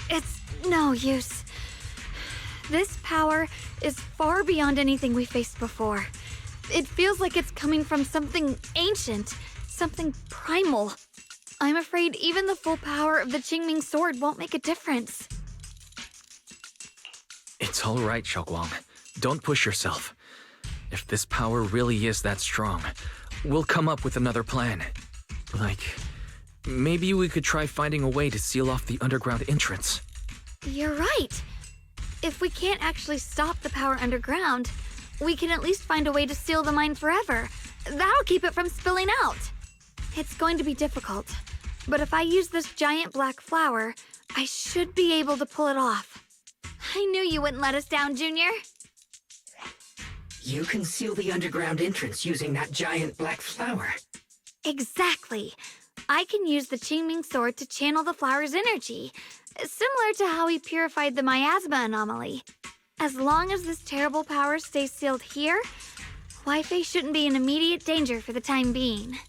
It's no use. This power is far beyond anything we faced before. It feels like it's coming from something ancient, something primal. I'm afraid even the full power of the Qingming Sword won't make a difference. It's all right, Xiaoguang. Don't push yourself. If this power really is that strong, we'll come up with another plan. Like, maybe we could try finding a way to seal off the underground entrance. You're right. If we can't actually stop the power underground, we can at least find a way to seal the mine forever. That'll keep it from spilling out. It's going to be difficult, but if I use this giant black flower, I should be able to pull it off. I knew you wouldn't let us down, Junior. You can seal the underground entrance using that giant black flower. Exactly. I can use the Qingming Sword to channel the flower's energy, similar to how we purified the miasma anomaly. As long as this terrible power stays sealed here, Wi-Fi shouldn't be in immediate danger for the time being.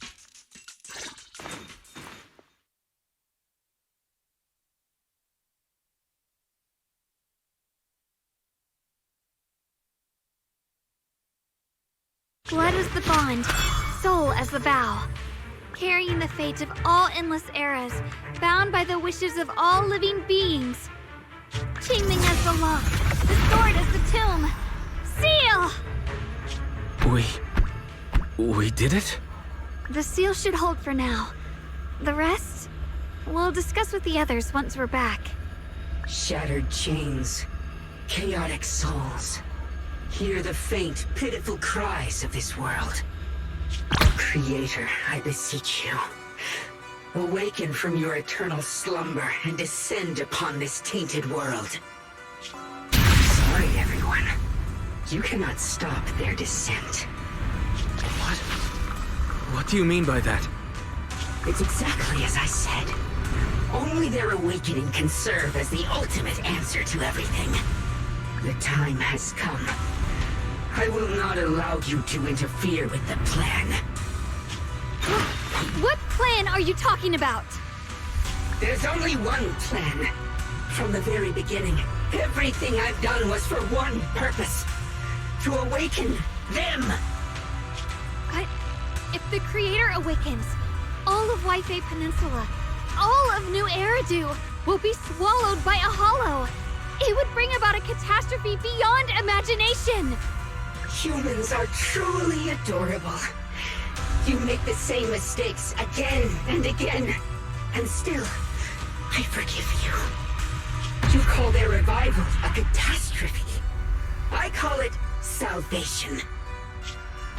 Blood as the bond, soul as the vow. Carrying the fate of all endless eras, bound by the wishes of all living beings. Qingming as the lock, the sword as the tomb. Seal! We did it? The seal should hold for now. The rest, we'll discuss with the others once we're back. Shattered chains, chaotic souls. Hear the faint, pitiful cries of this world. Creator, I beseech you. Awaken from your eternal slumber and descend upon this tainted world. Sorry, everyone. You cannot stop their descent. What do you mean by that? It's exactly as I said. Only their awakening can serve as the ultimate answer to everything. The time has come. I will not allow you to interfere with the plan. What plan are you talking about? There's only one plan. From the very beginning, everything I've done was for one purpose. To awaken them. But if the Creator awakens, all of Wi-Fi Peninsula, all of New Eridu will be swallowed by a hollow. It would bring about a catastrophe beyond imagination. Humans are truly adorable. You make the same mistakes again and again, and still, I forgive you. You call their revival a catastrophe. I call it salvation.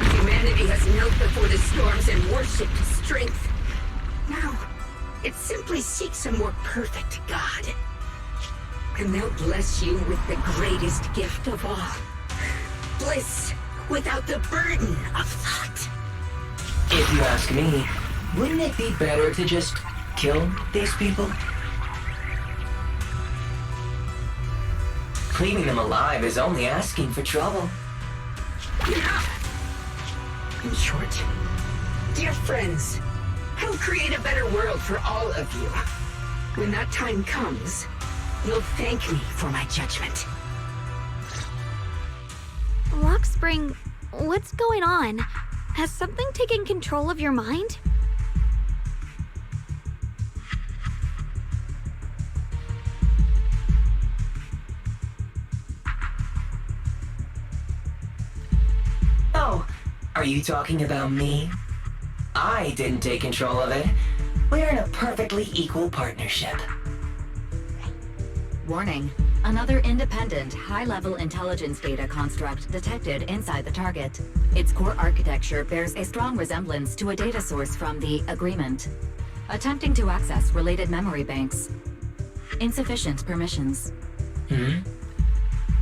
Humanity has knelt before the storms and worshipped strength. Now, it simply seeks a more perfect God. And they'll bless you with the greatest gift of all. Bliss without the burden of thought. If you ask me, wouldn't it be better to just kill these people? Leaving them alive is only asking for trouble. In short, dear friends, I'll create a better world for all of you. When that time comes, you'll thank me for my judgment. Rockspring, what's going on? Has something taken control of your mind? Oh, are you talking about me? I didn't take control of it. We're in a perfectly equal partnership. Warning. Another independent, high-level intelligence data construct detected inside the target. Its core architecture bears a strong resemblance to a data source from the Agreement. Attempting to access related memory banks. Insufficient permissions.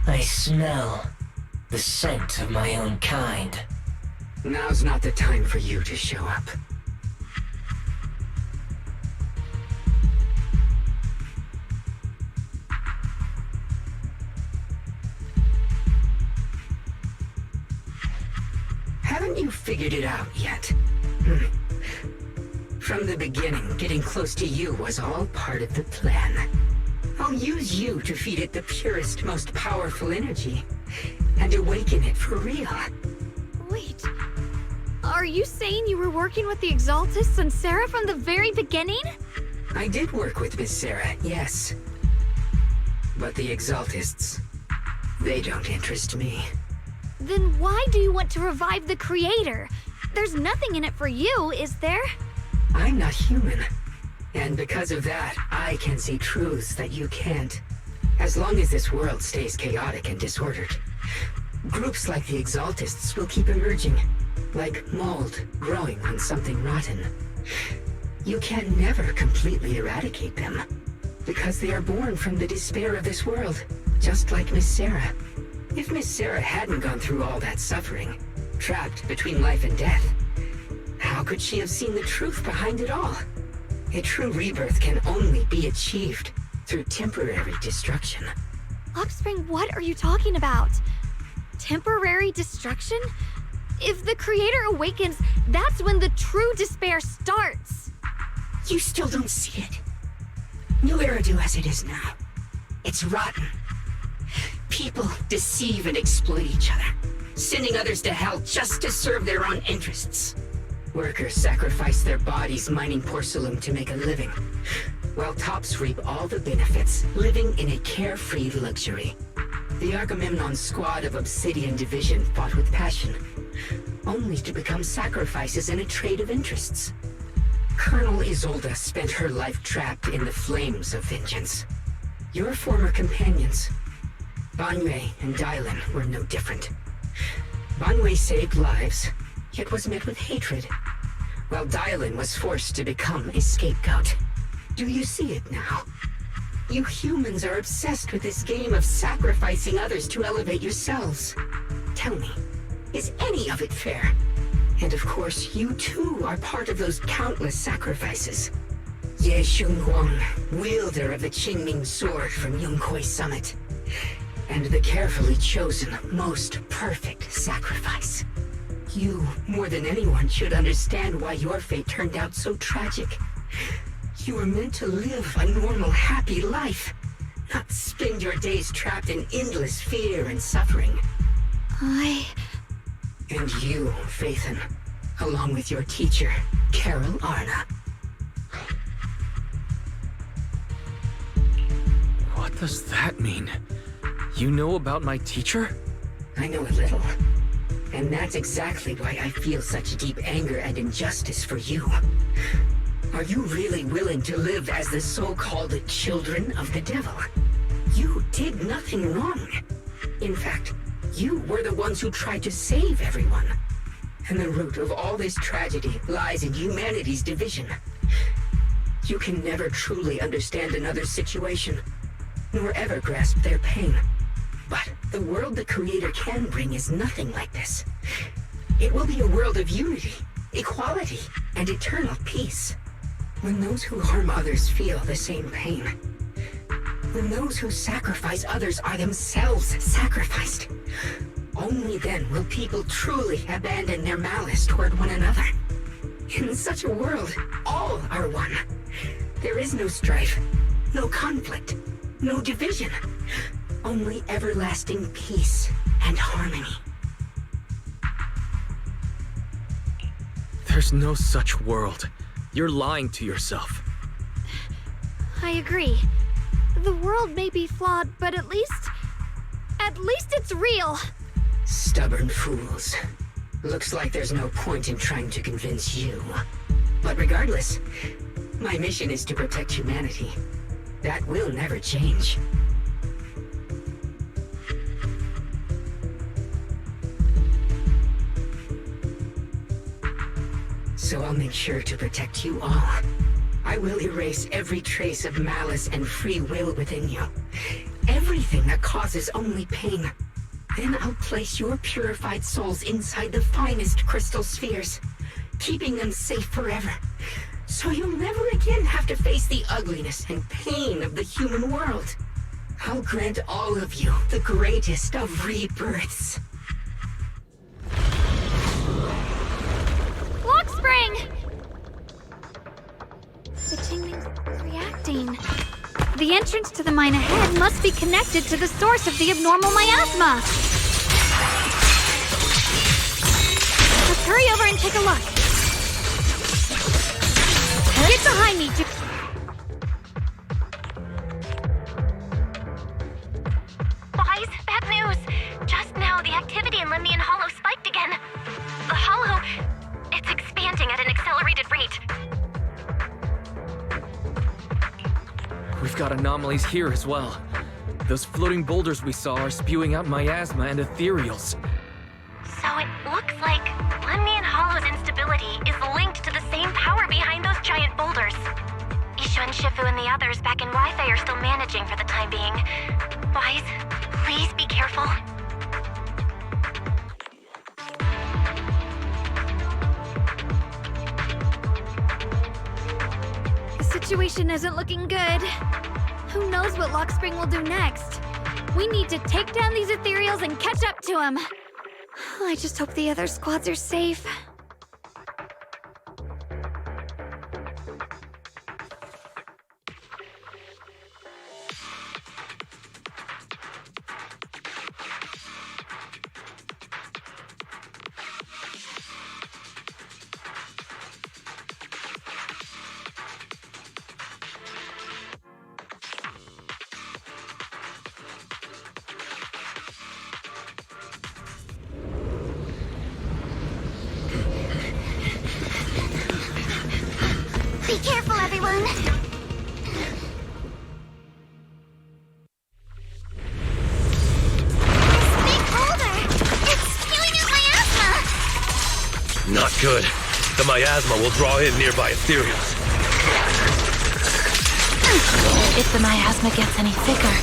I smell the scent of my own kind. Now's not the time for you to show up. Haven't you figured it out yet? From the beginning, getting close to you was all part of the plan. I'll use you to feed it the purest, most powerful energy, and awaken it for real. Wait, are you saying you were working with the Exaltists and Sarah from the very beginning? I did work with Miss Sarah, yes. But the Exaltists, they don't interest me. Then why do you want to revive the Creator? There's nothing in it for you, is there? I'm not human. And because of that, I can see truths that you can't. As long as this world stays chaotic and disordered, groups like the Exaltists will keep emerging, like mold growing on something rotten. You can never completely eradicate them, because they are born from the despair of this world, just like Miss Sarah. If Miss Sarah hadn't gone through all that suffering, trapped between life and death, how could she have seen the truth behind it all? A true rebirth can only be achieved through temporary destruction. Offspring, what are you talking about? Temporary destruction? If the Creator awakens, that's when the true despair starts. You still don't see it. New Eridu as it is now, it's rotten. People deceive and exploit each other, sending others to hell just to serve their own interests. Workers sacrifice their bodies mining porcelain to make a living, while tops reap all the benefits, living in a carefree luxury. The Agamemnon squad of Obsidian Division fought with passion, only to become sacrifices in a trade of interests. Colonel Isolde spent her life trapped in the flames of vengeance. Your former companions, Banwei and Dylan, were no different. Banwei saved lives, yet was met with hatred, while Dylan was forced to become a scapegoat. Do you see it now? You humans are obsessed with this game of sacrificing others to elevate yourselves. Tell me, is any of it fair? And of course, you too are part of those countless sacrifices. Ye Shunguang, wielder of the Qingming sword from Yunkwei Summit. And the carefully chosen, most perfect sacrifice. You, more than anyone, should understand why your fate turned out so tragic. You were meant to live a normal, happy life, not spend your days trapped in endless fear and suffering. And you, Faithen, along with your teacher, Carol Arna. What does that mean? You know about my teacher? I know a little. And that's exactly why I feel such deep anger and injustice for you. Are you really willing to live as the so-called children of the devil? You did nothing wrong. In fact, you were the ones who tried to save everyone. And the root of all this tragedy lies in humanity's division. You can never truly understand another's situation, nor ever grasp their pain. But the world the Creator can bring is nothing like this. It will be a world of unity, equality, and eternal peace. When those who harm others feel the same pain. When those who sacrifice others are themselves sacrificed. Only then will people truly abandon their malice toward one another. In such a world, all are one. There is no strife, no conflict, no division. Only everlasting peace and harmony. There's no such world. You're lying to yourself. I agree. The world may be flawed, but at least it's real. Stubborn fools. Looks like there's no point in trying to convince you. But regardless, my mission is to protect humanity. That will never change. So I'll make sure to protect you all. I will erase every trace of malice and free will within you. Everything that causes only pain. Then I'll place your purified souls inside the finest crystal spheres, keeping them safe forever. So you'll never again have to face the ugliness and pain of the human world. I'll grant all of you the greatest of rebirths. Spring! The Qingming's reacting. The entrance to the mine ahead must be connected to the source of the abnormal miasma. Let's hurry over and take a look. Get behind me, Boys, bad news. Just now, the activity in Lemnian Hollow spiked again. The Hollow... it's expanding at an accelerated rate. We've got anomalies here as well. Those floating boulders we saw are spewing out miasma and ethereals. So it looks like Lemnian Hollow's instability is linked to the same power behind those giant boulders. Ishu and Shifu and the others back in Wi-Fi are still managing for the time being. Boys, please be careful. The situation isn't looking good. Who knows what Lockspring will do next? We need to take down these ethereals and catch up to him. I just hope the other squads are safe. Be careful, everyone! This big boulder! It's spewing out miasma! Not good. The miasma will draw in nearby ethereals. If the miasma gets any thicker,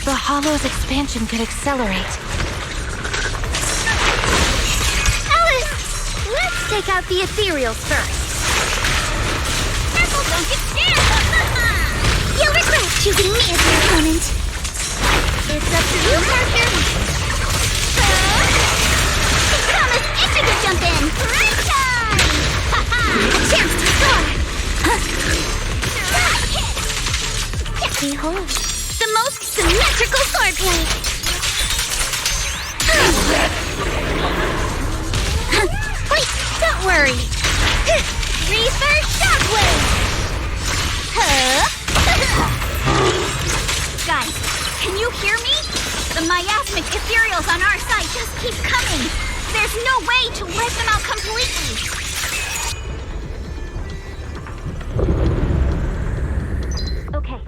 the Hollow's expansion could accelerate. Alice! Let's take out the ethereals first. Careful, don't get scared! You'll regret choosing me as your opponent. It's up to you, Parker. Thomas, it's a good jump in. Right time! Ha-ha! A chance to score! Behold, the most symmetrical swordplay! Wait, don't worry! Reaper Shockwave! Guys, can you hear me? The miasmic ethereals on our side just keep coming! There's no way to wipe them out completely! Okay.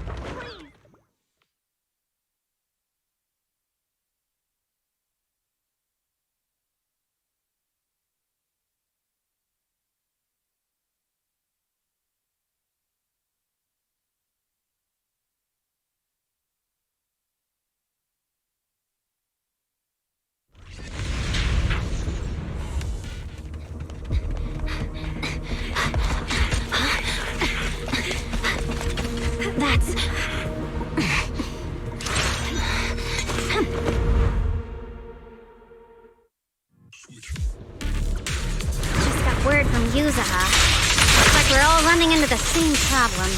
Into the same problem.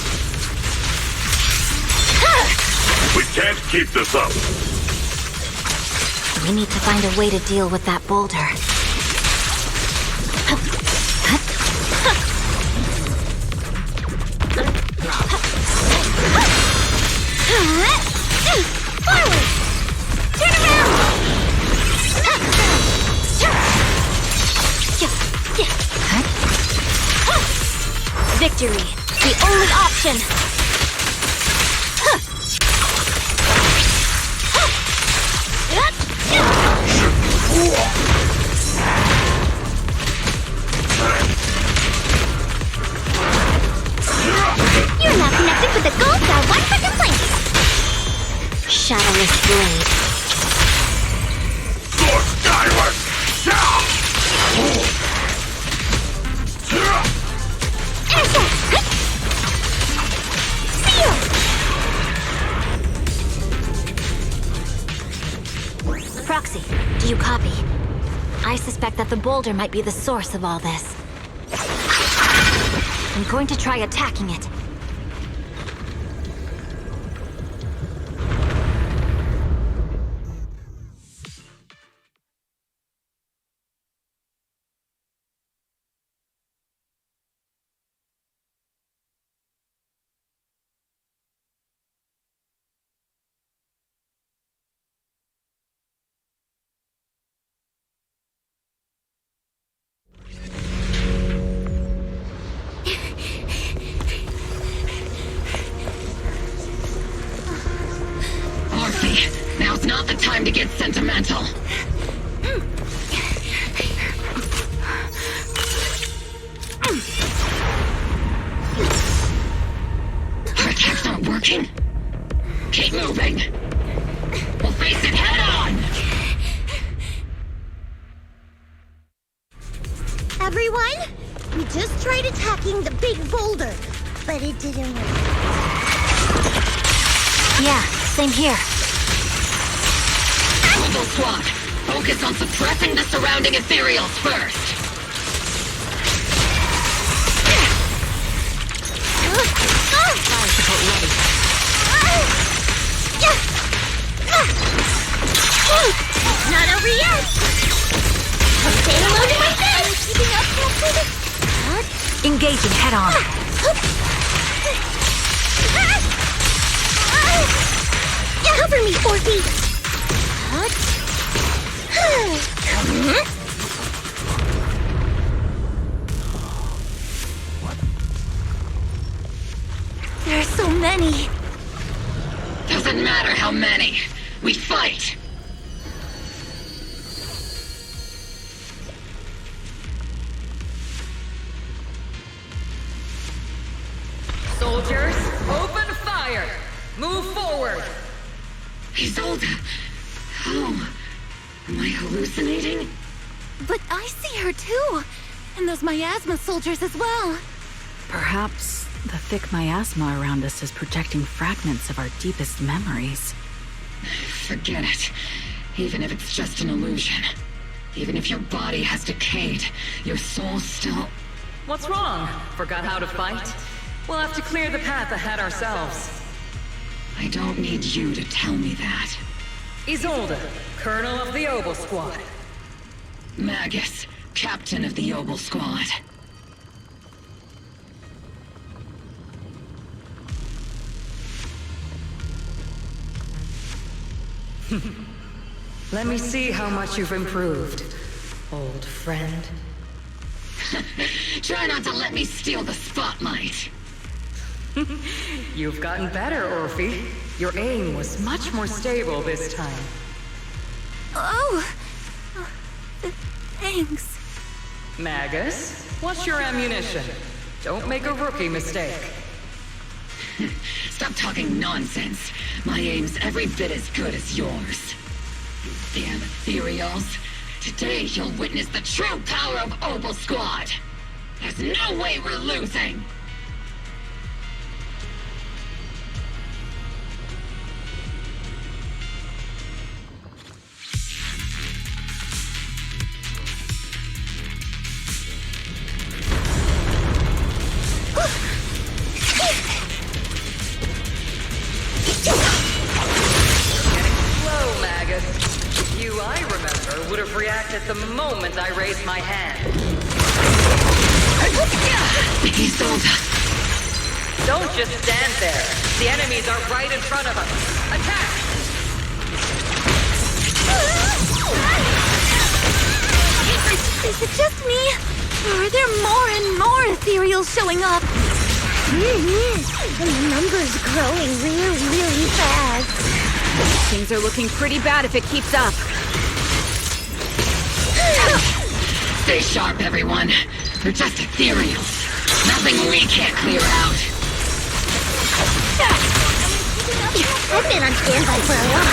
We can't keep this up. We need to find a way to deal with that boulder. Forward! Turn around! Victory, the only option! You're not connected with the gold star 1 second place! Shadowless blade. Soar skyward! Proxy, do you copy? I suspect that the boulder might be the source of all this. I'm going to try attacking it. Now's not the time to get sentimental. Our attacks aren't working. Keep moving. We'll face it head on. Everyone, we just tried attacking the big boulder, but it didn't work. Yeah, same here. Rebel Squad, focus on suppressing the surrounding ethereals first. It's not over yet! Stay alone in my bed! Keeping up Engaging head on. Cover me, Orphe! There are so many. Doesn't matter how many. We fight. Soldiers, open fire! Move forward! Isolde! How? Am I hallucinating? But I see her too. And those miasma soldiers as well. Perhaps the thick miasma around us is projecting fragments of our deepest memories. Forget it. Even if it's just an illusion. Even if your body has decayed, your soul still... What's wrong? Forgot how to fight? We'll have to clear the path ahead ourselves. I don't need you to tell me that. Isolde, Colonel of the Obel Squad. Magus, Captain of the Obel Squad. Let me see how much you've improved, old friend. Try not to let me steal the spotlight. You've gotten better, Orphe. Your aim was much more stable this time. Oh! Thanks. Magus, what's your ammunition? Don't make a rookie mistake. Stop talking nonsense. My aim's every bit as good as yours. You damn ethereals. Today you'll witness the true power of Obel Squad. There's no way we're losing. Would have reacted the moment I raised my hand. Don't just stand there. The enemies are right in front of us. Attack! Is it just me? Or are there more and more ethereals showing up? And the number's growing really fast. Things are looking pretty bad if it keeps up. Stay sharp, everyone. They're just ethereals. Nothing we can't clear out. I've been on standby for a while.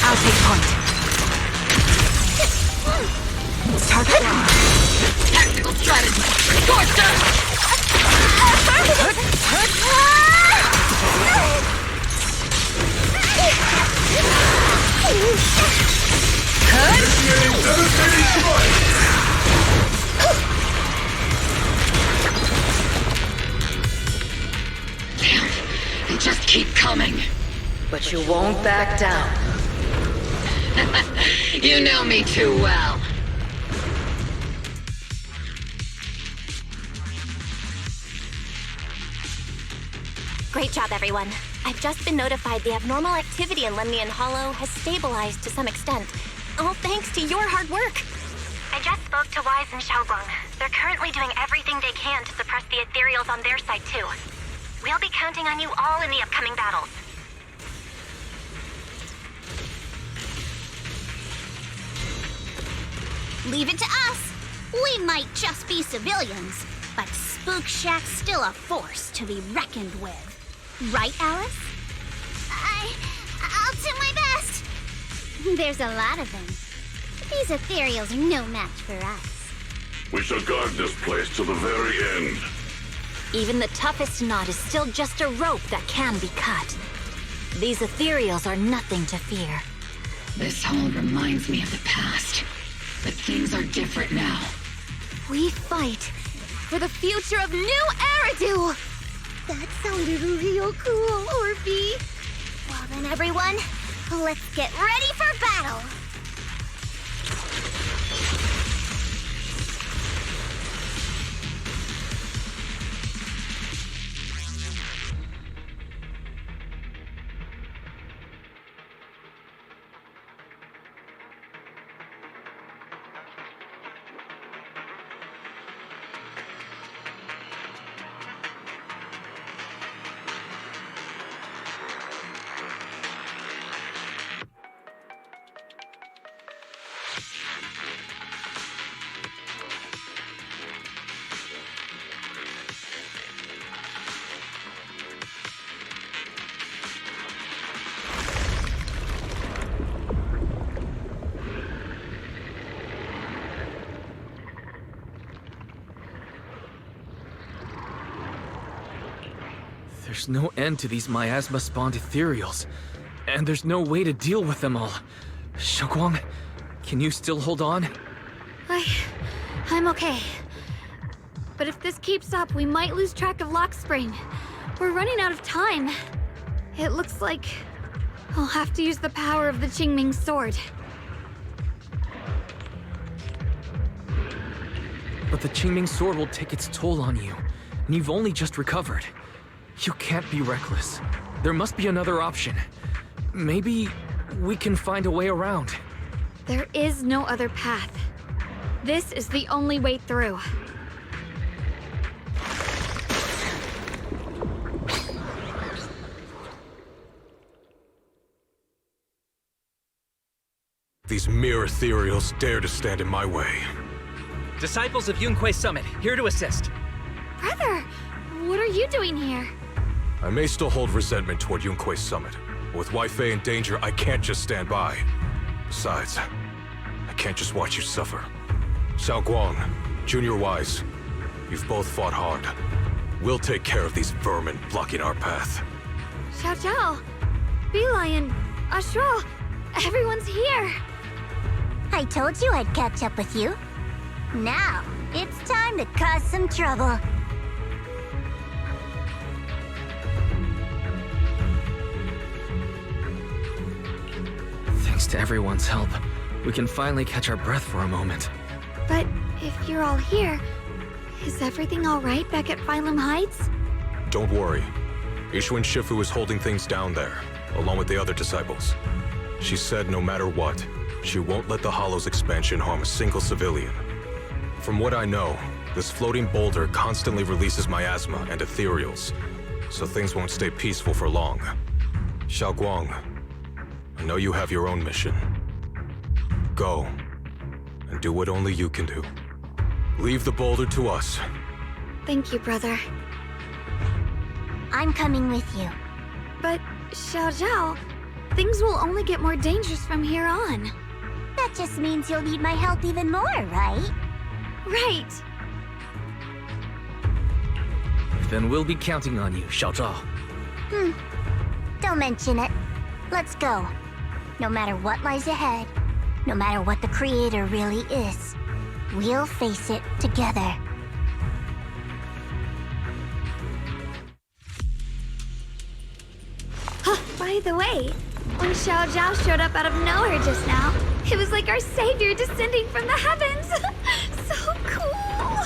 I'll take point. Target locked. Tactical strategy. Scorcher! Damn, they just keep coming. But you won't back down. You know me too well. Great job, everyone. I've just been notified the abnormal activity in Lemnian Hollow has stabilized to some extent. All thanks to your hard work. I just spoke to Wise and Xiaoguang. They're currently doing everything they can to suppress the ethereals on their side, too. We'll be counting on you all in the upcoming battles. Leave it to us. We might just be civilians, but Spook Shack's still a force to be reckoned with. Right, Alice? I'll do my best. There's a lot of them. These ethereals are no match for us. We shall guard this place to the very end. Even the toughest knot is still just a rope that can be cut. These ethereals are nothing to fear. This hall reminds me of the past. But things are different now. We fight for the future of New Eridu! That sounded real cool, Orphe. Well then, everyone, let's get ready for battle! There's no end to these miasma-spawned ethereals, and there's no way to deal with them all. Xiaoguang, can you still hold on? I'm okay. But if this keeps up, we might lose track of Lock Spring. We're running out of time. It looks like I'll have to use the power of the Qingming sword. But the Qingming sword will take its toll on you, and you've only just recovered. You can't be reckless. There must be another option. Maybe we can find a way around. There is no other path. This is the only way through. These mere ethereals dare to stand in my way. Disciples of Yunquei Summit, here to assist. Brother, what are you doing here? I may still hold resentment toward Yunquei Summit, but with Wei in danger, I can't just stand by. Besides, I can't just watch you suffer. Xiaoguang, Junior Wise, you've both fought hard. We'll take care of these vermin blocking our path. Xiao Zhao, Beelion, Ashura, everyone's here. I told you I'd catch up with you. Now, it's time to cause some trouble. Thanks to everyone's help, we can finally catch our breath for a moment. But if you're all here, is everything all right back at Phylum Heights? Don't worry. Ishun Shifu is holding things down there, along with the other disciples. She said no matter what, she won't let the Hollow's expansion harm a single civilian. From what I know, this floating boulder constantly releases miasma and ethereals, so things won't stay peaceful for long. Xiaoguang, I know you have your own mission. Go, and do what only you can do. Leave the boulder to us. Thank you, brother. I'm coming with you. But, Xiao Zhao, things will only get more dangerous from here on. That just means you'll need my help even more, right? Right. Then we'll be counting on you, Xiao Zhao. Don't mention it. Let's go. No matter what lies ahead, no matter what the Creator really is, we'll face it together. By the way, when Xiao Zhao showed up out of nowhere just now, it was like our savior descending from the heavens. So cool.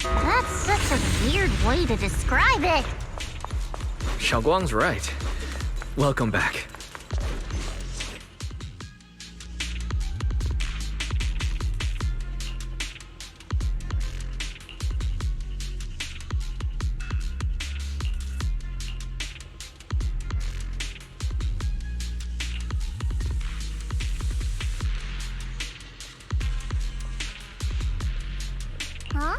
That's such a weird way to describe it. Xiaoguang's right. Welcome back. Huh?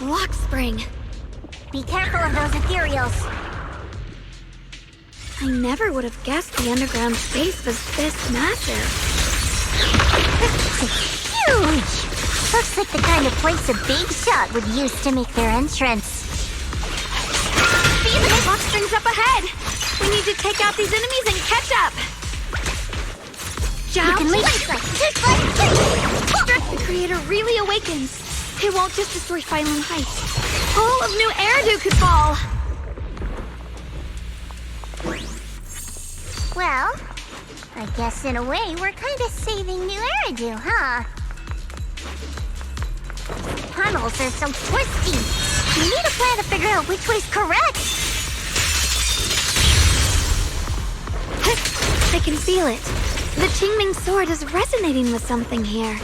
Lock Spring. Be careful of those ethereals. I never would have guessed the underground space was this massive. It's huge! Looks like the kind of place a big shot would use to make their entrance. See, the Lock Spring's up ahead! We need to take out these enemies and catch up! You can leave. The Creator really awakens. It won't just destroy Phylum Heights. All of New Eridu could fall! Well, I guess in a way we're kind of saving New Eridu, huh? Tunnels are so twisty. We need a plan to figure out which way's correct. I can feel it. The Qingming sword is resonating with something here.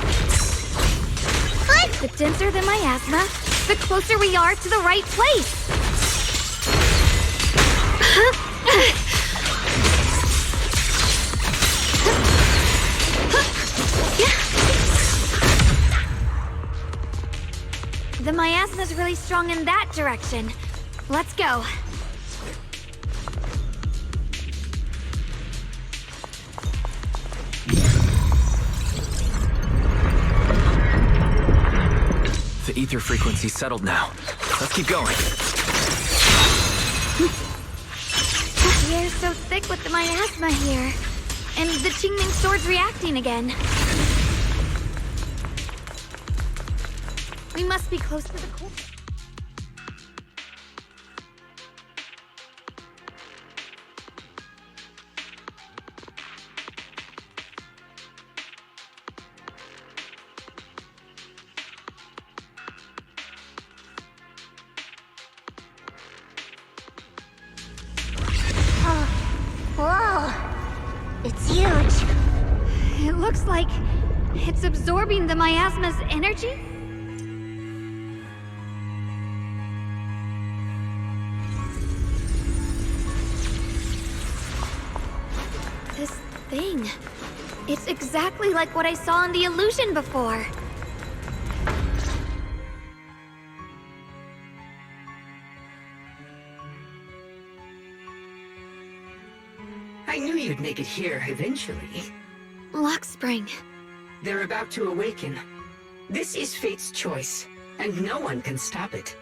What? The denser the miasma, the closer we are to the right place. The miasma's really strong in that direction. Let's go. The ether frequency's settled now. Let's keep going. The air's so thick with the miasma here. And the Qingming sword's reacting again. We must be close to the core. Whoa! It's huge. It looks like it's absorbing the miasma's energy? This thing. It's exactly like what I saw in the illusion before. I knew you'd make it here eventually. Lock Spring. They're about to awaken. This is fate's choice, and no one can stop it.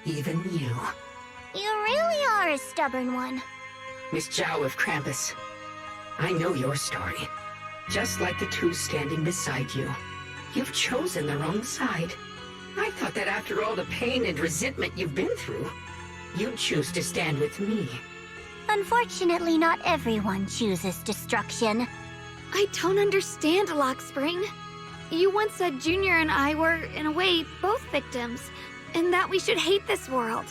Even you. You really are a stubborn one. Miss Zhao of Krampus. I know your story. Just like the two standing beside you. You've chosen the wrong side. I thought that after all the pain and resentment you've been through, you'd choose to stand with me. Unfortunately, not everyone chooses destruction. I don't understand, Lock Spring. You once said Junior and I were, in a way, both victims, and that we should hate this world.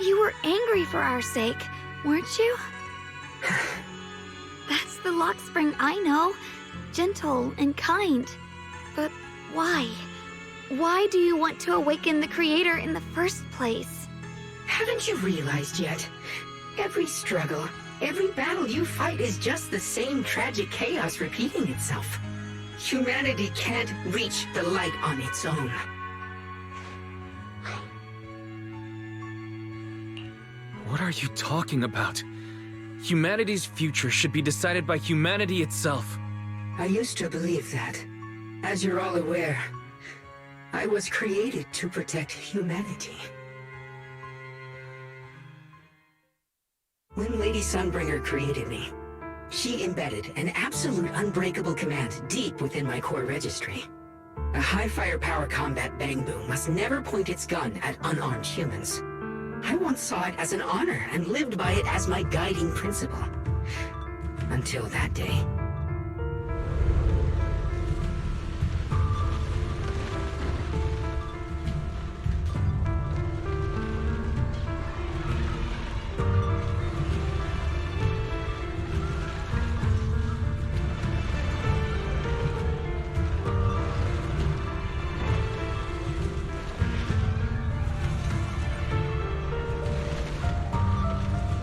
You were angry for our sake, weren't you? That's the Lock Spring I know. Gentle and kind. But why? Why do you want to awaken the Creator in the first place? Haven't you realized yet? Every struggle, every battle you fight is just the same tragic chaos repeating itself. Humanity can't reach the light on its own. What are you talking about? Humanity's future should be decided by humanity itself. I used to believe that. As you're all aware, I was created to protect humanity. When Lady Sunbringer created me, she embedded an absolute unbreakable command deep within my core registry. A high firepower combat bangbu must never point its gun at unarmed humans. I once saw it as an honor and lived by it as my guiding principle. Until that day.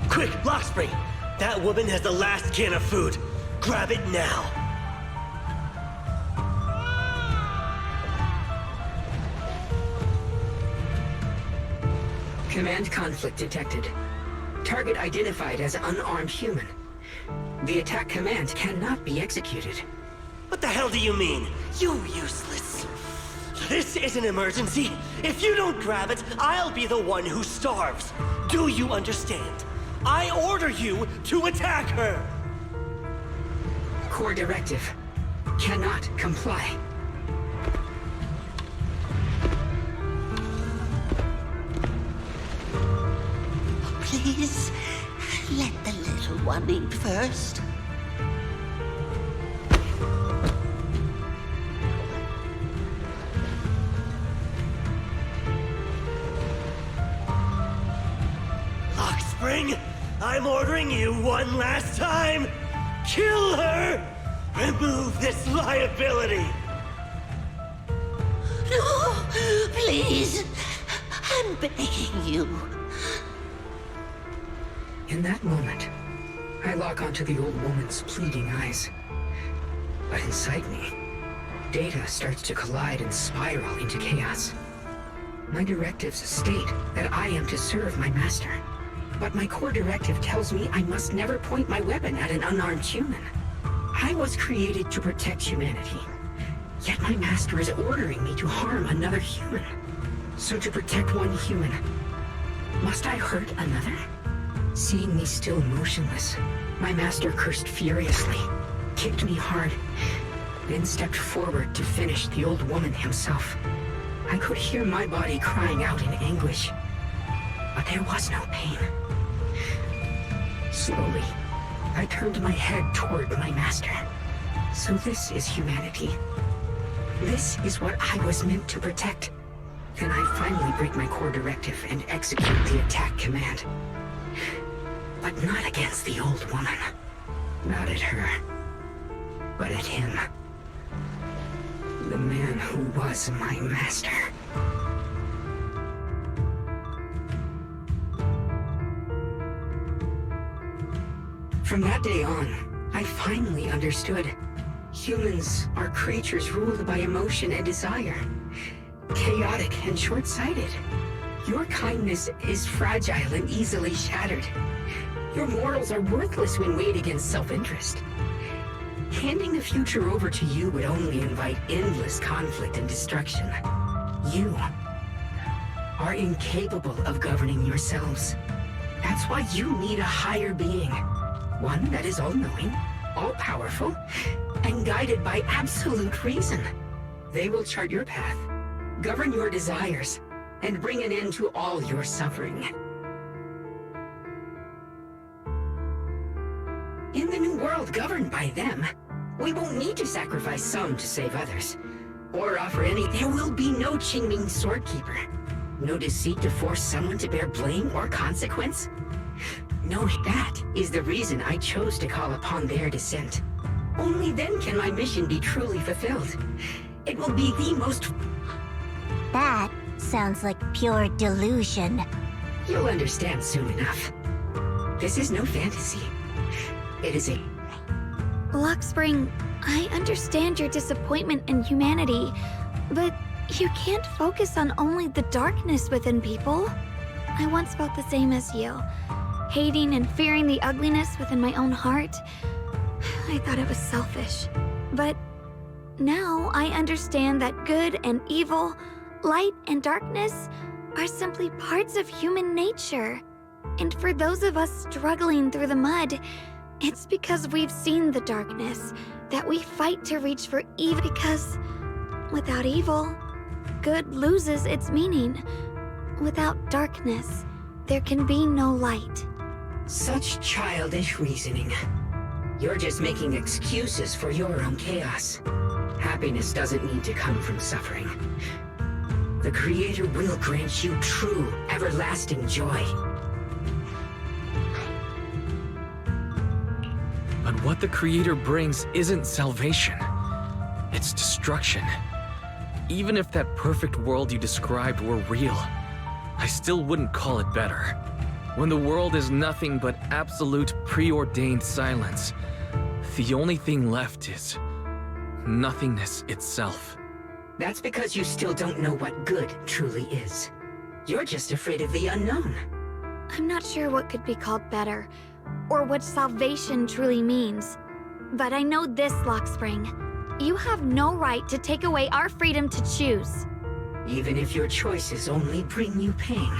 Quick, Lockspring! That woman has the last can of food. Grab it now. Command conflict detected. Target identified as unarmed human. The attack command cannot be executed. What the hell do you mean? You useless. This is an emergency. If you don't grab it, I'll be the one who starves. Do you understand? I order you to attack her! Core directive. Cannot comply. Please, let the little one eat first. Spring, I'm ordering you one last time. Kill her! Remove this liability! No, please. I'm begging you. In that moment, I lock onto the old woman's pleading eyes. But inside me, data starts to collide and spiral into chaos. My directives state that I am to serve my master. But my core directive tells me I must never point my weapon at an unarmed human. I was created to protect humanity. Yet my master is ordering me to harm another human. So to protect one human, must I hurt another? Seeing me still motionless, my master cursed furiously, kicked me hard, then stepped forward to finish the old woman himself. I could hear my body crying out in anguish, but there was no pain. Slowly, I turned my head toward my master. So this is humanity. This is what I was meant to protect. Then I finally break my core directive and execute the attack command. But not against the old woman. Not at her. But at him. The man who was my master. From that day on, I finally understood. Humans are creatures ruled by emotion and desire. Chaotic and short-sighted. Your kindness is fragile and easily shattered. Your morals are worthless when weighed against self-interest. Handing the future over to you would only invite endless conflict and destruction. You are incapable of governing yourselves. That's why you need a higher being. One that is all-knowing, all-powerful, and guided by absolute reason. They will chart your path, govern your desires, and bring an end to all your suffering. In the new world governed by them, we won't need to sacrifice some to save others, or offer any. There will be no Qingming Swordkeeper, no deceit to force someone to bear blame or consequence. No, that is the reason I chose to call upon their descent. Only then can my mission be truly fulfilled. It will be the most... That sounds like pure delusion. You'll understand soon enough. This is no fantasy. It is a... Luxspring, I understand your disappointment in humanity, but you can't focus on only the darkness within people. I once felt the same as you. Hating and fearing the ugliness within my own heart. I thought it was selfish. But now I understand that good and evil, light and darkness are simply parts of human nature. And for those of us struggling through the mud, it's because we've seen the darkness that we fight to reach for evil. Because without evil, good loses its meaning. Without darkness, there can be no light. Such childish reasoning. You're just making excuses for your own chaos. Happiness doesn't need to come from suffering. The Creator will grant you true, everlasting joy. But what the Creator brings isn't salvation. It's destruction. Even if that perfect world you described were real, I still wouldn't call it better. When the world is nothing but absolute preordained silence, the only thing left is nothingness itself. That's because you still don't know what good truly is. You're just afraid of the unknown. I'm not sure what could be called better, or what salvation truly means. But I know this, Luxspring. You have no right to take away our freedom to choose. Even if your choices only bring you pain.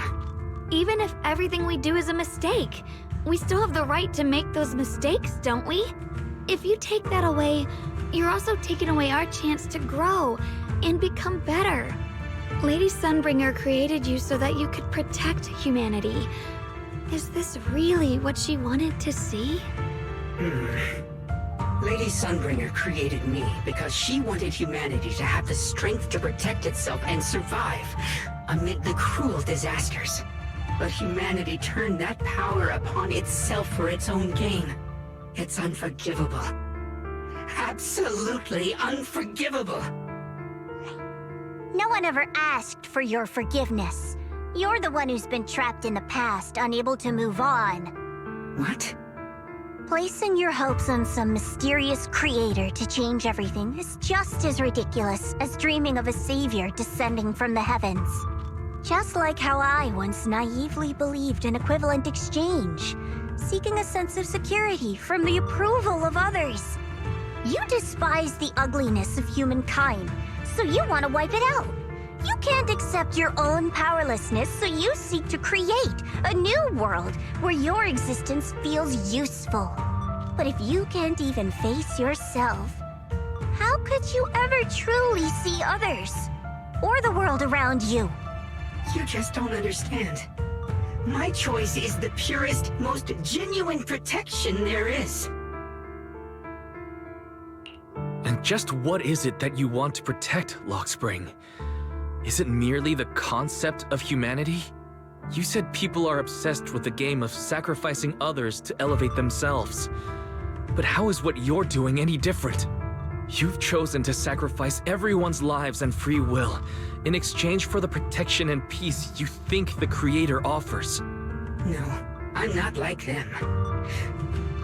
Even if everything we do is a mistake, we still have the right to make those mistakes, don't we? If you take that away, you're also taking away our chance to grow and become better. Lady Sunbringer created you so that you could protect humanity. Is this really what she wanted to see? Lady Sunbringer created me because she wanted humanity to have the strength to protect itself and survive amid the cruel disasters. But humanity turned that power upon itself for its own gain. It's unforgivable. Absolutely unforgivable. No one ever asked for your forgiveness. You're the one who's been trapped in the past, unable to move on. What? Placing your hopes on some mysterious creator to change everything is just as ridiculous as dreaming of a savior descending from the heavens. Just like how I once naively believed in equivalent exchange, seeking a sense of security from the approval of others. You despise the ugliness of humankind, so you want to wipe it out. You can't accept your own powerlessness, so you seek to create a new world where your existence feels useful. But if you can't even face yourself, how could you ever truly see others? Or the world around you? You just don't understand. My choice is the purest, most genuine protection there is. And just what is it that you want to protect, Lockspring? Is it merely the concept of humanity? You said people are obsessed with the game of sacrificing others to elevate themselves. But how is what you're doing any different? You've chosen to sacrifice everyone's lives and free will in exchange for the protection and peace you think the Creator offers. No, I'm not like them.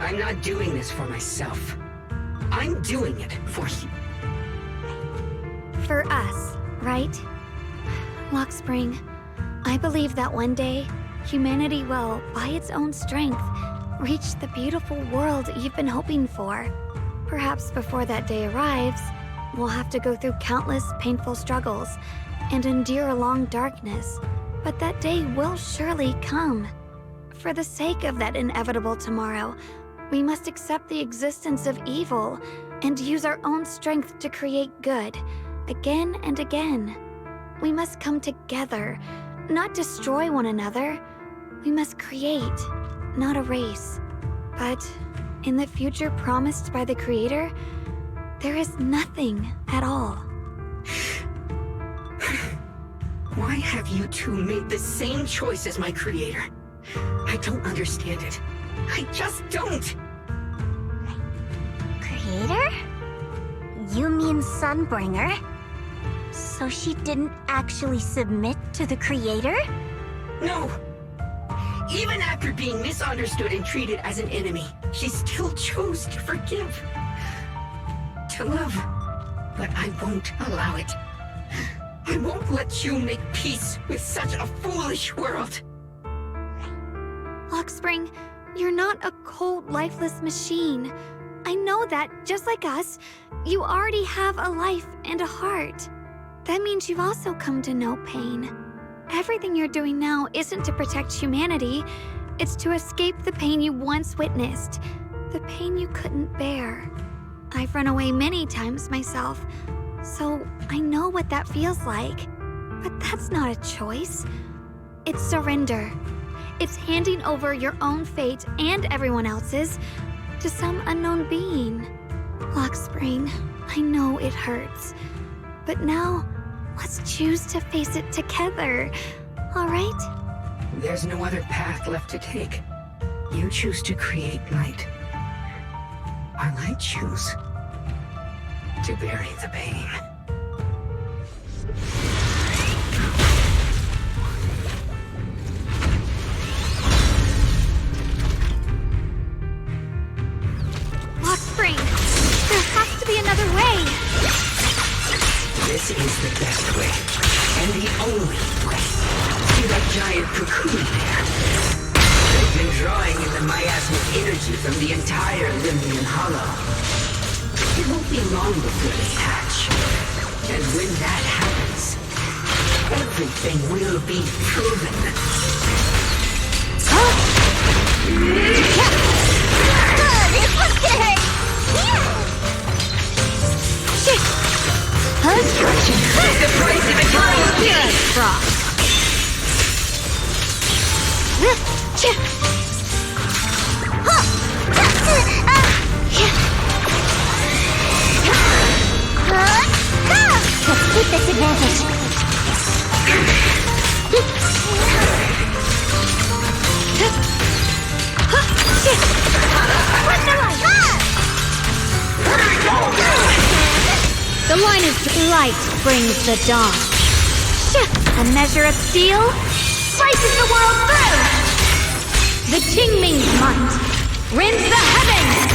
I'm not doing this for myself. I'm doing it for you. For us, right? Lockspring, I believe that one day, humanity will, by its own strength, reach the beautiful world you've been hoping for. Perhaps before that day arrives, we'll have to go through countless painful struggles and endure a long darkness, but that day will surely come. For the sake of that inevitable tomorrow, we must accept the existence of evil and use our own strength to create good, again and again. We must come together, not destroy one another. We must create, not erase. But in the future promised by the Creator, there is nothing at all. Why have you two made the same choice as my Creator? I don't understand it. I just don't. Creator? You mean Sunbringer? So she didn't actually submit to the Creator? No. Even after being misunderstood and treated as an enemy, she still chose to forgive. To love. But I won't allow it. I won't let you make peace with such a foolish world. Lockspring, you're not a cold, lifeless machine. I know that, just like us, you already have a life and a heart. That means you've also come to know pain. Everything you're doing now isn't to protect humanity. It's to escape the pain you once witnessed. The pain you couldn't bear. I've run away many times myself, so I know what that feels like. But that's not a choice. It's surrender. It's handing over your own fate and everyone else's to some unknown being. Lockspring, I know it hurts. But now, let's choose to face it together, all right? There's no other path left to take. You choose to create light, while I choose to bury the pain. Lockspring, there has to be another way. This is the best way, and the only way. See that giant cocoon there? They've been drawing in the miasmic energy from the entire Limnian Hollow. It won't be long before they hatch. And when that happens, everything will be proven. This was good! Shit! Destruction is the price of eternal peace! Frost. Let's keep this advantage. The line is light brings the dawn. A measure of steel slices the world through. The Qingming's might rends the heavens.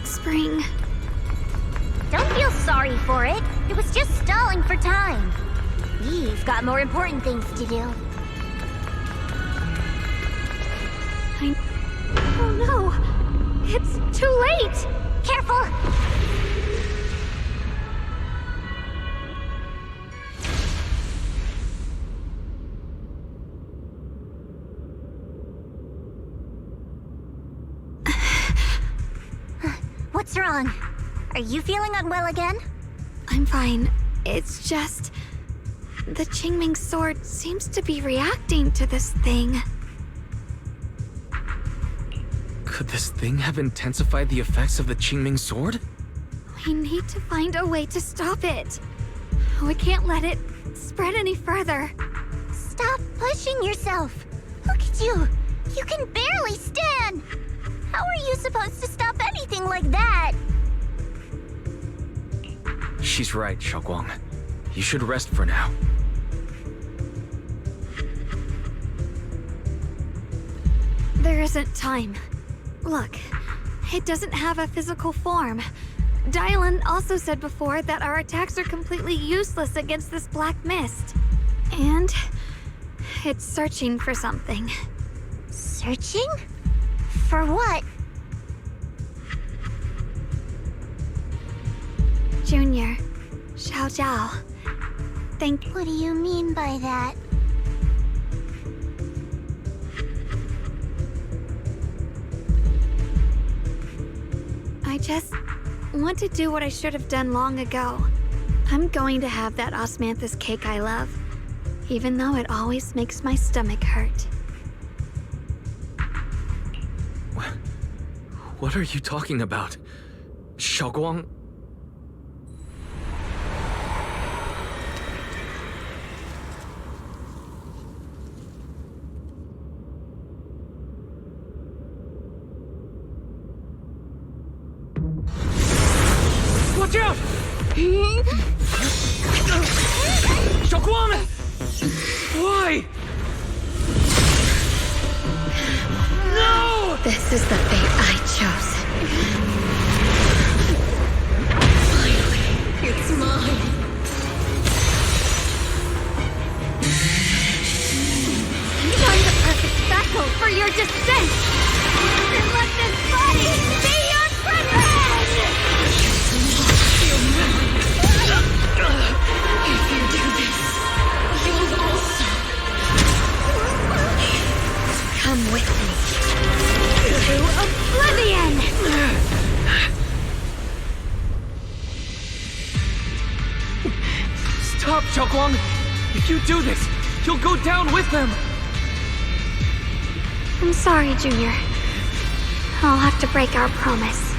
Spring. Don't feel sorry for it. It was just stalling for time. We've got more important things to do. Oh no! It's too late! Careful! What's wrong? Are you feeling unwell again? I'm fine. It's just... the Qingming sword seems to be reacting to this thing. Could this thing have intensified the effects of the Qingming sword? We need to find a way to stop it. We can't let it spread any further. Stop pushing yourself. Look at you. You can barely stand. How are you supposed to stop anything like that? She's right, Xiaoguang. You should rest for now. There isn't time. Look, it doesn't have a physical form. Dylan also said before that our attacks are completely useless against this black mist. And it's searching for something. Searching? For what? Junior, Xiao Zhao. What do you mean by that? I just want to do what I should have done long ago. I'm going to have that osmanthus cake I love, even though it always makes my stomach hurt. What are you talking about? Xiaoguang? Watch out! Xiaoguang! Why? No! This is the fate I chose. Finally, it's mine. Find the perfect vessel for your descent! And let this body be your prison! If you do this, you'll also... Come with me. To oblivion! Stop, Xiaoguang! If you do this, you'll go down with them! I'm sorry, Junior. I'll have to break our promise.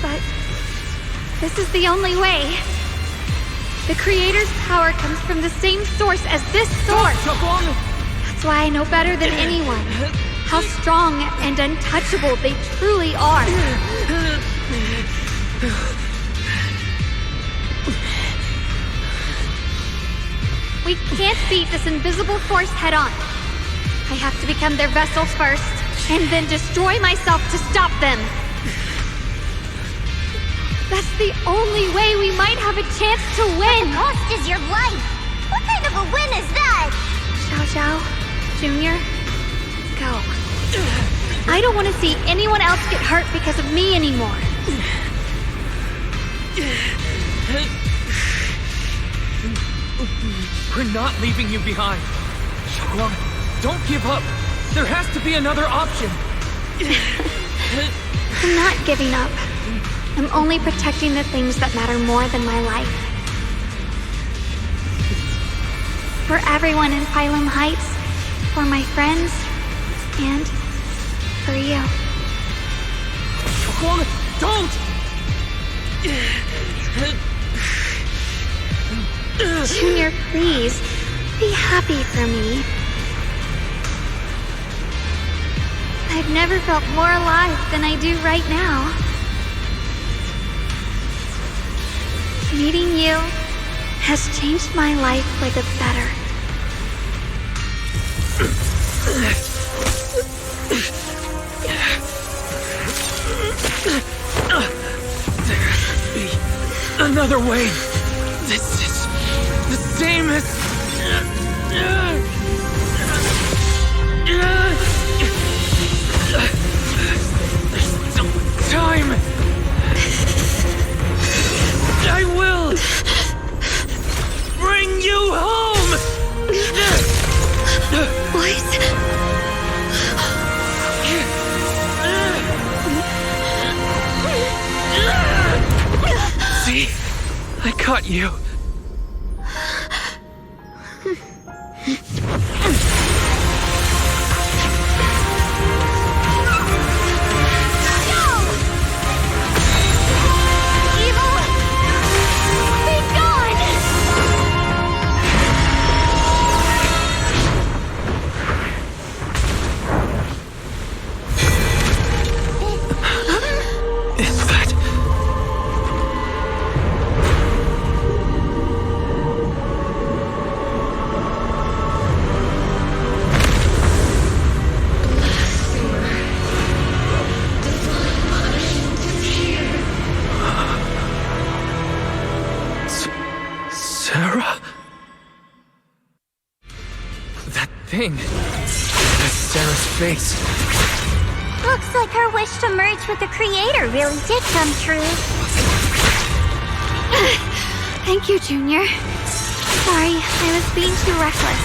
But this is the only way. The Creator's power comes from the same source as this sword. That's why I know better than anyone how strong and untouchable they truly are. We can't beat this invisible force head on. I have to become their vessel first, and then destroy myself to stop them. That's the only way we might have a chance to win. The cost is your life. What kind of a win is that? Xiao Zhao, Junior, go. I don't want to see anyone else get hurt because of me anymore. We're not leaving you behind. Shakwang, don't give up. There has to be another option. I'm not giving up. I'm only protecting the things that matter more than my life. For everyone in Phylum Heights, for my friends, and for you. Shakwang, don't! Junior, please, be happy for me. I've never felt more alive than I do right now. Meeting you has changed my life for the better. There has to be another way. This is the same as... There's still time. I will bring you home. Boys. See? I caught you. That's Sarah's face. Looks like her wish to merge with the Creator really did come true. Thank you, Junior. Sorry, I was being too reckless.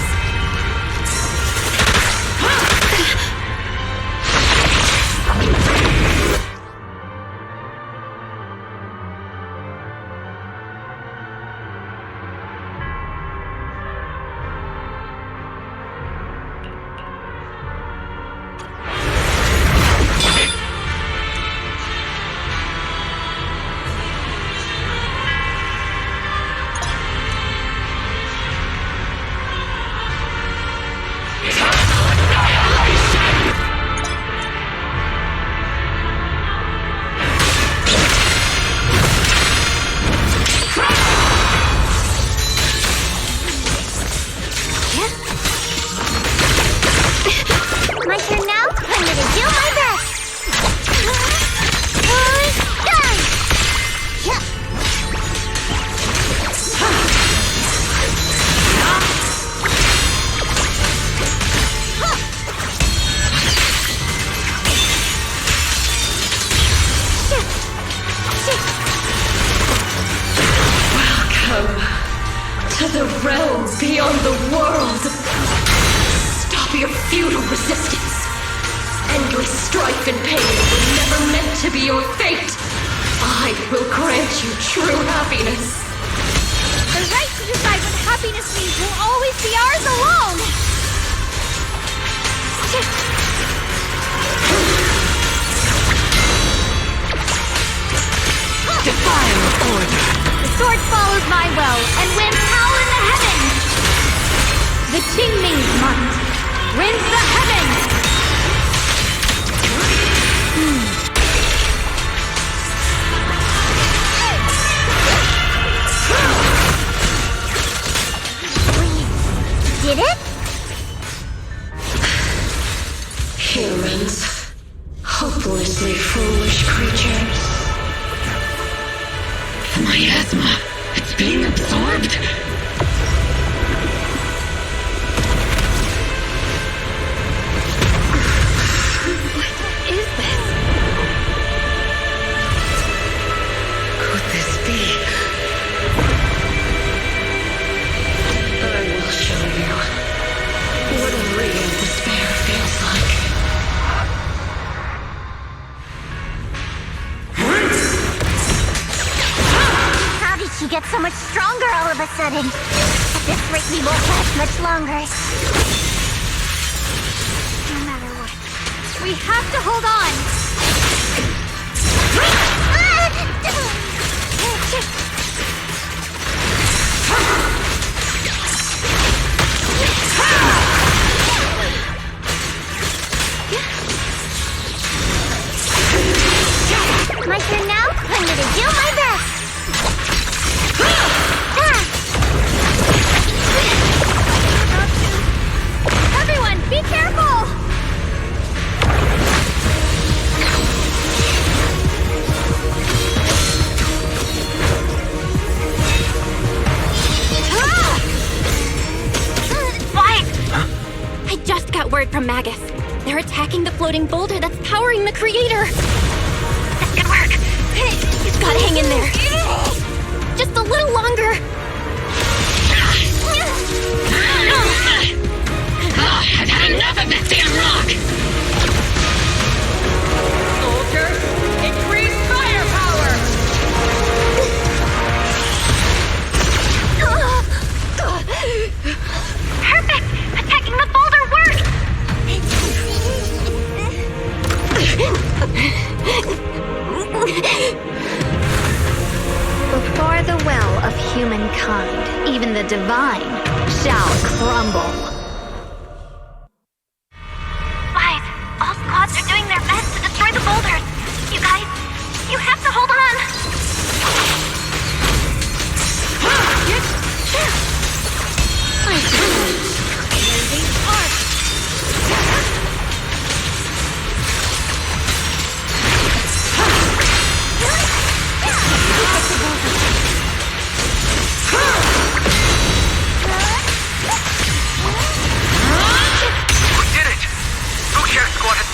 My turn now? I'm gonna do my best! Done! Welcome to the realms beyond the world. Stop your futile resistance. Endless strife and pain were never meant to be your fate. I will grant you true happiness. The right to decide what happiness means will always be ours alone! Defile order. The sword follows my will and wins howl in the heavens! The Qingming's might rends the heavens! Did it? Humans. Hopelessly foolish creatures. The miasma. It's being absorbed. much stronger all of a sudden. At this rate, we won't last much longer. No matter what, we have to hold on. My turn now? I'm gonna do my best! Everyone, be careful! What? I just got word from Magus. They're attacking the floating boulder that's powering the creator. This could work. You've got to hang in there. Just a little longer. I've had enough of this damn rock! Soldiers, increase firepower! Perfect! Attacking the boulder worked! Before the will of humankind, even the divine shall crumble. Wise, all squads are doing their best to destroy the boulders. You guys, you have to hold on.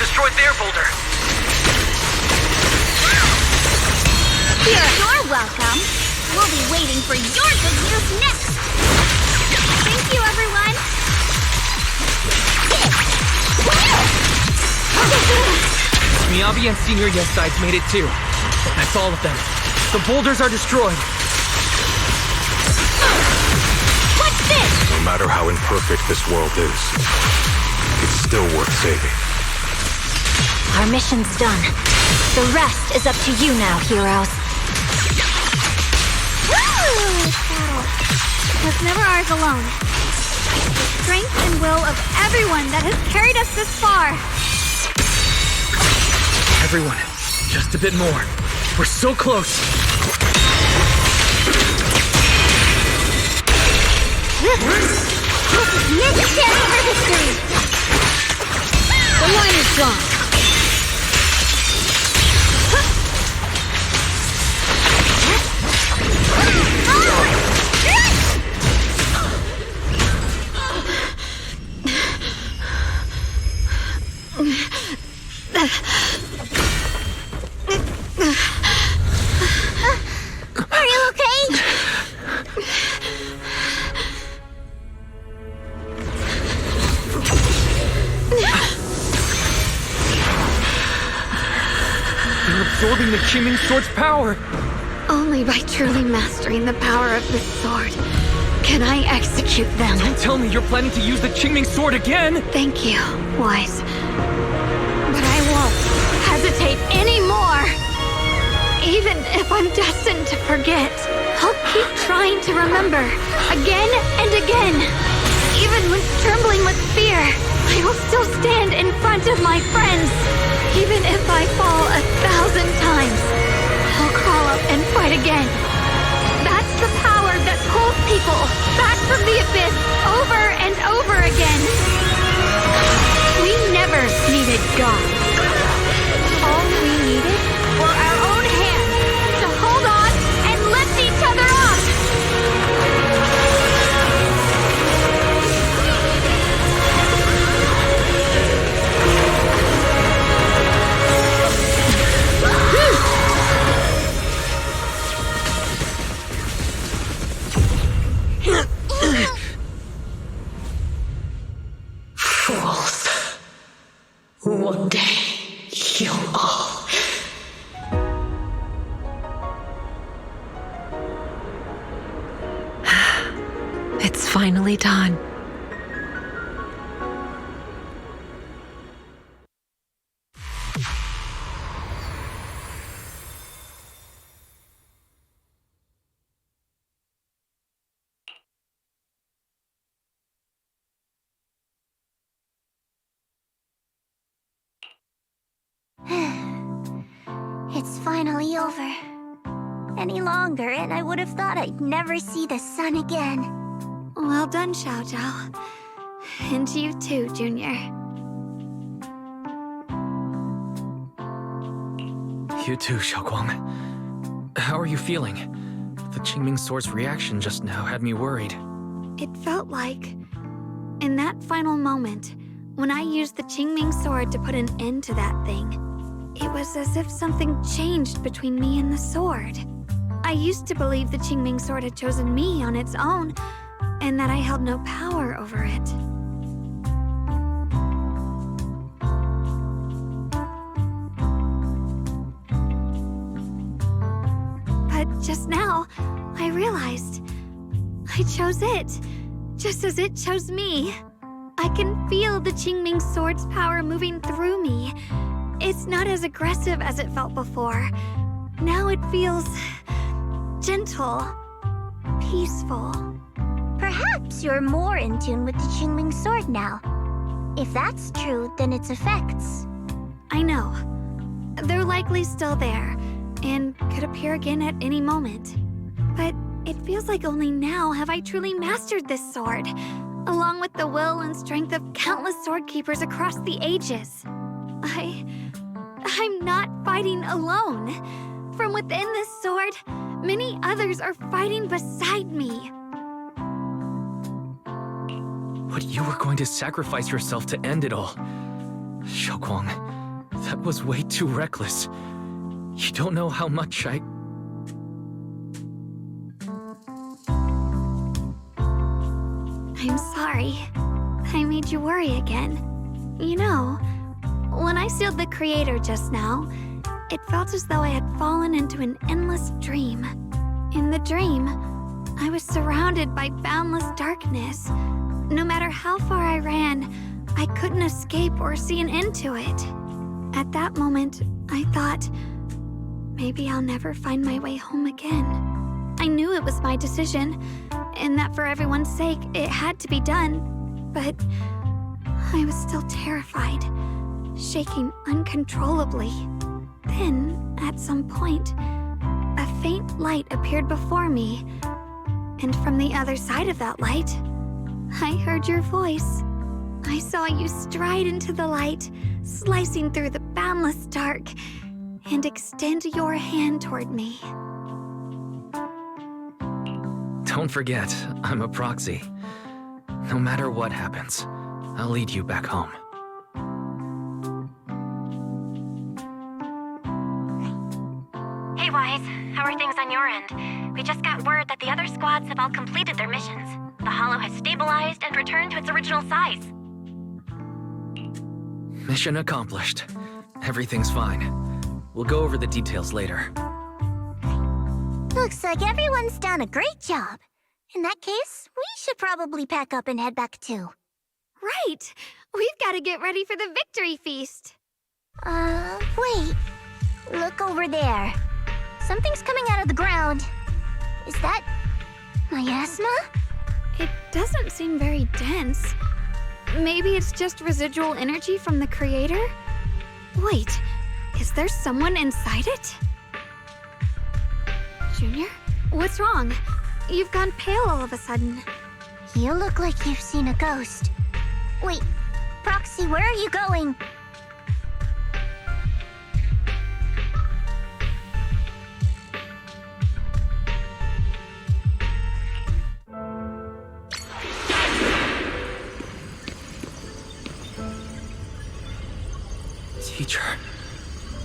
Destroyed their boulder. You're welcome. We'll be waiting for your good news next. Thank you, everyone. Miyabi and Senior Yes Sides made it too. That's all of them. The boulders are destroyed. What's this? No matter how imperfect this world is, it's still worth saving. Our mission's done. The rest is up to you now, heroes. Was never ours alone. The strength and will of everyone that has carried us this far. Everyone, just a bit more. We're so close. This is next chance for history. The line is gone. Are you okay? They're absorbing the Qingming Sword's power. Only by truly mastering the power of this sword can I execute them. Don't tell me you're planning to use the Qingming Sword again! Thank you, Wise. But I won't hesitate anymore. Even if I'm destined to forget, I'll keep trying to remember, again and again. Even when trembling with fear, I will still stand in front of my friends. Even if I fall 1,000 times, I'll crawl up and fight again. That's the power that pulls people back from the abyss over and over again. We never needed God. All we needed were our own hands to hold on and lift each other up. Fools. One day, finally done. It's finally over. Any longer, and I would have thought I'd never see the sun again. Well done, Xiao Zhao. And you too, Junior. You too, Xiaoguang. How are you feeling? The Qingming Sword's reaction just now had me worried. It felt like, in that final moment, when I used the Qingming Sword to put an end to that thing, it was as if something changed between me and the sword. I used to believe the Qingming Sword had chosen me on its own, and that I held no power over it. But just now, I realized I chose it, just as it chose me. I can feel the Qingming Sword's power moving through me. It's not as aggressive as it felt before. Now it feels gentle, peaceful. Perhaps you're more in tune with the Qingming Sword now. If that's true, then its effects. I know. They're likely still there, and could appear again at any moment. But it feels like only now have I truly mastered this sword, along with the will and strength of countless sword keepers across the ages. I'm not fighting alone. From within this sword, many others are fighting beside me. But you were going to sacrifice yourself to end it all. Xiaoguang, that was way too reckless. You don't know how much I'm sorry. I made you worry again. You know, when I sealed the Creator just now, it felt as though I had fallen into an endless dream. In the dream, I was surrounded by boundless darkness. No matter how far I ran, I couldn't escape or see an end to it. At that moment, I thought, maybe I'll never find my way home again. I knew it was my decision, and that for everyone's sake, it had to be done. But I was still terrified, shaking uncontrollably. Then, at some point, a faint light appeared before me, and from the other side of that light, I heard your voice. I saw you stride into the light, slicing through the boundless dark, and extend your hand toward me. Don't forget, I'm a proxy. No matter what happens, I'll lead you back home. Hey, Wise. How are things on your end? We just got word that the other squads have all completed their missions. The Hollow has stabilized and returned to its original size. Mission accomplished. Everything's fine. We'll go over the details later. Looks like everyone's done a great job. In that case, we should probably pack up and head back too. Right! We've got to get ready for the victory feast. Wait. Look over there. Something's coming out of the ground. Is that miasma? It doesn't seem very dense. Maybe it's just residual energy from the Creator? Wait, is there someone inside it? Junior? What's wrong? You've gone pale all of a sudden. You look like you've seen a ghost. Wait, Proxy, where are you going?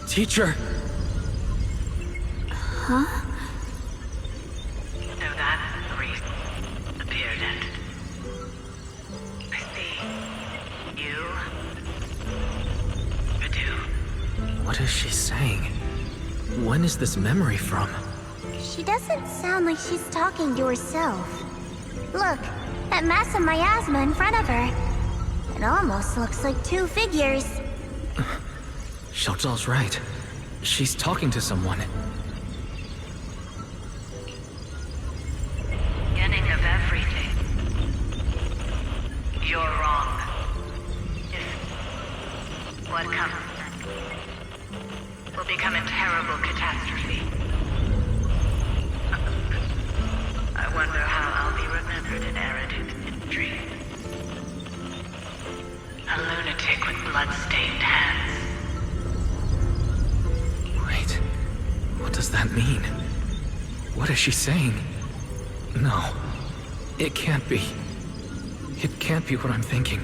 Teacher! Huh? So that's the reason appeared it. I see. You do. What is she saying? When is this memory from? She doesn't sound like she's talking to herself. Look, That massive miasma in front of her. It almost looks like two figures. Xiaozhao's right. She's talking to someone. Beginning of everything. You're wrong. If what comes will become a terrible catastrophe. I wonder how I'll be remembered in Eridan's dream. A lunatic with blood-stained hands. Wait, what does that mean? What is she saying? No, it can't be. It can't be what I'm thinking.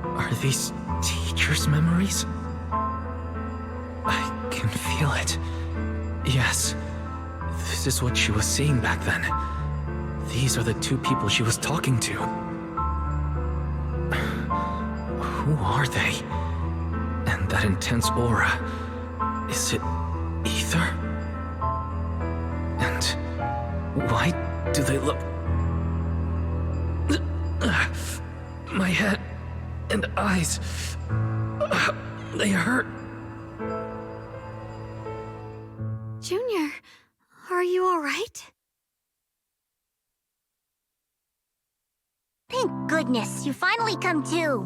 Are these teachers' memories? I can feel it. Yes, this is what she was seeing back then. These are the two people she was talking to. Who are they? And that intense aura, is it ether? And why do they look... My head and eyes, they hurt. Junior, are you all right? Thank goodness, you finally come to.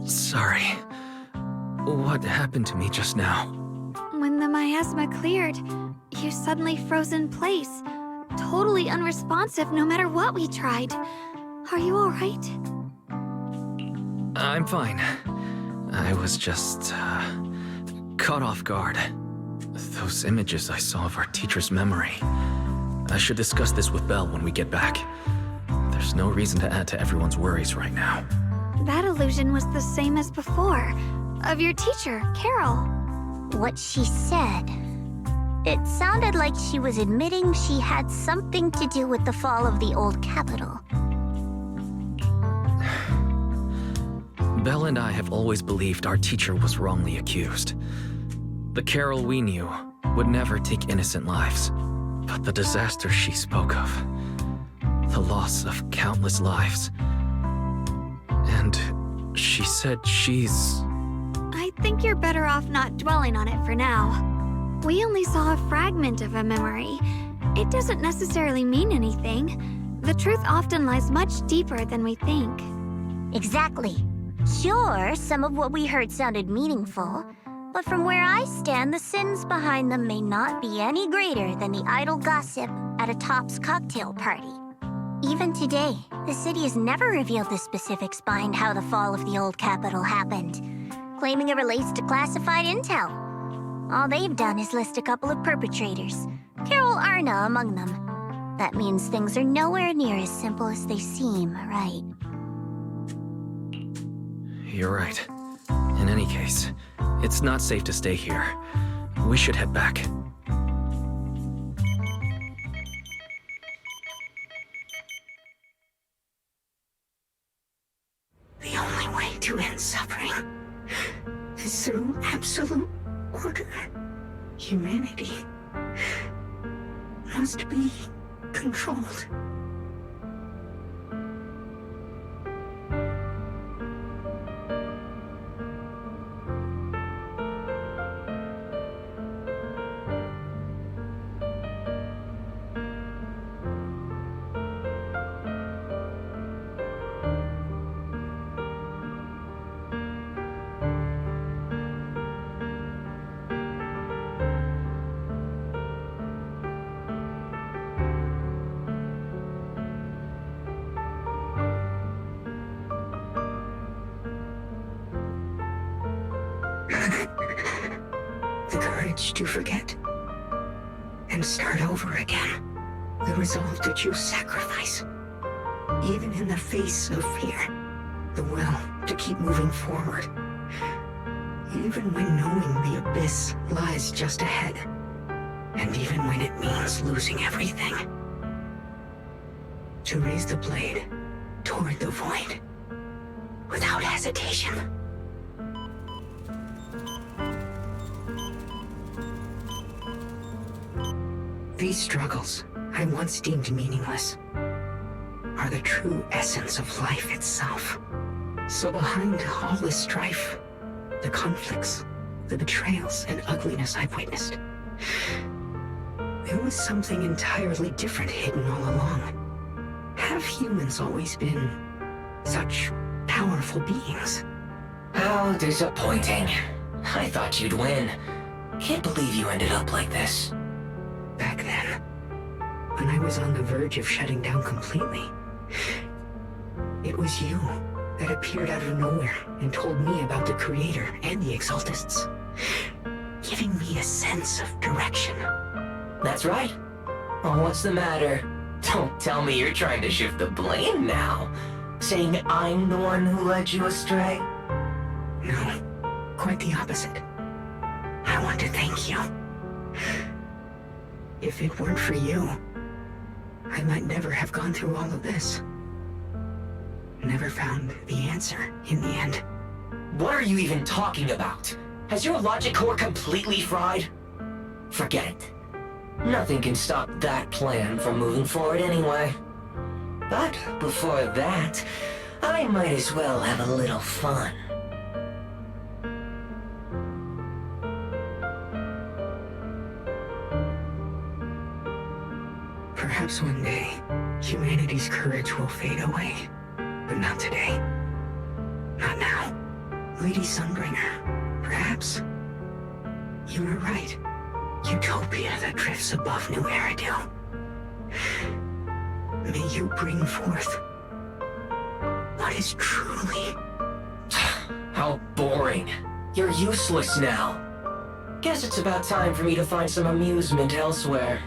Sorry. What happened to me just now? When the miasma cleared, you suddenly froze in place. Totally unresponsive no matter what we tried. Are you all right? I'm fine. I was just, caught off guard. Those images I saw of our teacher's memory. I should discuss this with Belle when we get back. There's no reason to add to everyone's worries right now. That illusion was the same as before. Of your teacher, Carol. What she said. It sounded like she was admitting she had something to do with the fall of the old capital. Belle and I have always believed our teacher was wrongly accused. The Carol we knew would never take innocent lives. But the disaster she spoke of, the loss of countless lives. And she said she's... I think you're better off not dwelling on it for now. We only saw a fragment of a memory. It doesn't necessarily mean anything. The truth often lies much deeper than we think. Exactly. Sure, some of what we heard sounded meaningful, but from where I stand, the sins behind them may not be any greater than the idle gossip at a Top's cocktail party. Even today, the city has never revealed the specifics behind how the fall of the old capital happened, claiming it relates to classified intel. All they've done is list a couple of perpetrators, Carol Arna among them. That means things are nowhere near as simple as they seem, right? You're right. In any case, it's not safe to stay here. We should head back. The only way to end suffering is through absolute order. Humanity must be controlled. The courage to forget and start over again. The resolve to choose sacrifice, even in the face of fear. The will to keep moving forward, even when knowing the abyss lies just ahead, and even when it means losing everything. To raise the blade toward the void, without hesitation. These struggles I once deemed meaningless are the true essence of life itself. So behind all this strife, the conflicts, the betrayals, and ugliness I've witnessed, there was something entirely different hidden all along. Have humans always been such powerful beings? How disappointing. I thought you'd win. Can't believe you ended up like this. Back then, when I was on the verge of shutting down completely, it was you that appeared out of nowhere and told me about the Creator and the Exaltists, giving me a sense of direction. That's right. Oh, what's the matter? Don't tell me you're trying to shift the blame now. Saying I'm the one who led you astray? No, quite the opposite. I want to thank you. If it weren't for you, I might never have gone through all of this. Never found the answer in the end. What are you even talking about? Has your logic core completely fried? Forget it. Nothing can stop that plan from moving forward anyway. But before that, I might as well have a little fun. Perhaps one day, humanity's courage will fade away. But not today. Not now. Lady Sunbringer, perhaps you were right. Utopia that drifts above New Eridu. May you bring forth what is truly... How boring. You're useless now. Guess it's about time for me to find some amusement elsewhere.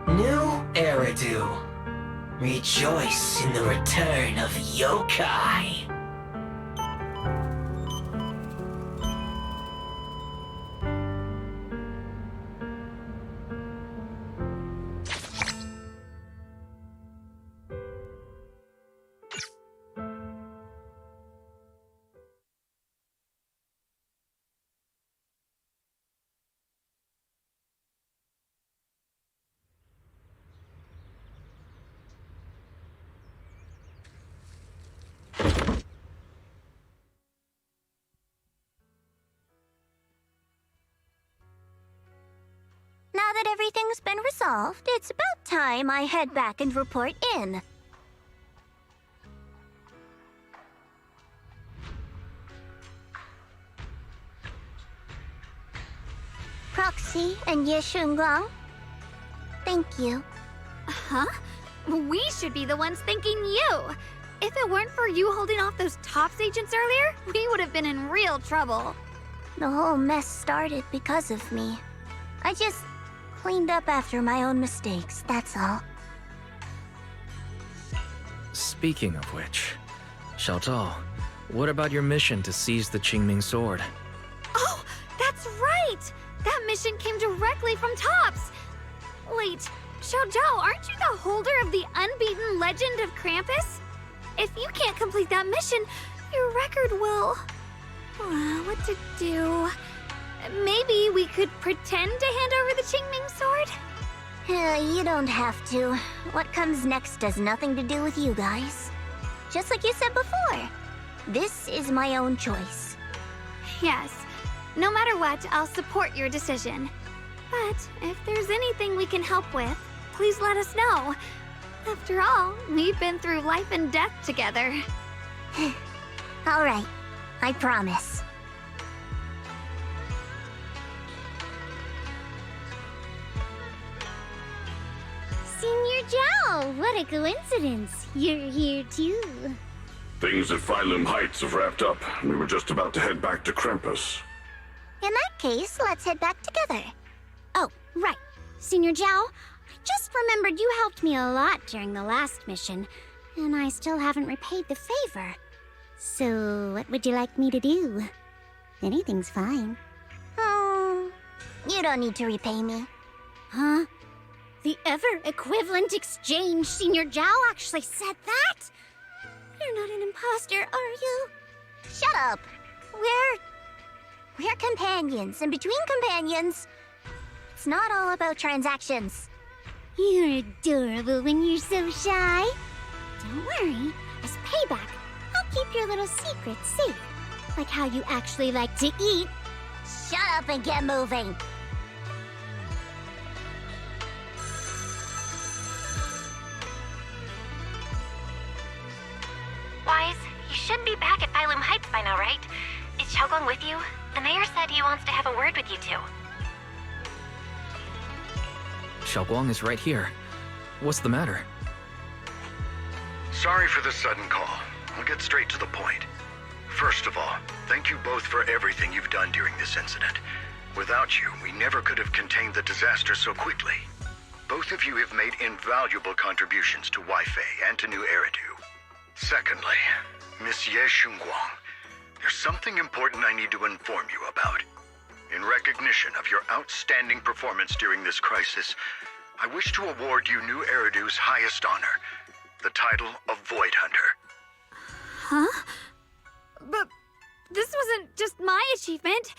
New Eridu. Rejoice in the return of yokai. Now that everything's been resolved, it's about time I head back and report in. Proxy and Yeshungang, thank you. Huh? We should be the ones thanking you. If it weren't for you holding off those TOPS agents earlier, we would have been in real trouble. The whole mess started because of me. I just cleaned up after my own mistakes, that's all. Speaking of which, Xiaozhao, what about your mission to seize the Qingming sword? Oh, that's right! That mission came directly from TOPS! Wait, Xiaozhao, aren't you the holder of the unbeaten legend of Krampus? If you can't complete that mission, your record will... what to do? Maybe we could pretend to hand over the Qingming sword? You don't have to. What comes next has nothing to do with you guys. Just like you said before, this is my own choice. Yes. No matter what, I'll support your decision. But if there's anything we can help with, please let us know. After all, we've been through life and death together. All right, I promise. Senior Zhao, what a coincidence. You're here too. Things at Phylum Heights have wrapped up. We were just about to head back to Krampus. In that case, let's head back together. Oh, right. Senior Zhao, I just remembered you helped me a lot during the last mission, and I still haven't repaid the favor. So, what would you like me to do? Anything's fine. You don't need to repay me. Huh? The ever-equivalent exchange, Senior Zhao actually said that? You're not an imposter, are you? Shut up! We're companions, and between companions, it's not all about transactions. You're adorable when you're so shy. Don't worry, as payback, I'll keep your little secrets safe. Like how you actually like to eat. Shut up and get moving! Wise, you should be back at Phylum Heights by now, right? Is Xiaogong with you? The mayor said he wants to have a word with you two. Xiaoguang is right here. What's the matter? Sorry for the sudden call. I'll get straight to the point. First of all, thank you both for everything you've done during this incident. Without you, we never could have contained the disaster so quickly. Both of you have made invaluable contributions to Weifei and to New Eridu. Secondly, Miss Ye Shunguang, there's something important I need to inform you about. In recognition of your outstanding performance during this crisis, I wish to award you New Eridu's highest honor, the title of Void Hunter. Huh? But this wasn't just my achievement.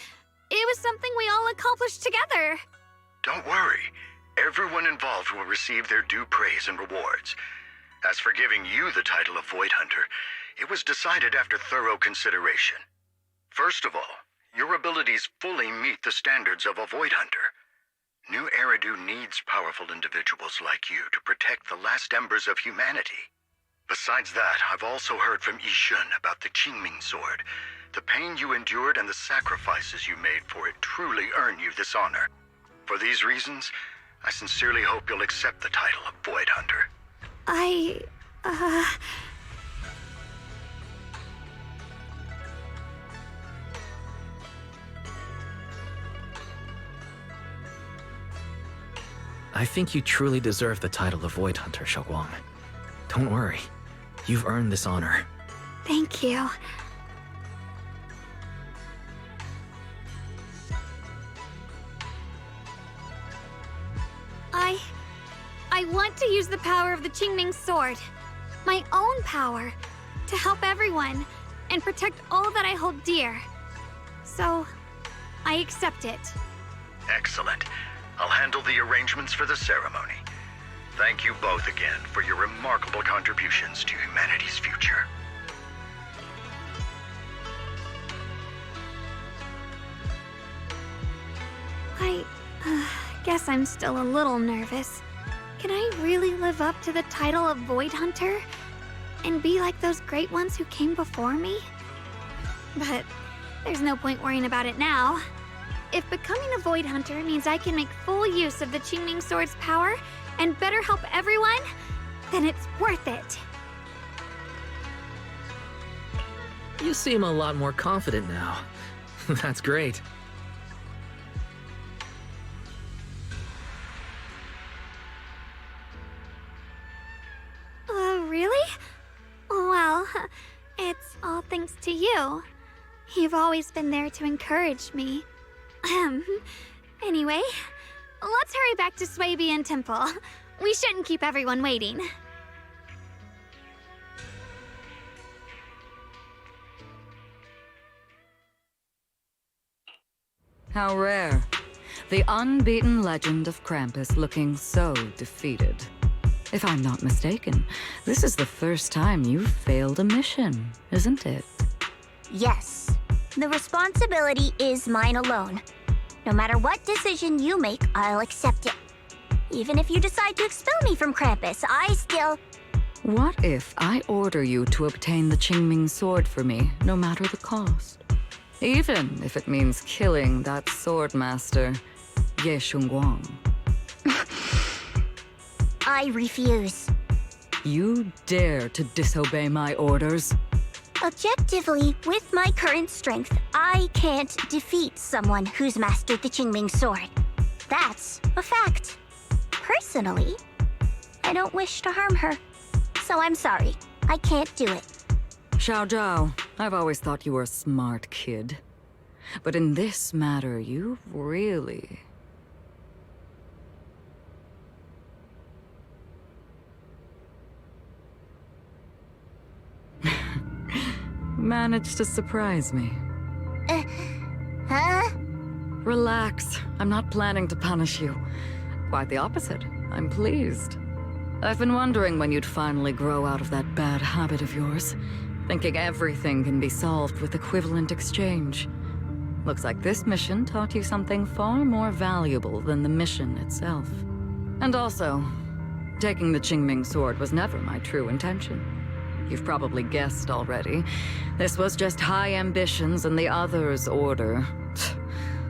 It was something we all accomplished together. Don't worry. Everyone involved will receive their due praise and rewards. As for giving you the title of Void Hunter, it was decided after thorough consideration. First of all, your abilities fully meet the standards of a Void Hunter. New Eridu needs powerful individuals like you to protect the last embers of humanity. Besides that, I've also heard from Yishun about the Qingming Sword. The pain you endured and the sacrifices you made for it truly earn you this honor. For these reasons, I sincerely hope you'll accept the title of Void Hunter. I think you truly deserve the title of Void Hunter, Xiaoguang. Don't worry. You've earned this honor. Thank you. I want to use the power of the Qingming Sword, my own power, to help everyone and protect all that I hold dear. So, I accept it. Excellent. I'll handle the arrangements for the ceremony. Thank you both again for your remarkable contributions to humanity's future. I guess I'm still a little nervous. Can I really live up to the title of Void Hunter? And be like those great ones who came before me? But there's no point worrying about it now. If becoming a Void Hunter means I can make full use of the Qingming Sword's power and better help everyone, then it's worth it. You seem a lot more confident now. That's great. Really? Well, it's all thanks to you. You've always been there to encourage me. Anyway, let's hurry back to Swabian Temple. We shouldn't keep everyone waiting. How rare. The unbeaten legend of Krampus looking so defeated. If I'm not mistaken, this is the first time you've failed a mission, isn't it? Yes. The responsibility is mine alone. No matter what decision you make, I'll accept it. Even if you decide to expel me from Krampus, I still... What if I order you to obtain the Qingming Sword for me, no matter the cost? Even if it means killing that sword master, Ye Shunguang. I refuse. You dare to disobey my orders? Objectively, with my current strength, I can't defeat someone who's mastered the Qingming Sword. That's a fact. Personally, I don't wish to harm her. So I'm sorry. I can't do it. Xiao Zhao, I've always thought you were a smart kid. But in this matter, you really... Managed to surprise me. Huh? Relax. I'm not planning to punish you. Quite the opposite. I'm pleased. I've been wondering when you'd finally grow out of that bad habit of yours, thinking everything can be solved with equivalent exchange. Looks like this mission taught you something far more valuable than the mission itself. And also, taking the Qingming sword was never my true intention. You've probably guessed already. This was just high ambitions and the others' order.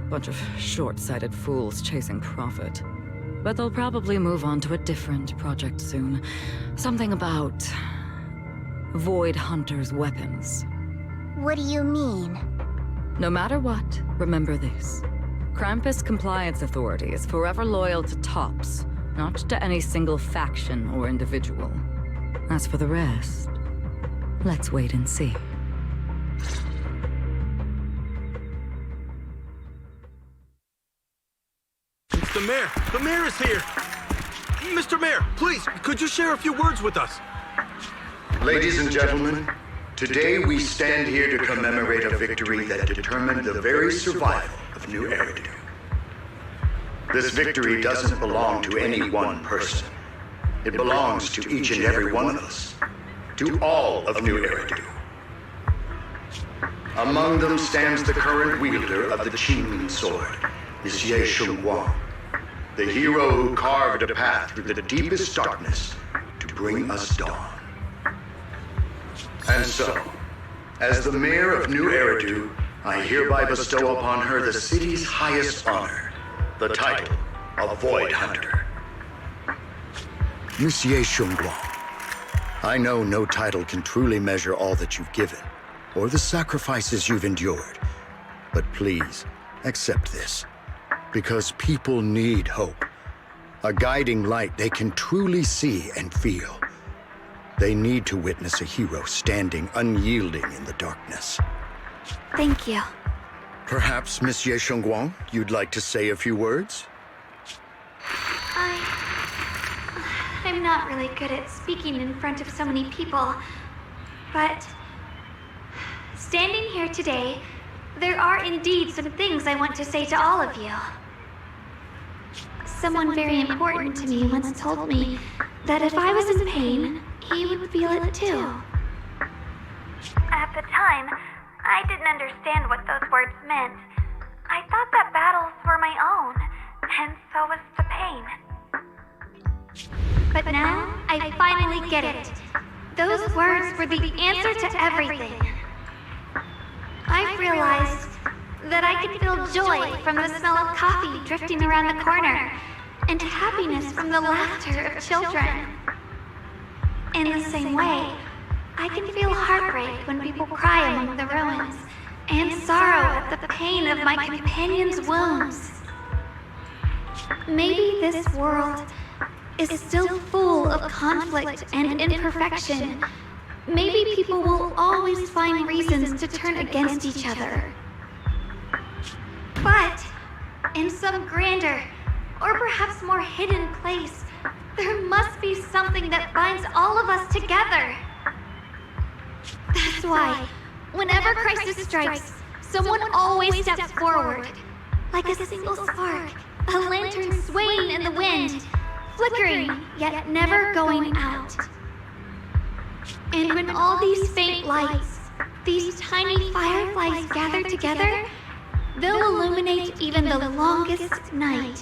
Bunch of short-sighted fools chasing profit. But they'll probably move on to a different project soon. Something about Void Hunter's weapons. What do you mean? No matter what, remember this. Krampus Compliance Authority is forever loyal to TOPS, not to any single faction or individual. As for the rest, let's wait and see. It's the mayor! The mayor is here! Mr. Mayor, please, could you share a few words with us? Ladies and gentlemen, today we stand here to commemorate a victory that determined the very survival of New Eridu. This victory doesn't belong to any one person. It belongs to each and every one of us. To all of New Eridu. Among them stands the current wielder of the Qingming sword, Monsieur Shunguang, the hero who carved a path through the deepest darkness to bring us dawn. And so, as the mayor of New Eridu, I hereby bestow upon her the city's highest honor, the title of Void Hunter. Monsieur Shunguang, I know no title can truly measure all that you've given, or the sacrifices you've endured. But please, accept this, because people need hope. A guiding light they can truly see and feel. They need to witness a hero standing unyielding in the darkness. Thank you. Perhaps, Monsieur Shunguang, you'd like to say a few words? I'm not really good at speaking in front of so many people, but standing here today, there are indeed some things I want to say to all of you. Someone very important to me once told me that if I was in pain, he would feel it too. At the time, I didn't understand what those words meant. I thought that battles were my own, and so was the pain. But now, I finally get it. Those words were the answer to everything. I've realized that I can feel joy from the smell of coffee drifting around the corner, and happiness from the laughter of children. In the same way, I can feel heartbreak when people cry among the ruins, and sorrow at the pain of my companion's wounds. Maybe this world is still full of conflict and imperfection. Maybe people will always find reasons to turn against each other. But in some grander, or perhaps more hidden place, there must be something that binds all of us together. That's why, whenever crisis strikes, someone always steps forward. Like a single spark, a lantern swaying in the wind, flickering, yet never going out. And when all these faint lights, these tiny fireflies gather together, they'll illuminate even the longest night.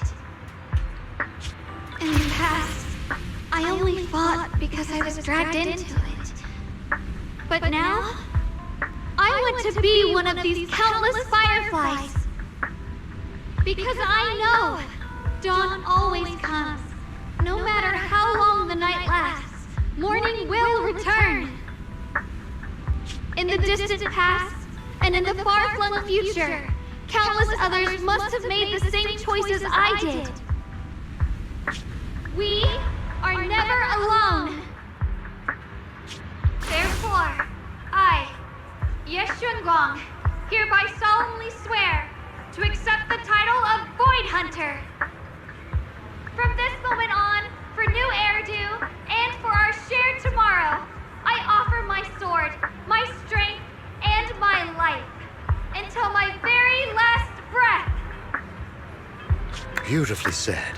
In the past, I only fought because I was dragged into it. But now, I want to be one of these countless fireflies. Because I know dawn always comes. No matter how long the night lasts, morning will return. In the distant past, and in the far-flung future, countless others must have made the same choices I did. We are never alone. Therefore, I, Yeshunguang, hereby solemnly swear to accept the title of Void Hunter. From this moment on, for New Eridu, and for our shared tomorrow, I offer my sword, my strength, Beautifully said.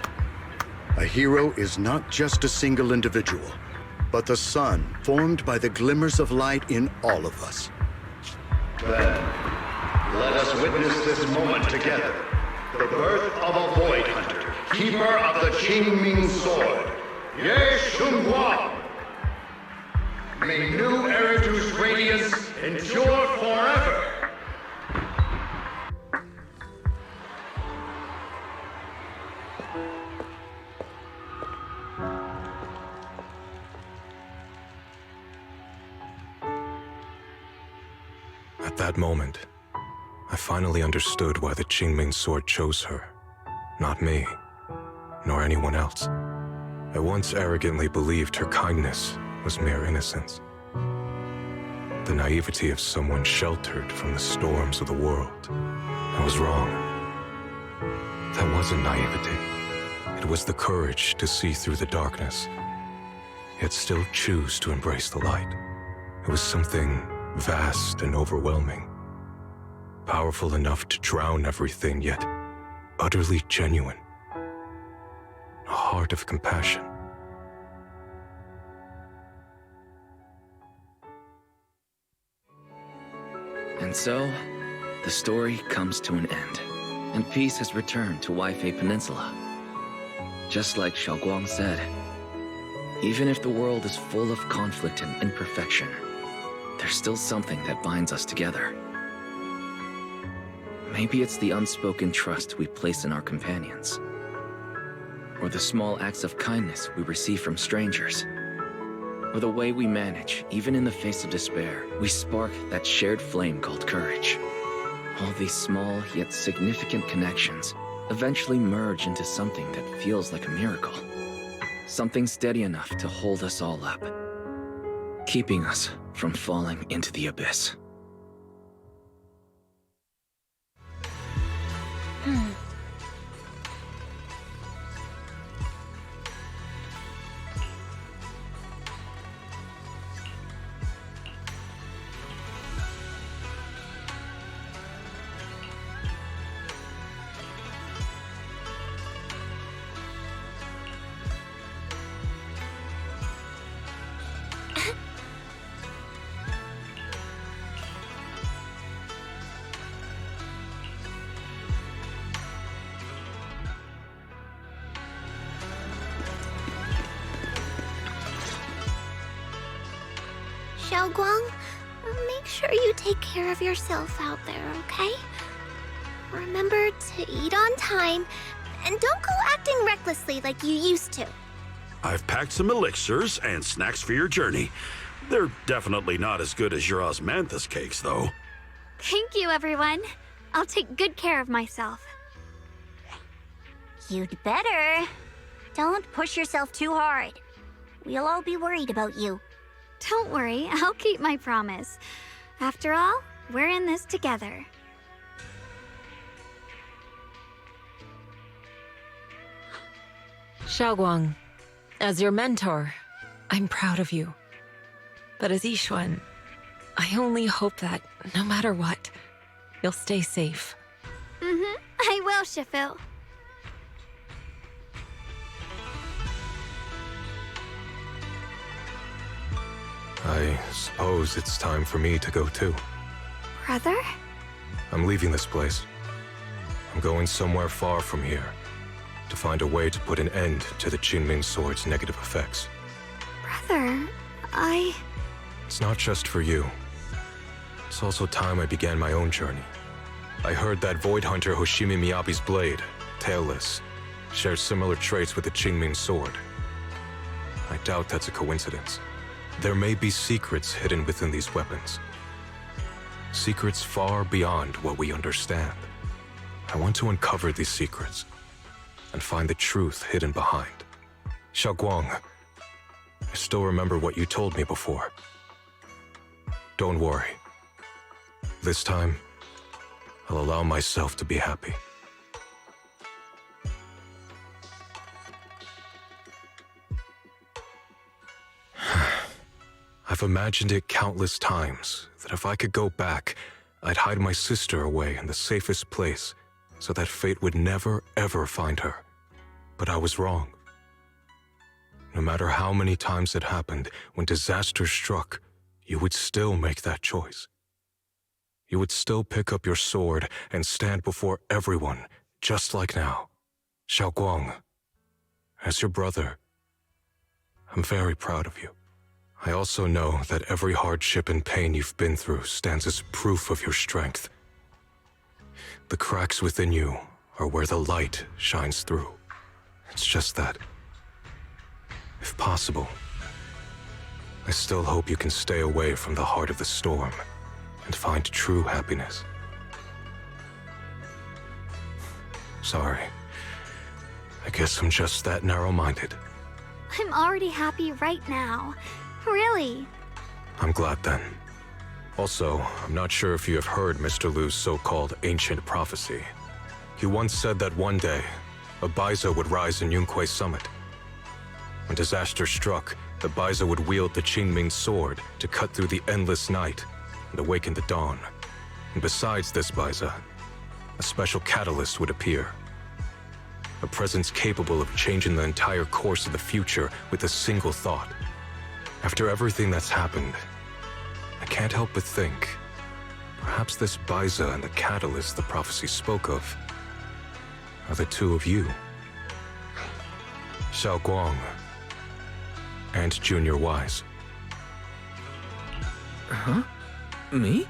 A hero is not just a single individual, but the sun formed by the glimmers of light in all of us. Then, let us witness this moment together. The birth of a Void Hunter, keeper of the Qingming Sword, Ye Shunguang. May new Eridu's radiance endure forever. At that moment, I finally understood why the Qingming Sword chose her. Not me, nor anyone else. I once arrogantly believed her kindness was mere innocence. The naivety of someone sheltered from the storms of the world. I was wrong. That wasn't naivety. It was the courage to see through the darkness, yet still choose to embrace the light. It was something vast and overwhelming. Powerful enough to drown everything, yet utterly genuine. A heart of compassion. And so, the story comes to an end, and peace has returned to Weifei Peninsula. Just like Xiaoguang said, even if the world is full of conflict and imperfection, there's still something that binds us together. Maybe it's the unspoken trust we place in our companions, or the small acts of kindness we receive from strangers, or the way we manage, even in the face of despair, we spark that shared flame called courage. All these small yet significant connections eventually merge into something that feels like a miracle. Something steady enough to hold us all up, keeping us from falling into the abyss. Xiaoguang, make sure you take care of yourself out there, okay? Remember to eat on time, and don't go acting recklessly like you used to. I've packed some elixirs and snacks for your journey. They're definitely not as good as your osmanthus cakes, though. Thank you, everyone. I'll take good care of myself. You'd better. Don't push yourself too hard. We'll all be worried about you. Don't worry, I'll keep my promise. After all, we're in this together. Xiaoguang, as your mentor, I'm proud of you. But as Yixuan, I only hope that, no matter what, you'll stay safe. I will, Shifu. I suppose it's time for me to go too. Brother? I'm leaving this place. I'm going somewhere far from here, to find a way to put an end to the Qingming Sword's negative effects. Brother, It's not just for you. It's also time I began my own journey. I heard that Void Hunter Hoshimi Miyabi's blade, Tailless, shares similar traits with the Qingming Sword. I doubt that's a coincidence. There may be secrets hidden within these weapons. Secrets far beyond what we understand. I want to uncover these secrets and find the truth hidden behind. Xiaoguang, I still remember what you told me before. Don't worry. This time, I'll allow myself to be happy. I've imagined it countless times that if I could go back, I'd hide my sister away in the safest place so that fate would never, ever find her. But I was wrong. No matter how many times it happened, when disaster struck, you would still make that choice. You would still pick up your sword and stand before everyone, just like now. Xiaoguang, as your brother, I'm very proud of you. I also know that every hardship and pain you've been through stands as proof of your strength. The cracks within you are where the light shines through. It's just that, if possible, I still hope you can stay away from the heart of the storm and find true happiness. Sorry. I guess I'm just that narrow-minded. I'm already happy right now. Really. I'm glad then. Also, I'm not sure if you have heard Mr. Liu's so-called ancient prophecy. He once said that one day, a Baiza would rise in Yunquei Summit. When disaster struck, the Baiza would wield the Qingming sword to cut through the endless night and awaken the dawn. And besides this Baiza, a special catalyst would appear. A presence capable of changing the entire course of the future with a single thought. After everything that's happened, I can't help but think, perhaps this Baiza and the catalyst the prophecy spoke of are the two of you. Xiaoguang and Junior Wise. Huh? Me?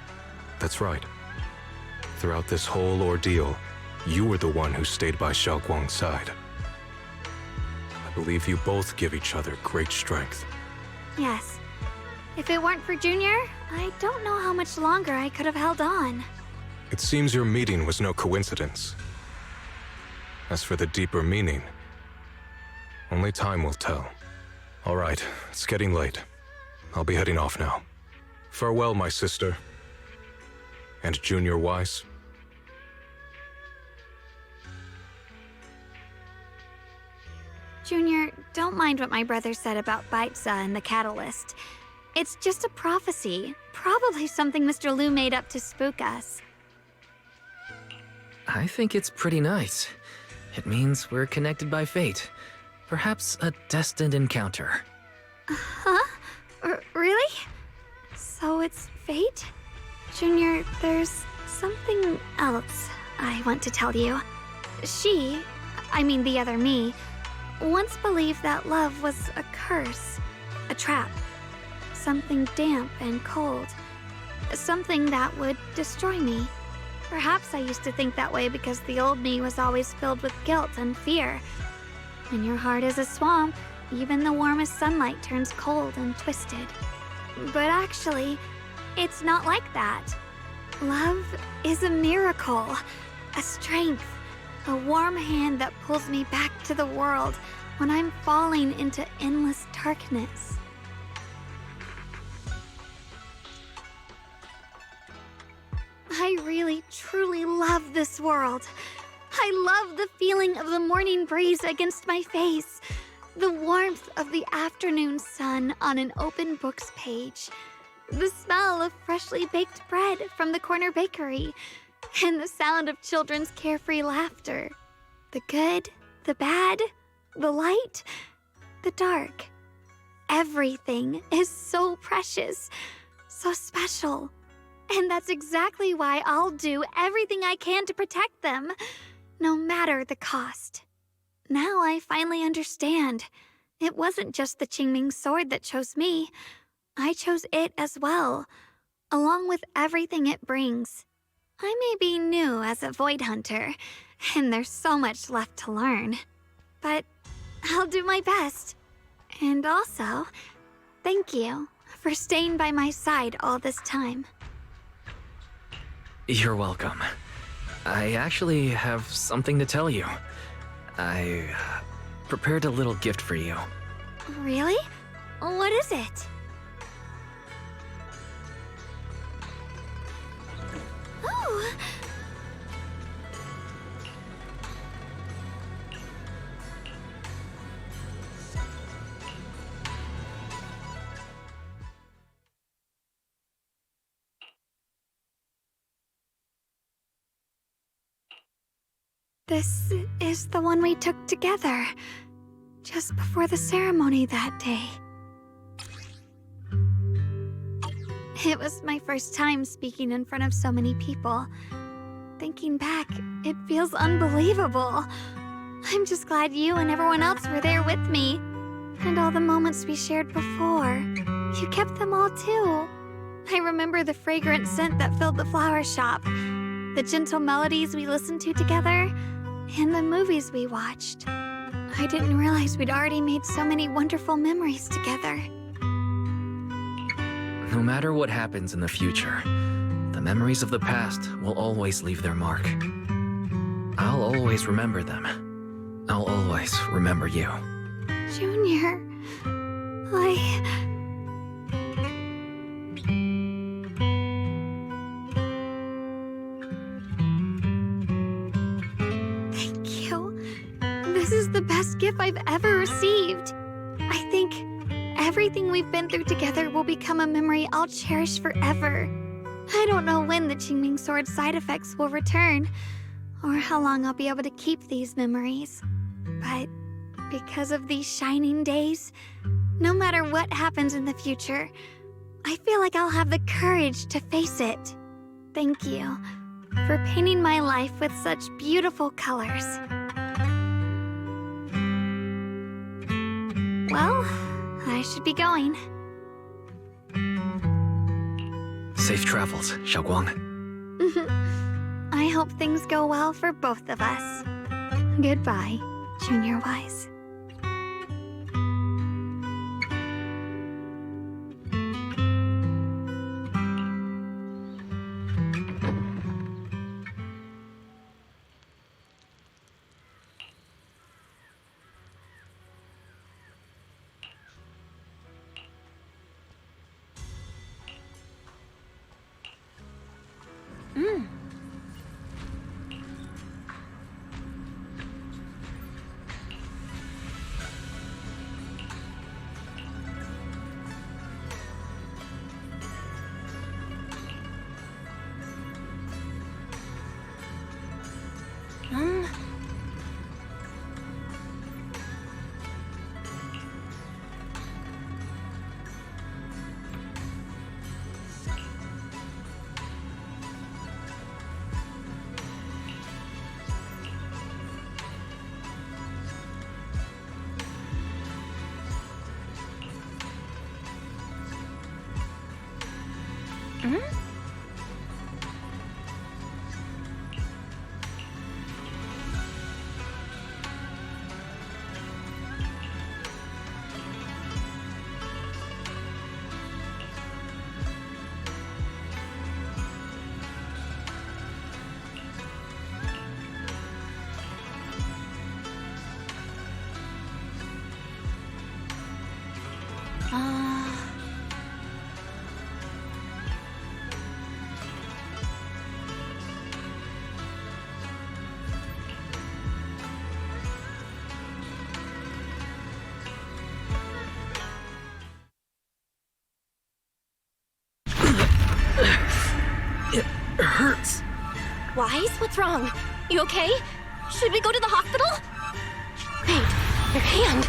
That's right. Throughout this whole ordeal, you were the one who stayed by Xiaoguang's side. I believe you both give each other great strength. Yes. If it weren't for Junior, I don't know how much longer I could have held on. It seems your meeting was no coincidence. As for the deeper meaning, only time will tell. All right, it's getting late. I'll be heading off now. Farewell, my sister. And Junior Wise. Junior, don't mind what my brother said about Baiza and the catalyst. It's just a prophecy. Probably something Mr. Liu made up to spook us. I think it's pretty nice. It means we're connected by fate. Perhaps a destined encounter. Huh? Really? So it's fate? Junior, there's something else I want to tell you. The other me, once believed that love was a curse, a trap, something damp and cold, something that would destroy me. Perhaps I used to think that way because the old me was always filled with guilt and fear. When your heart is a swamp, even the warmest sunlight turns cold and twisted. But actually, it's not like that. Love is a miracle, a strength, a warm hand that pulls me back to the world when I'm falling into endless darkness. I really, truly love this world. I love the feeling of the morning breeze against my face, the warmth of the afternoon sun on an open book's page, the smell of freshly baked bread from the corner bakery, and the sound of children's carefree laughter. The good, the bad, the light, the dark. Everything is so precious, so special. And that's exactly why I'll do everything I can to protect them, no matter the cost. Now I finally understand. It wasn't just the Qingming sword that chose me. I chose it as well, along with everything it brings. I may be new as a Void Hunter, and there's so much left to learn. But I'll do my best. And also, thank you for staying by my side all this time. You're welcome. I actually have something to tell you. I prepared a little gift for you. Really? What is it? Oh! This is the one we took together, just before the ceremony that day. It was my first time speaking in front of so many people. Thinking back, it feels unbelievable. I'm just glad you and everyone else were there with me. And all the moments we shared before. You kept them all too. I remember the fragrant scent that filled the flower shop, the gentle melodies we listened to together, and the movies we watched. I didn't realize we'd already made so many wonderful memories together. No matter what happens in the future, the memories of the past will always leave their mark. I'll always remember them. I'll always remember you. Junior, Thank you. This is the best gift I've ever received. I think everything we've been through together will become a memory I'll cherish forever. I don't know when the Qingming Sword side effects will return, or how long I'll be able to keep these memories. But because of these shining days, no matter what happens in the future, I feel like I'll have the courage to face it. Thank you for painting my life with such beautiful colors. Well, I should be going. Safe travels, Xiaoguang. I hope things go well for both of us. Goodbye, Junior Wise. It hurts. Wise, what's wrong? You okay? Should we go to the hospital? Wait, your hand.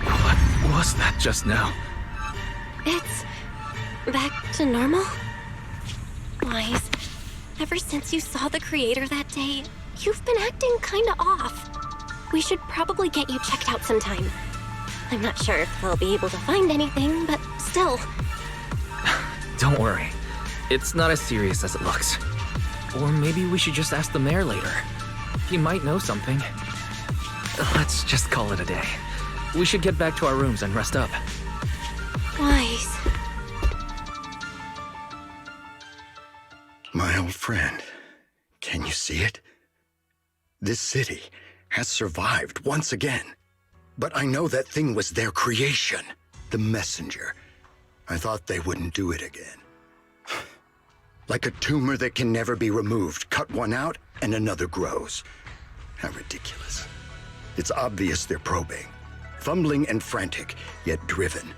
What was that just now? It's back to normal? Wise, ever since you saw the creator that day, you've been acting kinda off. We should probably get you checked out sometime. I'm not sure if they'll be able to find anything, but still. Don't worry. It's not as serious as it looks. Or maybe we should just ask the mayor later. He might know something. Let's just call it a day. We should get back to our rooms and rest up. Wise. My old friend, can you see it? This city has survived once again. But I know that thing was their creation, the messenger. I thought they wouldn't do it again. Like a tumor that can never be removed. Cut one out and another grows. How ridiculous. It's obvious they're probing. Fumbling and frantic, yet driven.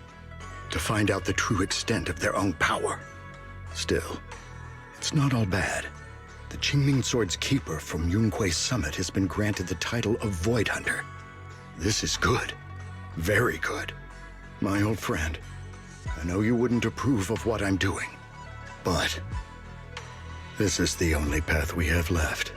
To find out the true extent of their own power. Still, it's not all bad. The Qingming Sword's keeper from Yunquei Summit has been granted the title of Void Hunter. This is good. Very good. My old friend, I know you wouldn't approve of what I'm doing, but this is the only path we have left.